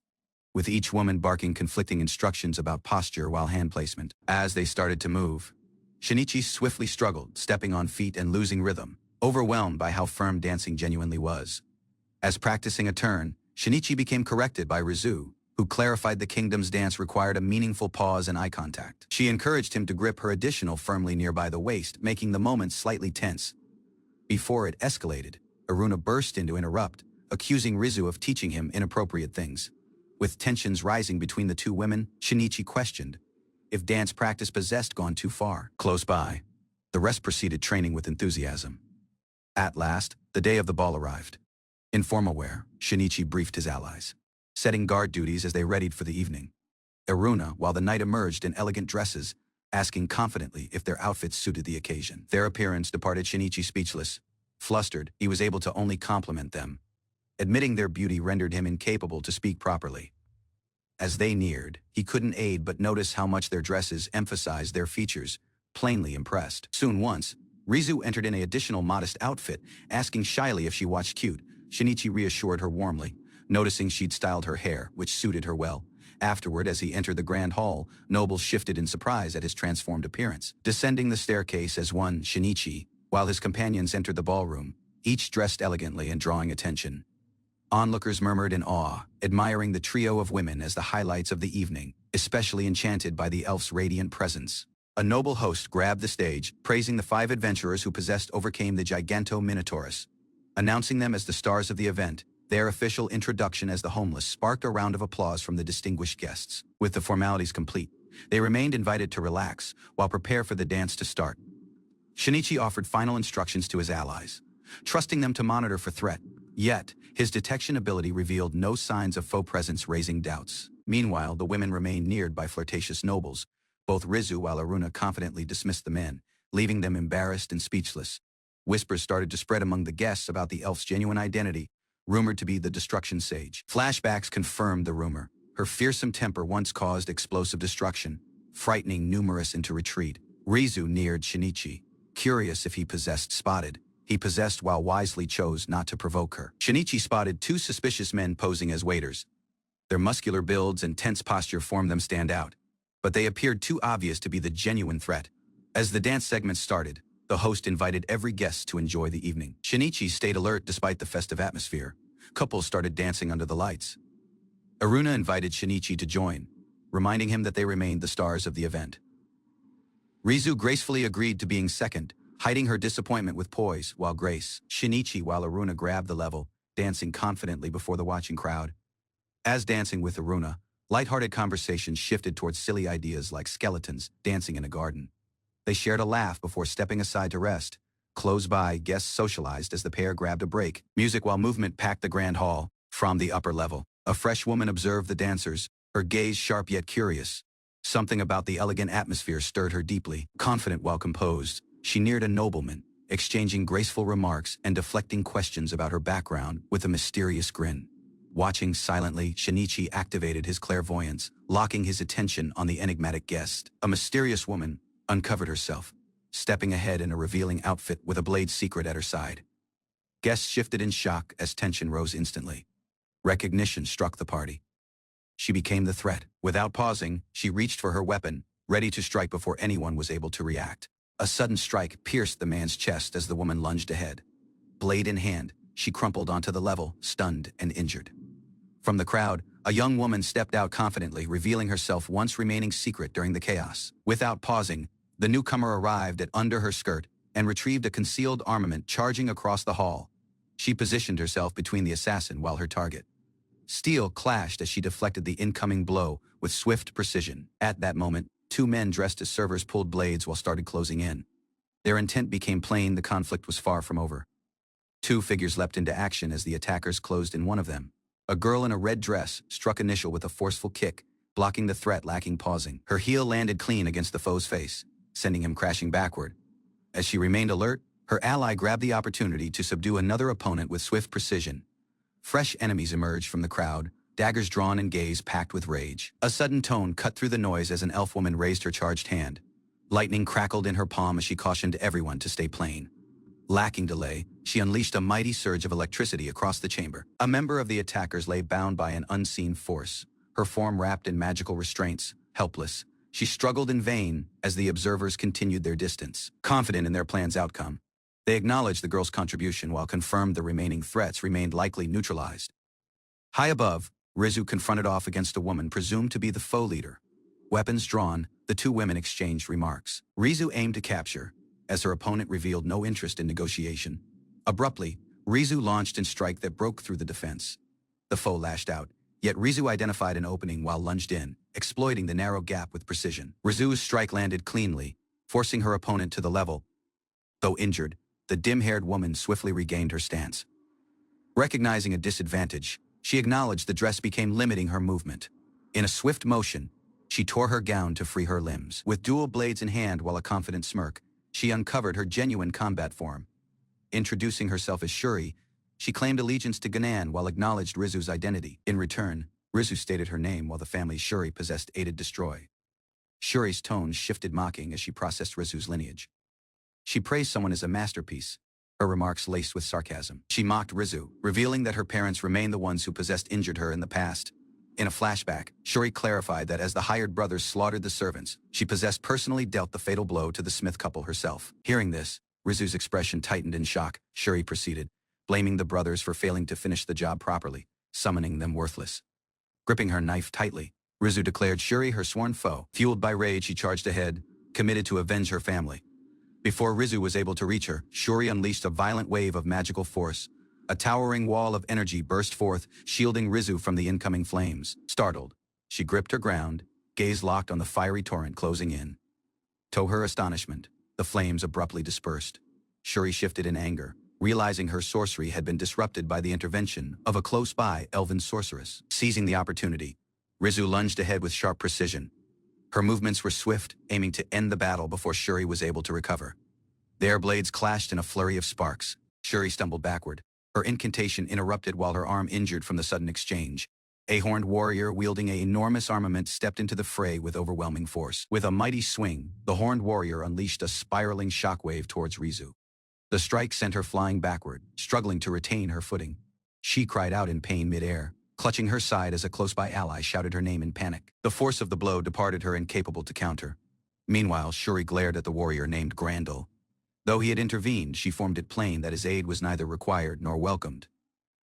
with each woman barking conflicting instructions about posture while hand placement. As they started to move, Shinichi swiftly struggled, stepping on feet and losing rhythm, overwhelmed by how firm dancing genuinely was. As practicing a turn, Shinichi became corrected by Rizu, who clarified the kingdom's dance required a meaningful pause and eye contact. She encouraged him to grip her additional firmly nearby the waist, making the moment slightly tense. Before it escalated, Aruna burst in to interrupt, accusing Rizu of teaching him inappropriate things. With tensions rising between the two women, Shinichi questioned if dance practice possessed gone too far. Close by, the rest proceeded training with enthusiasm. At last, the day of the ball arrived. In formal wear, Shinichi briefed his allies, setting guard duties as they readied for the evening. Aruna, while the knight emerged in elegant dresses, asking confidently if their outfits suited the occasion. Their appearance departed Shinichi speechless. Flustered, he was able to only compliment them. Admitting their beauty rendered him incapable to speak properly. As they neared, he couldn't aid but notice how much their dresses emphasized their features, plainly impressed. Soon once, Rizu entered in an additional modest outfit, asking shyly if she watched cute. Shinichi reassured her warmly, noticing she'd styled her hair, which suited her well. Afterward, as he entered the grand hall, nobles shifted in surprise at his transformed appearance. Descending the staircase as one Shinichi, while his companions entered the ballroom, each dressed elegantly and drawing attention. Onlookers murmured in awe, admiring the trio of women as the highlights of the evening, especially enchanted by the elf's radiant presence. A noble host grabbed the stage, praising the 5 adventurers who overcame the Giganto-Minotaurus. Announcing them as the stars of the event, their official introduction as the homeless sparked a round of applause from the distinguished guests. With the formalities complete, they remained invited to relax while prepare for the dance to start. Shinichi offered final instructions to his allies, trusting them to monitor for threat. Yet, his detection ability revealed no signs of faux presence, raising doubts. Meanwhile, the women remained neared by flirtatious nobles, both Rizu while Aruna confidently dismissed the men, leaving them embarrassed and speechless. Whispers started to spread among the guests about the elf's genuine identity, rumored to be the destruction sage. Flashbacks confirmed the rumor. Her fearsome temper once caused explosive destruction, frightening numerous into retreat. Rizu neared Shinichi, curious if he possessed spotted. He possessed while wisely chose not to provoke her. Shinichi spotted 2 suspicious men posing as waiters. Their muscular builds and tense posture formed them stand out, but they appeared too obvious to be the genuine threat. As the dance segment started, the host invited every guest to enjoy the evening. Shinichi stayed alert despite the festive atmosphere. Couples started dancing under the lights. Aruna invited Shinichi to join, reminding him that they remained the stars of the event. Rizu gracefully agreed to being second, hiding her disappointment with poise while Shinichi while Aruna grabbed the level, dancing confidently before the watching crowd. As dancing with Aruna, lighthearted conversations shifted towards silly ideas like skeletons dancing in a garden. They shared a laugh before stepping aside to rest. Close by, guests socialized as the pair grabbed a break. Music while movement packed the grand hall. From the upper level, a fresh woman observed the dancers, her gaze sharp yet curious. Something about the elegant atmosphere stirred her deeply. Confident while composed, she neared a nobleman, exchanging graceful remarks and deflecting questions about her background with a mysterious grin. Watching silently, Shinichi activated his clairvoyance, locking his attention on the enigmatic guest. A mysterious woman uncovered herself, stepping ahead in a revealing outfit with a blade secret at her side. Guests shifted in shock as tension rose instantly. Recognition struck the party. She became the threat. Without pausing, she reached for her weapon, ready to strike before anyone was able to react. A sudden strike pierced the man's chest as the woman lunged ahead. Blade in hand, she crumpled onto the level, stunned and injured. From the crowd, a young woman stepped out confidently, revealing herself once remaining secret during the chaos. Without pausing, the newcomer arrived at under her skirt and retrieved a concealed armament charging across the hall. She positioned herself between the assassin while her target. Steel clashed as she deflected the incoming blow with swift precision. At that moment, 2 men dressed as servers pulled blades while started closing in. Their intent became plain. The conflict was far from over. 2 figures leapt into action as the attackers closed in one of them. A girl in a red dress struck initial with a forceful kick, blocking the threat lacking pausing. Her heel landed clean against the foe's face, sending him crashing backward. As she remained alert, her ally grabbed the opportunity to subdue another opponent with swift precision. Fresh enemies emerged from the crowd, daggers drawn and gaze packed with rage. A sudden tone cut through the noise as an elf woman raised her charged hand. Lightning crackled in her palm as she cautioned everyone to stay plain. Lacking delay, she unleashed a mighty surge of electricity across the chamber. A member of the attackers lay bound by an unseen force, her form wrapped in magical restraints, helpless. She struggled in vain as the observers continued their distance, confident in their plan's outcome. They acknowledged the girl's contribution while confirmed the remaining threats remained likely neutralized. High above, Rizu confronted off against a woman presumed to be the foe leader. Weapons drawn, the two women exchanged remarks. Rizu aimed to capture, as her opponent revealed no interest in negotiation. Abruptly, Rizu launched a strike that broke through the defense. The foe lashed out, yet Rizu identified an opening while lunged in, exploiting the narrow gap with precision. Rizu's strike landed cleanly, forcing her opponent to the level. Though injured, the dim-haired woman swiftly regained her stance. Recognizing a disadvantage, she acknowledged the dress became limiting her movement. In a swift motion, she tore her gown to free her limbs. With dual blades in hand while a confident smirk, she uncovered her genuine combat form. Introducing herself as Shuri, she claimed allegiance to Ganan while acknowledged Rizu's identity. In return, Rizu stated her name while the family Shuri possessed aided destroy. Shuri's tone shifted mocking as she processed Rizu's lineage. She praised someone as a masterpiece, her remarks laced with sarcasm. She mocked Rizu, revealing that her parents remained the ones who injured her in the past. In a flashback, Shuri clarified that as the hired brothers slaughtered the servants, she personally dealt the fatal blow to the Smith couple herself. Hearing this, Rizu's expression tightened in shock. Shuri proceeded, blaming the brothers for failing to finish the job properly, summoning them worthless. Gripping her knife tightly, Rizu declared Shuri her sworn foe. Fueled by rage, she charged ahead, committed to avenge her family. Before Rizu was able to reach her, Shuri unleashed a violent wave of magical force. A towering wall of energy burst forth, shielding Rizu from the incoming flames. Startled, she gripped her ground, gaze locked on the fiery torrent closing in. To her astonishment, the flames abruptly dispersed. Shuri shifted in anger, realizing her sorcery had been disrupted by the intervention of a close-by elven sorceress. Seizing the opportunity, Rizu lunged ahead with sharp precision. Her movements were swift, aiming to end the battle before Shuri was able to recover. Their blades clashed in a flurry of sparks. Shuri stumbled backward, her incantation interrupted while her arm injured from the sudden exchange. A horned warrior wielding an enormous armament stepped into the fray with overwhelming force. With a mighty swing, the horned warrior unleashed a spiraling shockwave towards Rizu. The strike sent her flying backward, struggling to retain her footing. She cried out in pain midair, clutching her side as a close-by ally shouted her name in panic. The force of the blow departed her incapable to counter. Meanwhile, Shuri glared at the warrior named Grandel. Though he had intervened, she formed it plain that his aid was neither required nor welcomed.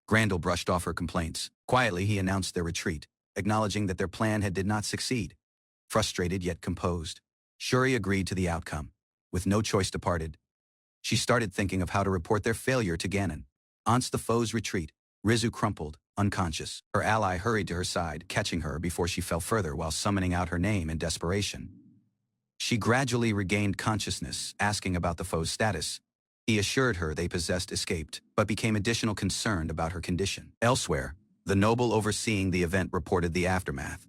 Grandel brushed off her complaints. Quietly, he announced their retreat, acknowledging that their plan did not succeed. Frustrated yet composed, Shuri agreed to the outcome. With no choice departed, she started thinking of how to report their failure to Ganon. Once the foe's retreat, Rizu crumpled, unconscious. Her ally hurried to her side, catching her before she fell further while summoning out her name in desperation. She gradually regained consciousness, asking about the foe's status. He assured her they escaped, but became additional concerned about her condition. Elsewhere, the noble overseeing the event reported the aftermath.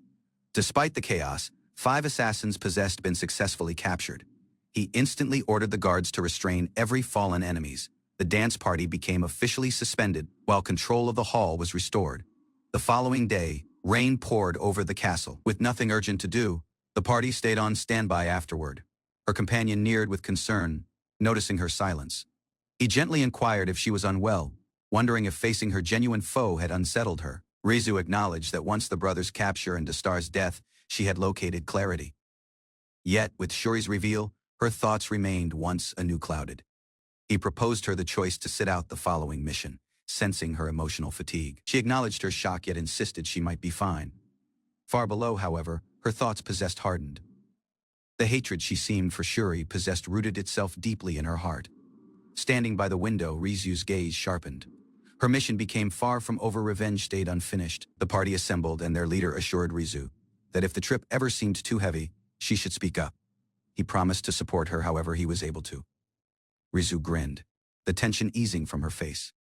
Despite the chaos, 5 assassins been successfully captured. He instantly ordered the guards to restrain every fallen enemies. The dance party became officially suspended, while control of the hall was restored. The following day, rain poured over the castle. With nothing urgent to do, the party stayed on standby afterward. Her companion neared with concern, noticing her silence. He gently inquired if she was unwell, wondering if facing her genuine foe had unsettled her. Rizu acknowledged that once the brothers' capture and Dastar's death, she had located clarity. Yet, with Shuri's reveal, her thoughts remained once anew clouded. He proposed her the choice to sit out the following mission, sensing her emotional fatigue. She acknowledged her shock yet insisted she might be fine. Far below, however, her thoughts hardened. The hatred she seemed for Shuri rooted itself deeply in her heart. Standing by the window, Rizu's gaze sharpened. Her mission became far from over. Revenge stayed unfinished. The party assembled and their leader assured Rizu that if the trip ever seemed too heavy, she should speak up. He promised to support her however he was able to. Rizu grinned, the tension easing from her face.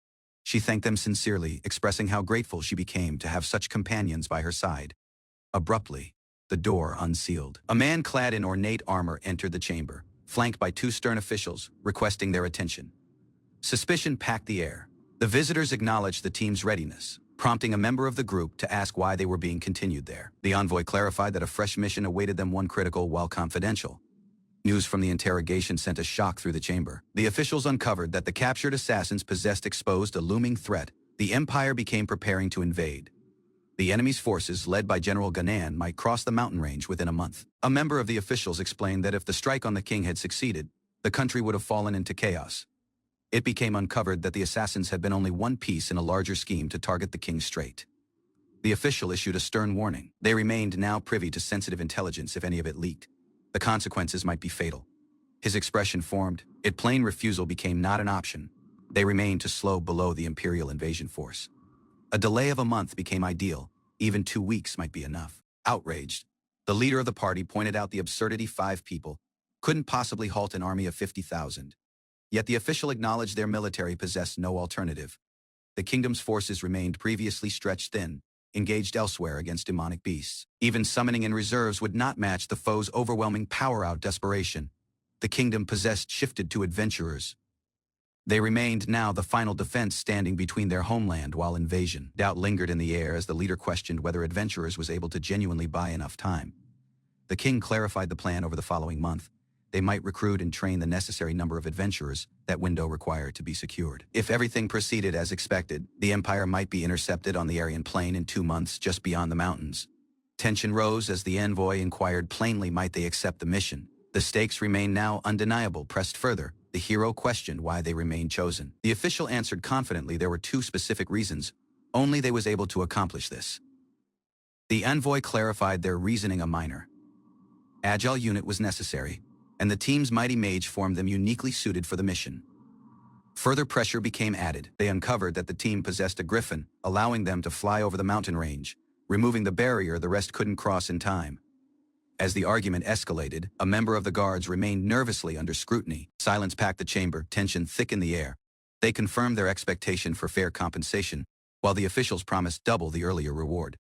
She thanked them sincerely, expressing how grateful she became to have such companions by her side. Abruptly, the door unsealed. A man clad in ornate armor entered the chamber, flanked by two stern officials, requesting their attention. Suspicion packed the air. The visitors acknowledged the team's readiness, prompting a member of the group to ask why they were being continued there. The envoy clarified that a fresh mission awaited them, one critical while confidential. News from the interrogation sent a shock through the chamber. The officials uncovered that the captured assassins exposed a looming threat. The Empire became preparing to invade. The enemy's forces, led by General Ganan, might cross the mountain range within a month. A member of the officials explained that if the strike on the king had succeeded, the country would have fallen into chaos. It became uncovered that the assassins had been only one piece in a larger scheme to target the king straight. The official issued a stern warning. They remained now privy to sensitive intelligence if any of it leaked. The consequences might be fatal. His expression formed. Plain refusal became not an option. They remained to slow below the Imperial invasion force. A delay of a month became ideal. Even 2 weeks might be enough. Outraged, the leader of the party pointed out the absurdity. 5 people couldn't possibly halt an army of 50,000. Yet the official acknowledged their military possessed no alternative. The kingdom's forces remained previously stretched thin, engaged elsewhere against demonic beasts. Even summoning in reserves would not match the foe's overwhelming power. Out desperation, the kingdom possessed shifted to adventurers. They remained now the final defense, standing between their homeland while invasion. Doubt lingered in the air as the leader questioned whether adventurers was able to genuinely buy enough time. The king clarified the plan over the following month. They might recruit and train the necessary number of adventurers that window required to be secured. If everything proceeded as expected, the empire might be intercepted on the Aryan plain in 2 months just beyond the mountains. Tension rose as the envoy inquired plainly might they accept the mission. The stakes remained now undeniable. Pressed further, the hero questioned why they remained chosen. The official answered confidently there were 2 specific reasons. Only they was able to accomplish this. The envoy clarified their reasoning. A minor agile unit was necessary, and the team's mighty mage formed them uniquely suited for the mission. Further pressure became added. They uncovered that the team possessed a griffin, allowing them to fly over the mountain range, removing the barrier the rest couldn't cross in time. As the argument escalated, a member of the guards remained nervously under scrutiny. Silence packed the chamber, tension thick in the air. They confirmed their expectation for fair compensation, while the officials promised double the earlier reward.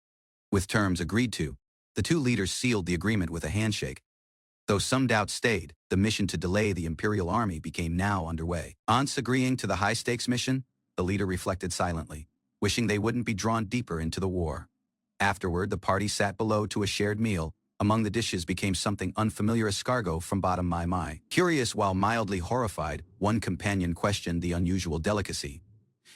With terms agreed to, the 2 leaders sealed the agreement with a handshake. Though some doubt stayed, the mission to delay the Imperial army became now underway. Once agreeing to the high-stakes mission, the leader reflected silently, wishing they wouldn't be drawn deeper into the war. Afterward, the party sat below to a shared meal. Among the dishes became something unfamiliar: escargot from bottom mai. Curious while mildly horrified, one companion questioned the unusual delicacy.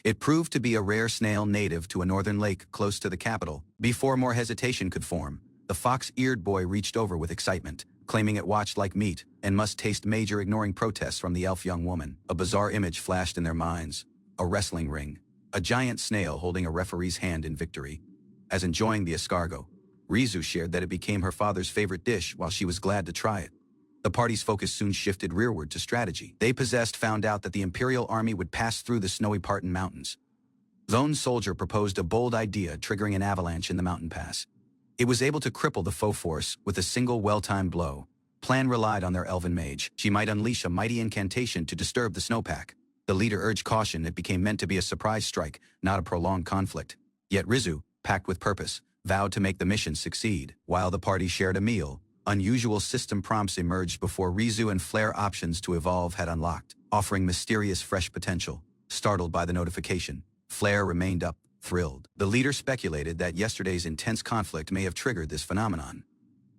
It proved to be a rare snail native to a northern lake close to the capital. Before more hesitation could form, the fox-eared boy reached over with excitement, claiming it watched like meat and must taste major, ignoring protests from the elf young woman. A bizarre image flashed in their minds: a wrestling ring, a giant snail holding a referee's hand in victory. As enjoying the escargot, Rizu shared that it became her father's favorite dish while she was glad to try it. The party's focus soon shifted rearward to strategy. They found out that the Imperial army would pass through the snowy Parton Mountains. Lone Soldier proposed a bold idea, triggering an avalanche in the mountain pass. It was able to cripple the foe force with a single well-timed blow. Plan relied on their elven mage. She might unleash a mighty incantation to disturb the snowpack. The leader urged caution. It became meant to be a surprise strike, not a prolonged conflict. Yet Rizu, packed with purpose, vowed to make the mission succeed. While the party shared a meal, unusual system prompts emerged before Rizu and Flare options to evolve had unlocked, offering mysterious fresh potential. Startled by the notification, Flare remained up, thrilled. The leader speculated that yesterday's intense conflict may have triggered this phenomenon.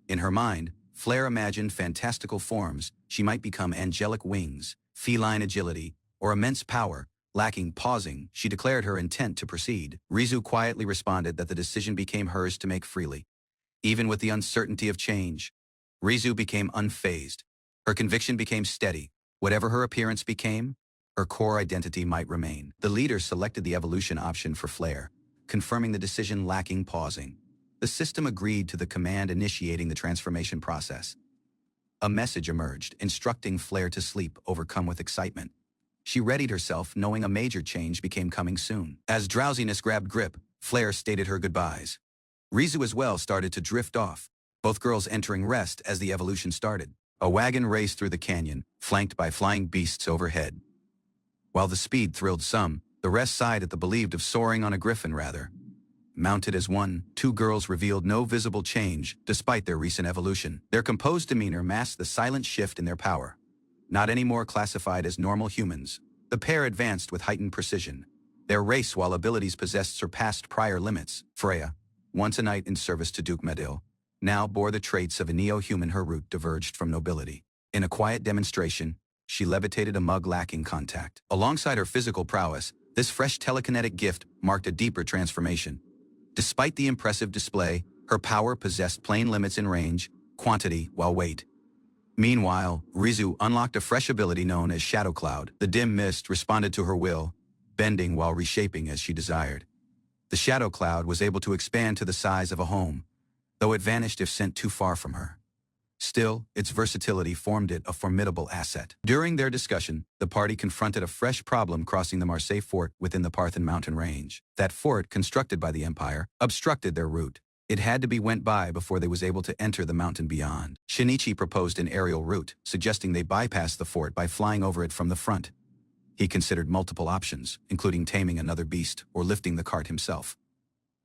In her mind, Flare imagined fantastical forms. She might become angelic wings, feline agility, or immense power. Lacking pausing, she declared her intent to proceed. Rizu quietly responded that the decision became hers to make freely. Even with the uncertainty of change, Rizu became unfazed. Her conviction became steady. Whatever her appearance became, her core identity might remain. The leader selected the evolution option for Flare, confirming the decision lacking pausing. The system agreed to the command initiating the transformation process. A message emerged, instructing Flare to sleep, overcome with excitement. She readied herself, knowing a major change became coming soon. As drowsiness grabbed grip, Flare stated her goodbyes. Rizu as well started to drift off, both girls entering rest as the evolution started. A wagon raced through the canyon, flanked by flying beasts overhead. While the speed thrilled some, the rest sighed at the believed of soaring on a griffin rather. mounted as one. Two girls revealed no visible change despite their recent evolution. Their composed demeanor masked the silent shift in their power. Not anymore classified as normal humans, the pair advanced with heightened precision. Their race, while abilities possessed, surpassed prior limits. Freya, once a knight in service to Duke Medil, now bore the traits of a neo-human. Her root diverged from nobility. In a quiet demonstration, she levitated a mug lacking contact. Alongside her physical prowess, this fresh telekinetic gift marked a deeper transformation. Despite the impressive display, her power possessed plain limits in range, quantity, while weight. Meanwhile, Rizu unlocked a fresh ability known as Shadow Cloud. The dim mist responded to her will, bending while reshaping as she desired. The Shadow Cloud was able to expand to the size of a home, though it vanished if sent too far from her. Still, its versatility formed it a formidable asset. During their discussion, the party confronted a fresh problem crossing the Marseille fort within the Parthen mountain range. That fort, constructed by the Empire, obstructed their route. It had to be went by before they was able to enter the mountain beyond. Shinichi proposed an aerial route, suggesting they bypass the fort by flying over it from the front. He considered multiple options, including taming another beast or lifting the cart himself.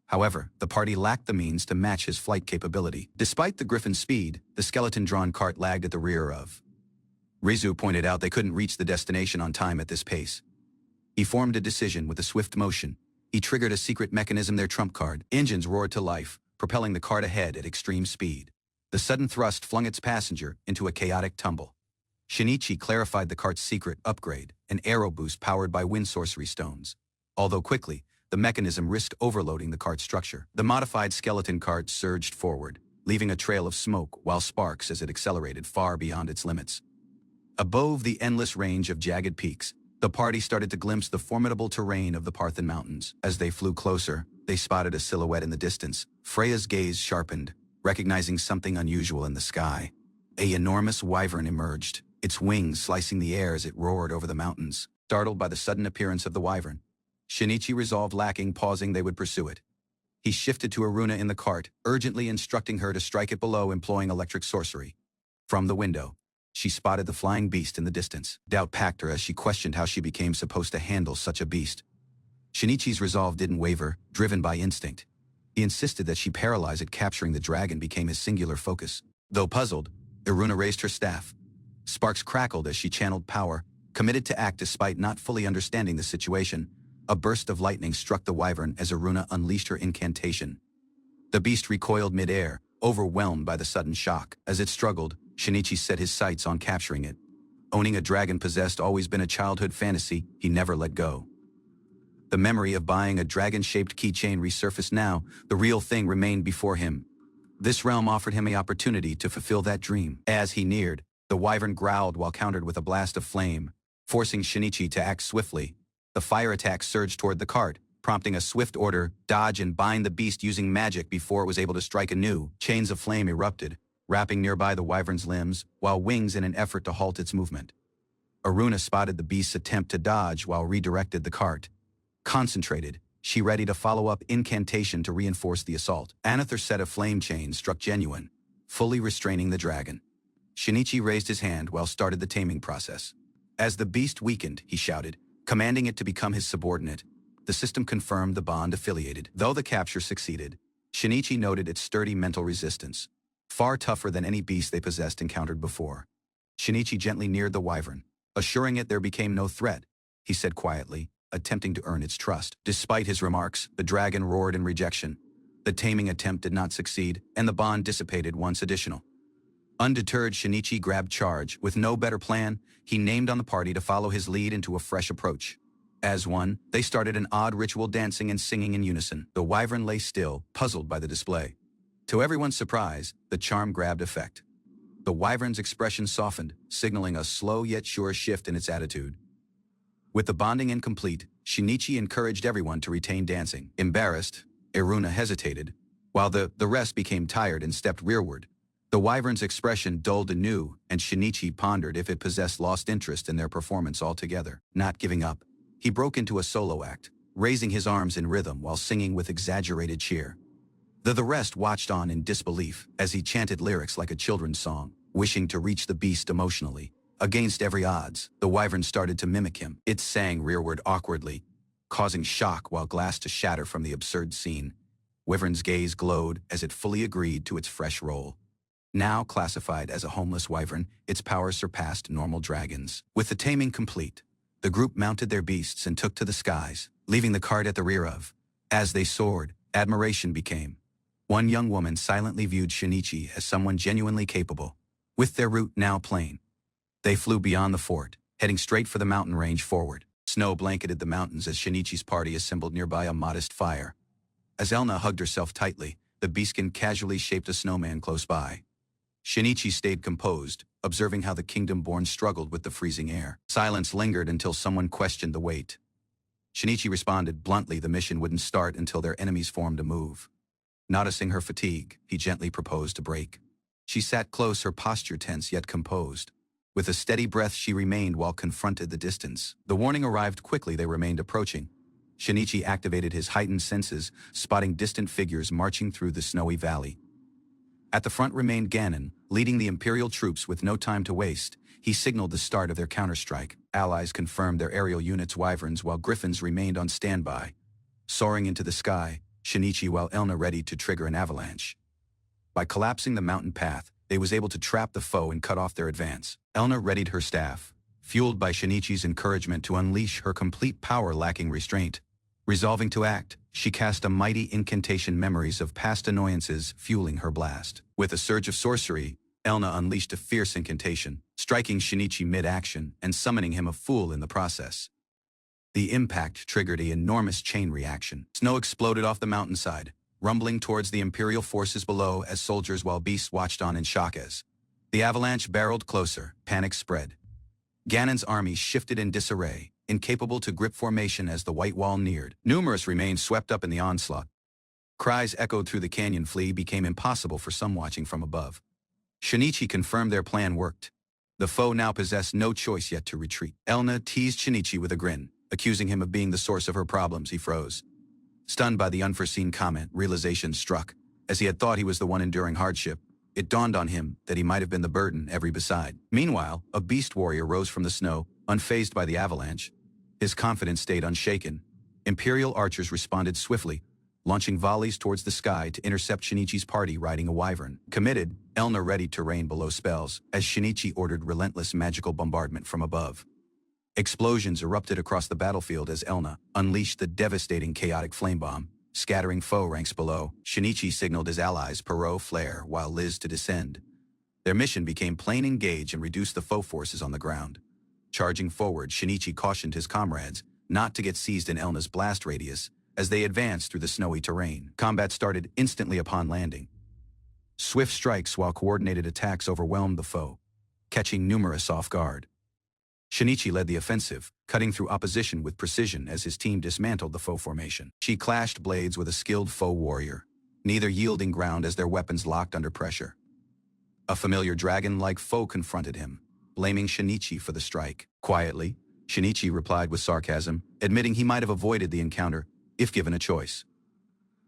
However, the party lacked the means to match his flight capability. Despite the griffin's speed, the skeleton-drawn cart lagged at the rear of. Rizu pointed out they couldn't reach the destination on time at this pace. He formed a decision with a swift motion. He triggered a secret mechanism, their trump card. Engines roared to life, propelling the cart ahead at extreme speed. The sudden thrust flung its passenger into a chaotic tumble. Shinichi clarified the cart's secret upgrade, an aero boost powered by wind sorcery stones. Although quickly, the mechanism risked overloading the cart's structure. The modified skeleton cart surged forward, leaving a trail of smoke while sparks as it accelerated far beyond its limits. Above the endless range of jagged peaks, the party started to glimpse the formidable terrain of the Parthen Mountains. As they flew closer, they spotted a silhouette in the distance. Freya's gaze sharpened, recognizing something unusual in the sky. An enormous wyvern emerged, its wings slicing the air as it roared over the mountains. Startled by the sudden appearance of the wyvern, Shinichi resolved, lacking pausing they would pursue it. He shifted to Aruna in the cart, urgently instructing her to strike it below, employing electric sorcery. From the window, she spotted the flying beast in the distance. Doubt packed her as she questioned how she became supposed to handle such a beast. Shinichi's resolve didn't waver, driven by instinct. He insisted that she paralyze it. Capturing the dragon became his singular focus. Though puzzled, Aruna raised her staff. Sparks crackled as she channeled power, committed to act despite not fully understanding the situation. A burst of lightning struck the wyvern as Aruna unleashed her incantation. The beast recoiled mid-air, overwhelmed by the sudden shock. As it struggled, Shinichi set his sights on capturing it. Owning a dragon possessed always been a childhood fantasy he never let go. The memory of buying a dragon-shaped keychain resurfaced now. The real thing remained before him. This realm offered him the opportunity to fulfill that dream. As he neared, the wyvern growled while countered with a blast of flame, forcing Shinichi to act swiftly. The fire attack surged toward the cart, prompting a swift order: dodge and bind the beast using magic before it was able to strike anew. Chains of flame erupted, wrapping nearby the wyvern's limbs, while wings in an effort to halt its movement. Aruna spotted the beast's attempt to dodge while redirected the cart. Concentrated, she readied a follow-up incantation to reinforce the assault. Another set of flame chains struck genuine, fully restraining the dragon. Shinichi raised his hand while started the taming process. As the beast weakened, he shouted, commanding it to become his subordinate. The system confirmed the bond affiliated. Though the capture succeeded, Shinichi noted its sturdy mental resistance, far tougher than any beast they possessed encountered before. Shinichi gently neared the wyvern, assuring it there became no threat. He said quietly, attempting to earn its trust. Despite his remarks, the dragon roared in rejection. The taming attempt did not succeed, and the bond dissipated once additional. Undeterred, Shinichi grabbed charge. With no better plan, he named on the party to follow his lead into a fresh approach. As one, they started an odd ritual, dancing and singing in unison. The wyvern lay still, puzzled by the display. To everyone's surprise, the charm grabbed effect. The wyvern's expression softened, signaling a slow yet sure shift in its attitude. With the bonding incomplete, Shinichi encouraged everyone to retain dancing. Embarrassed, Aruna hesitated, while the rest became tired and stepped rearward. The wyvern's expression dulled anew, and Shinichi pondered if it possessed lost interest in their performance altogether. Not giving up, he broke into a solo act, raising his arms in rhythm while singing with exaggerated cheer. The rest watched on in disbelief as he chanted lyrics like a children's song, wishing to reach the beast emotionally. Against every odds, the wyvern started to mimic him. It sang rearward awkwardly, causing shock while glass to shatter from the absurd scene. Wyvern's gaze glowed as it fully agreed to its fresh role. Now classified as a homeless wyvern, its powers surpassed normal dragons. With the taming complete, the group mounted their beasts and took to the skies, leaving the cart at the rear of. As they soared, admiration became. One young woman silently viewed Shinichi as someone genuinely capable. With their route now plain, they flew beyond the fort, heading straight for the mountain range forward. Snow blanketed the mountains as Shinichi's party assembled nearby a modest fire. As Elna hugged herself tightly, the beastkin casually shaped a snowman close by. Shinichi stayed composed, observing how the kingdom-born struggled with the freezing air. Silence lingered until someone questioned the weight. Shinichi responded bluntly the mission wouldn't start until their enemies formed a move. Noticing her fatigue, he gently proposed a break. She sat close, her posture tense yet composed. With a steady breath she remained while confronted the distance. The warning arrived quickly. They remained approaching. Shinichi activated his heightened senses, spotting distant figures marching through the snowy valley. At the front remained Ganon, leading the Imperial troops with no time to waste. He signaled the start of their counterstrike. Allies confirmed their aerial units wyverns while griffins remained on standby. Soaring into the sky, Shinichi while Elna ready to trigger an avalanche. By collapsing the mountain path, they was able to trap the foe and cut off their advance. Elna readied her staff, fueled by Shinichi's encouragement to unleash her complete power lacking restraint. Resolving to act, she cast a mighty incantation, memories of past annoyances fueling her blast. With a surge of sorcery, Elna unleashed a fierce incantation, striking Shinichi mid-action and summoning him a fool in the process. The impact triggered an enormous chain reaction. Snow exploded off the mountainside, rumbling towards the Imperial forces below as soldiers while beasts watched on in shock as the avalanche barreled closer. Panic spread. Ganon's army shifted in disarray, incapable to grip formation as the White Wall neared. Numerous remained swept up in the onslaught. Cries echoed through the canyon. Flee became impossible for some watching from above. Shinichi confirmed their plan worked. The foe now possessed no choice yet to retreat. Elna teased Shinichi with a grin, accusing him of being the source of her problems. He froze. Stunned by the unforeseen comment, realization struck. As he had thought he was the one enduring hardship, it dawned on him that he might have been the burden every beside. Meanwhile, a beast warrior rose from the snow, unfazed by the avalanche. His confidence stayed unshaken. Imperial archers responded swiftly, launching volleys towards the sky to intercept Shinichi's party riding a wyvern. Committed, Elna ready to rain below spells, as Shinichi ordered relentless magical bombardment from above. Explosions erupted across the battlefield as Elna unleashed the devastating chaotic flame bomb, scattering foe ranks below. Shinichi signaled his allies Perot flare while Liz to descend. Their mission became plain: engage and reduce the foe forces on the ground. Charging forward, Shinichi cautioned his comrades not to get seized in Elna's blast radius as they advanced through the snowy terrain. Combat started instantly upon landing. Swift strikes while coordinated attacks overwhelmed the foe, catching numerous off guard. Shinichi led the offensive, cutting through opposition with precision as his team dismantled the foe formation. She clashed blades with a skilled foe warrior, neither yielding ground as their weapons locked under pressure. A familiar dragon-like foe confronted him, blaming Shinichi for the strike. Quietly, Shinichi replied with sarcasm, admitting he might have avoided the encounter if given a choice.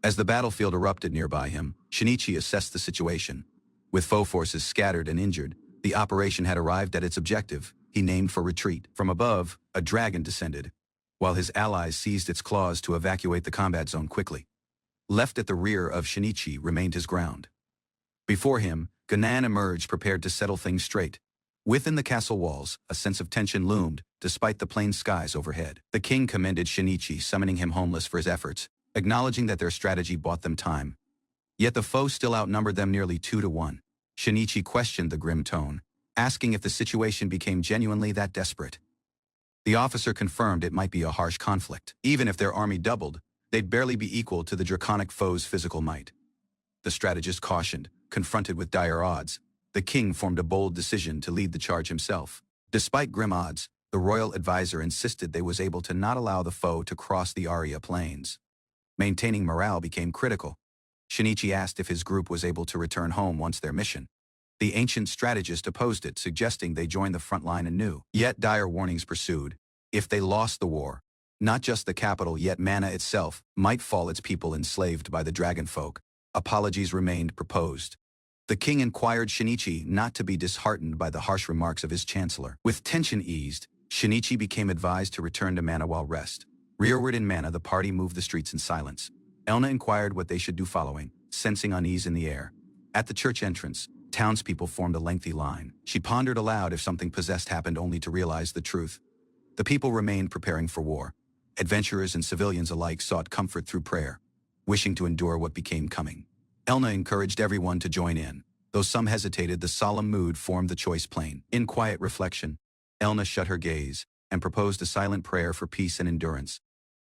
As the battlefield erupted nearby him, Shinichi assessed the situation. With foe forces scattered and injured, the operation had arrived at its objective. He named for retreat. From above, a dragon descended, while his allies seized its claws to evacuate the combat zone quickly. Left at the rear of Shinichi remained his ground. Before him, Ganon emerged, prepared to settle things straight. Within the castle walls, a sense of tension loomed, despite the plain skies overhead. The king commended Shinichi, summoning him homeless for his efforts, acknowledging that their strategy bought them time. Yet the foe still outnumbered them nearly 2-1. Shinichi questioned the grim tone, asking if the situation became genuinely that desperate. The officer confirmed it might be a harsh conflict. Even if their army doubled, they'd barely be equal to the draconic foe's physical might. The strategist cautioned, confronted with dire odds. The king formed a bold decision to lead the charge himself. Despite grim odds, the royal advisor insisted they was able to not allow the foe to cross the Arya plains. Maintaining morale became critical. Shinichi asked if his group was able to return home once their mission. The ancient strategist opposed it, suggesting they join the front line anew. Yet dire warnings pursued. If they lost the war, not just the capital, yet Mana itself might fall, its people enslaved by the dragon folk. Apologies remained proposed. The king inquired Shinichi not to be disheartened by the harsh remarks of his chancellor. With tension eased, Shinichi became advised to return to Mana while rest. Rearward in Mana, the party moved the streets in silence. Elna inquired what they should do following, sensing unease in the air. At the church entrance, townspeople formed a lengthy line. She pondered aloud if something possessed happened only to realize the truth. The people remained preparing for war. Adventurers and civilians alike sought comfort through prayer, wishing to endure what became coming. Elna encouraged everyone to join in. Though some hesitated, the solemn mood formed the choice plain. In quiet reflection, Elna shut her gaze and proposed a silent prayer for peace and endurance.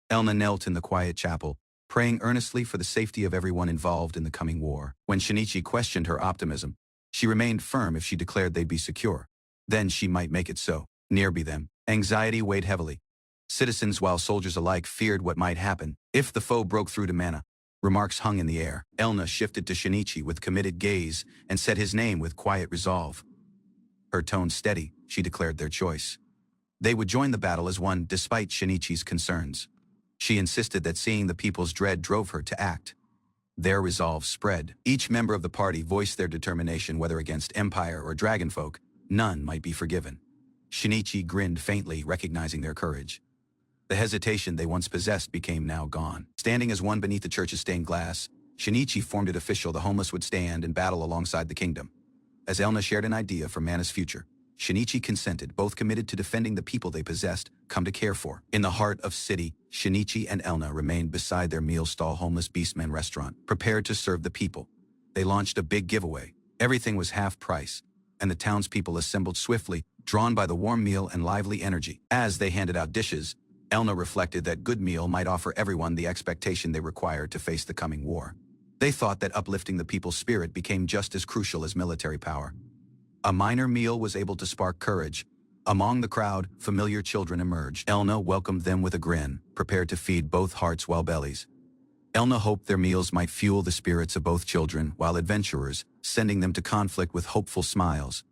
Elna knelt in the quiet chapel, praying earnestly for the safety of everyone involved in the coming war. When Shinichi questioned her optimism, she remained firm if she declared they'd be secure. Then she might make it so. Nearby them, anxiety weighed heavily. Citizens while soldiers alike feared what might happen if the foe broke through to Mana. Remarks hung in the air. Elna shifted to Shinichi with committed gaze and said his name with quiet resolve. Her tone steady, she declared their choice. They would join the battle as one despite Shinichi's concerns. She insisted that seeing the people's dread drove her to act. Their resolve spread. Each member of the party voiced their determination whether against Empire or Dragonfolk. None might be forgiven. Shinichi grinned faintly, recognizing their courage. The hesitation they once possessed became now gone. Standing as one beneath the church's stained glass, Shinichi formed it official the homeless would stand and battle alongside the kingdom. As Elna shared an idea for Mana's future, Shinichi consented, both committed to defending the people they possessed, come to care for. In the heart of city, Shinichi and Elna remained beside their meal stall Homeless Beastman restaurant, prepared to serve the people. They launched a big giveaway. Everything was half price, and the townspeople assembled swiftly, drawn by the warm meal and lively energy. As they handed out dishes, Elna reflected that good meal might offer everyone the expectation they required to face the coming war. They thought that uplifting the people's spirit became just as crucial as military power. A minor meal was able to spark courage. Among the crowd, familiar children emerged. Elna welcomed them with a grin, prepared to feed both hearts while bellies. Elna hoped their meals might fuel the spirits of both children while adventurers, sending them to conflict with hopeful smiles.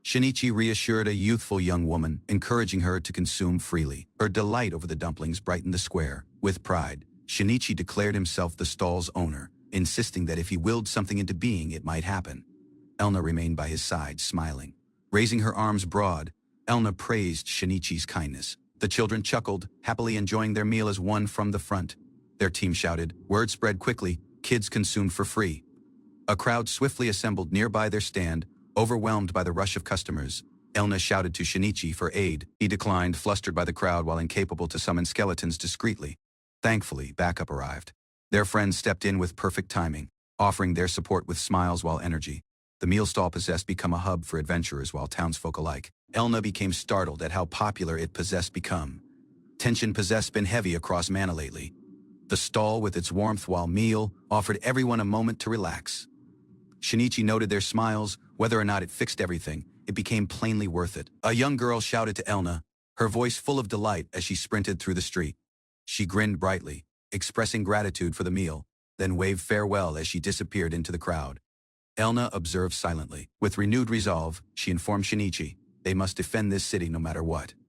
Shinichi reassured a youthful young woman, encouraging her to consume freely. Her delight over the dumplings brightened the square. With pride, Shinichi declared himself the stall's owner, insisting that if he willed something into being, it might happen. Elna remained by his side, smiling. Raising her arms broad, Elna praised Shinichi's kindness. The children chuckled, happily enjoying their meal as one from the front. Their team shouted. Word spread quickly, kids consumed for free. A crowd swiftly assembled nearby their stand, overwhelmed by the rush of customers. Elna shouted to Shinichi for aid. He declined, flustered by the crowd while incapable to summon skeletons discreetly. Thankfully, backup arrived. Their friends stepped in with perfect timing, offering their support with smiles while energy. The meal stall possessed become a hub for adventurers while townsfolk alike. Elna became startled at how popular it possessed become. Tension possessed been heavy across Mana lately. The stall with its warmth while meal offered everyone a moment to relax. Shinichi noted their smiles. Whether or not it fixed everything, it became plainly worth it. A young girl shouted to Elna, her voice full of delight as she sprinted through the street. She grinned brightly, expressing gratitude for the meal, then waved farewell as she disappeared into the crowd. Elna observed silently. With renewed resolve, she informed Shinichi, they must defend this city no matter what.